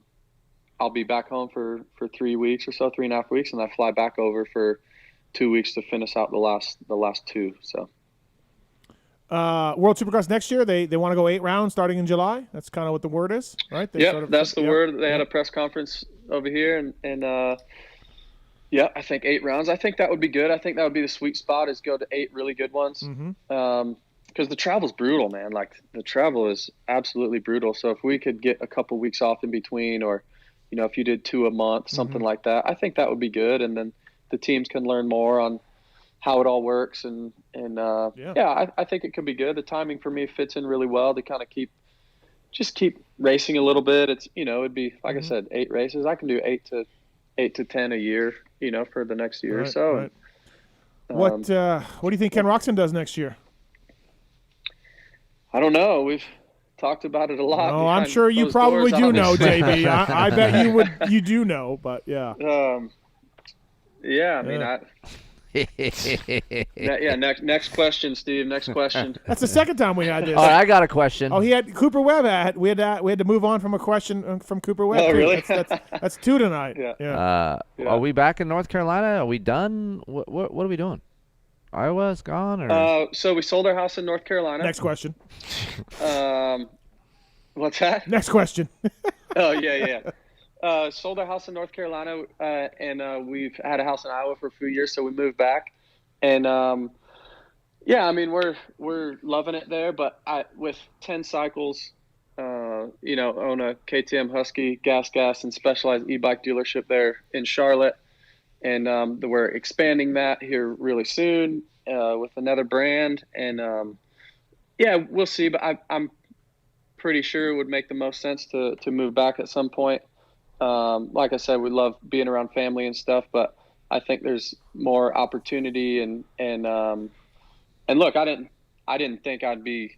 be back home for 3 weeks or so, 3.5 weeks, and I fly back over for 2 weeks to finish out the last 2. So. World Supercross next year, they want to go 8 rounds starting in July. That's kind of what the word is, right? That's the word. They had a press conference over here, and I think 8 rounds. I think that would be good. I think that would be the sweet spot, is go to 8 really good ones. Because the travel's brutal, man. Like, the travel is absolutely brutal. So if we could get a couple weeks off in between, or, if you did 2 a month, something like that, I think that would be good. And then the teams can learn more on how it all works. And I think it could be good. The timing for me fits in really well to kind of keep racing a little bit. It's, it'd be, like I said, 8 races. I can do 8 to 10 a year, for the next year or so. Right. What do you think Ken Roczen does next year? I don't know. We've talked about it a lot. Oh, I'm sure you probably do know, JB. I bet you do know, but yeah. I mean, next question, Steve. Next question. That's the second time we had this. All right, I got a question. Oh, he had Cooper Webb. We had to move on from a question from Cooper Webb. Oh, really? That's 2 tonight. Yeah. Are we back in North Carolina? Are we done? What are we doing? Iowa's gone, or? So we sold our house in North Carolina. Next question. What's that? Next question. Oh, yeah. Sold our house in North Carolina, and we've had a house in Iowa for a few years, so we moved back. And I mean, we're loving it there, but with 10 cycles, own a KTM Husky gas and specialized e-bike dealership there in Charlotte, and we're expanding that here really soon with another brand, and we'll see. But I'm pretty sure it would make the most sense to move back at some point. Like I said, we love being around family and stuff, but I think there's more opportunity and look, I didn't think I'd be.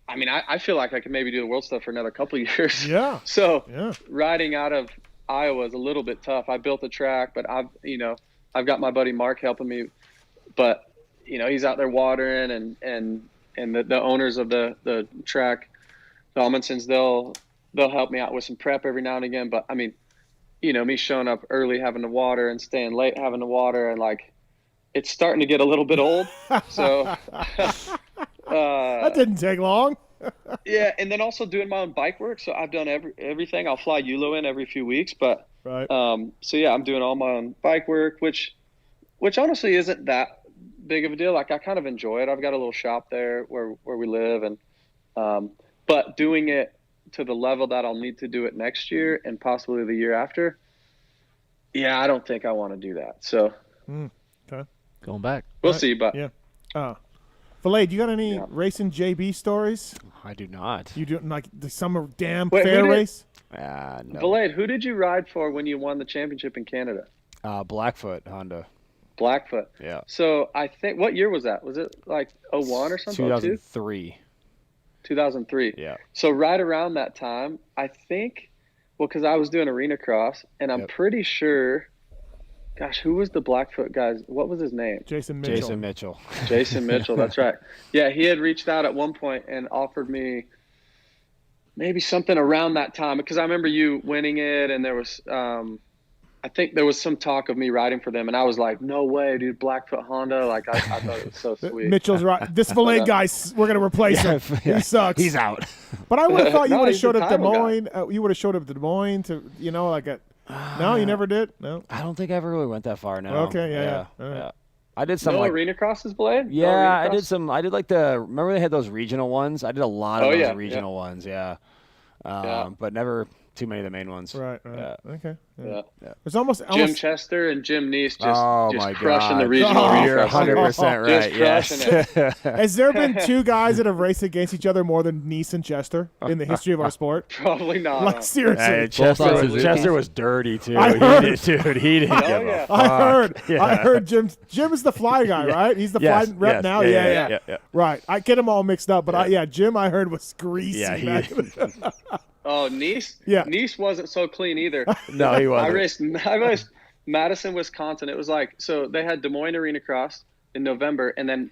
I mean, I feel like I could maybe do the world stuff for another couple of years. Yeah. So riding out of Iowa is a little bit tough. I built a track, but I've got my buddy Mark helping me, but he's out there watering and the owners of the track, the Almondsons, they'll help me out with some prep every now and again. But I mean, me showing up early, having to water, and staying late, having to water, and like, it's starting to get a little bit old. So that didn't take long. Yeah, and then also doing my own bike work. So I've done everything. I'll fly Yulo in every few weeks, but I'm doing all my own bike work, which honestly isn't that big of a deal. Like, I kind of enjoy it. I've got a little shop there where we live, and but doing it to the level that I'll need to do it next year and possibly the year after, I don't think I want to do that. So okay, going back, we'll see. But Valade, you got any racing JB stories? I do not. You do, like the summer fair race? No. Valade, who did you ride for when you won the championship in Canada? Blackfoot Honda. Blackfoot. Yeah. So I think, what year was that? Was it like 01 or something? 2003. 2003. Yeah. So right around that time, I think, because I was doing arena cross, and I'm pretty sure, gosh, who was the Blackfoot guys? What was his name? Jason Mitchell. Jason Mitchell, that's right. Yeah, he had reached out at one point and offered me maybe something around that time, because I remember you winning it, and there was I think there was some talk of me riding for them, and I was like, no way, dude, Blackfoot Honda. Like, I thought it was so sweet. Mitchell's right. This Valade guy, we're going to replace him. He sucks. He's out. But I would have thought you would have showed up Des Moines. You would have showed up to Des Moines to, no, you never did? No? I don't think I ever really went that far, no. Okay, yeah. I did some arena crosses, Blade? Yeah, I did some. I did remember they had those regional ones? I did a lot of those regional ones, but never too many of the main ones. Right. Yeah. Okay. Yeah. There's almost Jim Chester and Jim Neese just my crushing God. the regional. You're 100% right. Just crushing it. Has there been two guys that have raced against each other more than Neese and Chester in the history of our sport? Probably not. Like, seriously. Hey, Chester was dirty too. I heard it. He didn't give a fuck. I heard Jim. Jim is the fly guy, right? He's the fly rep now. Yeah. Right. I get them all mixed up, but Jim I heard was greasy. Yeah, Oh, Neese? Yeah. Neese wasn't so clean either. No, he wasn't. I raced Madison, Wisconsin. It was like, so they had Des Moines Arena Cross in November, and then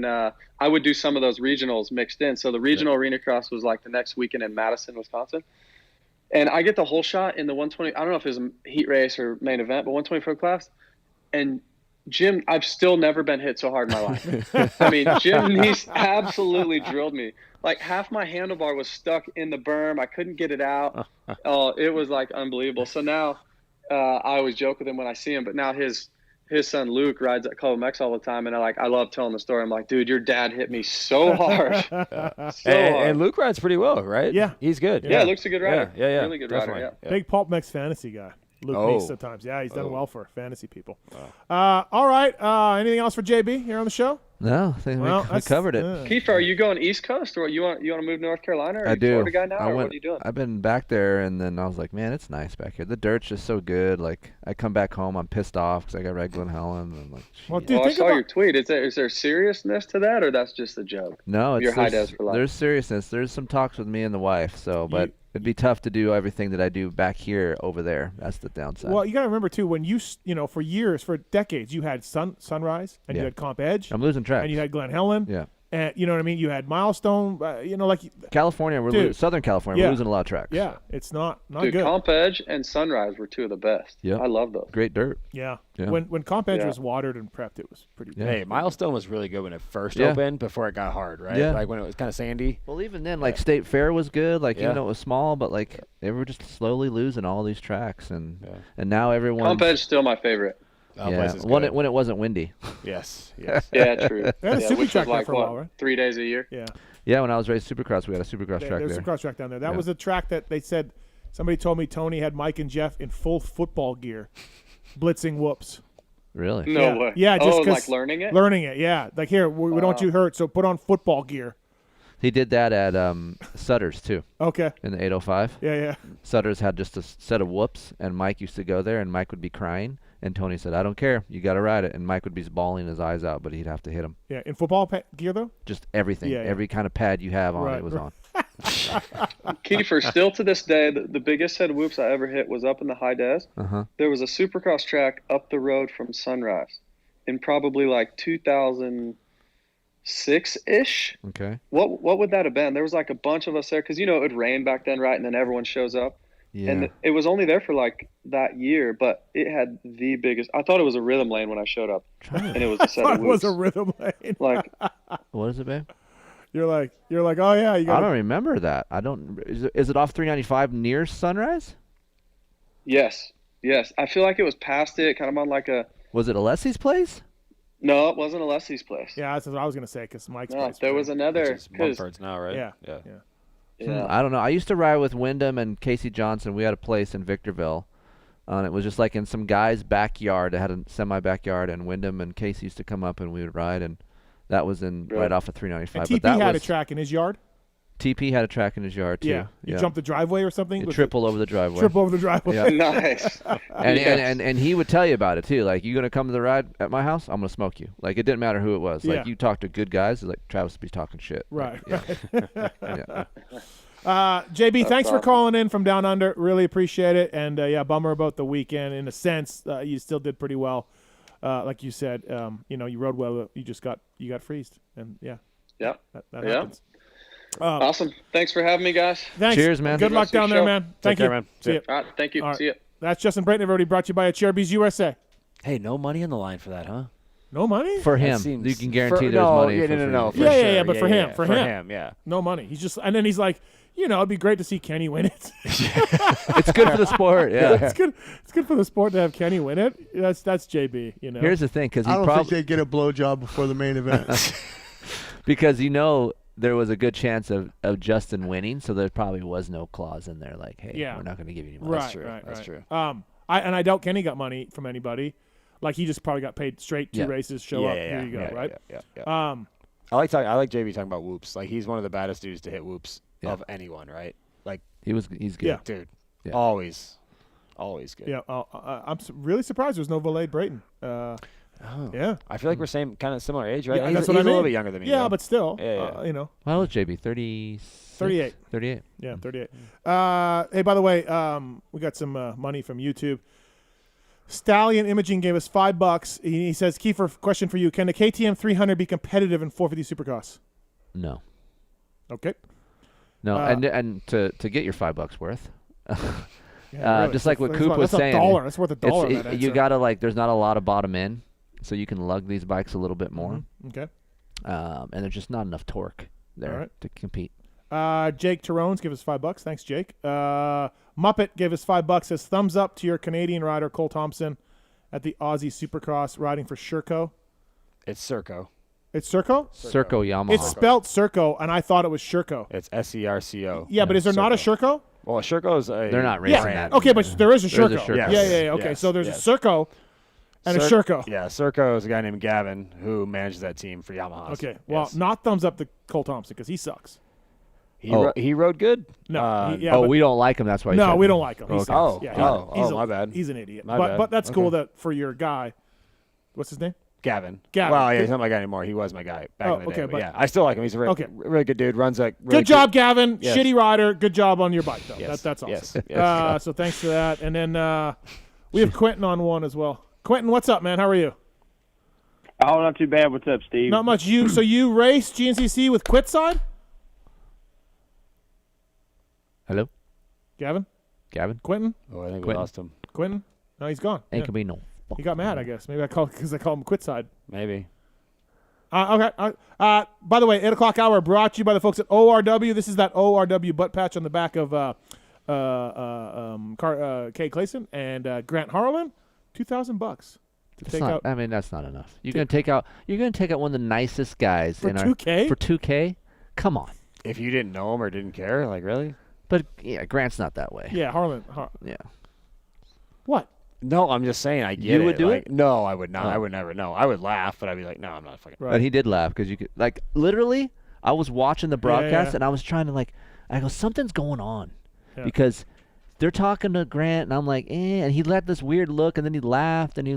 I would do some of those regionals mixed in. So the regional Arena Cross was like the next weekend in Madison, Wisconsin. And I get the whole shot in the 120. I don't know if it was a heat race or main event, but 124 class. And Jim, I've still never been hit so hard in my life. I mean, Jim Neese absolutely drilled me. Like half my handlebar was stuck in the berm. I couldn't get it out. Oh, it was like unbelievable. So now I always joke with him when I see him, but now his son Luke rides at PulpMX all the time, and I love telling the story. I'm like, dude, your dad hit me so hard. And Luke rides pretty well, right? Yeah. He's good. Yeah, Luke's a good rider. Yeah. Really good definitely. rider, yeah. Big PulpMX fantasy guy. Luke Neese sometimes. Yeah, he's done well for fantasy people. Wow. All right. Anything else for JB here on the show? No, I think we covered it. Keefer, are you going East Coast, or you want to move to North Carolina? Or are I you do. Florida guy now, or what are you doing? I've been back there, and then I was like, man, it's nice back here. The dirt's just so good. Like, I come back home, I'm pissed off because I got Red Glen Helen. And I'm like, well, dude, I saw your tweet. Is there seriousness to that, or that's just a joke? no, Your high des for life. there's seriousness. There's some talks with me and the wife. So, but it'd be tough to do everything that I do back here over there. That's the downside. Well, you got to remember too, when for years, for decades, you had Sunrise and you had Comp Edge. I'm losing track. And you had Glen Helen. Yeah. And you know what I mean? You had Milestone. California, Southern California, we're losing a lot of tracks. Yeah, it's not Dude, good. Comp Edge and Sunrise were two of the best. Yeah, I love those. Great dirt. Yeah. When Comp Edge was watered and prepped, it was pretty good. Hey, Milestone was really good when it first opened before it got hard, right? Yeah. Like when it was kind of sandy. Well, even then, like State Fair was good. Like even though it was small, but like they were just slowly losing all these tracks, and now everyone. Comp Edge still my favorite. When it wasn't windy. Yes. Yeah, true. They had a super which track was like, there for a while, right? 3 days a year. Yeah. Yeah, when I was racing Supercross, we had a Supercross track There's there. a Supercross track down there. That was a track that they said, somebody told me Tony had Mike and Jeff in full football gear, blitzing whoops. Really? No way. Yeah, just like learning it? Learning it, yeah. Like, here, we don't want you hurt, so put on football gear. He did that at Sutter's, too. Okay. In the 805. Yeah. Sutter's had just a set of whoops, and Mike used to go there, and Mike would be crying. And Tony said, I don't care. You got to ride it. And Mike would be bawling his eyes out, but he'd have to hit him. Yeah, in football gear, though? Just everything. Yeah. Every kind of pad you have on it was on. Keefer, still to this day, the biggest set of whoops I ever hit was up in the high des. There was a Supercross track up the road from Sunrise in probably like 2006-ish. Okay. What would that have been? There was like a bunch of us there because, it would rain back then, right? And then everyone shows up. Yeah. And it was only there for like that year, but it had the biggest. I thought it was a rhythm lane when I showed up, and it was a set of It was a rhythm lane. Like, what is it, babe? You're like, oh yeah, you got. I don't remember that. I don't. Is it off 395 near Sunrise? Yes. I feel like it was past it, kind of on like a. Was it Alessi's place? No, it wasn't Alessi's place. Yeah, that's what I was gonna say because Mike's place. There was another. Mumford's now, right? Yeah. I don't know. I used to ride with Wyndham and Casey Johnson. We had a place in Victorville. And it was just like in some guy's backyard. It had a semi-backyard, and Wyndham and Casey used to come up, and we would ride, and that was right off of 395. And TP had a track in his yard? TP had a track in his yard, too. Yeah. You jumped the driveway or something? You triple over the driveway. Triple over the driveway. Yeah. Nice. And he would tell you about it, too. Like, you going to come to the ride at my house? I'm going to smoke you. Like, it didn't matter who it was. Like, you talk to good guys. Like, Travis would be talking shit. Right. Yeah. JB, thanks for calling in from down under. Really appreciate it. And bummer about the weekend. In a sense, you still did pretty well. Like you said, you rode well. You got freezed, and that happens. Awesome. Thanks for having me, guys. Thanks. Cheers, man. Good luck down there, man. Thank you. Man. See you. All right. Thank you. All right. See you. That's Justin Brayton, everybody. Brought to you by Cherubies USA. Hey, no money on the line for that, huh? No money for him. You can guarantee there's money. No. Yeah, but for him, yeah. No money. He's just, and then he's like, it'd be great to see Kenny win it. It's good for the sport. Yeah, it's good. It's good for the sport to have Kenny win it. That's JB. Here's the thing, because I don't think they get a blowjob before the main event. Because there was a good chance of Justin winning, so there probably was no clause in there like, hey, we're not going to give you any money. That's true. I doubt Kenny got money from anybody. Like he just probably got paid straight 2 races, show up, here you go, right? Yeah. I like JB talking about whoops. Like he's one of the baddest dudes to hit whoops of anyone, right? Like he's good. Yeah. Dude. Yeah. Always good. Yeah. I'm really surprised there's no Valade Brayton. Yeah. I feel like we're kind of similar age, right? Yeah, he's that's what I mean. a little bit younger than me. Yeah, though. but still, Yeah. How old is JB? 38. 38. Yeah, 38. Hey, by the way, we got some money from YouTube. Stallion Imaging gave us $5. He says, Keefer, question for you. Can the KTM 300 be competitive in 450 Supercross? No. Okay. No, and to get your $5 worth, really. just like what Coop was saying, that's worth $1. You gotta there's not a lot of bottom end, so you can lug these bikes a little bit more. Okay. And there's just not enough torque there to compete. Jake Tyrones gave us $5. Thanks, Jake. Muppet gave us $5. Says thumbs up to your Canadian rider Cole Thompson at the Aussie Supercross riding for Sherco. It's Serco. It's Serco? Serco Yamaha. It's spelled Serco, and I thought it was Sherco. It's SERCO. Yeah, but is there not a Sherco? Well, a Sherco's a... They're not racing that. Okay, but there is a Sherco. Yes. Yeah. Okay, so there's a Serco and a Sherco. Yeah, Serco is a guy named Gavin who manages that team for Yamaha. Okay, well, not thumbs up to Cole Thompson because he sucks. He rode good. No. We don't like him. That's why. No, we don't like him. He Okay. sucks. My bad. He's an idiot. My but bad. but that's cool that for your guy. What's his name? Gavin. Well, he's not my guy anymore. He was my guy back in the day. Okay, But yeah, I still like him. He's a really good dude. Runs a really good job, Gavin. Yes. Shitty rider. Good job on your bike, though. Yes. That's awesome. Yes. So thanks for that. And then we have Quentin on one as well. Quentin, what's up, man? How are you? Oh, not too bad. What's up, Steve? Not much. So you raced GNCC with Quitside? Hello? Gavin? Quentin? Oh, I think we lost him. Quentin? No, he's gone. Ain't gonna be no. He got mad, I guess. Maybe because I called him Quitside. Maybe. Okay. By the way, 8 o'clock hour brought to you by the folks at ORW. This is that ORW butt patch on the back of Kay Clayson and Grant Harlan. $2,000 to take out. I mean, that's not enough. You're gonna take out one of the nicest guys for in $2K? For $2K? Come on. If you didn't know him or didn't care, like really? But yeah, Grant's not that way. Yeah, Harlan. Yeah. What? No, I'm just saying I get You it. would do Like, it? No, I would not. Oh. I would never. No, I would laugh, but I'd be like, no, I'm not fucking. Right. But he did laugh because you could literally. I was watching the broadcast and I was trying to I go, something's going on, because they're talking to Grant and I'm like, and he let this weird look and then he laughed and he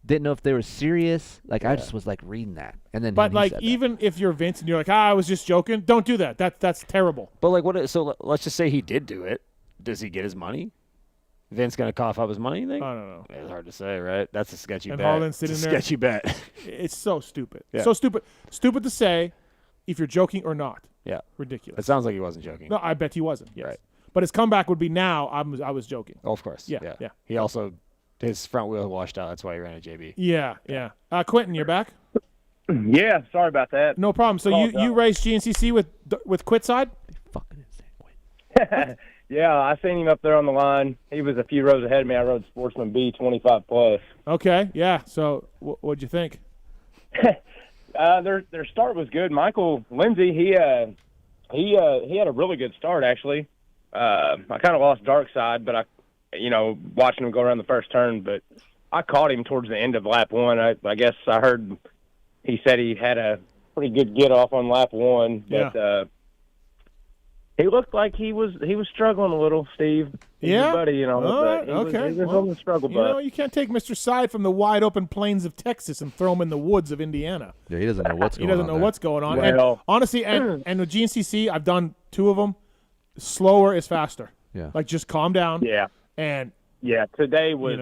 didn't know if they were serious. I just was reading that and then. But he said even if you're Vince and you're like, I was just joking, don't do that. That's terrible. But what? So let's just say he did do it. Does he get his money? Vince gonna cough up his money? You think? I don't know. It's hard to say, right? That's a sketchy and bet. Harlan's sitting it's a there. sketchy bet. It's so stupid. Yeah. So stupid. Stupid to say if you're joking or not. Yeah. Ridiculous. It sounds like he wasn't joking. No, I bet he wasn't. Yes. Right. But his comeback would be now. I was joking. Oh, of course. Yeah. He also his front wheel washed out. That's why he ran a JB. Yeah. Quentin, you're back. Yeah, sorry about that. No problem. So you raced GNCC with Quitside? Fucking insane. Yeah, I seen him up there on the line. He was a few rows ahead of me. I rode Sportsman B 25 plus. Okay, yeah. So what'd you think? Their start was good. Michael Lindsay, he had a really good start actually. I kind of lost dark side, but watching him go around the first turn, but I caught him towards the end of lap one. I guess I heard he said he had a pretty good get off on lap one, but he looked like he was struggling a little, Steve. He's your buddy, All right, he was on the struggle bus. You can't take Mr. Side from the wide open plains of Texas and throw him in the woods of Indiana. Yeah, he doesn't know what's going on. He doesn't know what's going on. Well, and honestly, and with GNCC, I've done 2 of them. Slower is faster. Yeah. Just calm down. Yeah. And yeah, today was.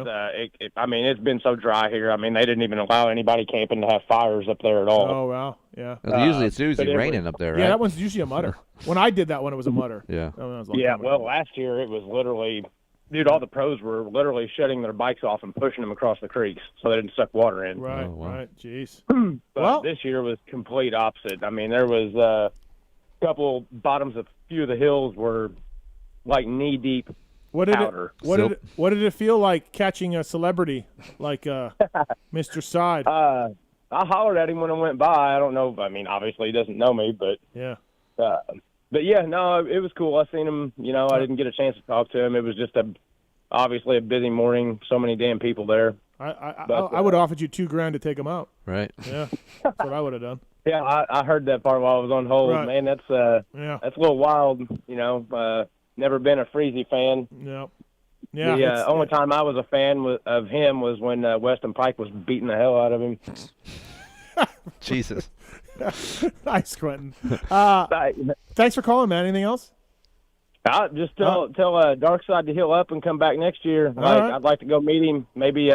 It's been so dry here. I mean, they didn't even allow anybody camping to have fires up there at all. Oh wow, yeah. Usually it's raining up there, right? Yeah, that one's usually a mutter. When I did that one, it was a mutter. Yeah. Well, last year it was literally, dude. All the pros were literally shutting their bikes off and pushing them across the creeks so they didn't suck water in. Right. Right. Jeez. But this year was complete opposite. I mean, there was a couple bottoms of a few of the hills were like knee deep. What did powder. it feel like catching a celebrity like Mr. Side? I hollered at him when I went by. I don't know. I mean, obviously he doesn't know me, but yeah. But yeah, no, it was cool. I seen him. You know, I didn't get a chance to talk to him. It was just obviously a busy morning. So many damn people there. I would have offered you $2,000 to take him out. Right. Yeah, that's what I would have done. Yeah, I heard that part while I was on hold. Right. Man, that's a little wild. You know, never been a Freezy fan. No. Yeah. The only time I was a fan of him was when Weston Pike was beating the hell out of him. Jesus. Nice, Quentin. Thanks for calling, man. Anything else? Just tell Darkside to heal up and come back next year. right. I'd like to go meet him. Maybe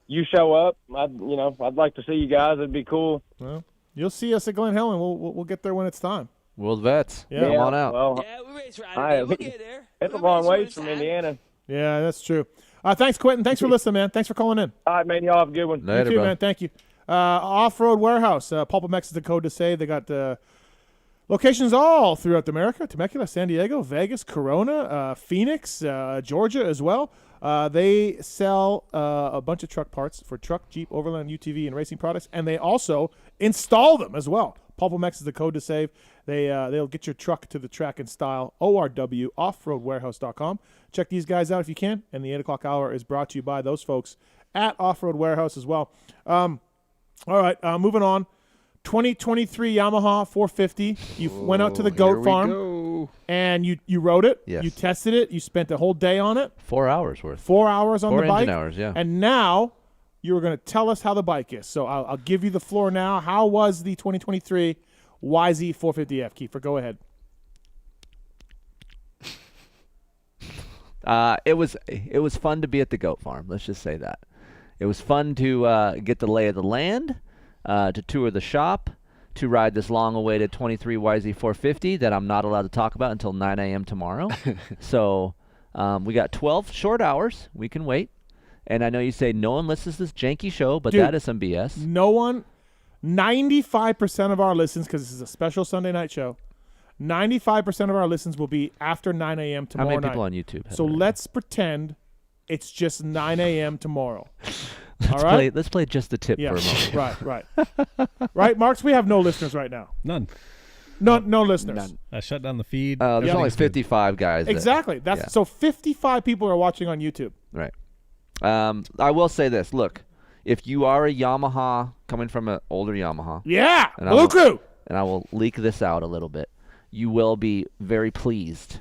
you show up. I'd like to see you guys. It'd be cool. Well, you'll see us at Glen Helen. We'll get there when it's time. World Vets. Yeah. Come on out. Well, it's a long ways from Indiana. Yeah, that's true. Thanks, Quentin. Thanks for listening, man. Thanks for calling in. All right, man. Y'all have a good one. You too, man. Thank you. Off-Road Warehouse. PulpMX is the code to say. They got locations all throughout America: Temecula, San Diego, Vegas, Corona, Phoenix, Georgia as well. They sell a bunch of truck parts for truck, Jeep, Overland, UTV, and racing products, and they also install them as well. PulpMX is the code to save. They'll get your truck to the track in style. ORW, offroadwarehouse.com. Check these guys out if you can. And the 8 o'clock hour is brought to you by those folks at Off-Road Warehouse as well. All right, moving on. 2023 Yamaha 450. You went out to the goat farm and you rode it. Yes. You tested it. You spent a whole day on it. 4 hours worth. 4 hours on the bike. 4 engine hours, yeah. And now you were going to tell us how the bike is. So I'll give you the floor now. How was the 2023 YZ 450F? Keefer, go ahead. It was fun to be at the goat farm. Let's just say that. It was fun to get the lay of the land, to tour the shop, to ride this long-awaited 23 YZ 450 that I'm not allowed to talk about until 9 a.m. tomorrow. So we got 12 short hours. We can wait. And I know you say no one listens to this janky show, but Dude, that is some BS. No one, 95% of our listens, because this is a special Sunday night show, 95% of our listens will be after 9 a.m. tomorrow night. How many people on YouTube? So let's pretend it's just 9 a.m. tomorrow. All right? Let's play just the tip for a moment. Right. Right, Marks? We have no listeners right now. None. No listeners. None. I shut down the feed. There's only 55 guys. Exactly. So 55 people are watching on YouTube. Right. I will say this. Look, if you are a Yamaha coming from an older Yamaha. Yeah, Blue Crew. And I will leak this out a little bit. You will be very pleased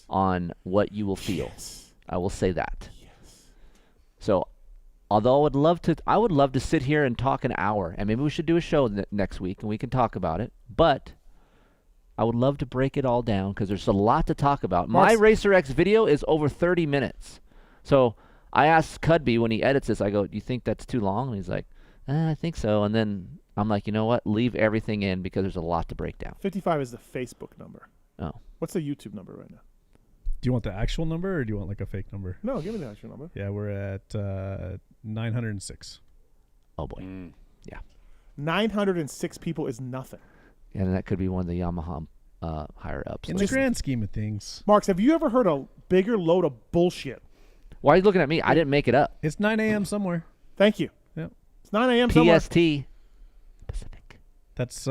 on what you will feel. I will say that. So, although I would love to sit here and talk an hour, and maybe we should do a show next week and we can talk about it, but I would love to break it all down because there's a lot to talk about. My Racer X video is over 30 minutes. So, I asked Cudby when he edits this, I go, do you think that's too long? And he's like, I think so. And then I'm like, you know what? Leave everything in because there's a lot to break down. 55 is the Facebook number. Oh. What's the YouTube number right now? Do you want the actual number or do you want like a fake number? No, give me the actual number. Yeah, we're at 906. Oh, boy. Yeah. 906 people is nothing. Yeah, and that could be one of the Yamaha higher-ups. In the grand scheme of things. Marks, have you ever heard a bigger load of bullshit? Why are you looking at me? I didn't make it up. It's 9 a.m. somewhere. Thank you. Yep. It's 9 a.m. somewhere. PST. Pacific. That's,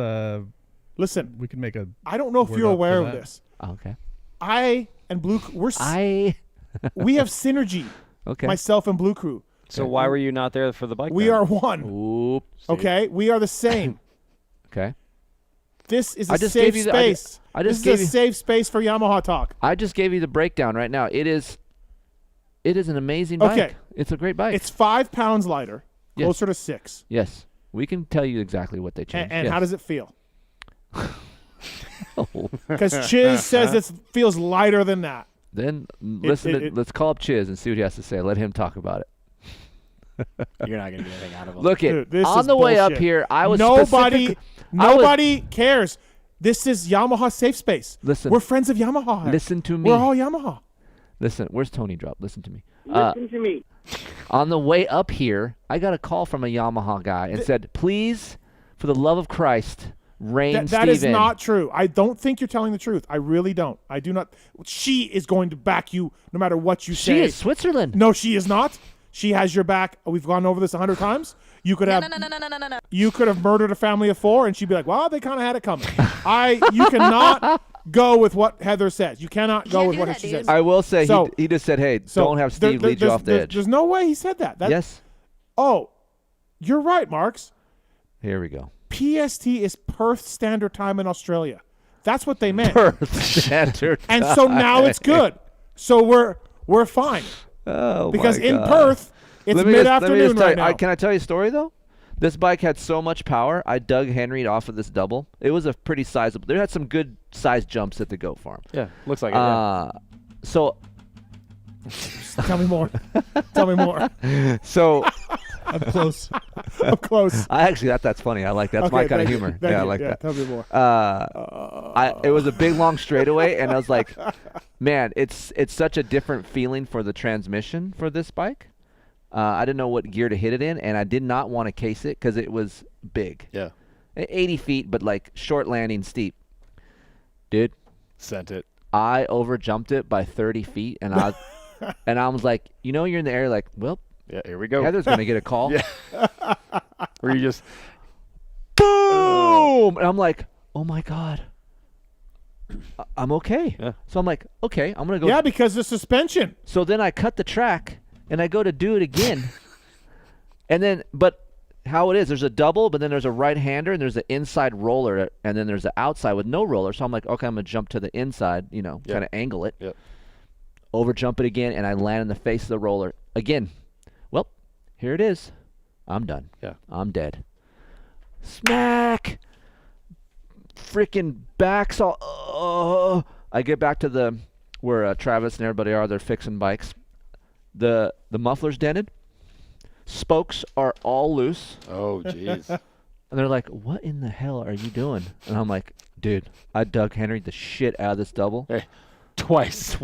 listen. We can make a I don't know if you're aware of this. Oh, okay. I and Blue Crew, we have synergy. Okay. Myself and Blue Crew. So why were you not there for the bike? We then? are one. Oops. Okay? We are the same. Okay. This is a safe space. This is a safe space for Yamaha talk. I just gave you the breakdown right now. It is an amazing bike. Okay. It's a great bike. It's 5 pounds lighter, closer to 6. Yes. We can tell you exactly what they changed. And how does it feel? Because Chiz says it feels lighter than that. Then let's call up Chiz and see what he has to say. Let him talk about it. You're not going to get anything out of him. Look, Dude, this on is the way bullshit. up here, I was Nobody cares. This is Yamaha safe space. Listen. We're friends of Yamaha. Listen to me. We're all Yamaha. Listen, where's Tony Drop? Listen to me. Listen to me. On the way up here, I got a call from a Yamaha guy and said, please, for the love of Christ, rein That is Steve in." not true. I don't think you're telling the truth. I really don't. I do not. She is going to back you no matter what you say. She is Switzerland. No, she is not. She has your back. We've gone over this 100 times. You could have No. You could have murdered a family of 4, and she'd be like, "Well, they kind of had it coming." You cannot go with what Heather says. You cannot go with what she says. I will say So- he just said, "Hey, so don't have Steve lead you off the edge." There's no way he said that. Yes. Oh, you're right, Marks. Here we go. PST is Perth Standard Time in Australia. That's what they meant. Perth Standard And so now it's good. So we're fine. Oh, because my in God. Perth, it's Let me just mid-afternoon tell right you, now. can I tell you a story though? This bike had so much power. I dug Henry off of this double. It was a pretty sizable. There had some good size jumps at the goat farm. Yeah, looks like it. Yeah. So Tell me more. Tell me more. So I'm close. I'm close. That's funny. I like that. That's Okay, my kind of thank you. humor. Thank Yeah, I you. like Yeah, that. tell me more. It was a big long straightaway, and I was like, man, it's such a different feeling for the transmission for this bike. I didn't know what gear to hit it in, and I did not want to case it because it was big. Yeah. 80 feet, but like short landing, steep. Dude. Sent it. I overjumped it by 30 feet, and I was like, you're in the air like, well, yeah, here we go. Heather's going to get a call. Yeah. Where you just boom, and I'm like, oh my God, I'm okay. Yeah. So I'm like, okay, I'm gonna go. Yeah, because the suspension. So then I cut the track and I go to do it again, and then but how it is, there's a double, but then there's a right-hander and there's an inside roller, and then there's the outside with no roller. So I'm like, okay, I'm gonna jump to the inside, kind of angle it, over jump it again, and I land in the face of the roller again. Well, here it is. I'm done. Yeah. I'm dead. Smack! Freaking backs all. I get back to where Travis and everybody are. They're fixing bikes. The muffler's dented. Spokes are all loose. Oh, jeez. And they're like, "What in the hell are you doing?" And I'm like, "Dude, I dug Henry the shit out of this double." Hey, twice.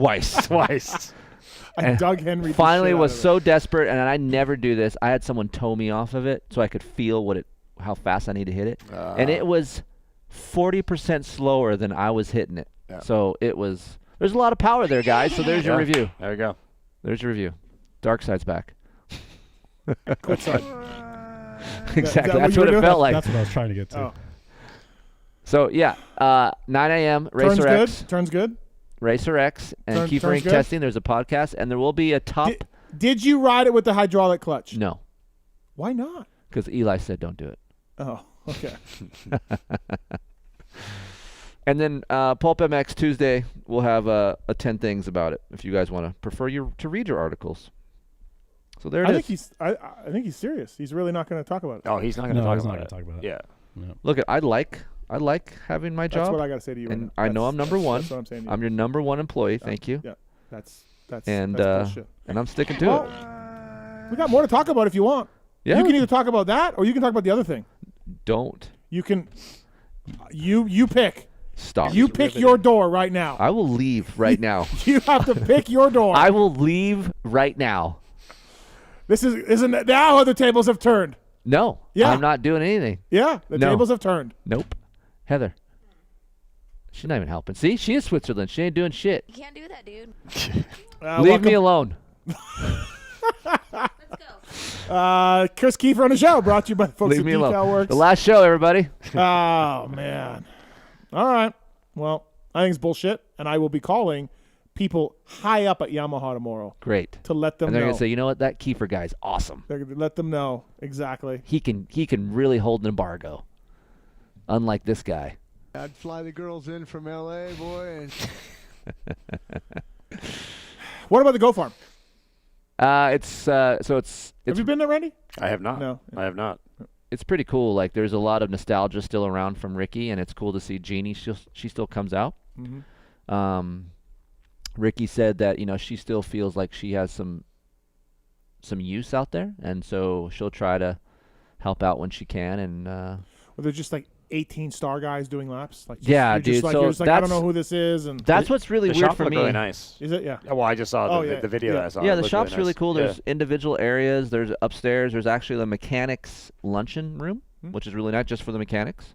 I dug Henry. the Finally, shit out was of it. so desperate, and I never do this. I had someone tow me off of it so I could feel how fast I need to hit it, and it was 40% slower than I was hitting it. Yeah. So it was. There's a lot of power there, guys. So there's your review. There you go. There's your review. Dark side's back. Quick side. Exactly. what That's you what were it doing? felt like. That's what I was trying to get to. Oh. So yeah, 9 a.m. Turns Racer good. X. Turns good. Racer X and Turns Keefer Inc. good? testing. There's a podcast, and there will be a top. Did you ride it with the hydraulic clutch? No, Why not? because Eli said don't do it. Oh, okay. And then PulpMX Tuesday, we'll have a 10 things about it if you guys want to to read your articles. So there it is. I think he's serious. He's really not going to talk about it. Oh, he's not going to No, talk he's not about gonna it. talk about it. Yeah. No. Look, I like having my job. That's what I got to say to you. And right I know I'm number one. That's what I'm saying to you. I'm your number one employee. Thank you. Yeah, that's And bullshit. and I'm sticking to it. We got more to talk about if you want. Yeah. You can either talk about that or you can talk about the other thing. Don't You can. You pick. stop. You pick your door right now. I will leave right now. You have to pick your door. I will leave right now. This isn't now how the tables have turned. No. Yeah. I'm not doing anything. Yeah, the No. tables have turned. Nope. Heather. She's not even helping. See, she is Switzerland. She ain't doing shit. You can't do that, dude. Leave me alone. Kris Keefer on the show, brought to you by the folks Leave at me Decal alone. Works. The last show, everybody. Oh, man. All right. Well, I think it's bullshit, and I will be calling people high up at Yamaha tomorrow. Great. To let them And they're know. gonna say, you know what, that Keefer guy's awesome. They're going to let them know. Exactly. He can really hold an embargo. Unlike this guy. I'd fly the girls in from L.A., boy. What about the Go Farm? It's Have you been there, Randy? I have not. No. I have not. It's pretty cool. Like there's a lot of nostalgia still around from Ricky, and it's cool to see Jeannie. She still comes out. Mm-hmm. Ricky said that she still feels like she has some use out there, and so she'll try to help out when she can. And Well, they're just like 18 star guys doing laps. Like yeah, you're dude. Just like, so you're just like, I don't that's- know who this is, and that's what's really The weird shop for looked me. really nice. Is it? Yeah. Well, I just saw Oh, the video that I saw. Yeah, It the looked shop's really nice. cool. There's Yeah. individual areas. There's upstairs. There's actually the mechanics luncheon room, which is really nice just for the mechanics.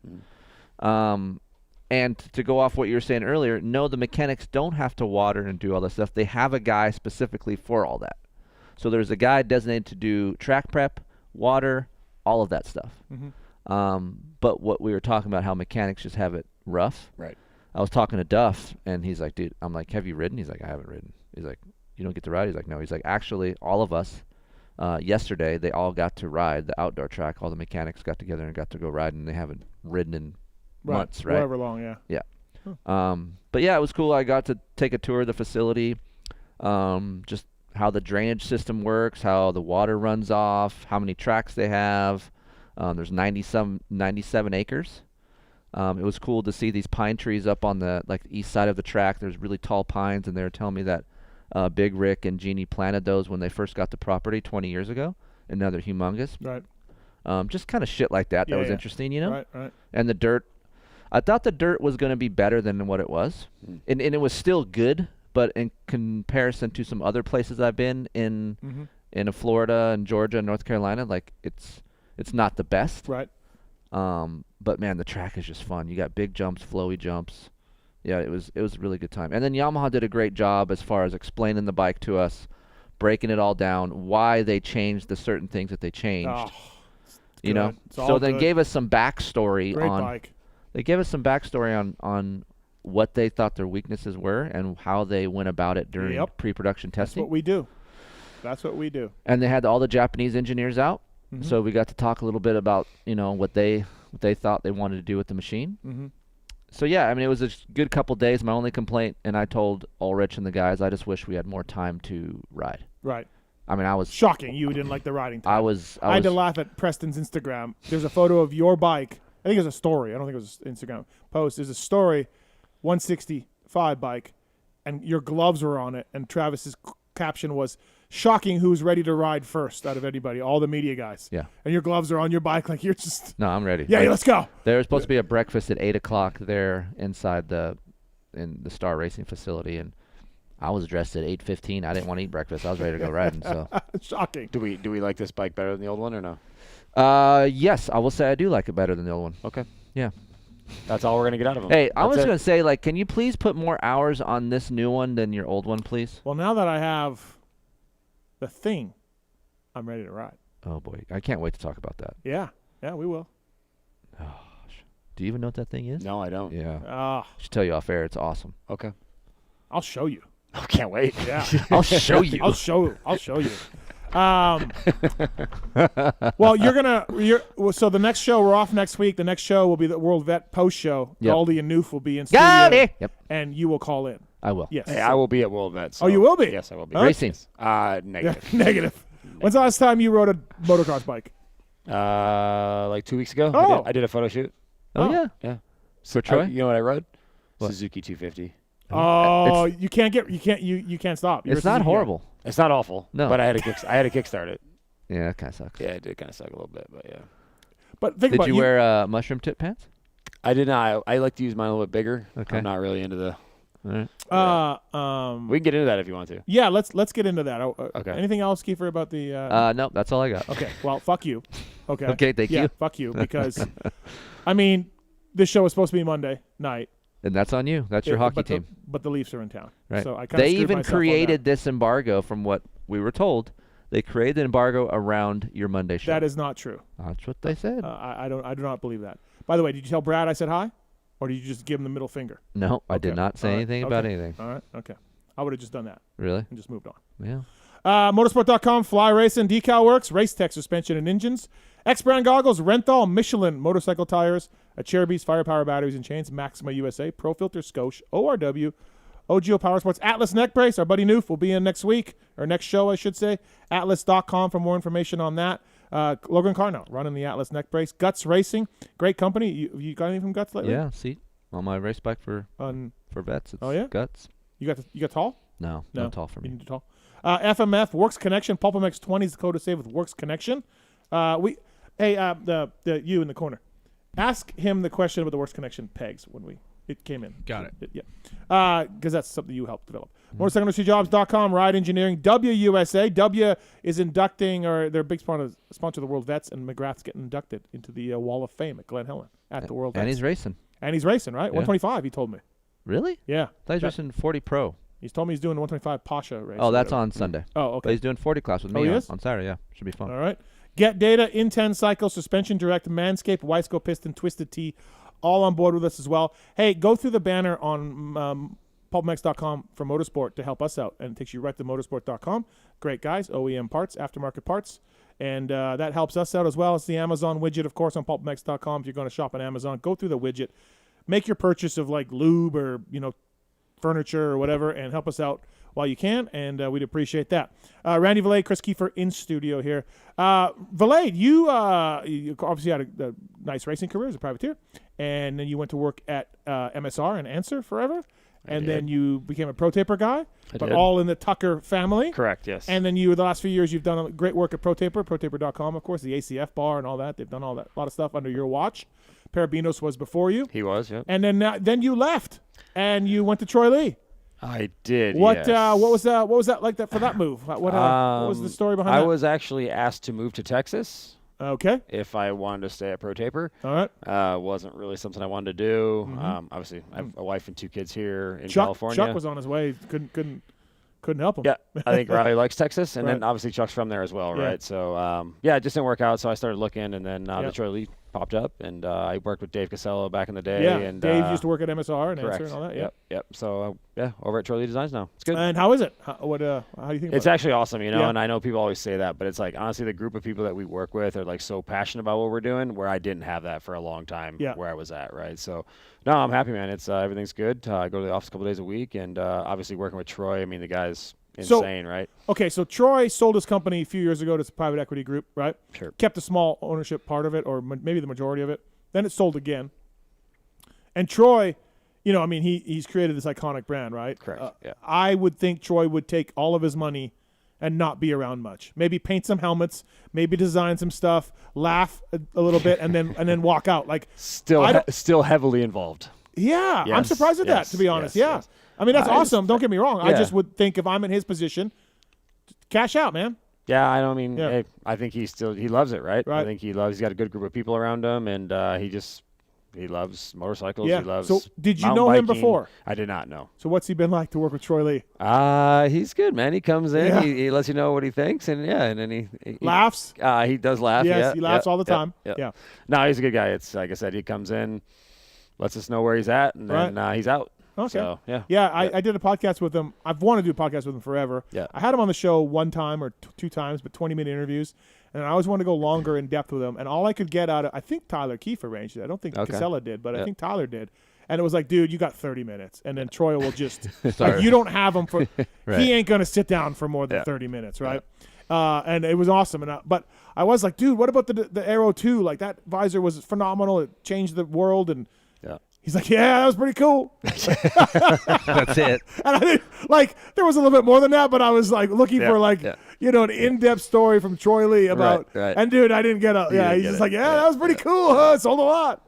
And to go off what you were saying earlier, no, the mechanics don't have to water and do all this stuff. They have a guy specifically for all that. So there's a guy designated to do track prep, water, all of that stuff. But what we were talking about, how mechanics just have it rough. Right. I was talking to Duff, and he's like, dude, I'm like, have you ridden? He's like, I haven't ridden. He's like, you don't get to ride? He's like, no. He's like, actually, all of us, yesterday, they all got to ride the outdoor track. All the mechanics got together and got to go ride, and they haven't ridden in months, right? However long, yeah. Yeah. But yeah, it was cool. I got to take a tour of the facility, just how the drainage system works, how the water runs off, how many tracks they have. There's 97 acres. It was cool to see these pine trees up on the east side of the track. There's really tall pines, and they were telling me that Big Rick and Jeannie planted those when they first got the property 20 years ago, and now they're humongous. Right. Just kind of shit like that. That was interesting, you know? Right. And the dirt, I thought the dirt was going to be better than what it was. And it was still good, but in comparison to some other places I've been in Florida and Georgia and North Carolina, it's not the best. Right. But man, the track is just fun. You got big jumps, flowy jumps. Yeah, it was a really good time. And then Yamaha did a great job as far as explaining the bike to us, breaking it all down, why they changed the certain things that they changed. Oh, you know, so they gave us some backstory on. Bike. They gave us some backstory on what they thought their weaknesses were and how they went about it during pre-production testing. That's what we do. That's what we do. And they had all the Japanese engineers out, so we got to talk a little bit about what they thought they wanted to do with the machine. So yeah, I mean, it was a good couple days. My only complaint, and I told Ulrich and the guys, I just wish we had more time to ride. Right. I mean, I was shocking. You didn't like the riding time. I had to laugh at Preston's Instagram. There's a photo of your bike. I think it was a story. I don't think it was an Instagram post. There's a story, 165 bike, and your gloves were on it. And Travis's caption was, "Shocking who's ready to ride first out of anybody, all the media guys." Yeah. And your gloves are on your bike like you're just. No, I'm ready. Yeah, let's go. There was supposed to be a breakfast at 8 o'clock there inside in the Star Racing facility, and I was dressed at 8:15. I didn't want to eat breakfast. I was ready to go riding. So shocking. Do we like this bike better than the old one or no? Yes, I will say I do like it better than the old one. Okay. Yeah. That's all we're gonna get out of them. Hey, I was gonna say, can you please put more hours on this new one than your old one, please? Well, now that I have the thing, I'm ready to ride. Oh boy, I can't wait to talk about that. Yeah, we will. Do you even know what that thing is? No, I don't. Yeah. I should tell you off air. It's awesome. Okay. I'll show you. I can't wait. Yeah. I'll show you. I'll show you. Well, so the next show, we're off next week. The next show will be the World Vet post show. Yep. Goldie and Noof will be in studio. Got it. Yep. And you will call in. I will. Yes. Hey, I will be at World Vet. So. Oh, you will be? Yes, I will be. Racing. Negative. Negative. When's the last time you rode a motocross bike? Like 2 weeks ago. Oh. I did a photo shoot. Oh yeah. Yeah. For Troy? You know what I rode? What? Suzuki 250. Oh, you can't stop. It's not horrible. It's not awful. No. But I had to kickstart it. Yeah, that kind of sucks. Yeah, it did kind of suck a little bit, but yeah. But think did about you wear mushroom tip pants? I did not. I like to use mine a little bit bigger. Okay. I'm not really into the. All right. We can get into that if you want to. Yeah, let's get into that. Okay. Anything else, Keefer, about the? No, that's all I got. Okay. Well, fuck you. Okay. Okay. Thank you. Fuck you, because, I mean, this show was supposed to be Monday night. And that's on you. That's your hockey team. But the Leafs are in town. Right. So I kind of they even created this embargo, from what we were told. They created an embargo around your Monday show. That is not true. That's what they said. I do not believe that. By the way, did you tell Brad I said hi, or did you just give him the middle finger? No, I did not say anything about anything. All right. Okay. I would have just done that. Really? And just moved on. Yeah. Motorsport.com, Fly Racing, Decal Works, Race Tech Suspension and Engines, X-Brand Goggles, Renthal, Michelin Motorcycle Tires, Cherubies, Firepower Batteries and Chains, Maxima USA, Pro Filter, Scotia, ORW, OGO Power Sports, Atlas Neck Brace. Our buddy Noof will be in next week, or next show, I should say. Atlas.com for more information on that. Logan Karnow running the Atlas Neck Brace. Guts Racing, great company. You got anything from Guts lately? Yeah, see, on my race bike for vets. It's Guts. You got tall? No, not tall for me. You need to tall. FMF, Works Connection, PulpMX 20 is the code to save with Works Connection. You in the corner. Ask him the question about the Works Connection pegs when it came in. Got it. Yeah. Because that's something you helped develop. MotorcycleIndustryJobs.com, Ride Engineering, WUSA. W is inducting, or they're a big sponsor of the World Vets, and McGrath's getting inducted into the Wall of Fame at Glen Helen at the World Vets. And he's racing. And he's racing, right? Yeah. 125, he told me. Really? Yeah. I thought he's racing 40 Pro. He's told me he's doing the 125 Pasha race. Oh, that's on Sunday. Oh, okay. But he's doing 40 class with me he is? on Saturday, yeah. Should be fun. All right. Get Data, Inten Cycle, Suspension Direct, Manscaped, Wiseco Piston, Twisted Tea, all on board with us as well. Hey, go through the banner on PulpMX.com for Motorsport to help us out, and it takes you right to motorsport.com. Great guys, OEM parts, aftermarket parts, and that helps us out as well. It's the Amazon widget, of course, on PulpMX.com. If you're going to shop on Amazon, go through the widget, make your purchase of like lube or furniture or whatever, and help us out while you can, and we'd appreciate that. Randy Valade, Kris Keefer in studio here. Valade, you obviously had a nice racing career as a privateer, and then you went to work at MSR and Answer forever, and then you became a Pro Taper guy, but all in the Tucker family. Correct, yes. And then the last few years, you've done great work at Pro Taper, ProTaper.com, of course, the ACF bar and all that. They've done all that, a lot of stuff under your watch. Parabinos was before you. He was, yep. And then you left, and you went to Troy Lee. I did. What yes. what was that like for that move? What was the story behind that? I was actually asked to move to Texas. Okay. If I wanted to stay at Pro Taper. All right. Wasn't really something I wanted to do. Mm-hmm. Obviously, I have a wife and 2 kids here in Chuck, California. Chuck was on his way. Couldn't help him. Yeah, I think Riley likes Texas, and Right. then obviously Chuck's from there as well, Yeah. right? So it just didn't work out. So I started looking, and then the Troy Lee popped up, and I worked with Dave Casello back in the day. Yeah, and Dave used to work at MSR and correct. Answer and all that. Yeah. Yep. So over at Troy Lee Designs now. It's good. And how is it? How do you think about It's it? actually awesome, Yeah. and I know people always say that, but it's like, honestly, the group of people that we work with are like so passionate about what we're doing, where I didn't have that for a long time where I was at, right? So, no, I'm happy, man. It's everything's good. I go to the office a couple days a week, and obviously working with Troy, I mean, the guy's insane, right? Okay, so Troy sold his company a few years ago to a private equity group, right? Sure. Kept a small ownership part of it, or maybe the majority of it. Then it sold again. And Troy, he's created this iconic brand, right? Correct. Yeah. I would think Troy would take all of his money and not be around much. Maybe paint some helmets, maybe design some stuff, laugh a little bit, and then walk out. Like still heavily involved. Yeah, Yes, I'm surprised at that, to be honest. Yeah. yes. I mean, that's awesome. just- Don't get me wrong. I yeah. just would think if I'm in his position, cash out, man. Yeah, I don't mean. Yeah. Hey, I think he loves it, right? Right. I think he's got a good group of people around him, and he loves motorcycles. Yeah. He loves. So did you mountain know him biking. before? I did not know. So what's he been like to work with Troy Lee? He's good, man. He comes in, Yeah. he lets you know what he thinks, and and then he Laughs? He does laugh. Yes, yeah, he laughs yeah, all the time. Yeah. No, he's a good guy. It's like I said, he comes in, lets us know where he's at, and then he's out. Okay. So, yeah. Yeah, I did a podcast with him. I've wanted to do a podcast with him forever. Yeah. I had him on the show one time or 2 times, but 20-minute interviews. And I always wanted to go longer in depth with him. And all I could get out of, I think Tyler Keefe arranged it. I don't think Casella did, but I think Tyler did. And it was like, dude, you got 30 minutes. And then Troy will just, like, you don't have him for, Right. he ain't going to sit down for more than 30 minutes, right? And it was awesome. But I was like, dude, what about the Aero 2? Like, that visor was phenomenal. It changed the world. And he's like, yeah, that was pretty cool. That's it. And I didn't, there was a little bit more than that, but I was like looking for an in-depth story from Troy Lee about. Right. And dude, I didn't get a. You Yeah, didn't he's get just it. like, yeah, that was pretty cool. Huh? It sold a lot.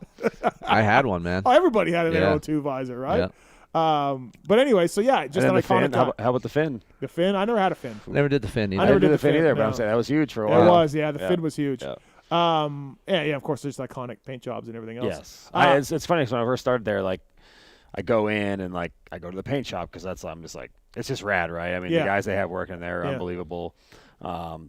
I had one, man. Oh, everybody had an Yeah. Aero 2 visor, right? But anyway, so yeah, just And an then the iconic. fin. How about the fin? The fin? I never had a fin. Never did the fin either. I never did the the fin either, but no. I'm saying that was huge for a It while. was, yeah. The fin was huge. Yeah. Of course, there's iconic paint jobs and everything else. Yes. It's funny because when I first started there, like, I go in and like I go to the paint shop because I'm just like, it's just rad, right? I mean, the guys they have working there are unbelievable.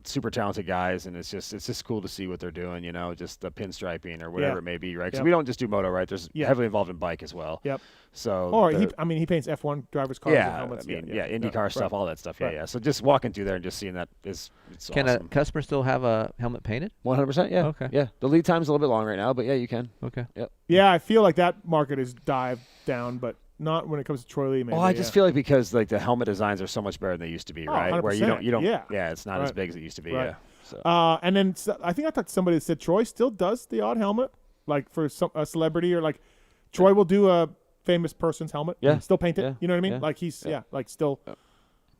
Super talented guys, and it's just cool to see what they're doing, just the pinstriping or whatever it may be, right? Because we don't just do moto, right? There's heavily involved in bike as well. Yep. So he paints F1 drivers' cars and helmets. IndyCar stuff, all that stuff. Right. Yeah. So just walking through there and just seeing that it's Can awesome. a customer still have a helmet painted? 100%. Yeah. Okay. Yeah. The lead time's a little bit long right now, but yeah, you can. Okay. Yep. Yeah, I feel like that market has dived down, but not when it comes to Troy Lee. Maybe, Well, I just feel like because like the helmet designs are so much better than they used to be, right? Where you don't, it's not as big as it used to be. Right. Yeah. So. And then I thought somebody said Troy still does the odd helmet, like for a celebrity or like Troy will do a famous person's helmet. Yeah. And still paint it. Yeah. You know what I mean? Yeah. Like he's like still.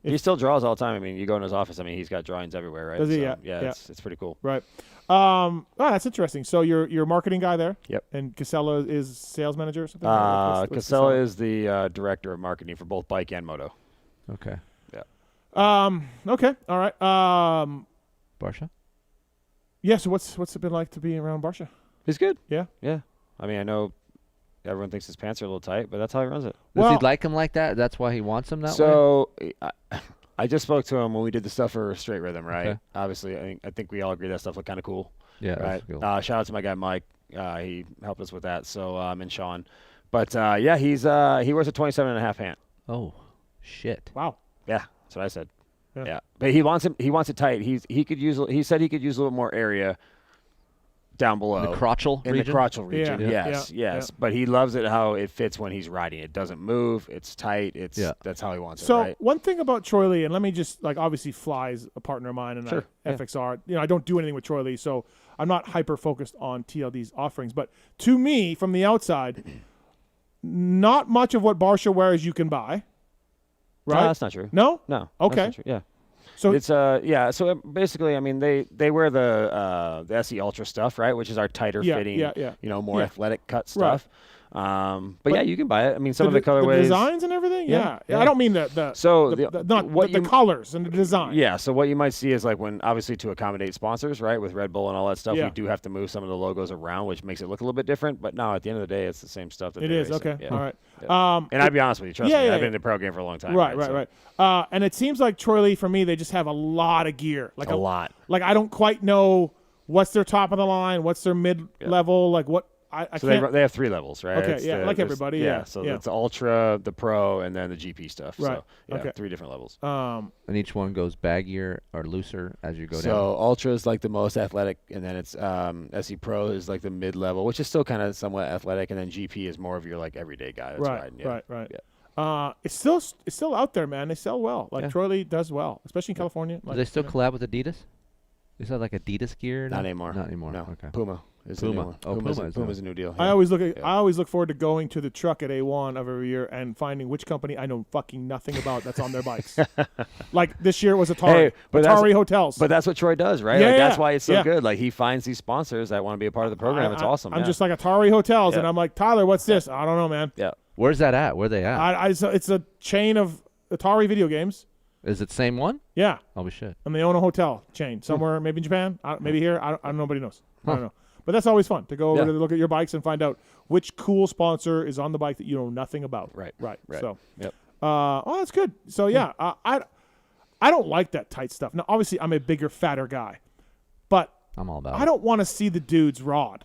He still draws all the time. I mean, you go in his office. I mean, he's got drawings everywhere, right? Does he? So, Yeah. It's pretty cool. Right. That's interesting. So you're a marketing guy there. Yep. And Casella is sales manager or something. What's Casella is the director of marketing for both bike and moto. Okay. Yeah. Okay. All right. Barsha? Yeah. So what's it been like to be around Barsha? He's good. Yeah. Yeah. I mean, I know everyone thinks his pants are a little tight, but that's how he runs it. Does he like him like that? That's why he wants him that way? So I just spoke to him when we did the stuff for Straight Rhythm, right? Okay. Obviously, I think we all agree that stuff looked kind of cool. Yeah, right. cool. Shout out to my guy Mike. He helped us with that. So and Sean, but yeah, he wears a 27.5 pant. Oh, shit. Wow. Yeah, that's what I said. Yeah. Yeah, but he wants it tight. He said he could use a little more area down below. The crotchal in region? the crotchal region. Yeah. Yes, Yeah. yes. But he loves it how it fits when he's riding. It doesn't move. It's tight. That's how he wants So it. Right? one thing about Troy Lee, and let me just obviously Fly's a partner of mine, and Sure, yeah. FXR. I don't do anything with Troy Lee, so I'm not hyper focused on TLD's offerings. But to me, from the outside, not much of what Barsha wears you can buy. Right? No, that's not true. No. No. Okay. That's not true. Yeah. So it's So basically, I mean, they wear the SE Ultra stuff, right? Which is our tighter fitting, more athletic cut stuff. But yeah, you can buy it. I mean, some of the colorways, the designs and everything. Yeah. I don't mean the colors and the design. Yeah. So what you might see is like when obviously to accommodate sponsors, right, with Red Bull and all that stuff, Yeah. we do have to move some of the logos around, which makes it look a little bit different. But no, at the end of the day, it's the same stuff. That It they is, race in. okay. Yeah. All right. Yeah. And I'd be honest with you, trust me, I've been in the pro game for a long time. Right. And it seems like Troy Lee, for me, they just have a lot of gear. Like a lot. Like I don't quite know what's their top of the line, what's their mid level, like what I So can't. they have 3 levels, right? Okay, It's yeah, like everybody, yeah, So yeah. it's the Ultra, the Pro, and then the GP stuff. Right, So yeah, okay. 3 different levels. And each one goes baggier or looser as you go down. So Ultra is like the most athletic, and then it's SE Pro is like the mid level, which is still kind of somewhat athletic, and then GP is more of your like everyday guy that's riding. Yeah. Right. Yeah. It's still out there, man. They sell well. Like Troy Lee does well, especially in California. Do they still collab with Adidas? Is that like Adidas gear? Not anymore. Not anymore. No. Okay. Puma is Puma. a new one. Oh, Puma's a new deal. I yeah. always look forward to going to the truck at A1 of every year and finding which company I know fucking nothing about that's on their bikes. Like this year was Atari. Atari Hotels. But that's what Troy does, right? Yeah, like, yeah. that's why it's so Yeah. good. Like he finds these sponsors that want to be a part of the program. It's awesome. I'm just like Atari Hotels, Yeah. and I'm like, Tyler, what's this? I don't know, man. Yeah. Where's that at? Where are they at? It's a chain of Atari video games. Is it the same one? Yeah. Oh, shit. And they own a hotel chain somewhere, maybe in Japan, maybe here. I don't. Nobody knows. I don't know. But that's always fun to go over to look at your bikes and find out which cool sponsor is on the bike that you know nothing about. Right. So, yep. That's good. So yeah, I don't like that tight stuff. Now, obviously, I'm a bigger, fatter guy, but I'm all about I don't want to see the dude's rod.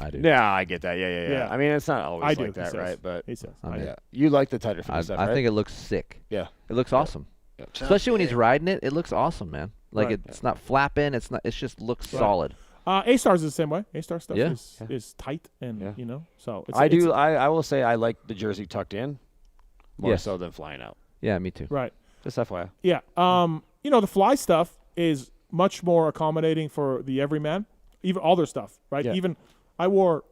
I do. Yeah, I get that. Yeah. Yeah. I mean, it's not always I like do, he that, says. right? But He says. I mean, yeah, you like the tighter fitting stuff, I right? think it looks sick. Yeah. It looks awesome. Yep. Especially when he's riding it, it looks awesome, man. Like Right. it's not flapping. It's not. It just looks solid. A-Stars is the same way. A-Star stuff Yeah. is tight and so it's, I will say I like the jersey tucked in more Yes. so than flying out. Yeah, me too. Right. Just FYI. Yeah. The Fly stuff is much more accommodating for the everyman. Even all their stuff, right? Yeah. Even I wore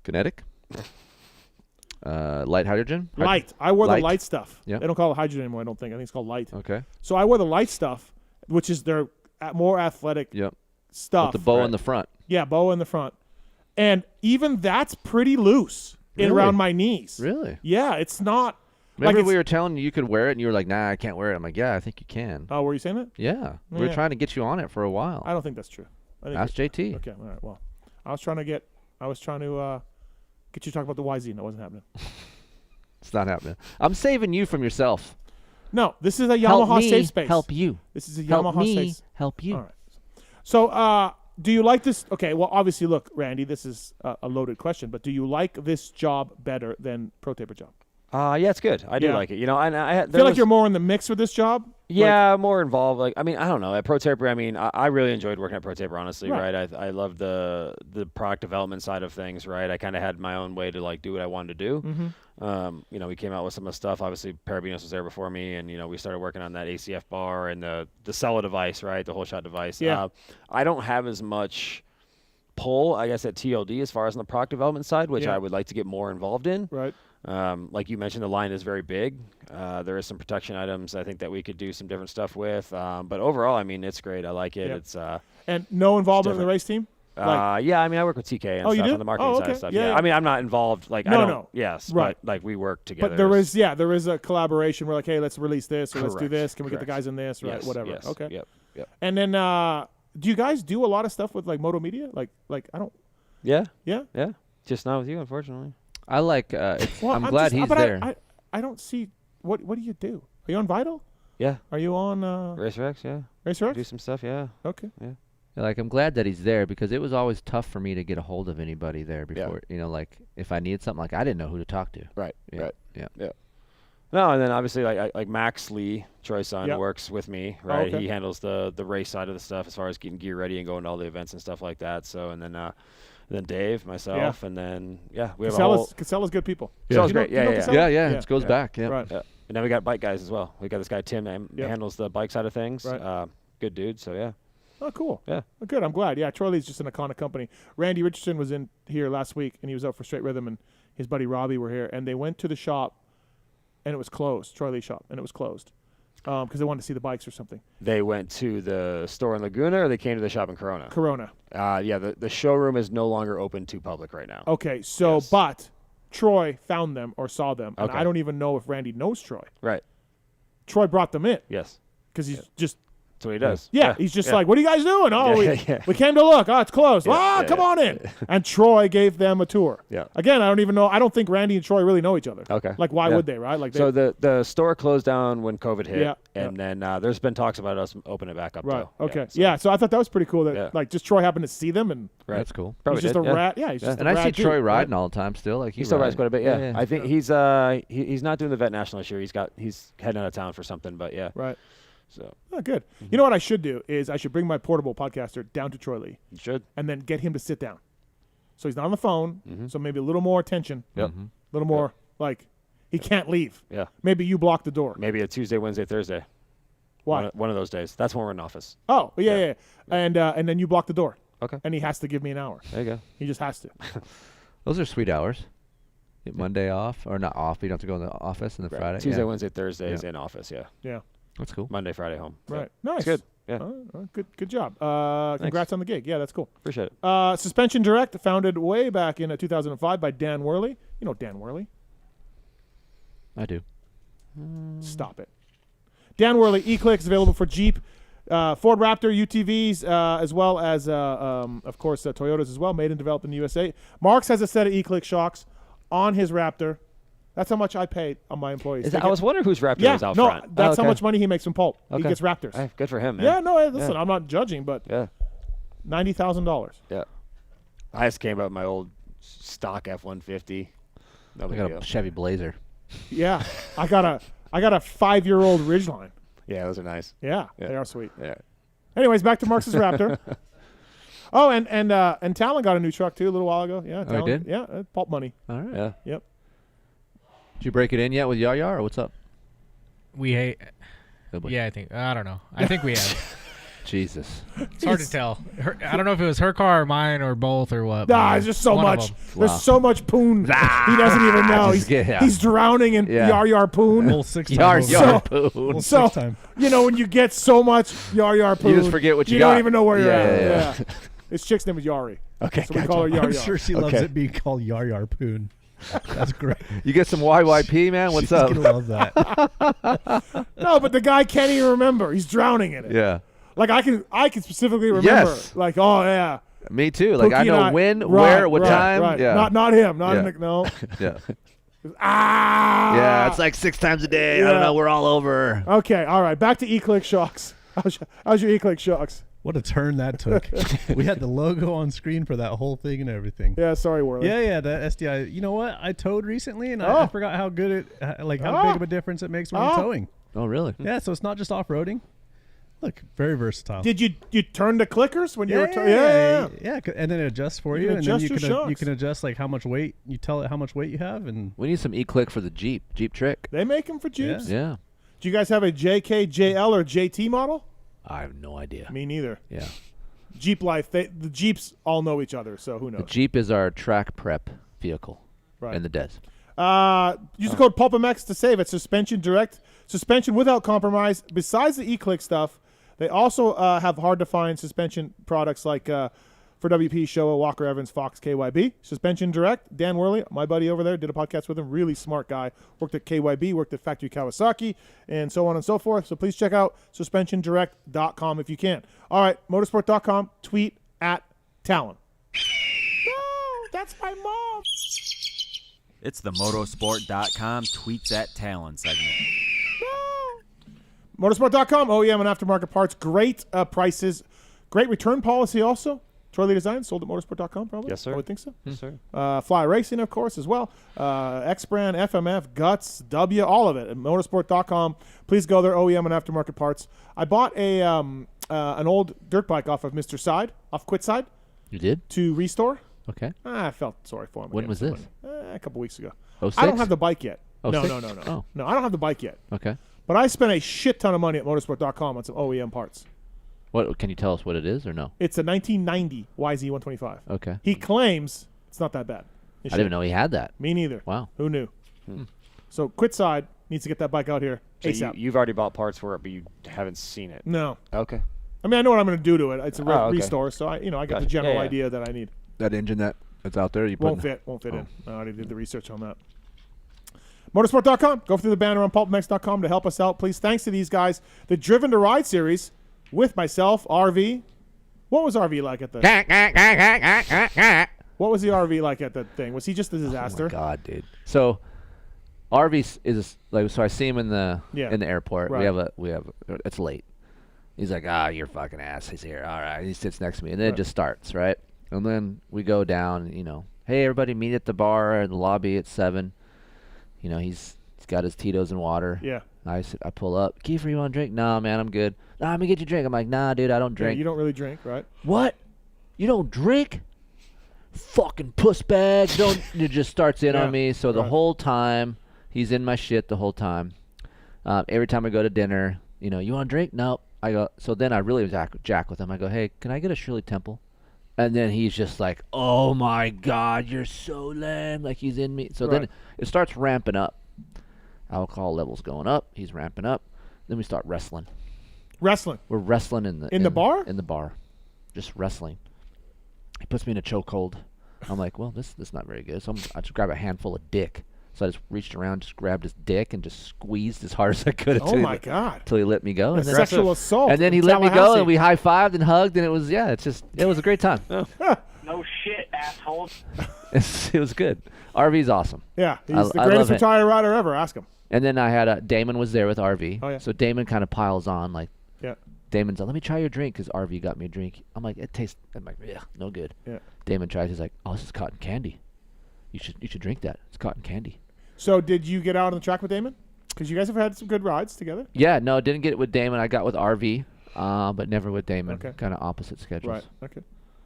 Kinetic. Light hydrogen. light. I wore Light. the light stuff. Yeah. They don't call it hydrogen anymore. I don't think. I think it's called light. Okay. So I wore the light stuff, which is their more athletic Yep. stuff. With the bow in the front. Yeah, bow in the front, and even that's pretty loose in Really? around my knees. Really? Yeah, it's not. Remember like we were telling you could wear it, and you were like, "Nah, I can't wear it." I'm like, "Yeah, I think you can." Oh, were you saying that? Yeah. We were Yeah. trying to get you on it for a while. I don't think that's true. I think Ask JT. Okay, all right. Well, I was trying to get you to talk about the YZ, and that wasn't happening. It's not happening. I'm saving you from yourself. No, this is a Help Yamaha me safe space. help you. This is a Help Yamaha me safe. help you. All right. So, do you like this? Okay, well, obviously, look, Randy, this is a loaded question, but do you like this job better than Pro Taper job? Yeah, it's good. I do Yeah. like it. And I feel like you're more in the mix with this job. Yeah, more involved. Like, I mean, I don't know. At Pro Taper, I mean, I really enjoyed working at Pro Taper, honestly, Right. right? I love the product development side of things, right? I kind of had my own way to, like, do what I wanted to do. Mm-hmm. We came out with some of the stuff. Obviously, Parabinos was there before me, and, we started working on that ACF bar and the Cella device, right? The whole shot device. Yeah. I don't have as much pull, I guess, at TLD as far as on the product development side, which Yeah. I would like to get more involved in. Right. Like you mentioned, the line is very big. There is some protection items I think that we could do some different stuff with. But overall, I mean, it's great. I like it. Yeah. It's And no involvement in the different. race team? Yeah, I mean, I work with TK and Oh, you stuff do? on the marketing Oh, side okay. of stuff. Yeah, yeah. I mean, I'm not involved. Like, No, I don't. no. Yes, Right. but like we work together. But there is a collaboration. We're like, hey, let's release this, or let's do Correct. this. Can we get the Correct. guys in this, right? Yes, Whatever. yes. Okay. Yep. And then, do you guys do a lot of stuff with like Moto Media? Like I don't. Yeah. Yeah. Just not with you, unfortunately. I like. I'm Well, glad he's but there. I don't see what do you do? Are you on Vital? Yeah. Are you on RacerX? Yeah. RacerX? Do some stuff. Yeah. Okay. Yeah. Like, I'm glad that he's there because it was always tough for me to get a hold of anybody there before. You know, like if I needed something, like I didn't know who to talk to. Right. Yeah. Right. Yeah. Yeah. No, and then obviously like Max Lee, Troy's son, works with me. Right. okay. He handles the race side of the stuff as far as getting gear ready and going to all the events and stuff like that. So and then Dave, myself, and then we have a whole. Casella's good people. Casella's great. You know Yeah. It goes back. Yeah. Right. Yeah. And then we got bike guys as well. We got this guy Tim handles the bike side of things. Right. Good dude. So yeah. Oh, cool. Yeah. Oh, good. I'm glad. Yeah, Troy Lee's just an iconic company. Randy Richardson was in here last week, and he was out for Straight Rhythm, and his buddy Robbie were here, and they went to the shop, and it was closed, Troy Lee's shop, and it was closed because they wanted to see the bikes or something. They went to the store in Laguna, or they came to the shop in Corona? Corona. The showroom is no longer open to public right now. Okay, so, but Troy found them or saw them, and I don't even know if Randy knows Troy. Right. Troy brought them in. Yes. Because he's just... That's what he does. Yeah, he's just like, what are you guys doing? Oh, Yeah, we came to look. Oh, it's closed. Come on in. And Troy gave them a tour. Yeah. Again, I don't even know. I don't think Randy and Troy really know each other. Okay. Like, why would they, right? Like, so the store closed down when COVID hit. Yeah, And then there's been talks about us opening it back up. Right. Though. Okay. So I thought that was pretty cool that like just Troy happened to see them and That's cool. Probably he's just did, a rat. Yeah, he's just a And I rad see Troy dude, riding all the time still. Like he still rides quite a bit. Yeah. Yeah. I think he's not doing the Vet National this year. He's heading out of town for something. But yeah. Right. So. Oh, good. You know what I should do is I should bring my portable podcaster down to Troy Lee. You should. And then get him to sit down. So he's not on the phone. So maybe a little more attention. Yep. A little more like he can't leave. Yeah. Maybe you block the door. Maybe a Tuesday, Wednesday, Thursday. Why? One of those days. That's when we're in office. Oh, yeah. And then you block the door. Okay. And he has to give me an hour. There you go. He just has to. Those are sweet hours. Get Monday off, or not off, but you don't have to go in the office, and then Friday. Tuesday, Wednesday, Thursday is in office, Yeah. That's cool. Monday, Friday home. Right. Yeah. Nice. It's good. Yeah. Good job. Congrats on the gig. Yeah, that's cool. Appreciate it. Suspension Direct, founded way back in 2005 by Dan Worley. You know Dan Worley. I do. Stop it. Dan Worley, E-Click is available for Jeep, Ford Raptor, UTVs, as well as, of course, Toyotas as well, made and developed in the USA. Marks has a set of E-Click shocks on his Raptor. That's how much I paid on my employees. I was wondering whose Raptor was out front. That's how much money he makes from Pulp. Okay. He gets Raptors. Hey, good for him, man. Yeah, no, listen, I'm not judging, but $90,000. Yeah. I just came up with my old stock F-150. No I big got deal. a Chevy Blazer. Yeah, I got a 5-year-old Ridgeline. Yeah, those are nice. Yeah, they are sweet. Yeah. Anyways, back to Marx's Raptor. Oh, and Tallon got a new truck too a little while ago. Yeah, Tallon, did? Yeah, Pulp money. All right. Yeah. Yep. Did you break it in yet with Yaya, or what's up? I think. I don't know. I think we have. Jesus. It's hard to tell. I don't know if it was her car or mine or both or what. Nah, it's just so much. There's so much poon. He doesn't even know. He's drowning in yar poon. Whole six Yar time. poon. So you know when you get so much yar poon, You just forget what you don't got. even know where you're at. Yeah. His chick's name is Yari. Okay, so we call her Yar. I'm sure she loves it being called Yar Yar Poon. That's great. You get some YYP, man? What's She's up? gonna love that. No, but the guy can't even remember. He's drowning in it. Yeah. Like I can specifically remember. Yes. Like, oh yeah. Me too. Like I Pookie know and when, where, what time. Right. Yeah. Not him. Not in the, no. Yeah. Ah. Yeah, it's like 6 times a day. I don't know. We're all over. Okay, all right. Back to E-Click shocks. How's your E-Click shocks? What a turn that took. We had the logo on screen for that whole thing and everything. Yeah, sorry, Worley. Yeah, the SDI. You know what? I towed recently, and I forgot how good how big of a difference it makes when you're towing. Oh, really? Yeah, so it's not just off-roading. Look, very versatile. Did you turn the clickers when you were yeah, and then it adjusts for you, and then adjust your you shocks. can adjust like how much weight. You tell it how much weight you have, and We need some E-Click for the Jeep Trick. They make them for Jeeps? Yeah. Do you guys have a JK, JL, or JT model? I have no idea. Me neither. Yeah. Jeep Life, the Jeeps all know each other, so who knows? The Jeep is our track prep vehicle. Right. In the des. Use the code PulpMX to save it. Suspension Direct. Suspension without compromise. Besides the E-Click stuff, they also have hard-to-find suspension products like for WP, Showa, Walker Evans, Fox, KYB. Suspension Direct. Dan Worley, my buddy over there, did a podcast with him. Really smart guy. Worked at KYB, worked at Factory Kawasaki, and so on and so forth. So please check out suspensiondirect.com if you can. All right, motorsport.com, tweet at Tallon. No, that's my mom. It's the motorsport.com tweets at Tallon segment. Motorsport.com, OEM and aftermarket parts. Great prices. Great return policy also. Troy Lee Design, sold at motorsport.com probably? Yes, sir. I would think so. Yes, sir. Fly Racing, of course, as well. X-Brand, FMF, Guts, W, all of it at motorsport.com. Please go there, OEM and aftermarket parts. I bought an old dirt bike off of Mr. Side, off Quit Side. You did? To restore. Okay. I felt sorry for him. When was this? A couple weeks ago. 06? I don't have the bike yet. No. Oh. No, I don't have the bike yet. Okay. But I spent a shit ton of money at motorsport.com on some OEM parts. What can you tell us what it is or no? It's a 1990 YZ125. Okay. He claims it's not that bad. I didn't even know he had that. Me neither. Wow. Who knew? So Quit Side needs to get that bike out here So ASAP. you've already bought parts for it, but you haven't seen it. No. Okay. I mean, I know what I'm going to do to it. It's a okay. restore, so I got Gotcha. the general Yeah. idea that I need. That engine that's out there, you Won't fit in. I already did the research on that. Motorsport.com. Go through the banner on PulpMX.com to help us out, please. Thanks to these guys. The Driven to Ride series with myself, RV. What was RV like at the... What was the RV like at the thing? Was he just a disaster? Oh, my God, dude. So, RV is like, so I see him in the airport. Right. We have it's late. He's like, you're fucking ass. He's here. All right. He sits next to me, and then Right. it just starts, right? And then we go down, hey, everybody meet at the bar in the lobby at 7. He's got his Tito's and water. Yeah. I pull up. Keefer, you want a drink? Nah, man, I'm good. Nah, let me get you a drink. I'm like, nah, dude, I don't drink. Yeah, you don't really drink, right? What? You don't drink? Fucking puss bag. It just starts in on me. So the whole time, he's in my shit the whole time. Every time I go to dinner, you want a drink? No. I go, so then I really jack with him. I go, hey, can I get a Shirley Temple? And then he's just like, oh my God, you're so lame. Like he's in me. So then it starts ramping up. Alcohol levels going up. He's ramping up. Then we start wrestling. Wrestling? We're wrestling in the bar? In the bar. Just wrestling. He puts me in a chokehold. I'm like, well, this is not very good. So I just grab a handful of dick. So I just reached around, just grabbed his dick, and just squeezed as hard as I could. Oh, my God. Until he let me go. That's sexual assault. And then he let me go, and we high-fived and hugged, and it was a great time. No shit, asshole. It was good. RV's awesome. Yeah, he's the greatest retired rider ever. Ask him. And then I had Damon was there with RV. Oh, yeah. So Damon kind of piles on, like, yeah. Damon's like, let me try your drink, because RV got me a drink. I'm like, it tastes, I'm like, yeah, no good. Yeah. Damon tries, he's like, oh, this is cotton candy. You should drink that. It's cotton candy. So did you get out on the track with Damon? Because you guys have had some good rides together. Yeah, no, didn't get it with Damon. I got with RV, but never with Damon. Okay. Kind of opposite schedules. Right. Okay.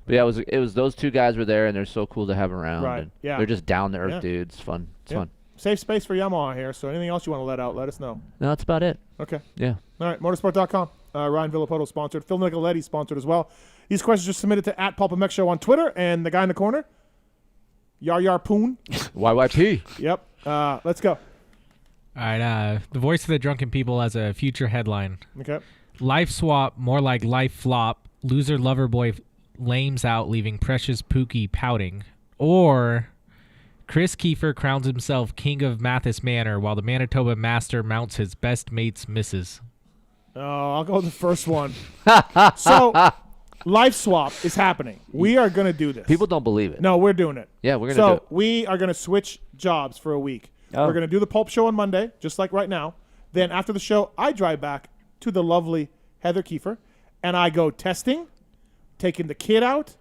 But yeah, it was those two guys were there, and they're so cool to have around. Right. And Yeah. they're just down to earth dudes. It's fun. It's fun. Safe space for Yamaha here. So anything else you want to let out, let us know. No, that's about it. Okay. Yeah. All right. Motorsport.com. Ryan Villapoto sponsored. Phil Nicoletti sponsored as well. These questions are submitted to @PulpMX Show on Twitter, and the guy in the corner, Yar Poon. YYP. Yep. Let's go. All right. The Voice of the Drunken People as a future headline. Okay. Life swap, more like life flop. Loser lover boy lames out, leaving precious Pookie pouting. Or Kris Keefer crowns himself king of Mathis Manor while the Manitoba master mounts his best mate's misses. Oh, I'll go with the first one. So, life swap is happening. We are going to do this. People don't believe it. No, we're doing it. Yeah, we're going to do it. So, we are going to switch jobs for a week. Oh. We're going to do the Pulp Show on Monday, just like right now. Then after the show, I drive back to the lovely Heather Keefer, and I go testing, taking the kid out,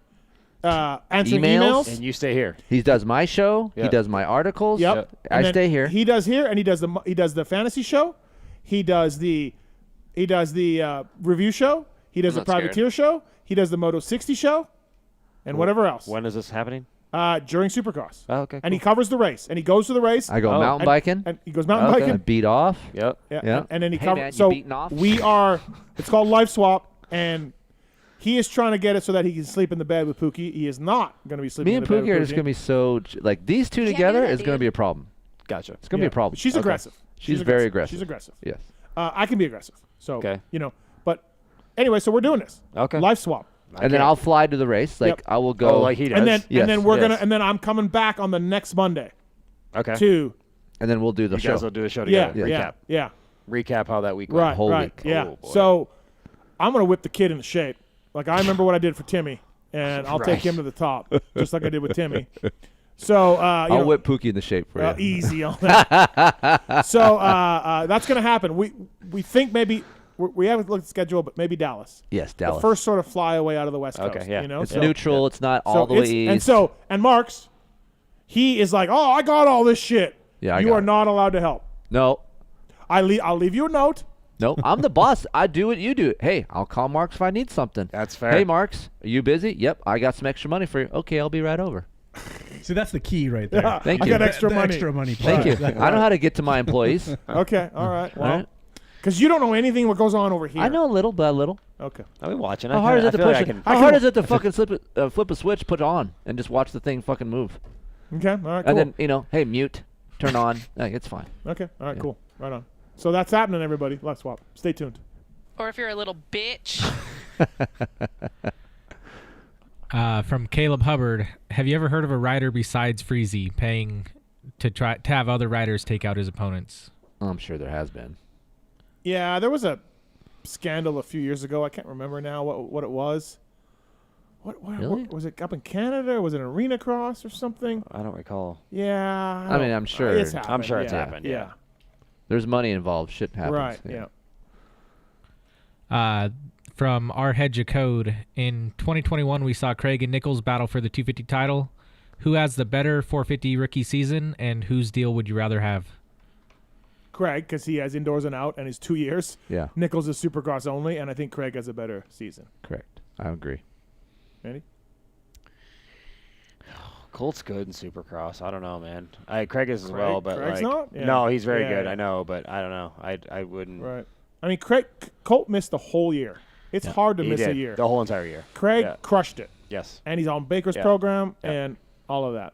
answering emails. And you stay here. He does my show. Yep. He does my articles. Yep. I stay here. He does here, and he does the fantasy show. He does the review show. He does the I'm not scared. privateer show. He does the Moto 60 show, and whatever else. When is this happening? During Supercross. Oh, okay. And he covers the race, and he goes to the race. I go mountain biking. And he goes mountain biking. I beat off. Yep. Yeah. And then he Hey, covers. man, you So beating off? we are. It's called Life Swap, and he is trying to get it so that he can sleep in the bed with Pookie. He is not going to be sleeping Me in and the bed Pookie are with just going to be so like these two together is going to be a problem. Gotcha. It's going to be a problem. She's Okay. aggressive. She's very aggressive. She's aggressive. Yes. I can be aggressive. So Okay. But anyway, so we're doing this. Okay. Life Swap. And then I'll fly to the race. Like Yep. I will go. like he does. And then Yes, and then we're yes. gonna and then I'm coming back on the next Monday. Okay. To And then we'll do the You show. guys will do a show yeah, together. yeah, Recap. yeah. Recap how that week went. Right, whole right, week. yeah. Oh, boy. So I'm gonna whip the kid into shape. Like I remember what I did for Timmy, and I'll take Right. him to the top, just like I did with Timmy. So I'll whip Pookie into shape for you. Easy on that. So that's going to happen. We think maybe we haven't looked at the schedule, but maybe Dallas. Yes, Dallas. The first sort of flyaway out of the West Coast. Okay, yeah. You know? It's neutral. It's not all the way east. And Marks, he is like, oh, I got all this shit. Yeah, you are not allowed to help. No. I'll leave you a note. No, I'm the boss. I do what you do. Hey, I'll call Marks if I need something. That's fair. Hey, Marks, are you busy? Yep, I got some extra money for you. Okay, I'll be right over. See, that's the key right there. Yeah, Thank I you. got extra The money. extra money. Thank you. Exactly. I know how to get to my employees. Okay, all right. All Well, right. because you don't know anything what goes on over here. I know a little, but a little. Okay. I've been watching. How hard is it to I feel push like it? How hard is it to fucking flip a switch, put it on, and just watch the thing fucking move? Okay, all right, cool. And then, hey, mute, turn on. It's fine. Okay, all right, Yeah. cool. Right on. So that's happening, everybody. Let's swap. Stay tuned. Or if you're a little bitch. From Caleb Hubbard, have you ever heard of a rider besides Freezy paying to have other riders take out his opponents? I'm sure there has been. Yeah, there was a scandal a few years ago. I can't remember now what it was. Really? Was it up in Canada? Or was it an arena cross or something? I don't recall. Yeah. I mean, I'm sure. It's happened. I'm sure it's yeah, happened. Yeah. There's money involved. Shit happens. Right. Yeah. From our Hedge of Code, in 2021, we saw Craig and Nichols battle for the 250 title. Who has the better 450 rookie season, and whose deal would you rather have? Craig, because he has indoors and out and is 2 years. Yeah. Nichols is Supercross only, and I think Craig has a better season. Correct. I agree. Randy? Colt's good in Supercross. I don't know, man. Craig is as well, but Craig's not? Yeah. no, he's very Yeah, good. yeah. I know, but I don't know. I wouldn't. Right. I mean, Colt missed the whole year. It's hard to He miss a did. year. The whole entire year. Craig Yeah. crushed it. Yes. And he's on Baker's Yeah. program Yeah. and all of that.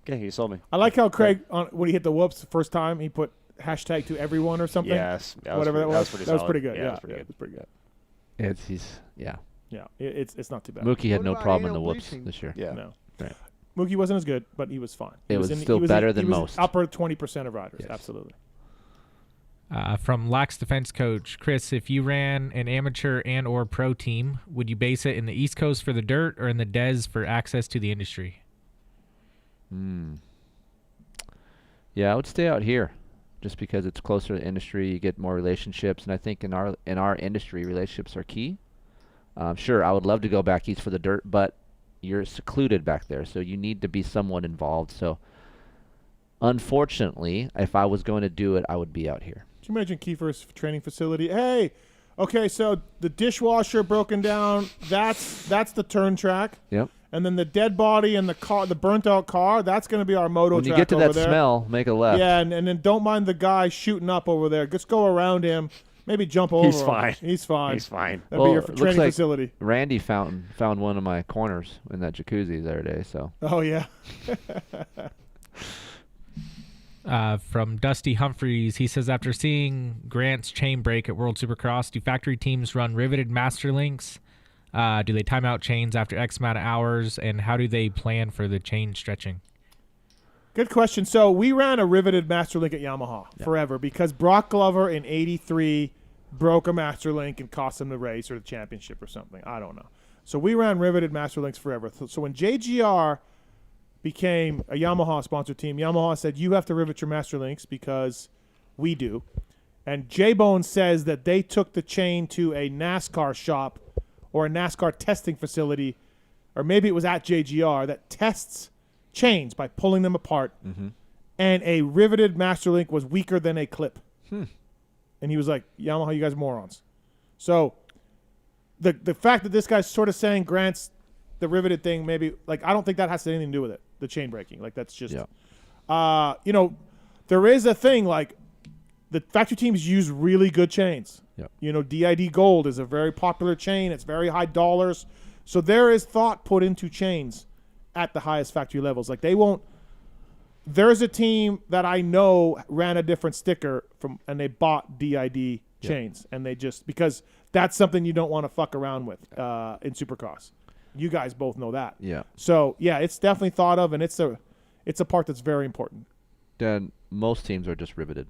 Okay, you sold me. I like how Craig, when he hit the whoops the first time, he put hashtag to everyone or something. Yes. Whatever that was. pretty That was solid. pretty good. Yeah, Yeah, that was pretty good. It's pretty good. Yeah. Yeah, it's not too bad. Mookie had What no about problem in the anal whoops bleaching? this year. Yeah. No. Right. Mookie wasn't as good, but he was fine. It was still he better he than was most. Upper 20% of riders. Yes. Absolutely. From Lax Defense Coach, Kris, if you ran an amateur and or pro team, would you base it in the East Coast for the dirt or in the Des for access to the industry? Yeah, I would stay out here just because it's closer to the industry. You get more relationships, and I think in our industry, relationships are key. Sure, I would love to go back east for the dirt, but you're secluded back there, so you need to be somewhat involved. So, unfortunately, if I was going to do it, I would be out here. Can you imagine Keefer's training facility? Hey, okay, so the dishwasher broken down, that's the turn track. Yep. And then the dead body and the car, the burnt out car, that's going to be our moto When track you get to over that there. smell, make a left. Yeah, and then don't mind the guy shooting up over there. Just go around him. Maybe jump over He's him. fine. He's fine. He's fine. That'd be your it looks training like facility. Randy found one of my corners in that jacuzzi the other day. So. Oh, yeah. From Dusty Humphreys, he says, after seeing Grant's chain break at World Supercross, do factory teams run riveted master links? Do they time out chains after X amount of hours? And how do they plan for the chain stretching? Good question. So we ran a riveted master link at Yamaha forever because Brock Glover in '83 broke a master link and cost him the race or the championship or something. I don't know. So we ran riveted master links forever. So when JGR became a Yamaha sponsored team, Yamaha said, you have to rivet your master links because we do. And J-Bone says that they took the chain to a NASCAR shop or a NASCAR testing facility, or maybe it was at JGR, that tests chains by pulling them apart. Mm-hmm. And a riveted master link was weaker than a clip. Hmm. And he was like, Yamaha, you guys morons. So the fact that this guy's sort of saying Grant's the riveted thing, maybe, like, I don't think that has anything to do with it, the chain breaking. Like, that's just, there is a thing, like, the factory teams use really good chains. Yep. DID Gold is a very popular chain. It's very high dollars. So there is thought put into chains at the highest factory levels. Like, they won't. There's a team that I know ran a different sticker and they bought DID chains, and they just, because that's something you don't want to fuck around with in Supercross. You guys both know that. Yeah. So yeah, it's definitely thought of, and it's a part that's very important. Then most teams are just riveted.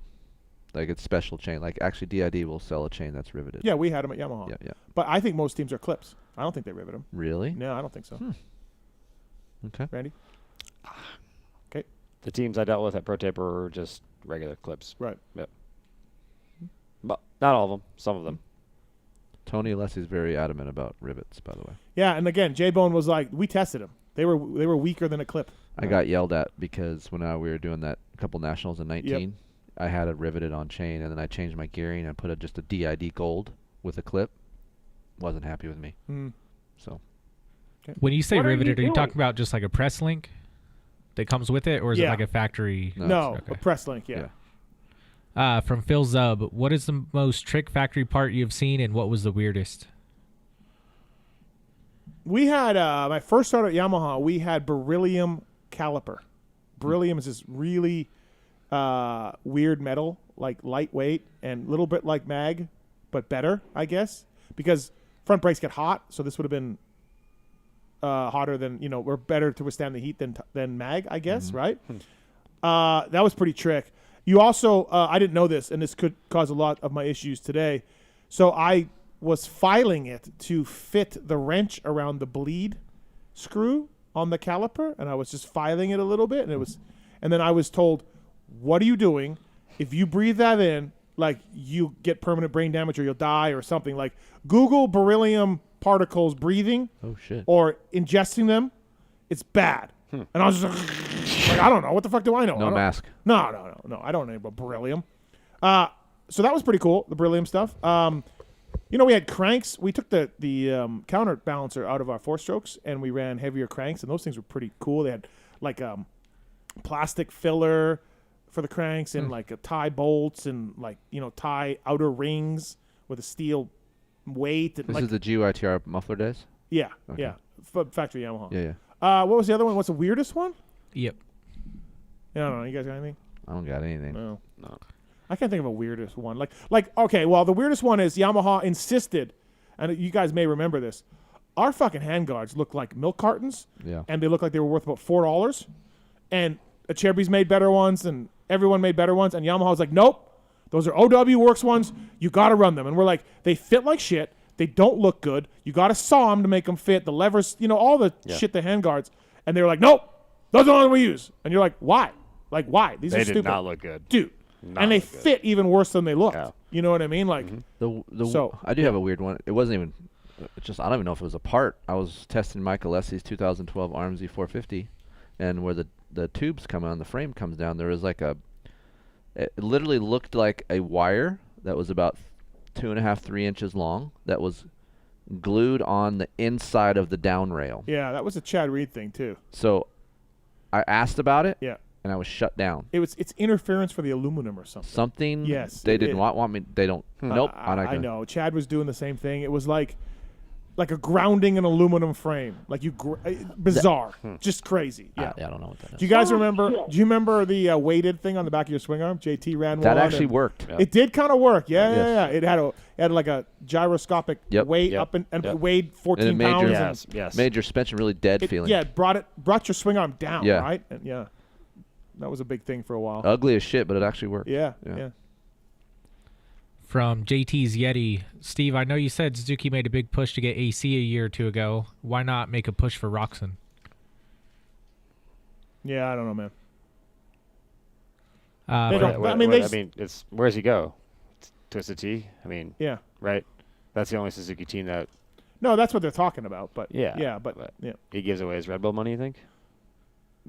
Like, it's special chain. Like, actually, DID will sell a chain that's riveted. Yeah, we had them at Yamaha. Yeah, yeah. But I think most teams are clips. I don't think they rivet them. Really? No, I don't think so. Okay. Randy? Okay. The teams I dealt with at Pro Taper were just regular clips. Right. Yep. But not all of them. Some of them. Tony Alessi's very adamant about rivets, by the way. Yeah, and again, J-Bone was like, we tested them. They were weaker than a clip. I got yelled at because when we were doing that couple nationals in 19, I had it riveted on chain, and then I changed my gearing and put just a DID gold with a clip. Wasn't happy with me. So. When you say What are you riveted, are you doing? talking about just like a press link that comes with it, or is it like a factory? No, a press link, From Phil Zub, what is the most trick factory part you've seen, and what was the weirdest? We had, my first start at Yamaha, we had beryllium caliper. Beryllium is this really weird metal, like lightweight and a little bit like mag, but better, I guess, because front brakes get hot, so this would have been hotter than, or better to withstand the heat than mag, I guess, right? That was pretty trick. You also, I didn't know this, and this could cause a lot of my issues today. So I was filing it to fit the wrench around the bleed screw on the caliper, and I was just filing it a little bit, and then I was told, what are you doing? If you breathe that in, like, you get permanent brain damage or you'll die or something. Like, Google beryllium particles breathing or ingesting them. It's bad. And I was just like, I don't know. What the fuck do I know? No mask. No. I don't know about beryllium. So that was pretty cool, the beryllium stuff. We had cranks. We took the counterbalancer out of our 4-strokes, and we ran heavier cranks, and those things were pretty cool. They had, like, plastic filler for the cranks and, like, tie bolts and, like, tie outer rings with a steel weight. And, this is the GYTR muffler days? Yeah, Okay. yeah. Factory Yamaha. Yeah. What was the other one? What's the weirdest one? Yep. I don't know. You guys got anything? I don't got anything. No. I can't think of a weirdest one. Okay, well, the weirdest one is Yamaha insisted, and you guys may remember this, our fucking handguards look like milk cartons. Yeah. And they look like they were worth about $4. And Acherbys made better ones, and everyone made better ones, and Yamaha was like, nope, those are OW Works ones. You got to run them. And we're like, they fit like shit. They don't look good. You got to saw them to make them fit. The levers, all the shit, the handguards. And they were like, nope, those are the ones we use. And you're like, why? Like, why? These are stupid. They did not look good. Dude. And they fit even worse than they looked. Yeah. You know what I mean? Like, I do have a weird one. It wasn't even, I don't even know if it was a part. I was testing Mike Alessi's 2012 RMZ 450, and where the tubes come on, the frame comes down, there was like it literally looked like a wire that was about 2.5, 3 inches long that was glued on the inside of the down rail. Yeah, that was a Chad Reed thing too. So I asked about it. Yeah. And I was shut down. It's interference for the aluminum or something. Something. Yes. They didn't want me. They don't. Nope. I know. Chad was doing the same thing. It was like a grounding an aluminum frame. Like bizarre. Just crazy. Yeah. I don't know what that is. Do you guys remember? Do you remember the weighted thing on the back of your swing arm? JT ran one. That actually worked. It did kind of work. Yeah. It had like a gyroscopic weight up and it weighed 14 pounds. Yes. Made your suspension really dead feeling. Yeah. It brought your swing arm down. Yeah. Right. And yeah. That was a big thing for a while. Ugly as shit, but it actually worked. Yeah. From JT's Yeti, Steve, I know you said Suzuki made a big push to get AC a year or two ago. Why not make a push for Roxon? Yeah, I don't know, man. It's where's he go? Twisted Tea. Yeah. Right. That's the only Suzuki team that. No, that's what they're talking about. But yeah, but he gives away his Red Bull money. You think?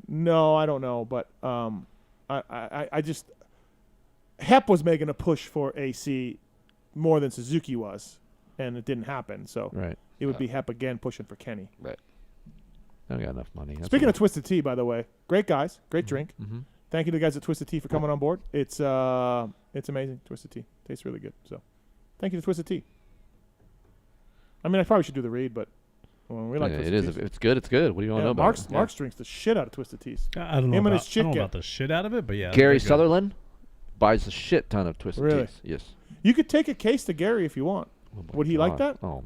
No, I don't know, but I just Hep was making a push for AC more than Suzuki was, and it didn't happen. So it would be Hep again pushing for Kenny. Right. I don't got enough money. Speaking of Twisted Tea, by the way, great guys, great drink. Thank you to the guys at Twisted Tea for coming on board. It's amazing. Twisted Tea tastes really good. So thank you to Twisted Tea. I probably should do the read, but. Well, we like it is. If it's good, it's good. What do you want to know about it? Mark's drinks the shit out of Twisted Teas. I don't know about the shit out of it, but yeah. Gary Sutherland buys a shit ton of Twisted Teas. Yes. You could take a case to Gary if you want. Would he like that? Oh.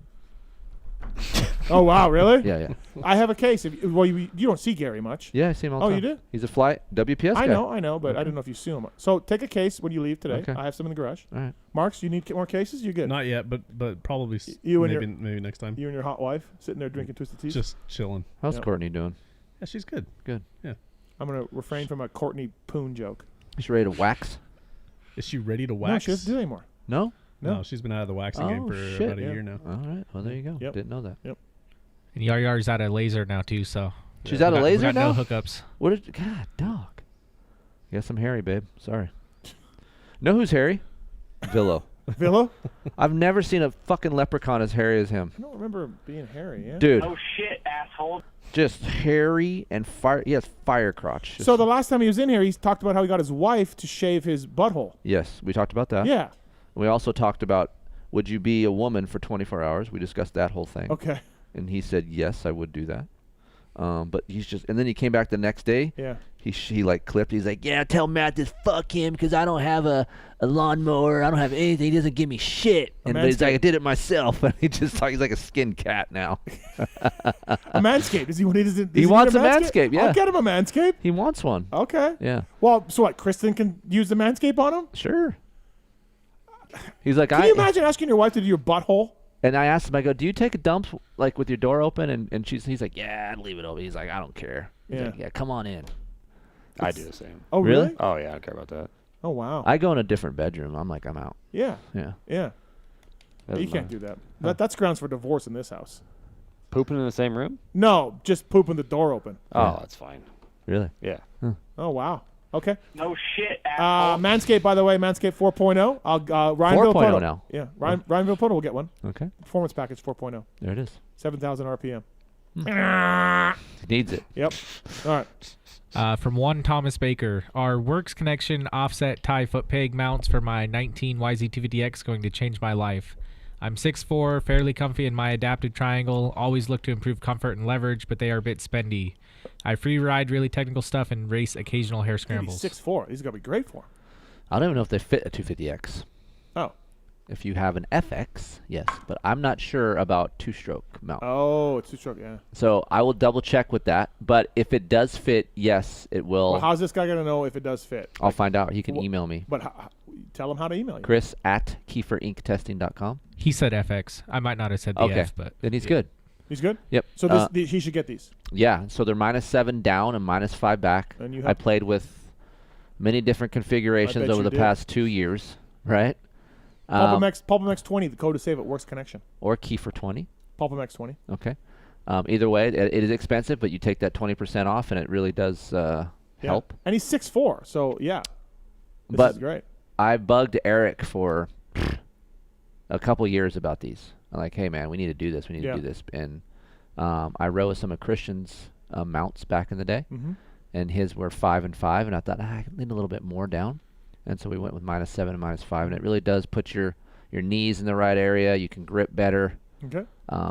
Oh wow, really? Yeah. I have a case. You don't see Gary much. Yeah, I see him all the time. Oh, you do? He's a fly WPS guy. I know, but I don't know if you see him. So take a case when you leave today. Okay. I have some in the garage. All right. Marks, you need more cases? You good? Not yet, but probably maybe next time. You and your hot wife sitting there drinking Twisted Teas? Just chilling. How's Courtney doing? Yeah, she's good. Good. Yeah. I'm going to refrain from a Courtney Poon joke. Is she ready to wax? Is she ready to wax? No, she doesn't do it anymore. No? No, she's been out of the waxing game for about a year now. All right. Well, there you go. Yep. Didn't know that. Yep. And Yar's out of laser now too, so She's out of laser we got now? no hookups. What did God, dog. Guess I'm hairy, babe. Sorry. Know who's hairy? Villo. Villo? I've never seen a fucking leprechaun as hairy as him. I don't remember being hairy, yeah? Dude. Oh shit, asshole. Just hairy and fire. He has fire crotch. Just- So the last time he was in here, he talked about how he got his wife to shave his butthole. Yes, we talked about that. Yeah. We also talked about, would you be a woman for 24 hours? We discussed that whole thing. Okay. And he said, yes, I would do that. But he's just, and then he came back the next day. Yeah. He like clipped. He's like, yeah, tell Matt to fuck him because I don't have a lawnmower. I don't have anything. He doesn't give me shit. But he's like, I did it myself. And he's like a skinned cat now. A Manscaped. Does he He wants a Manscaped, yeah. I'll get him a Manscaped. He wants one. Okay. Yeah. Well, so what? Kristen can use the Manscaped on him? Sure. He's like, Can you imagine asking your wife to do your butthole? And I asked him, I go, do you take a dump like with your door open? And he's like, yeah, I'd leave it open. He's like, I don't care. He's like, yeah, come on in. I do the same. Oh, really? Oh, yeah, I don't care about that. Oh, wow. I go in a different bedroom. I'm like, I'm out. Yeah. Yeah. Yeah. Doesn't You can't matter. do that. That's grounds for divorce in this house. Pooping in the same room? No, just pooping the door open. Oh, that's fine. Really? Yeah. Oh, wow. Okay. No shit, asshole. Manscaped, by the way, Manscaped 4.0. Ryan 4.0 Villapoto. now. Yeah, Ryan Villapoto will get one. Okay. Performance package 4.0. There it is. 7,000 RPM. He needs it. Yep. All right. From one Thomas Baker, are Works Connection offset tie foot peg mounts for my 19 YZ250X going to change my life? I'm 6'4", fairly comfy in my adaptive triangle, always look to improve comfort and leverage, but they are a bit spendy. I free ride really technical stuff and race occasional hair scrambles. He's 6'4". These are going to be great for him. I don't even know if they fit a 250X. Oh. If you have an FX, yes. But I'm not sure about two-stroke mount. Oh, it's two-stroke, yeah. So I will double-check with that. But if it does fit, yes, it will. Well, how's this guy going to know if it does fit? I'll find out. He can email me. But tell him how to email you. Kris at KeeferInkTesting.com. He said FX. I might not have said the Okay. F, but then he's good. He's good? Yep. So he should get these. Yeah. So they're -7 down and -5 back. And you I played with many different configurations over the past 2 years, right? PulpMX 20, the code to save it, Works Connection. Or Keefer 20. PulpMX 20. Okay. Either way, it is expensive, but you take that 20% off, and it really does help. And he's 6'4", so yeah. This is great. I bugged Eric for a couple years about these. I'm like, hey, man, we need to do this. We need to do this. And I rode with some of Christian's mounts back in the day, and his were 5 and 5, and I thought, I need a little bit more down. And so we went with -7 and -5, and it really does put your knees in the right area. You can grip better. Okay.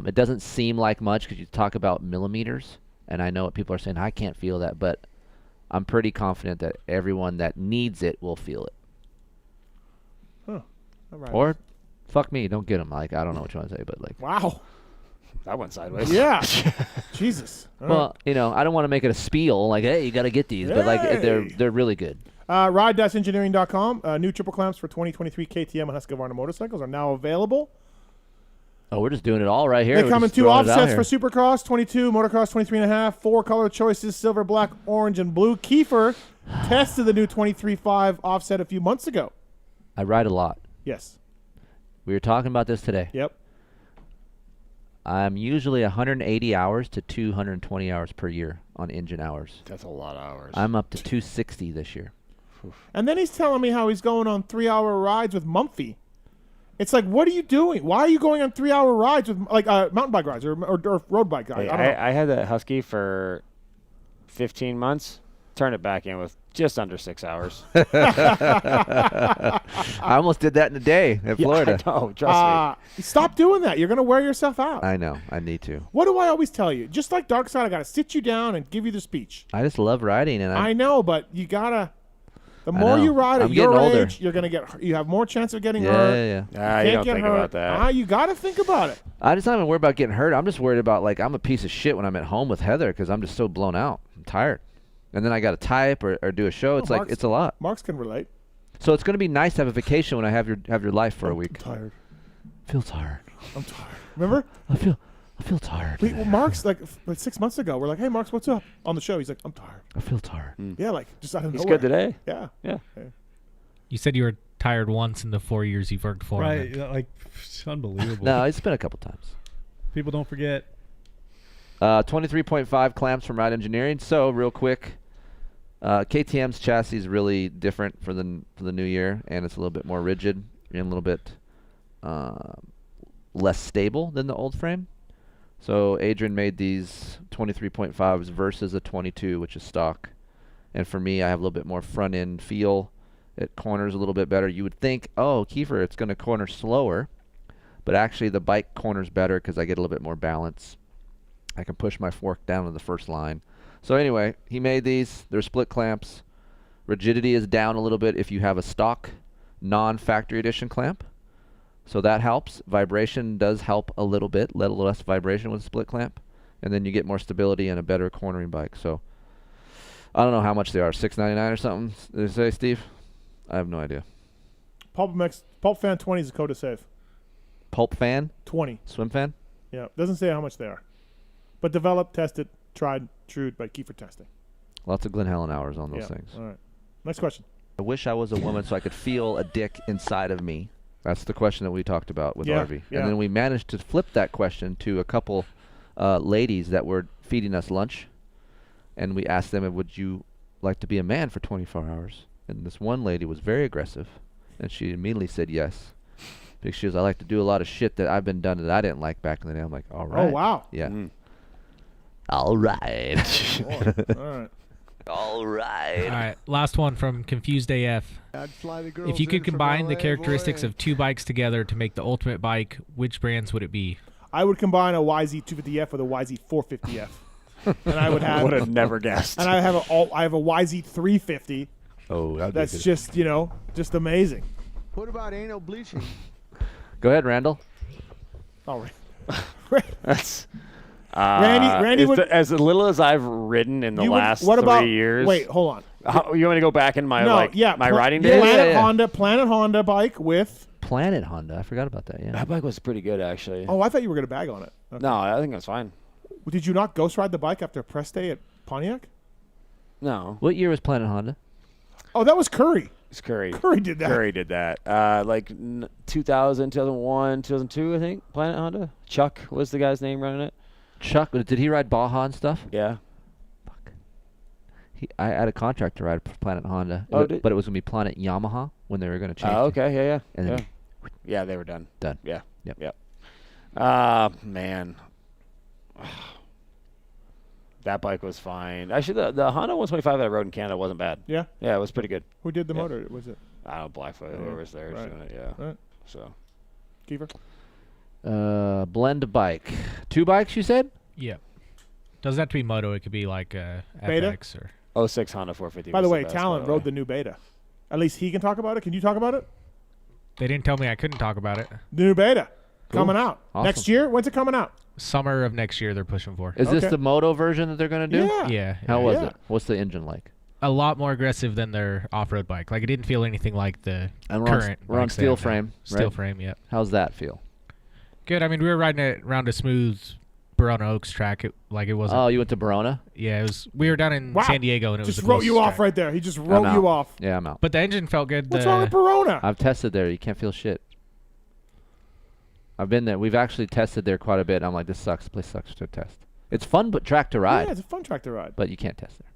It doesn't seem like much because you talk about millimeters, and I know what people are saying. I can't feel that, but I'm pretty confident that everyone that needs it will feel it. Huh. All right. Or, fuck me, don't get them. Like, I don't know what you want to say, but like. Wow. That went sideways. Yeah. Jesus. All Well, right. I don't want to make it a spiel. Like, hey, you got to get these, but like they're really good. Ride-engineering.com. New triple clamps for 2023 KTM and Husqvarna motorcycles are now available. Oh, we're just doing it all right here. They We're come in just 2 throwing it out offsets here. for Supercross 22, Motocross 23.5, 4 color choices: silver, black, orange, and blue. Keefer tested the new 23.5 offset a few months ago. I ride a lot. Yes. We were talking about this today. Yep. I'm usually 180 hours to 220 hours per year on engine hours. That's a lot of hours. I'm up to 260 this year. And then he's telling me how he's going on 3-hour rides with Mumphy. It's like, what are you doing? Why are you going on 3-hour rides with mountain bike rides or road bike rides? Hey, I don't know. I had that Husky for 15 months. Turned it back in with just under 6 hours. I almost did that in a day in Florida. I know, trust me. Stop doing that. You're going to wear yourself out. I know. I need to. What do I always tell you? Just like Dark Side, I got to sit you down and give you the speech. I just love riding, and I know, but you got to. The I more know. you ride I'm at your getting older. age, you're gonna you have more chance of getting Yeah, hurt. yeah. You can't don't get think hurt. about that. You got to think about it. I just not even worried about getting hurt. I'm just worried about, like, I'm a piece of shit when I'm at home with Heather because I'm just so blown out. I'm tired. And then I got to type or do a show. It's Mark's- it's a lot. Marks can relate. So it's going to be nice to have a vacation when I have your life for a week. I'm tired. Feel tired. I'm tired. Remember? I feel I feel tired. Mark's like 6 months ago. We're like, hey, Mark's, what's up? On the show, he's like, I'm tired. I feel tired. Yeah, like just out of He's nowhere. good today. Yeah. Yeah. You said you were tired once in the 4 years you've worked for him. Right, like it's unbelievable. No, it's been a couple times. People don't forget. 23.5 clamps from Ride Engineering. So real quick, KTM's chassis is really different for the new year, and it's a little bit more rigid and a little bit less stable than the old frame. So Adrian made these 23.5s versus a 22, which is stock. And for me, I have a little bit more front end feel. It corners a little bit better. You would think, oh, Keefer, it's going to corner slower. But actually, the bike corners better because I get a little bit more balance. I can push my fork down to the first line. So anyway, he made these. They're split clamps. Rigidity is down a little bit if you have a stock non-factory edition clamp. So that helps. Vibration does help a little bit, a little less vibration with a split clamp. And then you get more stability and a better cornering bike. So I don't know how much they are, $6.99 or something, did they say, Steve? I have no idea. PulpMX, Pulp Fan 20 is a code to save. Pulp Fan? 20. Swim Fan? Yeah, doesn't say how much they are. But developed, tested, tried, true by Keefer testing. Lots of Glen Helen hours on those things. All right. Next question. I wish I was a woman so I could feel a dick inside of me. That's the question that we talked about with RV. Yeah. And then we managed to flip that question to a couple ladies that were feeding us lunch. And we asked them, would you like to be a man for 24 hours? And this one lady was very aggressive. And she immediately said yes. Because she goes, I like to do a lot of shit that I've been done that I didn't like back in the day. I'm like, all right. Oh, wow. Yeah. All right. All right. All right. All right, last one from Confused AF. I'd fly the girls If you could in from combine the LA, characteristics boy. of two bikes together to make the ultimate bike, which brands would it be? I would combine a YZ250F with a YZ450F. And I would have... Would have never guessed. And I have a YZ350. Oh, that's just, just amazing. What about anal bleaching? Go ahead, Randall. All right. That's... Randy would... as little as I've ridden in the last 3 years. Wait, hold on. You want me to go back in my my riding days? Planet Honda bike with... Planet Honda. I forgot about that, yeah. That bike was pretty good, actually. Oh, I thought you were going to bag on it. Okay. No, I think it was fine. Did you not ghost ride the bike after a press day at Pontiac? No. What year was Planet Honda? Oh, that was Curry. It's Curry. Curry did that. Curry did that. 2000, 2001, 2002, I think, Planet Honda. Chuck was the guy's name running it. Chuck, did he ride Baja and stuff? Yeah. Fuck. I had a contract to ride Planet Honda, but it was going to be Planet Yamaha when they were going to change. Oh, okay, yeah. And then yeah, they were done. Done. Yeah. Yep. Man. That bike was fine. Actually, the Honda 125 that I rode in Canada wasn't bad. Yeah? Yeah, it was pretty good. Who did the motor? Was it? I don't know, Blackfoot, whoever was there doing it, yeah. Right. So. Keefer? Blend bike. 2 bikes, you said? Yeah. Doesn't have to be moto. It could be like Beta? FX or 06 Honda 450. By the way, best, Tallon rode the new Beta. At least he can talk about it. Can you talk about it? They didn't tell me I couldn't talk about it. The new Beta. Cool. Coming out. Awesome. Next year? When's it coming out? Summer of next year they're pushing for. Is this the moto version that they're going to do? Yeah. Yeah. How was it? What's the engine like? A lot more aggressive than their off-road bike. Like, it didn't feel anything like the And current. we're on bikes they steel have now. frame, Steel right? frame, yeah. How's that feel? Good. I mean, we were riding it around a smooth Verona Oaks track. It wasn't. Oh, you went to Verona? Yeah, it was. We were down in Wow. San Diego, and it Just was. wrote you off right there. He just wrote I'm you out. off. Yeah, I'm out. But the engine felt good. What's wrong with Verona? I've tested there. You can't feel shit. I've been there. We've actually tested there quite a bit. I'm like, this sucks. The place sucks to test. It's fun, but track to ride. Yeah, it's a fun track to ride. But you can't test there.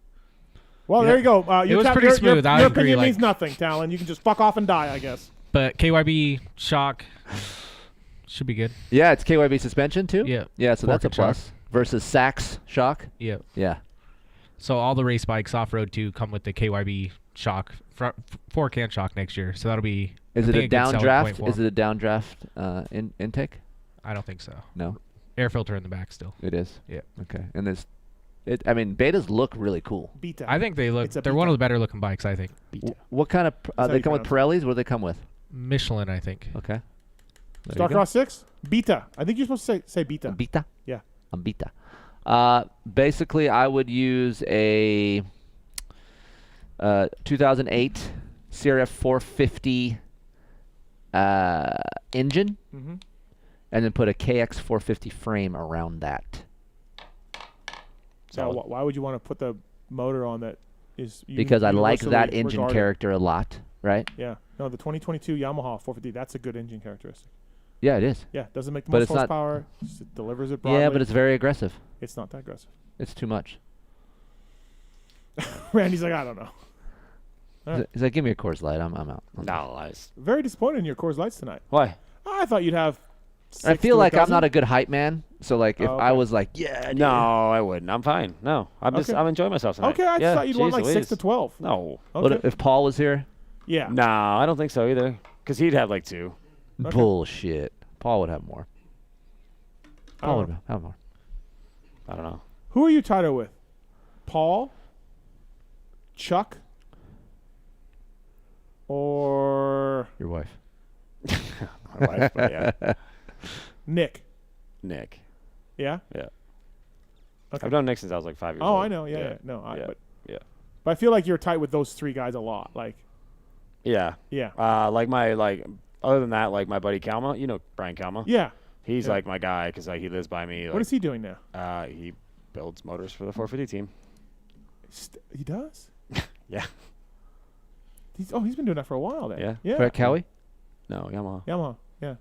Well, there you go. It was pretty smooth. I Your agree, opinion like- means nothing, Tallon. You can just fuck off and die, I guess. But KYB shock should be good. Yeah, it's KYB suspension too? Yeah. Yeah, so that's a Fork and plus. Versus Sachs shock? Yep. Yeah. So all the race bikes off-road too come with the KYB shock, fork and shock next year. So that'll be. Is I it think a good selling point downdraft? for Is 'em. it a downdraft intake? I don't think so. No. Air filter in the back still. It is? Yeah. Okay. And betas look really cool. Beta. I think they look. It's a They're one of the better looking bikes. I think. What kind of how they you come with Pirellis? What do they come with? Michelin, I think. Okay. There you go. Starcross 6? Beta. I think you're supposed to say beta. Beta? Yeah. I'm beta. Basically, I would use a 2008 CRF 450 engine, and then put a KX 450 frame around that. So why would you want to put the motor on that is Because I like universally that engine regarded? character a lot, right? Yeah. No, the 2022 Yamaha 450, that's a good engine characteristic. Yeah, it is. Yeah, doesn't make the But most it's not- horsepower. It delivers it broadly. Yeah, but it's very aggressive. It's not that aggressive. It's too much. Randy's like, I don't know. All right. He's like, give me a Coors Light. I'm out. No lies. Very disappointed in your Coors Lights tonight. Why? I thought you'd have. I 6 feel to like I'm dozen. not a good hype man. So like, if Oh, I okay. was like, yeah, dude. No, I wouldn't. I'm fine. No, I'm just Okay. I'm enjoying myself tonight. Okay, I just yeah, thought you'd want like geez 6 to Louise. 12. No. What Okay. if Paul was here? Yeah. No, I don't think so either. Because he'd have like 2. Okay. Bullshit. Paul would have more. Paul Oh. would have more. I don't know. Who are you titled with? Paul, Chuck, or Your wife. My wife, but yeah. Nick? Nick. Yeah. Yeah. Okay. I've known Nick since I was like 5 years Oh, old. I know. Yeah. No, yeah. but I feel like you're tight with those 3 guys a lot. Like. Yeah. Yeah. Other than that, like my buddy Kalma, you know Brian Kalma? Yeah. He's Yeah. like my guy because like he lives by me. What is he doing now? He builds motors for the 450 team. He does. Yeah. He's been doing that for a while then. Yeah. Yeah. Brett Cowie? No, Yamaha. Yamaha. Yeah.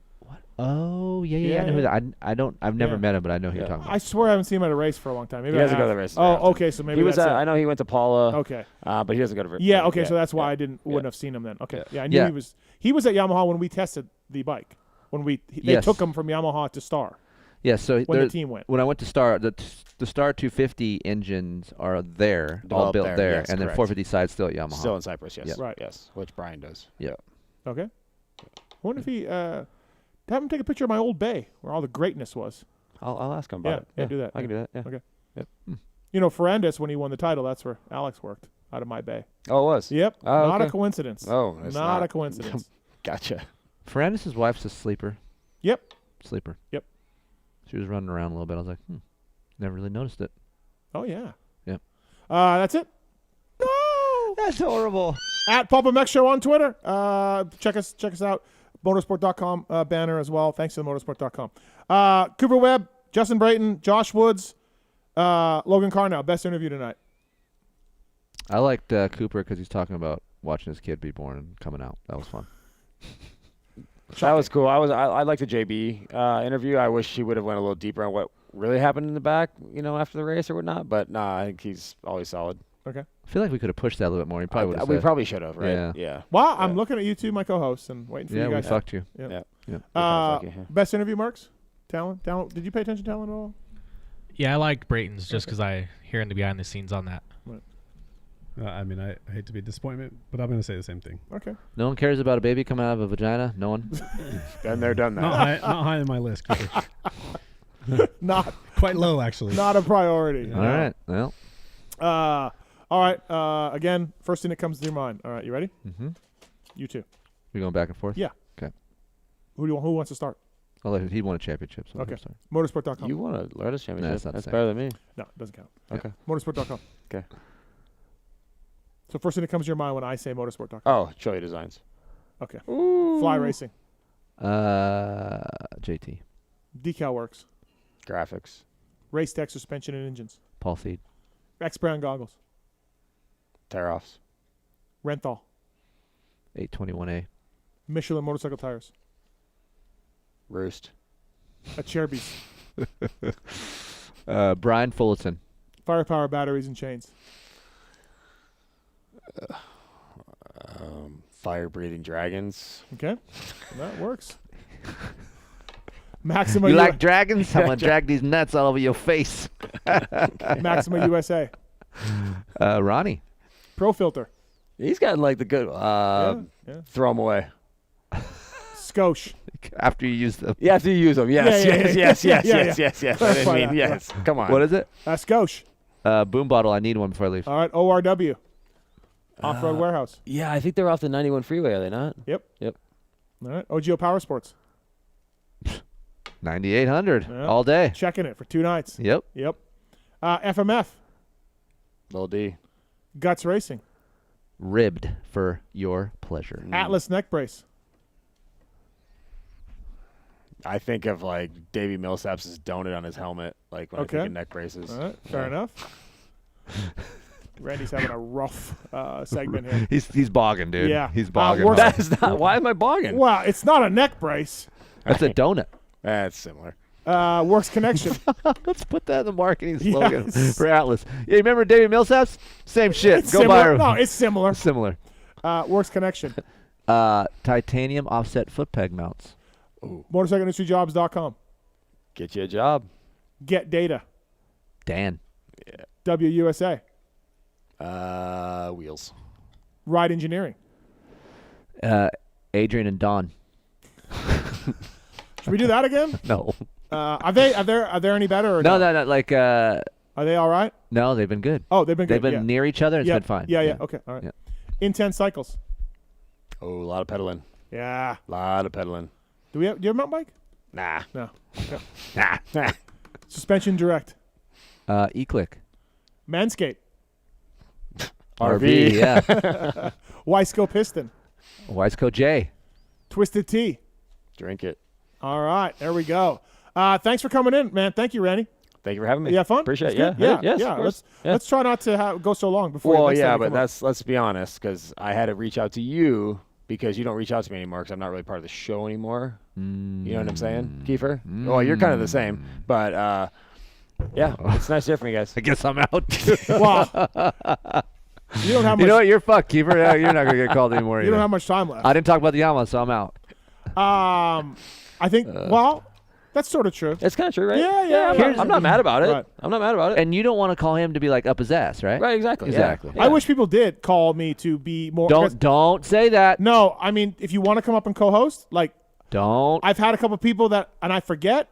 Oh, yeah. I Yeah, know who yeah. that. I've never Yeah. met him, but I know who you're talking about. I swear I haven't seen him at a race for a long time. Maybe He I doesn't go to have. the races. very often. Oh, okay. So maybe he was. that's it. I know he went to Paula. Okay. But he doesn't go to. Yeah. Okay. So that's why I wouldn't have seen him then. Okay. Yeah. I knew Yeah. he was. He was at Yamaha when we tested the bike. When they Yes. took him from Yamaha to Star. Yeah, so when the team went. When I went to Star, the Star 250 engines are there, all Developed built there, yes, and then correct. 450 side still at Yamaha. Still in Cyprus, yes. Yeah. Right. Yes, which Brian does. Yeah. Okay. I wonder if he have him take a picture of my old bay where all the greatness was. I'll ask him about it. Yeah, do that. I can do that. Yeah. Okay. Yep. You know, Ferrandis, when he won the title, that's where Alex worked out of my bay. Oh, it was. Yep. Oh, not okay. a coincidence. Oh, it's not a coincidence. Gotcha. Ferrandis' wife's a sleeper. Yep. Sleeper. Yep. She was running around a little bit. I was like, never really noticed it. Oh yeah. Yep. That's it. No. That's horrible. At PulpMX Show on Twitter. Check us out. Motorsport.com banner as well. Thanks to the Motorsport.com. Cooper Webb, Justin Brayton, Josh Woods, Logan Karnow. Best interview tonight. I liked Cooper because he's talking about watching his kid be born and coming out. That was fun. That was cool. I liked the JB interview. I wish he would have went a little deeper on what really happened in the back, after the race or whatnot. But I think he's always solid. Okay. I feel like we could have pushed that a little bit more. He probably would have We said. probably should have, right? Yeah. Yeah. Well, I'm looking at you two, my co-hosts, and waiting for you Yeah, we guys. fucked you. Yeah. Yeah. Yeah. fuck you, yeah. Best interview, Marks? Tallon? Did you pay attention to Tallon at all? Yeah, I liked Brayton's just because I hear in the behind the scenes on that. Right. I mean, I hate to be a disappointment, but I'm going to say the same thing. Okay. No one cares about a baby coming out of a vagina. No one. Been there, done that. Not high on my list. Not quite low, actually. Not a priority. All right. Well. All right. Again, first thing that comes to your mind. All right, you ready? Mm-hmm. You two. We going back and forth? Yeah. Okay. Who wants to start? I'll let he won a championship. So Okay. Start. Motorsport.com. You won a Lotus championship. that's not the That's same. better than me. No, it doesn't count. Okay. Motorsport.com. Okay. So first thing that comes to your mind when I say Motorsport.com. Oh, Chili Designs. Okay. Fly Racing. JT. Decal Works. Graphics. Race Tech Suspension and Engines. Paul Seed. X Brown Goggles. Tear-offs. Renthal. 821A. Michelin Motorcycle Tires. Roost. At Cherby's. Brian Fullerton. Firepower Batteries and Chains. Fire-breathing dragons. Okay. That works. Maxima You like dragons? I'm going to drag these nuts all over your face. Maxima USA. Ronnie. Pro Filter. He's gotten like the good. Yeah. Throw them away. Skosh. After you use them. Yeah, after you use them. Yes, yes. I didn't Clarify mean that. yes. Come on. What is it? Skosh. Boom bottle. I need one before I leave. All right. ORW. Off-Road Warehouse. Yeah, I think they're off the 91 freeway, are they not? Yep. Yep. All right. OGO Power Sports. 9800 Yeah. all day. Checking it for 2 nights. Yep. Yep. FMF. Lil D. Guts Racing. Ribbed for your pleasure. Atlas Neck Brace. I think of like Davey Millsap's donut on his helmet, like when I think of neck braces. All right, fair enough. Randy's having a rough segment here. He's bogging, dude. Yeah. He's bogging. That is not. Why am I bogging? Well, it's not a neck brace. That's a donut. That's similar. Works Connection. Let's put that in the marketing slogan Yes. for Atlas. Yeah, you remember Davey Millsaps? Same shit. It's Go similar. buy her. No, it's similar. Similar. Works Connection. Titanium offset foot peg mounts. MotorcycleIndustryJobs.com. Get you a job. Get Data. Dan. Yeah. WUSA. Wheels. Ride Engineering. Adrian and Don. Should we do that again? No. Are there any better? Or No. Like. Are they all right? No, they've been good. Oh, they've been good. They've been yeah. near each other. It's Yeah, been fine. Yeah. Okay. All right. Yeah. Intense Cycles. Oh, a lot of pedaling. Yeah. A lot of pedaling. Do you have a mountain bike? Nah. No. Okay. Nah. Suspension Direct. E-Click. Manscaped. RV. Yeah. Wiseco Piston. Wiseco J. Twisted Tea. Drink it. All right. There we go. Thanks for coming in, man. Thank you, Randy. Thank you for having me. You have fun? Appreciate it. That's Yeah. good? Yes, Yeah. of course. Let's try not to go so long before. Well, next time yeah, you but come up. let's be honest, because I had to reach out to you because you don't reach out to me anymore because I'm not really part of the show anymore. You know what I'm saying, Keefer? Well, you're kind of the same, but yeah, it's nice to hear from you guys. I guess I'm out. Well, you don't have much. You know what? You're fucked, Keeper. Yeah, you're not gonna get called anymore. You either. don't have much time left. I didn't talk about the Yamaha, so I'm out. I think. Well, that's sort of true. It's kind of true, right? Yeah. I'm not mad about it. Right. I'm not mad about it. And you don't want to call him to be like up his ass, right? Right, exactly. Exactly. Yeah. I wish people did call me to be more. Don't say that. No, I mean, if you want to come up and co-host, like, don't. I've had a couple people that, and I forget.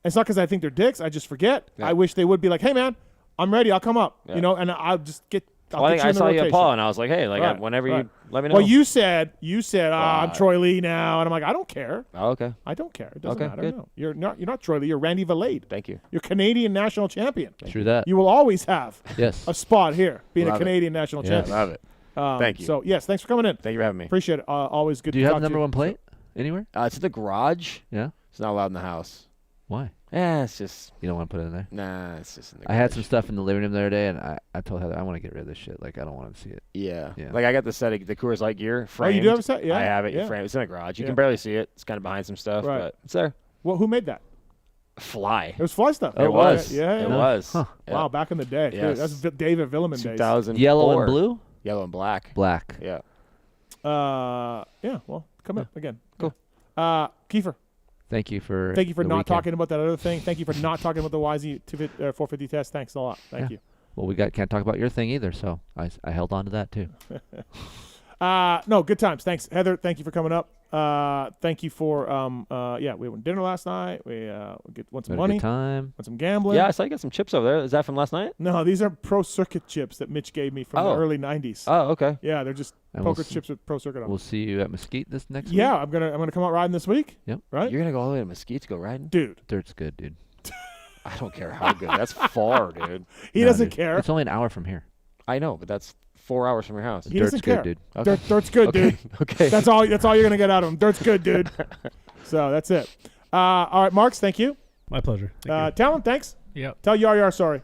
It's not because I think they're dicks. I just forget. Yeah. I wish they would be like, hey, man, I'm ready. I'll come up. Yeah. You know, and I'll just get. I'll Well, I get think I in the saw you at rotation. Paul, and I was like, hey, like Right, whenever right. you let me know. Well, you said, I'm Troy Lee now, and I'm like, I don't care. Oh, okay. I don't care. It doesn't Okay, matter. good. No. You're not Troy Lee. You're Randy Valade. Thank you. You're Canadian national champion. True that. You will always have Yes. a spot here, being Love a Canadian national Yes. champion. Love it. Thank you. So, yes, thanks for coming in. Thank you for having me. Appreciate it. Always good Do to you have talk the to number you. one plate anywhere? It's in the garage. Yeah. It's not allowed in the house. Why? Yeah, it's just. You don't want to put it in there? Nah, it's just in the I garage. had some stuff in the living room the other day, and I told Heather I want to get rid of this shit. Like, I don't want to see it. Yeah. Yeah. Like, I got the set of the Coors Light gear framed. Oh, you do have a set? Yeah. I have it Yeah. framed. It's in the garage. You Yeah. can barely see it. It's kind of behind some stuff, Right. but it's there. Well, who made that? Fly. It was Fly stuff. It was. Yeah. It yeah. was. Huh. Yeah. Wow, back in the day. Yes. That's David Villeman days. 2004. Yellow and blue? Yellow and black. Black. Yeah. Yeah, well, come up again. Cool. Kiefer, Thank you for thank you for the not weekend. talking about that other thing. Thank you for not talking about the YZ 450 test. Thanks a lot. Thank you. Well, we can't talk about your thing either, so I held on to that too. No, good times. Thanks, Heather. Thank you for coming up. Thank you for we went dinner last night. We went some Had a money. good time. Went some gambling. Yeah, I saw you got some chips over there. Is that from last night? No, these are Pro Circuit chips that Mitch gave me from the Oh. early '90s. Oh, okay. Yeah, they're just And we'll poker see- chips with Pro Circuit on. them. We'll see you at Mesquite this next week. Yeah, I'm gonna come out riding this week. Yep. Right, You're gonna go all the way to Mesquite to go riding? dude. Dirt's good, dude. I don't care how good. That's far, dude. He No, doesn't dude. care. It's only an hour from here. I know, but that's 4 hours from your house. He Dirt's doesn't good, care. dude. Okay. Dirt's good, Okay. dude. Okay. That's all you're gonna get out of him. Dirt's good, dude. So that's it. All right, Marks, thank you. My pleasure. Thank Talon, thanks. Yep. Tell Yar sorry.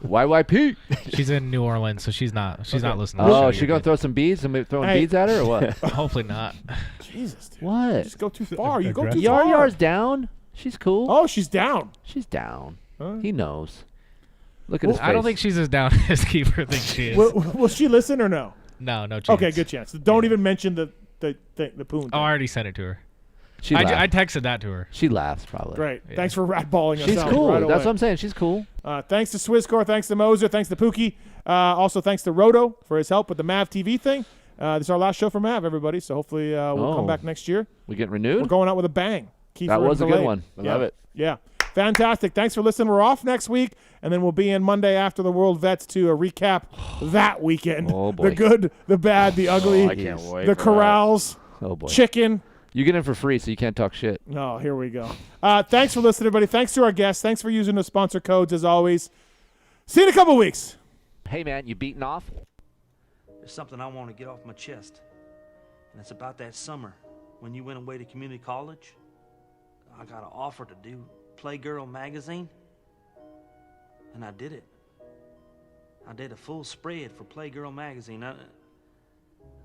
YYP. She's in New Orleans, so she's not Okay. listening. to the show. Oh, she gonna throw some beads and throwing Hey. beads at her or what? Hopefully not. Jesus, dude. What? Just go too far. You go too Aggressive. far. Yar's down. She's cool. Oh, she's down. She's down. All right. He knows. Look at his face. I don't think she's as down as Keeper thinks she is. Will she listen or no? No chance. Okay, good chance. Don't even mention the poon. Oh, I already sent it to her. She I laughs. texted that to her. She laughs probably. Great. Yeah. Thanks for ratballing us She's out cool. right That's away. what I'm saying. She's cool. Thanks to Swisscore. Thanks to Moser. Thanks to Pookie. Also, thanks to Roto for his help with the Mav TV thing. This is our last show for Mav, everybody. So hopefully we'll come back next year. We getting We're renewed? going out with a bang. Keefer That was a and good Valade. one. I love it. Yeah. Fantastic. Thanks for listening. We're off next week, and then we'll be in Monday after the World Vets to recap that weekend. Oh, boy. The good, the bad, the ugly, I can't wait the for corrals, Oh boy. chicken. You get in for free, so you can't talk shit. Oh, here we go. Thanks for listening, everybody. Thanks to our guests. Thanks for using the sponsor codes, as always. See you in a couple weeks. Hey man, you beating off? There's something I want to get off my chest. And it's about that summer when you went away to community college. I got an offer to do Playgirl magazine, and I did it. I did a full spread for Playgirl magazine.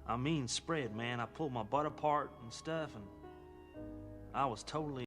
I mean spread, man. I pulled my butt apart and stuff, and I was totally